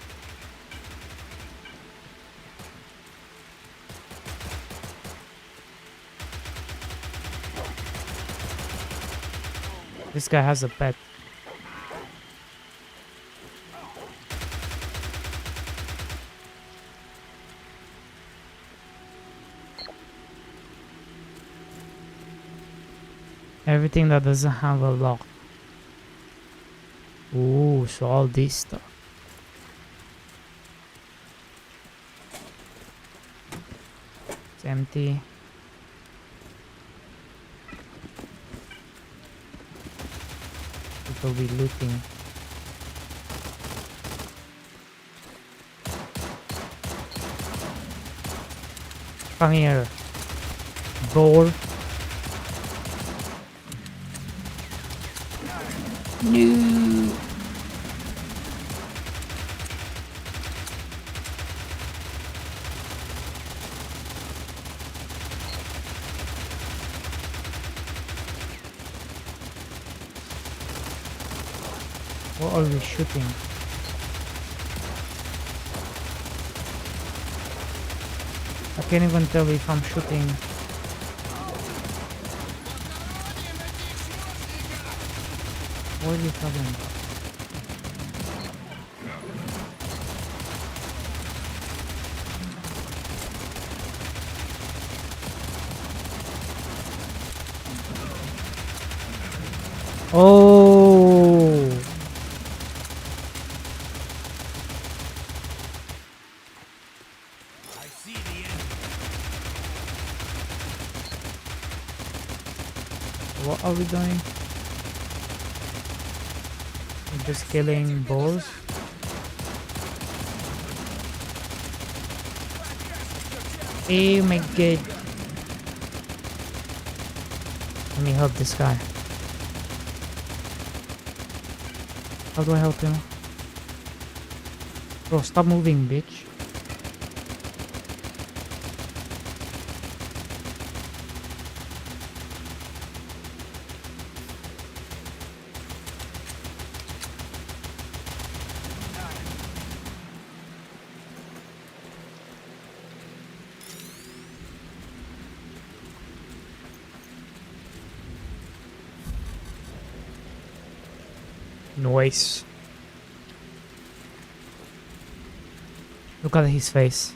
This guy has a pet. Everything that doesn't have a lock. Ooh, so all this stuff. It's empty. will be looting. Come here, boar. No. What are we shooting? I can't even tell if I'm shooting. What are you talking about? Oh. I see the end. What are we doing? We're just killing boars. Oh my god. Let me help this guy. How do I help him? Bro, stop moving, bitch. Noise. Look at his face.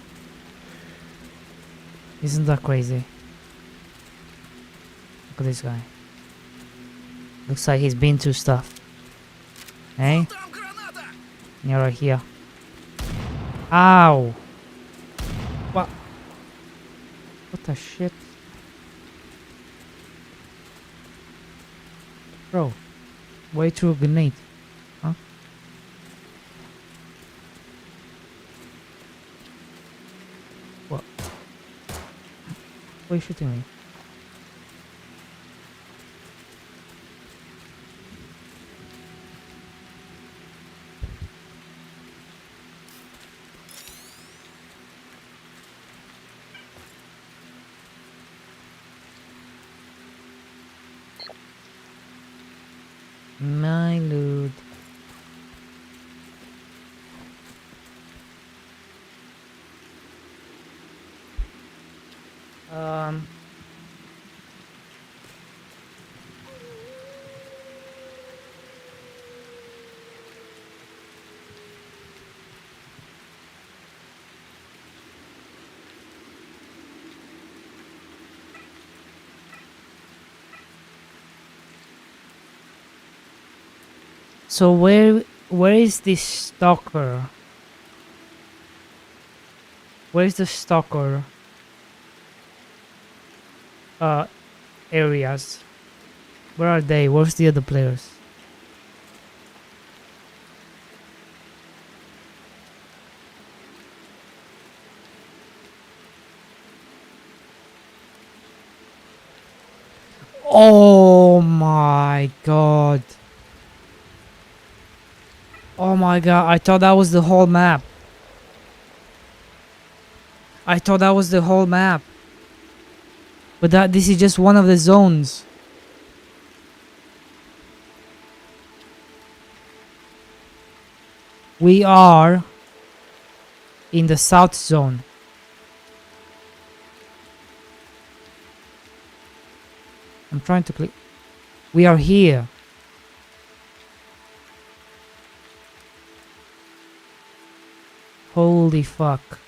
Isn't that crazy? Look at this guy. Looks like he's been through stuff. Hey? You're right here. Ow! What? What the shit? Bro, why threw a grenade? Huh? What? Why are you shooting me? My lord. So where is this stalker? Where is the stalker areas? Where are they? Where's the other players? Oh my god. Oh my god, I thought that was the whole map. I thought that was the whole map. But this is just one of the zones. We are in the south zone. I'm trying to click. We are here. Holy fuck.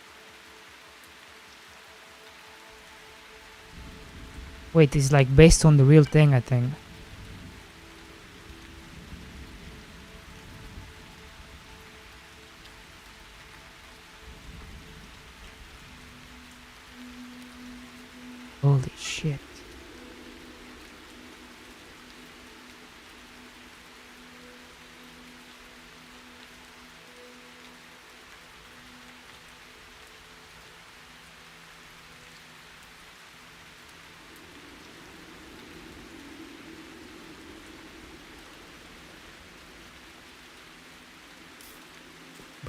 Wait, it's like based on the real thing, I think. Holy shit.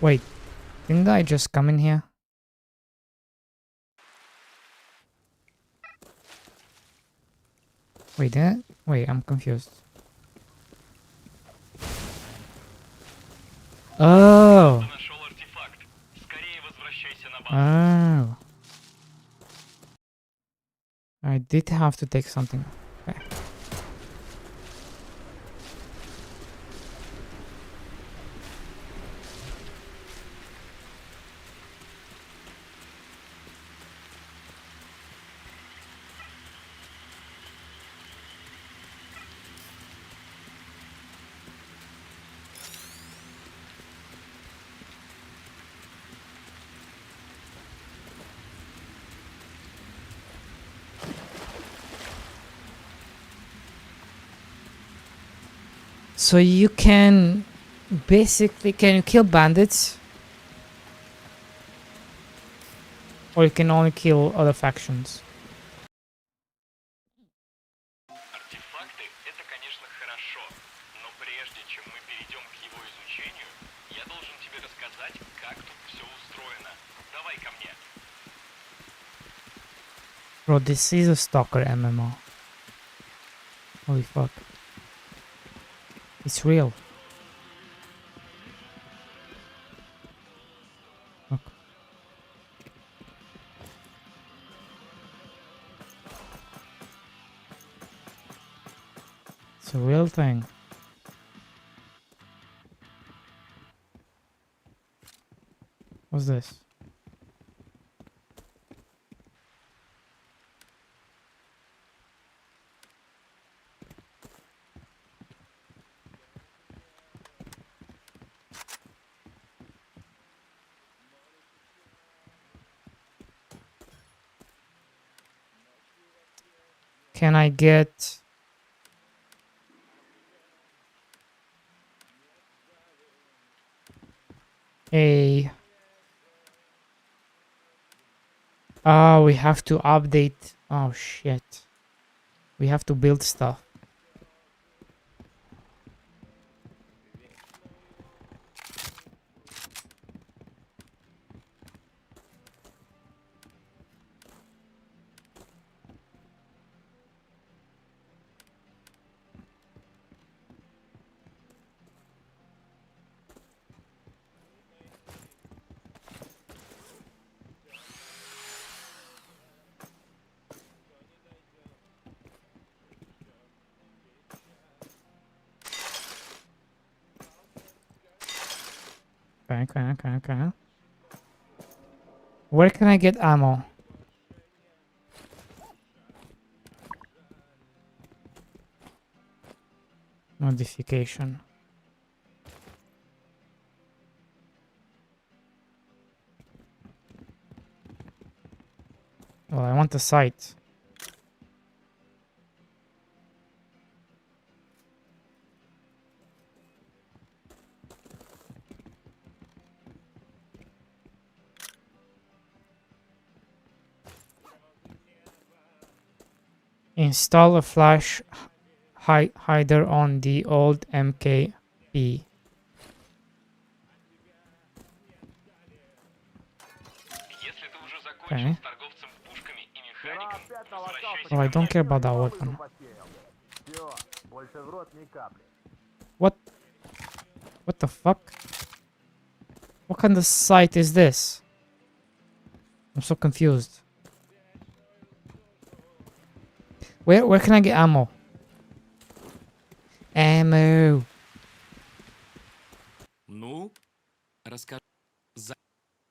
Wait, didn't I just come in here? Wait, did I? Wait, I'm confused. Oh. Oh. I did have to take something. Okay. So you can basically, can you kill bandits? Or you can only kill other factions? Артефакты — это, конечно, хорошо, но прежде чем мы перейдем к его изучению, я должен тебе рассказать, как тут все устроено. Давай ко мне. Bro, this is a stalker MMO. Holy fuck. It's real. Look. It's a real thing. What's this? Can I get a... Oh, we have to update. Oh, shit. We have to build stuff. Okay. Where can I get ammo? Modification. Well, I want the sight. Install a flash hider on the old MKP. Okay. Oh, I don't care about that weapon. What? What the fuck? What kind of sight is this? I'm so confused. Where can I get ammo? Ammo. Ну, расскажи.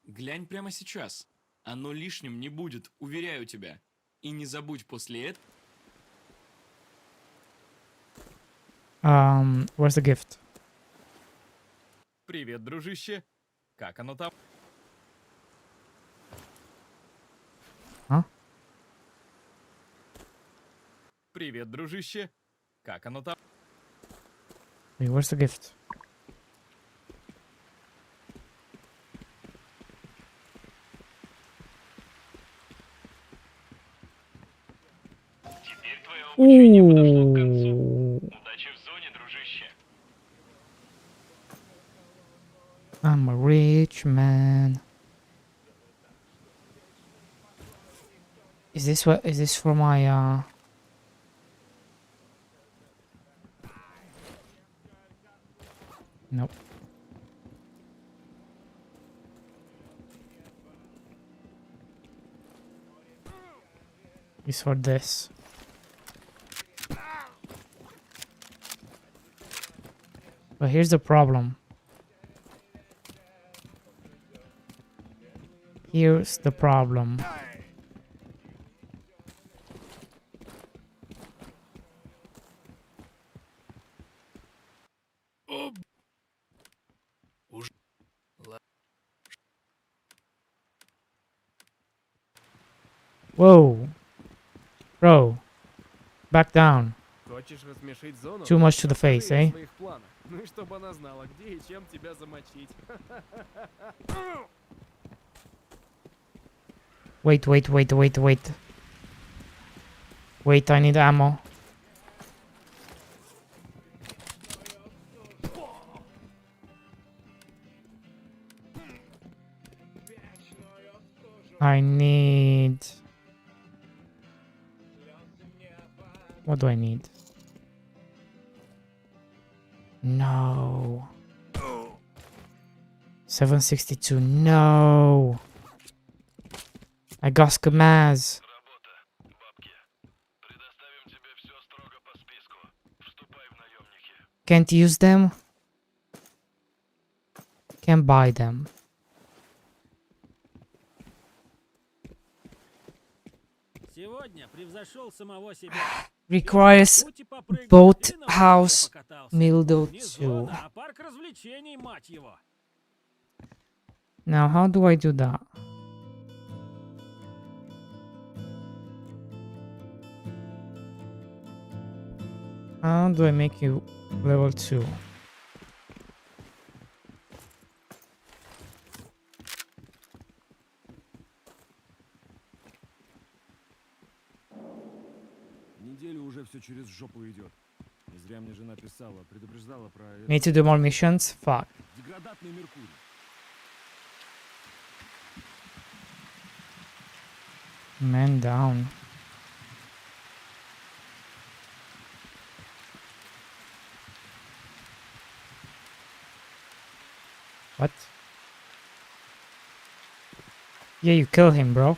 Глянь прямо сейчас. Оно лишним не будет, уверяю тебя. И не забудь после этого. Where's the gift? Привет, дружище. Как оно там? Huh? Привет, дружище. Как оно там? Wait, where's the gift? Теперь твое обучение подошло к концу. Удачи в зоне, дружище. I'm a rich man. Is this what? Is this for my Nope. It's for this. But here's the problem. Here's the problem. Whoa. Bro. Back down. Хочешь рассмешить зону? Too much to the face, Расскажи eh? о своих планах. Ну и чтобы она знала, где и чем тебя замочить. Wait. Wait, I need ammo. I need... What do I need? No. 762, no. I got SCMAS. Can't use them. Can't buy them. Requires boat house Mildo 2. Now how do I do that? How do I make you level 2? Неделю уже все через жопу идет. Не зря мне жена писала, предупреждала про это. Need to do more missions? Fuck. Деградатный Меркурий. Man down. What? Yeah, you kill him, bro.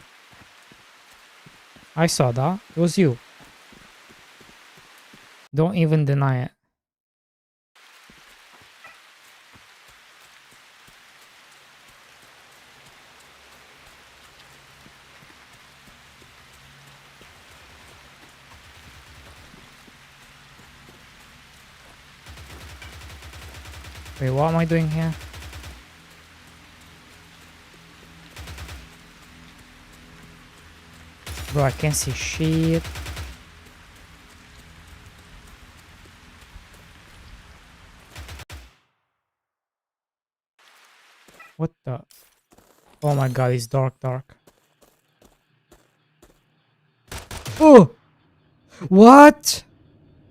I saw that. It was you. Don't even deny it. Wait, what am I doing here? Bro, I can't see shit. What the? Oh my god, it's dark. Oh! What?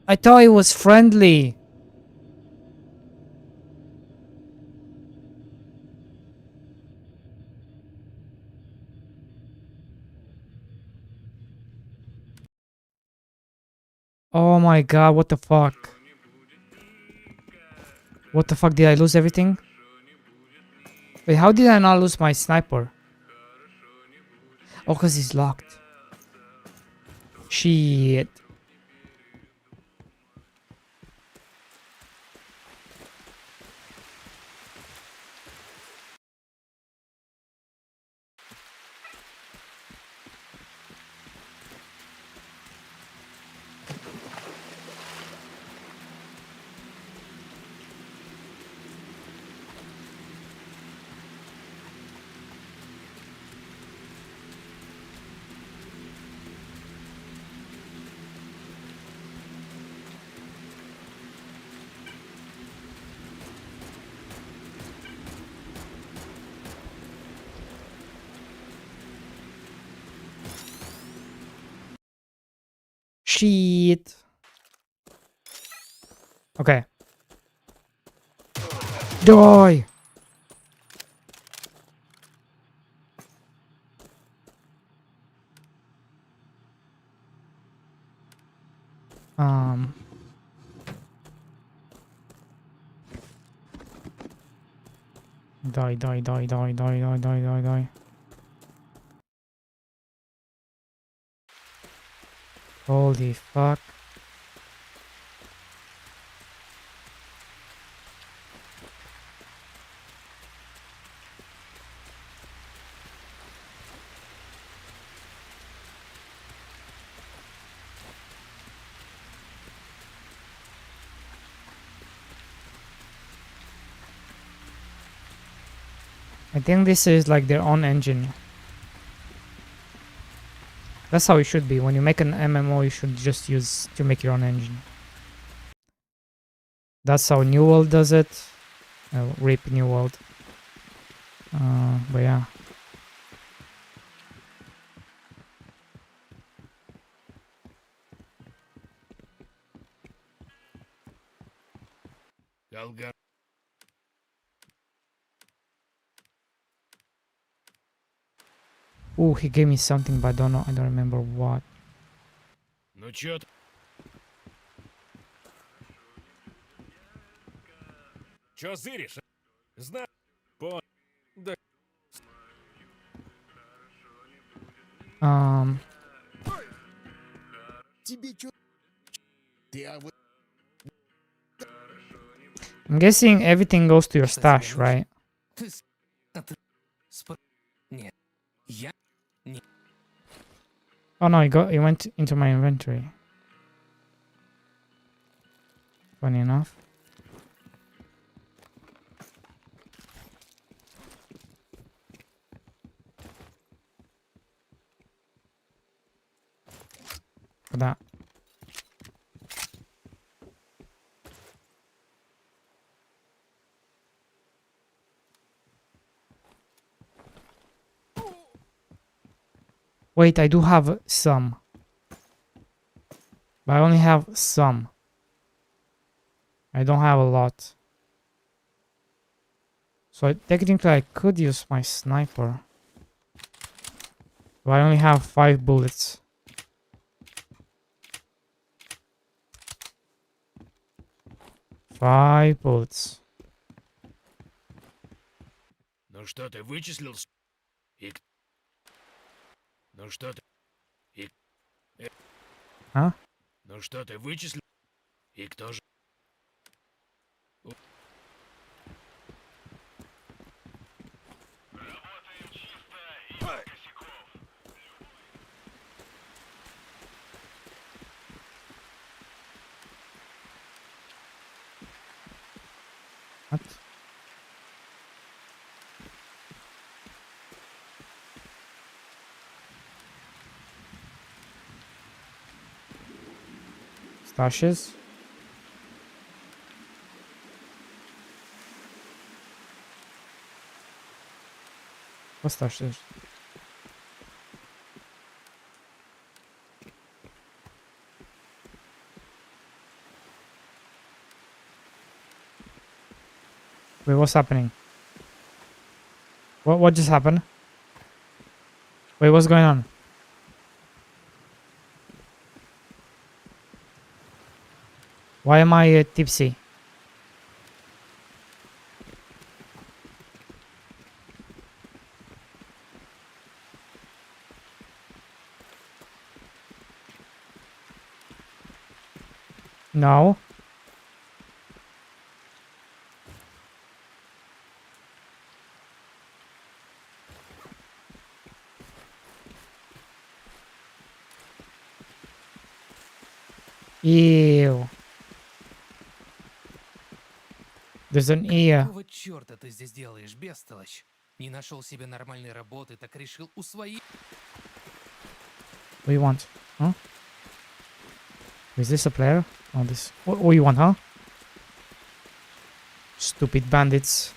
I thought it was friendly. Oh my god, what the fuck? What the fuck, did I lose everything? Wait, how did I not lose my sniper? Oh, because he's locked. Shit. Shit. Okay. Die! Um. Die. Holy fuck. I think this is like their own engine. That's how it should be. When you make an MMO, you should just use to make your own engine. That's how New World does it. RIP New World. But yeah. Ooh, he gave me something, but I don't know. I don't remember what. Ну чё ты? Чё зыришь? Знаю. Да. Тебе чё? I'm guessing everything goes to your stash, right? Oh no, it went into my inventory. Funny enough. For that. Wait, I do have some. But I only have some. I don't have a lot. So technically I could use my sniper. But I only have 5 bullets. Five bullets. Ну что ты вычислил? Ну что ты? Huh? Ну что ты вычислил? И кто же? What? Stashes? What stashes? Wait, what's happening? What just happened? Wait, what's going on? Why am I tipsy? No. Ew. There's an ear. Какого черта ты здесь делаешь, бестолочь? Не нашел себе нормальной работы, так решил усвоить... What do you want? Huh? Is this a player? Oh, this. What you want, huh? Stupid bandits.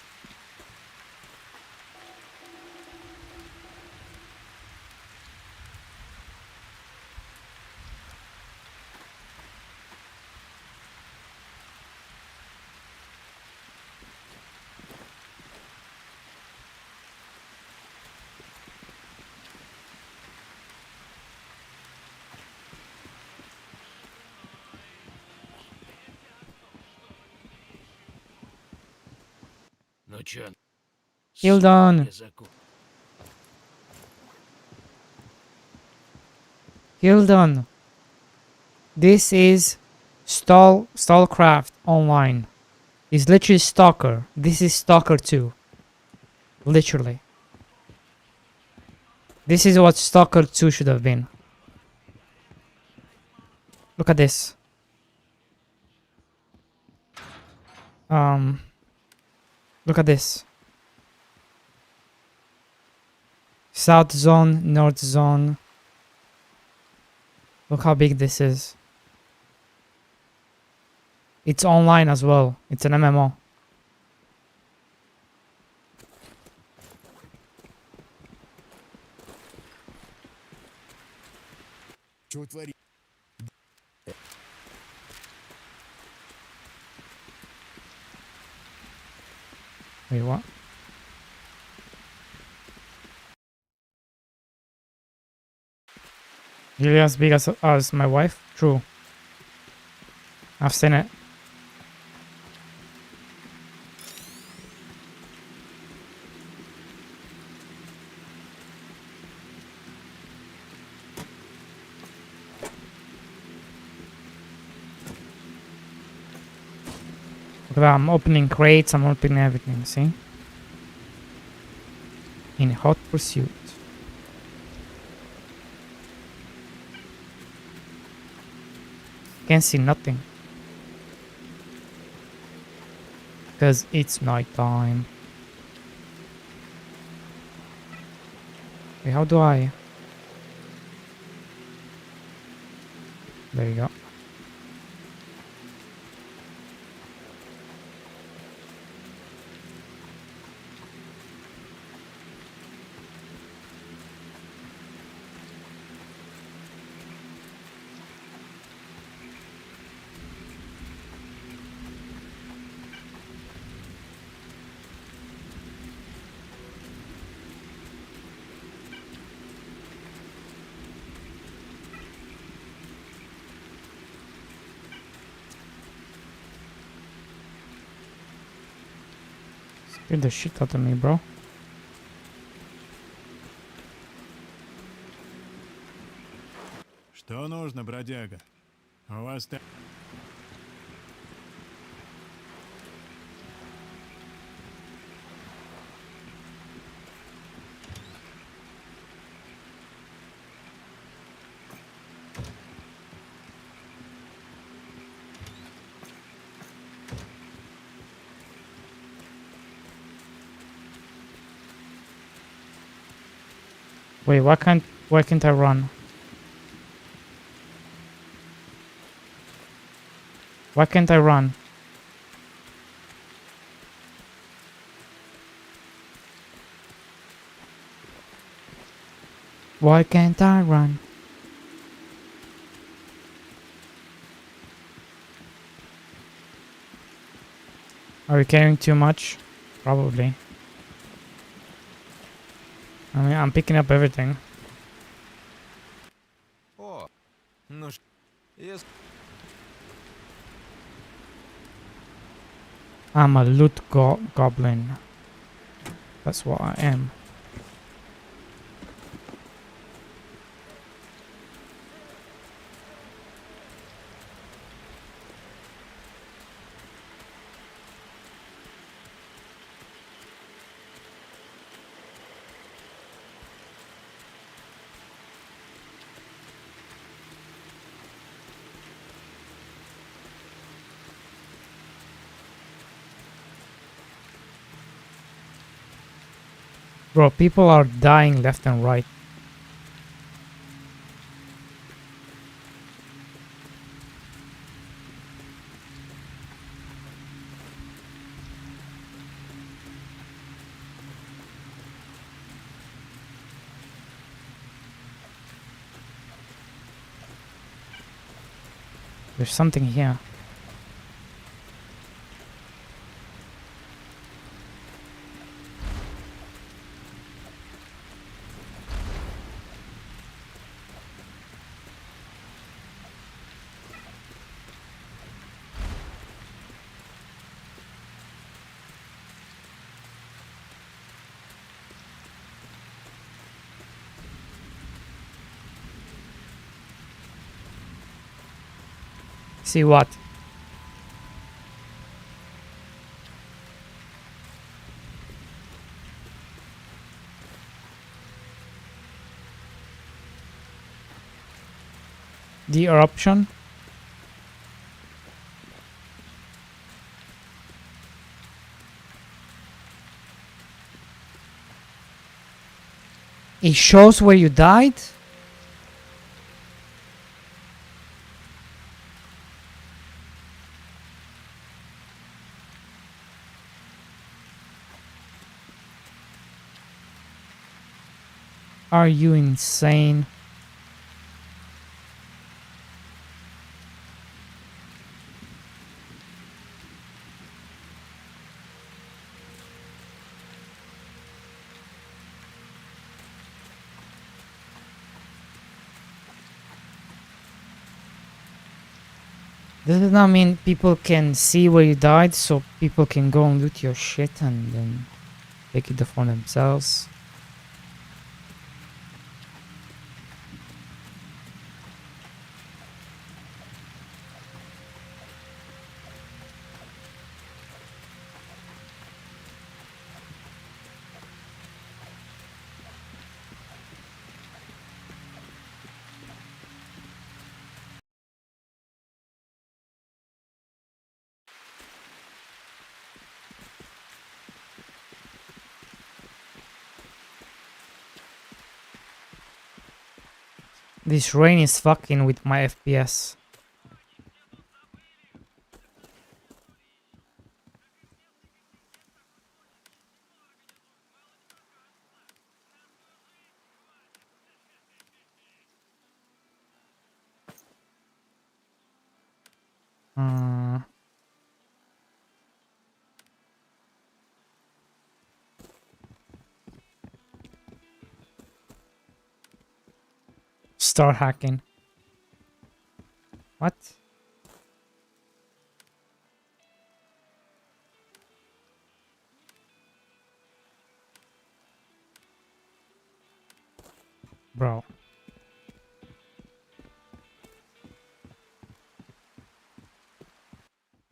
Hildon. Hildon. This is Stallcraft online. It's literally Stalker. This is Stalker 2. Literally. This is what Stalker 2 should have been. Look at this. Look at this. South zone, north zone. Look how big this is. It's online as well. It's an MMO. Wait, what? Really as big as my wife? True. I've seen it. Look at that, I'm opening crates, I'm opening everything, see? In hot pursuit. Can't see nothing. Because it's night time. Wait, how do I? There you go. Scared the shit out of me, bro. Что нужно, бродяга? У вас там... Wait, why can't I run? Why can't I run? Why can't I run? Are we carrying too much? Probably. I mean, I'm picking up everything. О, ну ш... I'm a loot goblin. That's what I am. Bro, people are dying left and right. There's something here. See what? The eruption? It shows where you died? Are you insane? Does it not mean people can see where you died, so people can go and loot your shit and then take it for themselves? This rain is fucking with my FPS. Start hacking. What? Bro.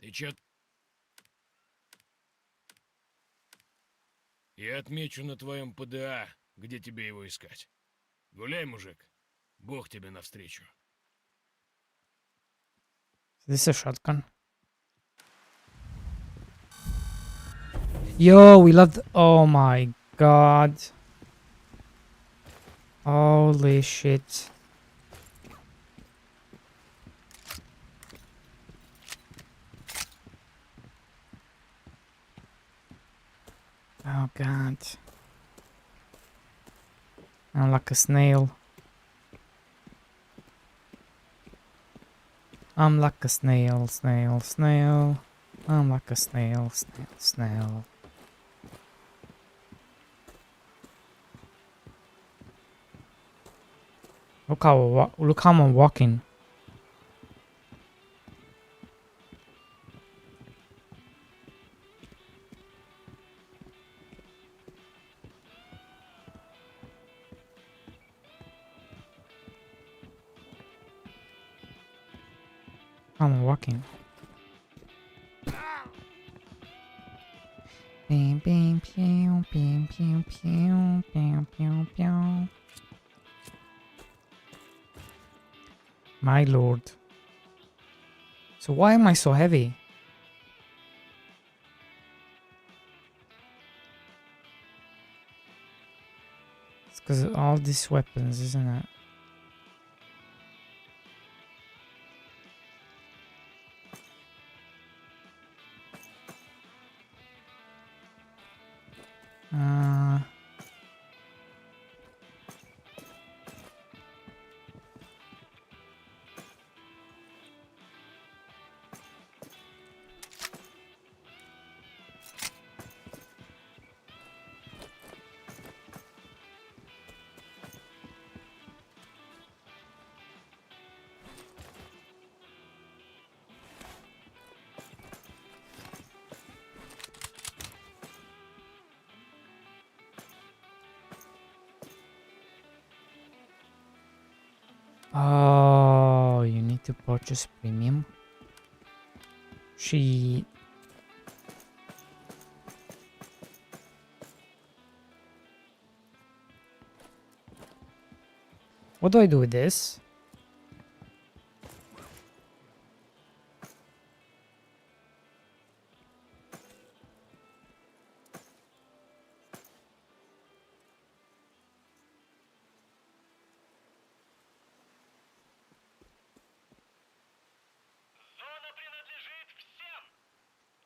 Ты чё? Я отмечу на твоем ПДА, где тебе его искать. Гуляй, мужик. Бог тебе навстречу. This is a shotgun. Yo, we love. Oh my god. Holy shit. Oh god. I'm like a snail. I'm like a snail, snail, snail. I'm like a snail, snail, snail. Look how I'm walking. I'm walking. Bing, bing, pew, bing, pew, pew, pew, pew, pew. My lord. So why am I so heavy? It's because of all these weapons, isn't it? Oh, you need to purchase premium. She... What do I do with this?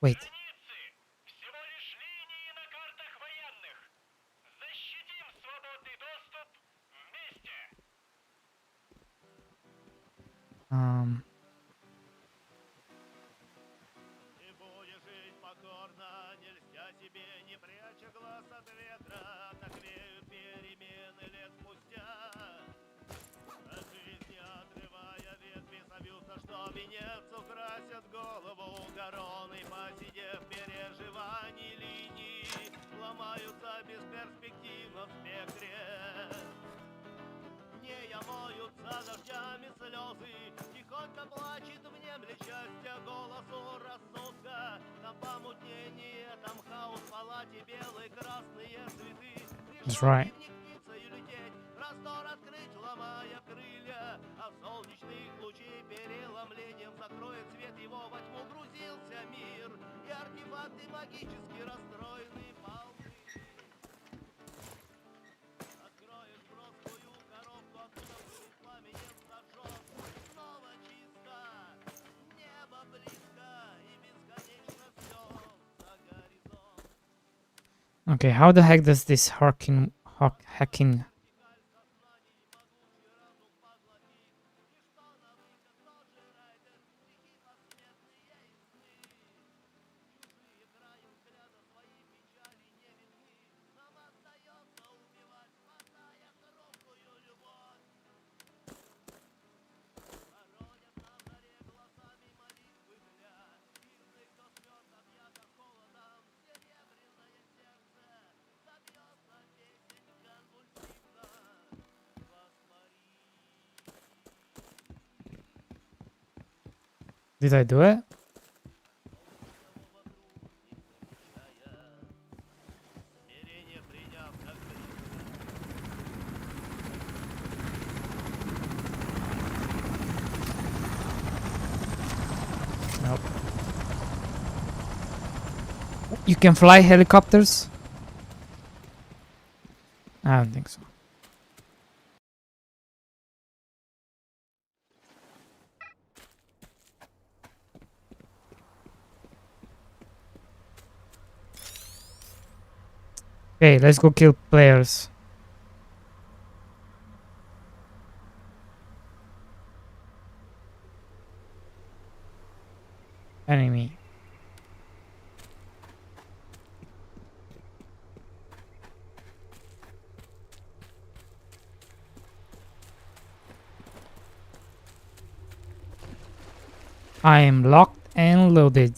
Wait. Um... That's right. Okay, how the heck does this hacking Did I do it? Nope. You can fly helicopters? I don't think so. Okay, let's go kill players. Enemy. I am locked and loaded.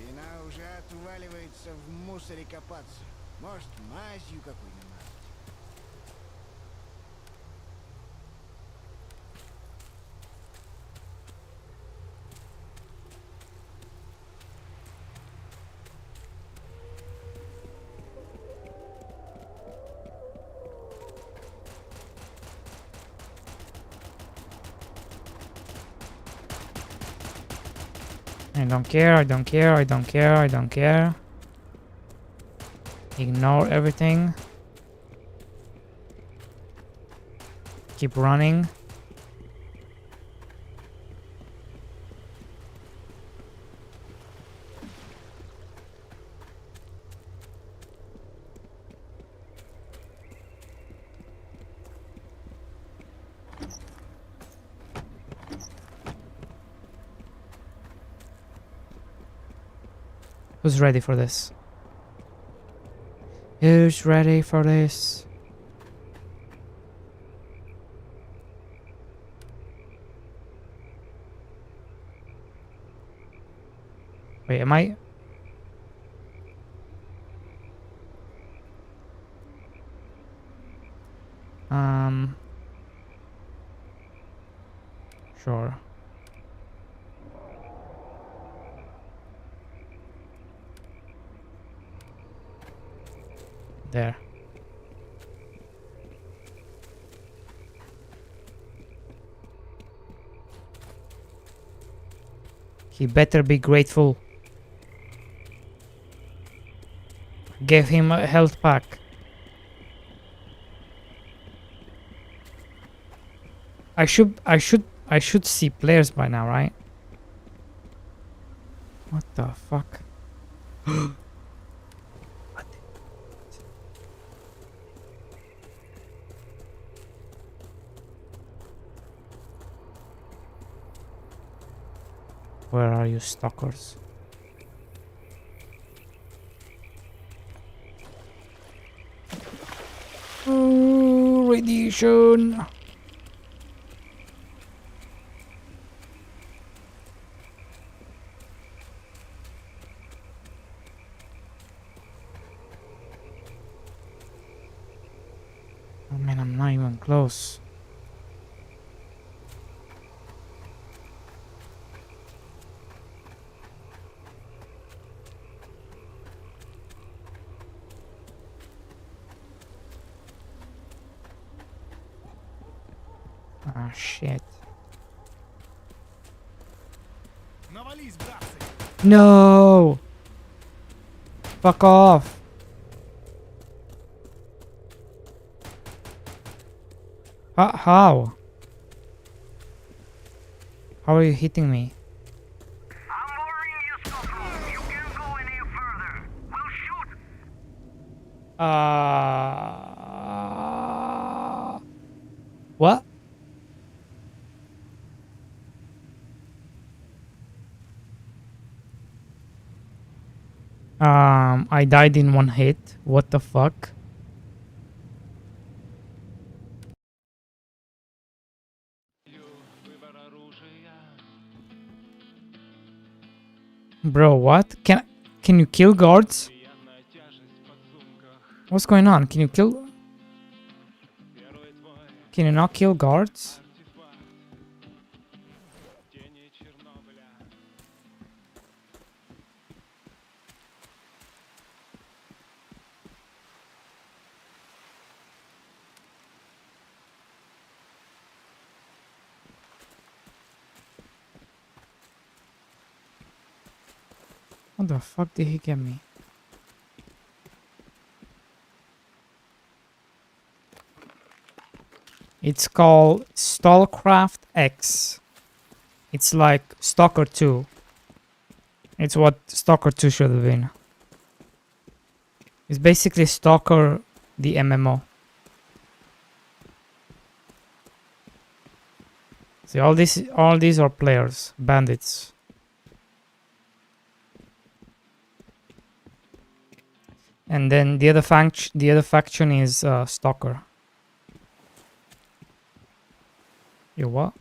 Спина уже отваливается в мусоре копаться. Может, мазью какой намазать? I don't care, I don't care, I don't care, I don't care. Ignore everything. Keep running. Who's ready for this? Who's ready for this? Wait, am I? Sure. There. He better be grateful. Gave him a health pack. I should see players by now, right? What the fuck? Where are you, stalkers? Oh, radiation. Oh man, I'm not even close. Ah, shit. No! Fuck off! How? How are you hitting me? What? I died in one hit. What the fuck? Bro, what? Can you kill guards? What's going on? Can you kill? Can you not kill guards? What the fuck did he get me? It's called Stalcraft X. It's like Stalker 2. It's what Stalker 2 should have been. It's basically Stalker, the MMO. See, all these are players, bandits. And then the other faction is Stalker. You what?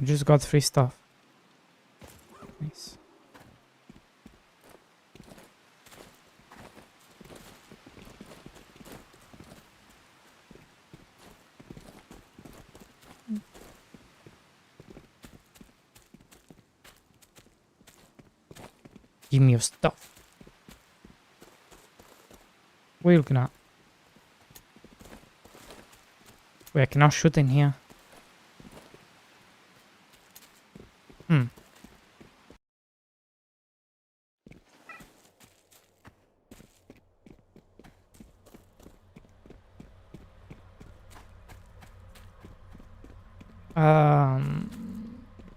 I just got free stuff. Nice. Give me your stuff. What are you looking at? Wait, I cannot shoot in here.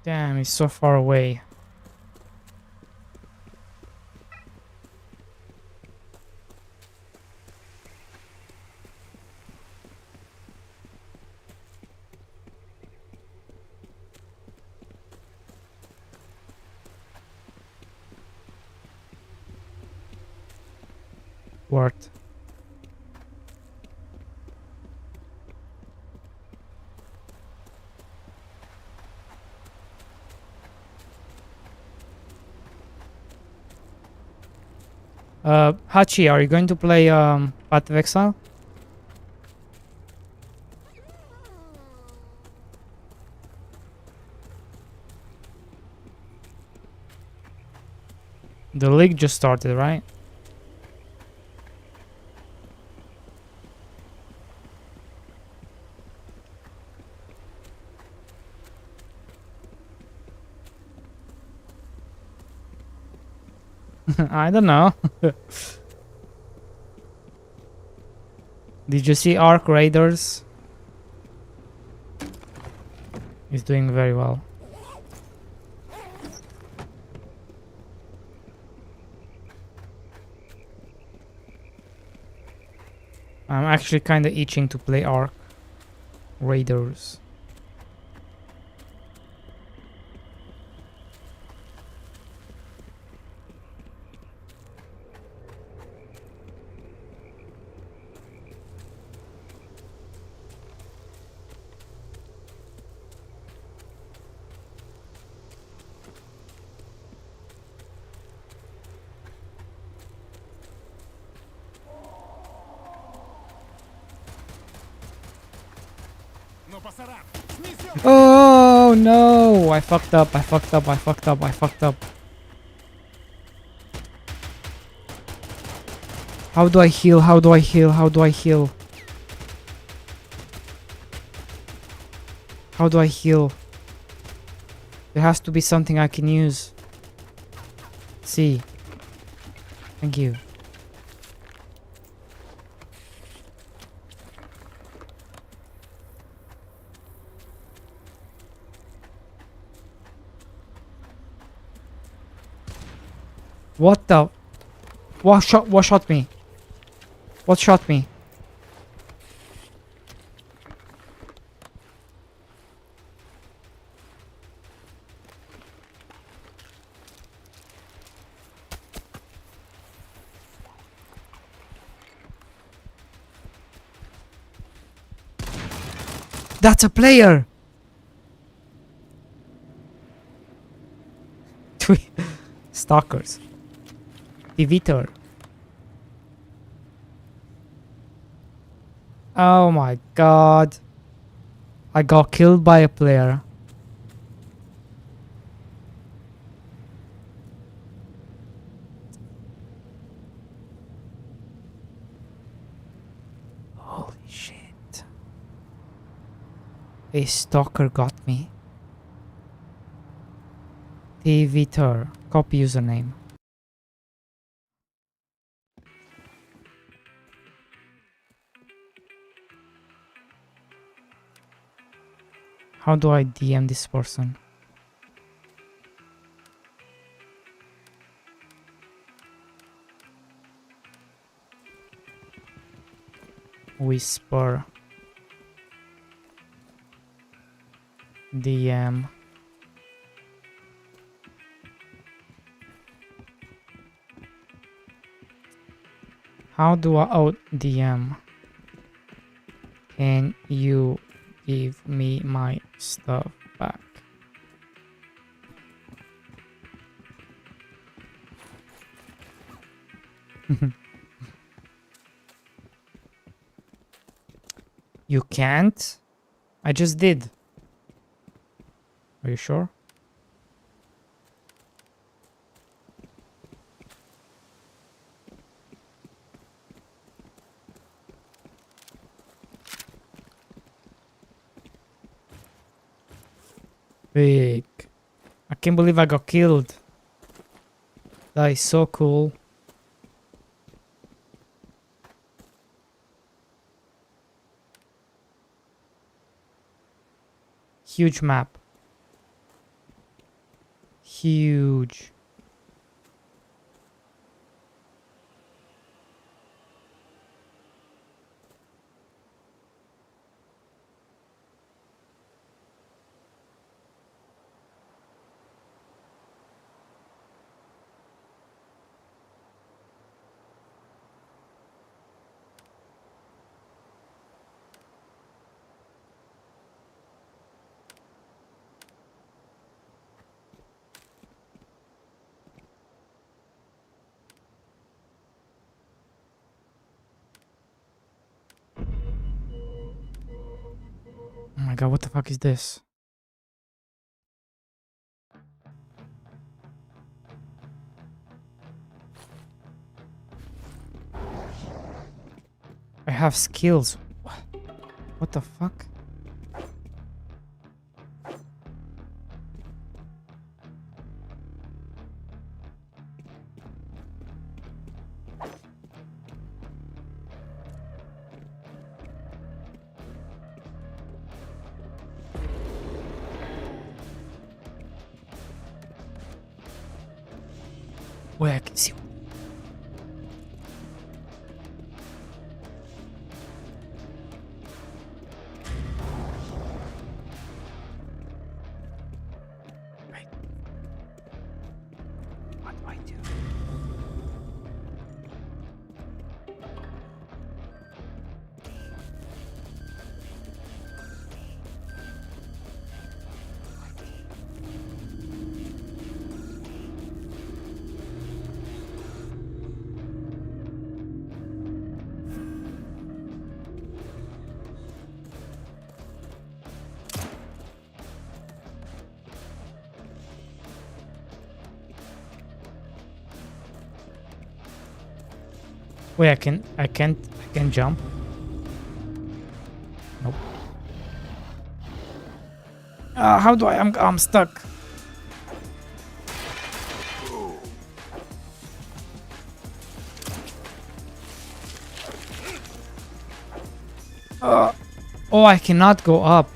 Damn, he's so far away. Word. Hachi, are you going to play Path of Exile? The league just started, right? I don't know. Did you see Arc Raiders? He's doing very well. I'm actually kind of itching to play Arc Raiders. Oh no! I fucked up, I fucked up, I fucked up, I fucked up. How do I heal? How do I heal? How do I heal? How do I heal? There has to be something I can use. See. Thank you. What the? What shot me? What shot me? That's a player! Stalkers. Divitor. Oh my god. I got killed by a player. Holy shit. A stalker got me. Divitor. Copy username. How do I DM this person? Whisper. DM. How do I... Oh, DM. Can you give me my stuff back? You can't? I just did. Are you sure? Big. I can't believe I got killed. That is so cool. Huge map. Huge. Oh my god, what the fuck is this? have skills. What the fuck? Wait, I can see. Wait. What do I do? Wait, I can't jump. Nope. How do I'm stuck. Oh, I cannot go up.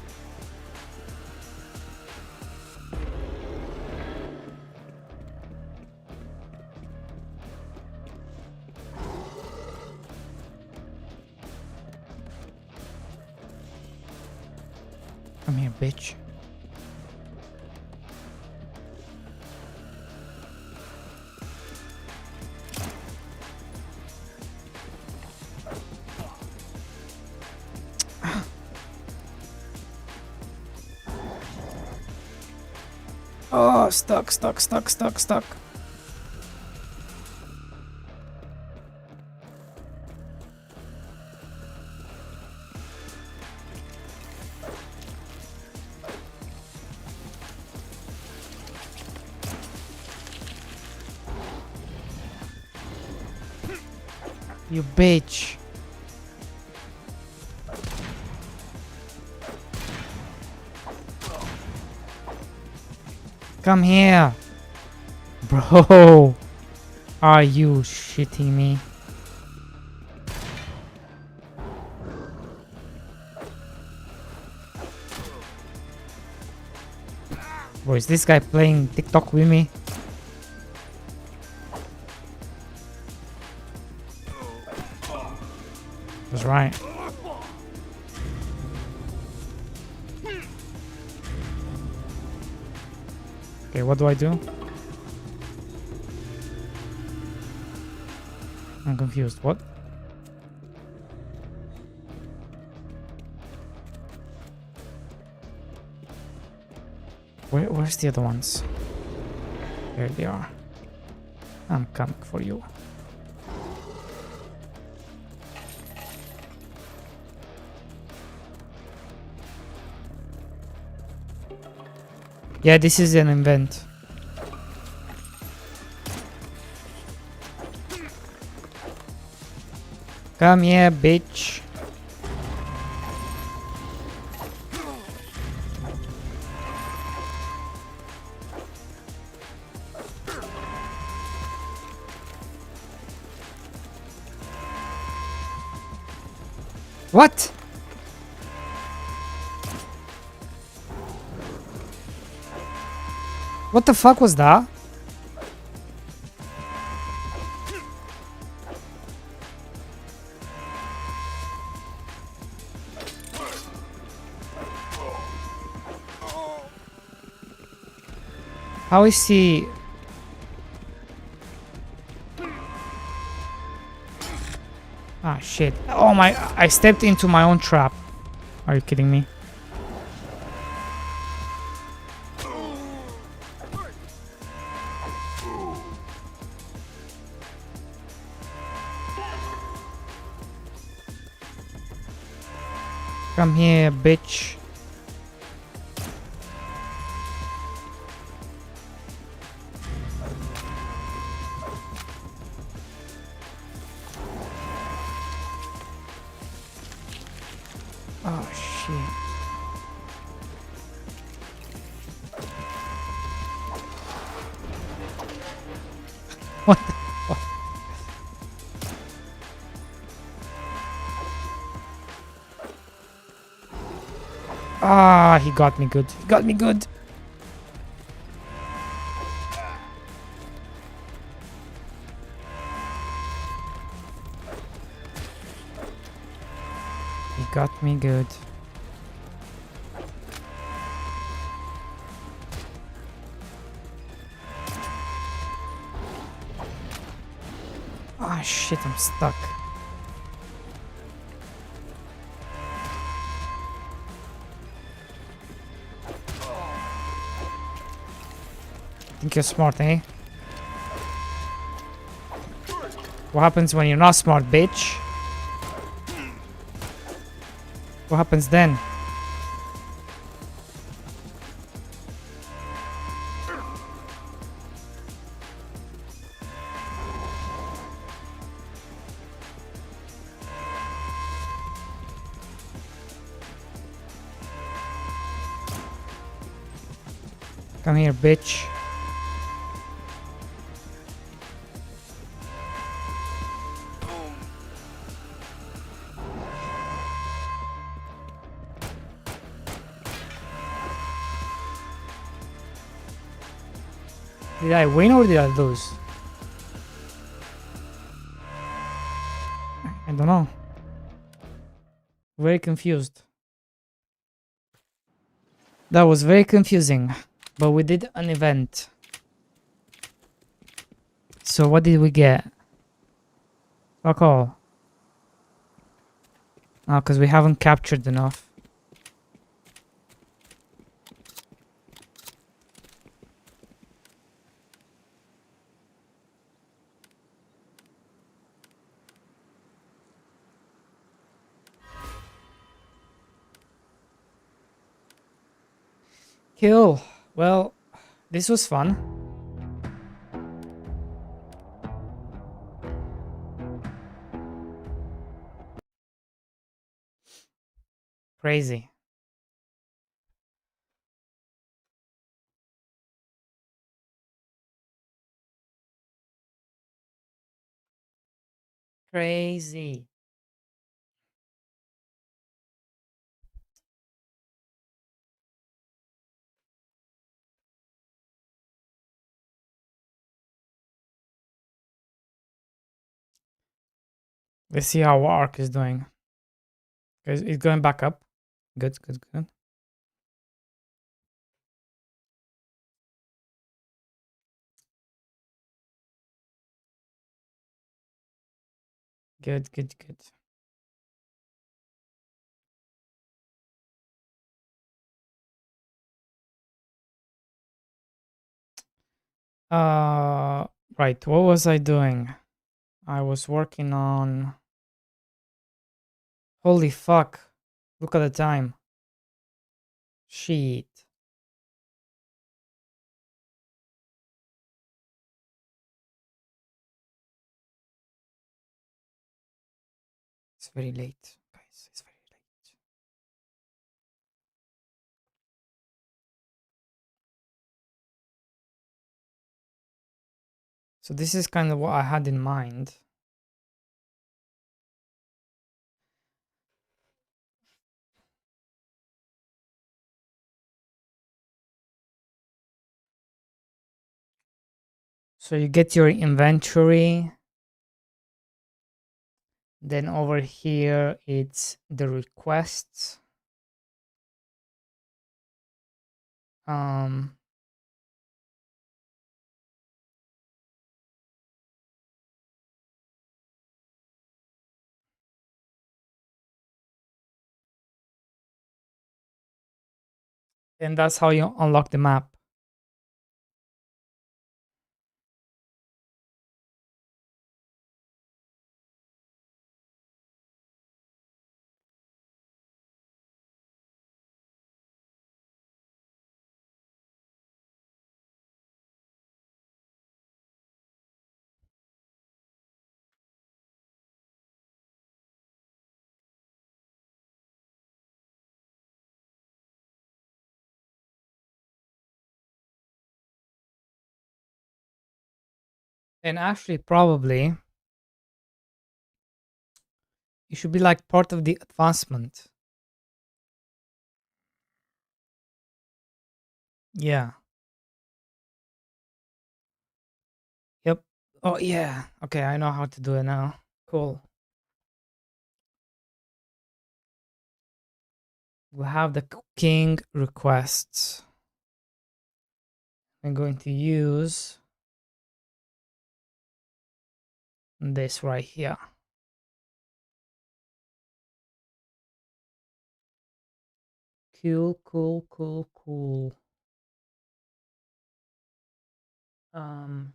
Come here, bitch. Oh, stuck. You bitch. Come here. Bro. Are you shitting me? Bro, is this guy playing TikTok with me? That's right. Okay, what do I do? I'm confused. What? Where's the other ones? There they are. I'm coming for you. Yeah, this is an event. Come here, bitch. What? What the fuck was that? How is he? Ah, shit. Oh my, I stepped into my own trap. Are you kidding me? Come here, bitch. Oh shit. What the fuck? Ah, he got me good. He got me good. He got me good. Ah, shit, I'm stuck. Think you're smart, eh? What happens when you're not smart, bitch? What happens then? Come here, bitch. Did I win or did I lose? I don't know. Very confused. That was very confusing. But we did an event. So what did we get? Fuck all. Oh, because we haven't captured enough. Cool. Well, this was fun. Crazy. Crazy. Let's see how Arc is doing. It's going back up. Good, good, good. Good, good, good. Right. What was I doing? I was working on... Holy fuck. Look at the time. Shit. It's very late, guys. It's very late. So this is kind of what I had in mind. So you get your inventory. Then over here, it's the requests. And that's how you unlock the map. And actually, probably it should be like part of the advancement. Yeah. Yep. Oh yeah. Okay, I know how to do it now. Cool. We have the cooking requests. I'm going to use this right here. Cool, cool, cool, cool. Um,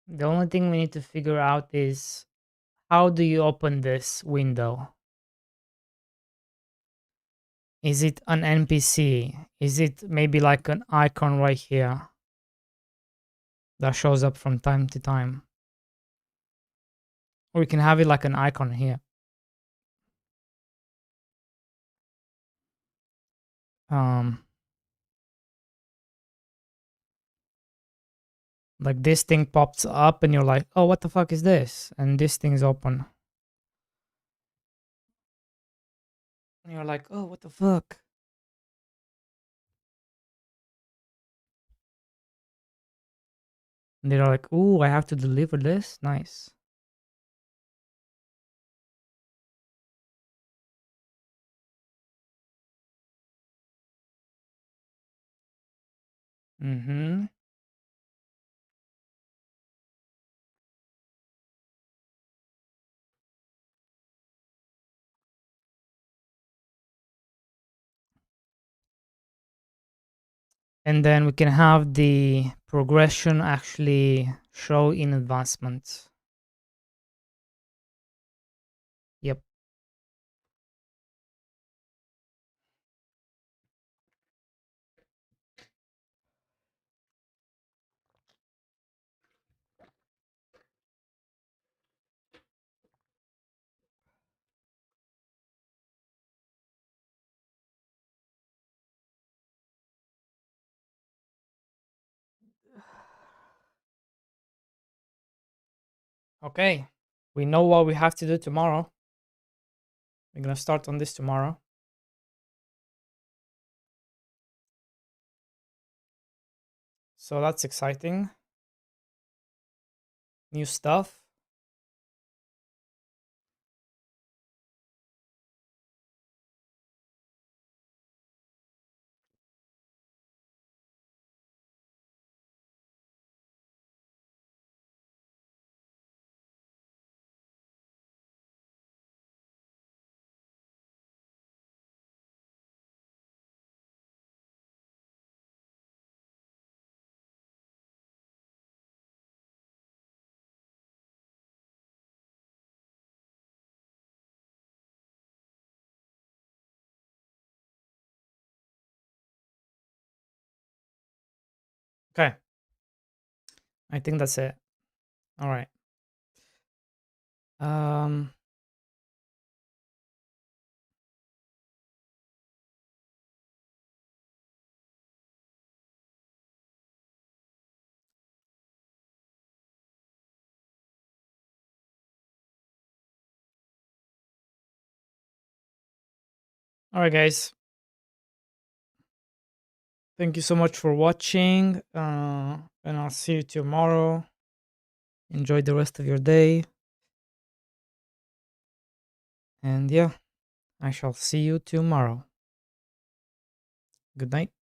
the only thing we need to figure out is how do you open this window? Is it an NPC? Is it maybe like an icon right here that shows up from time to time? Or we can have it like an icon here. Like this thing pops up and you're like, oh, what the fuck is this? And this thing's open. And you're like, oh, what the fuck? And they're like, ooh, I have to deliver this? Nice. Mm-hmm. And then we can have the progression actually show in advancement. Yep. Okay. We know what we have to do tomorrow. We're gonna start on this tomorrow. So that's exciting. New stuff. Okay. I think that's it. All right. All right, guys. Thank you so much for watching. And I'll see you tomorrow. Enjoy the rest of your day. And yeah, I shall see you tomorrow. Good night.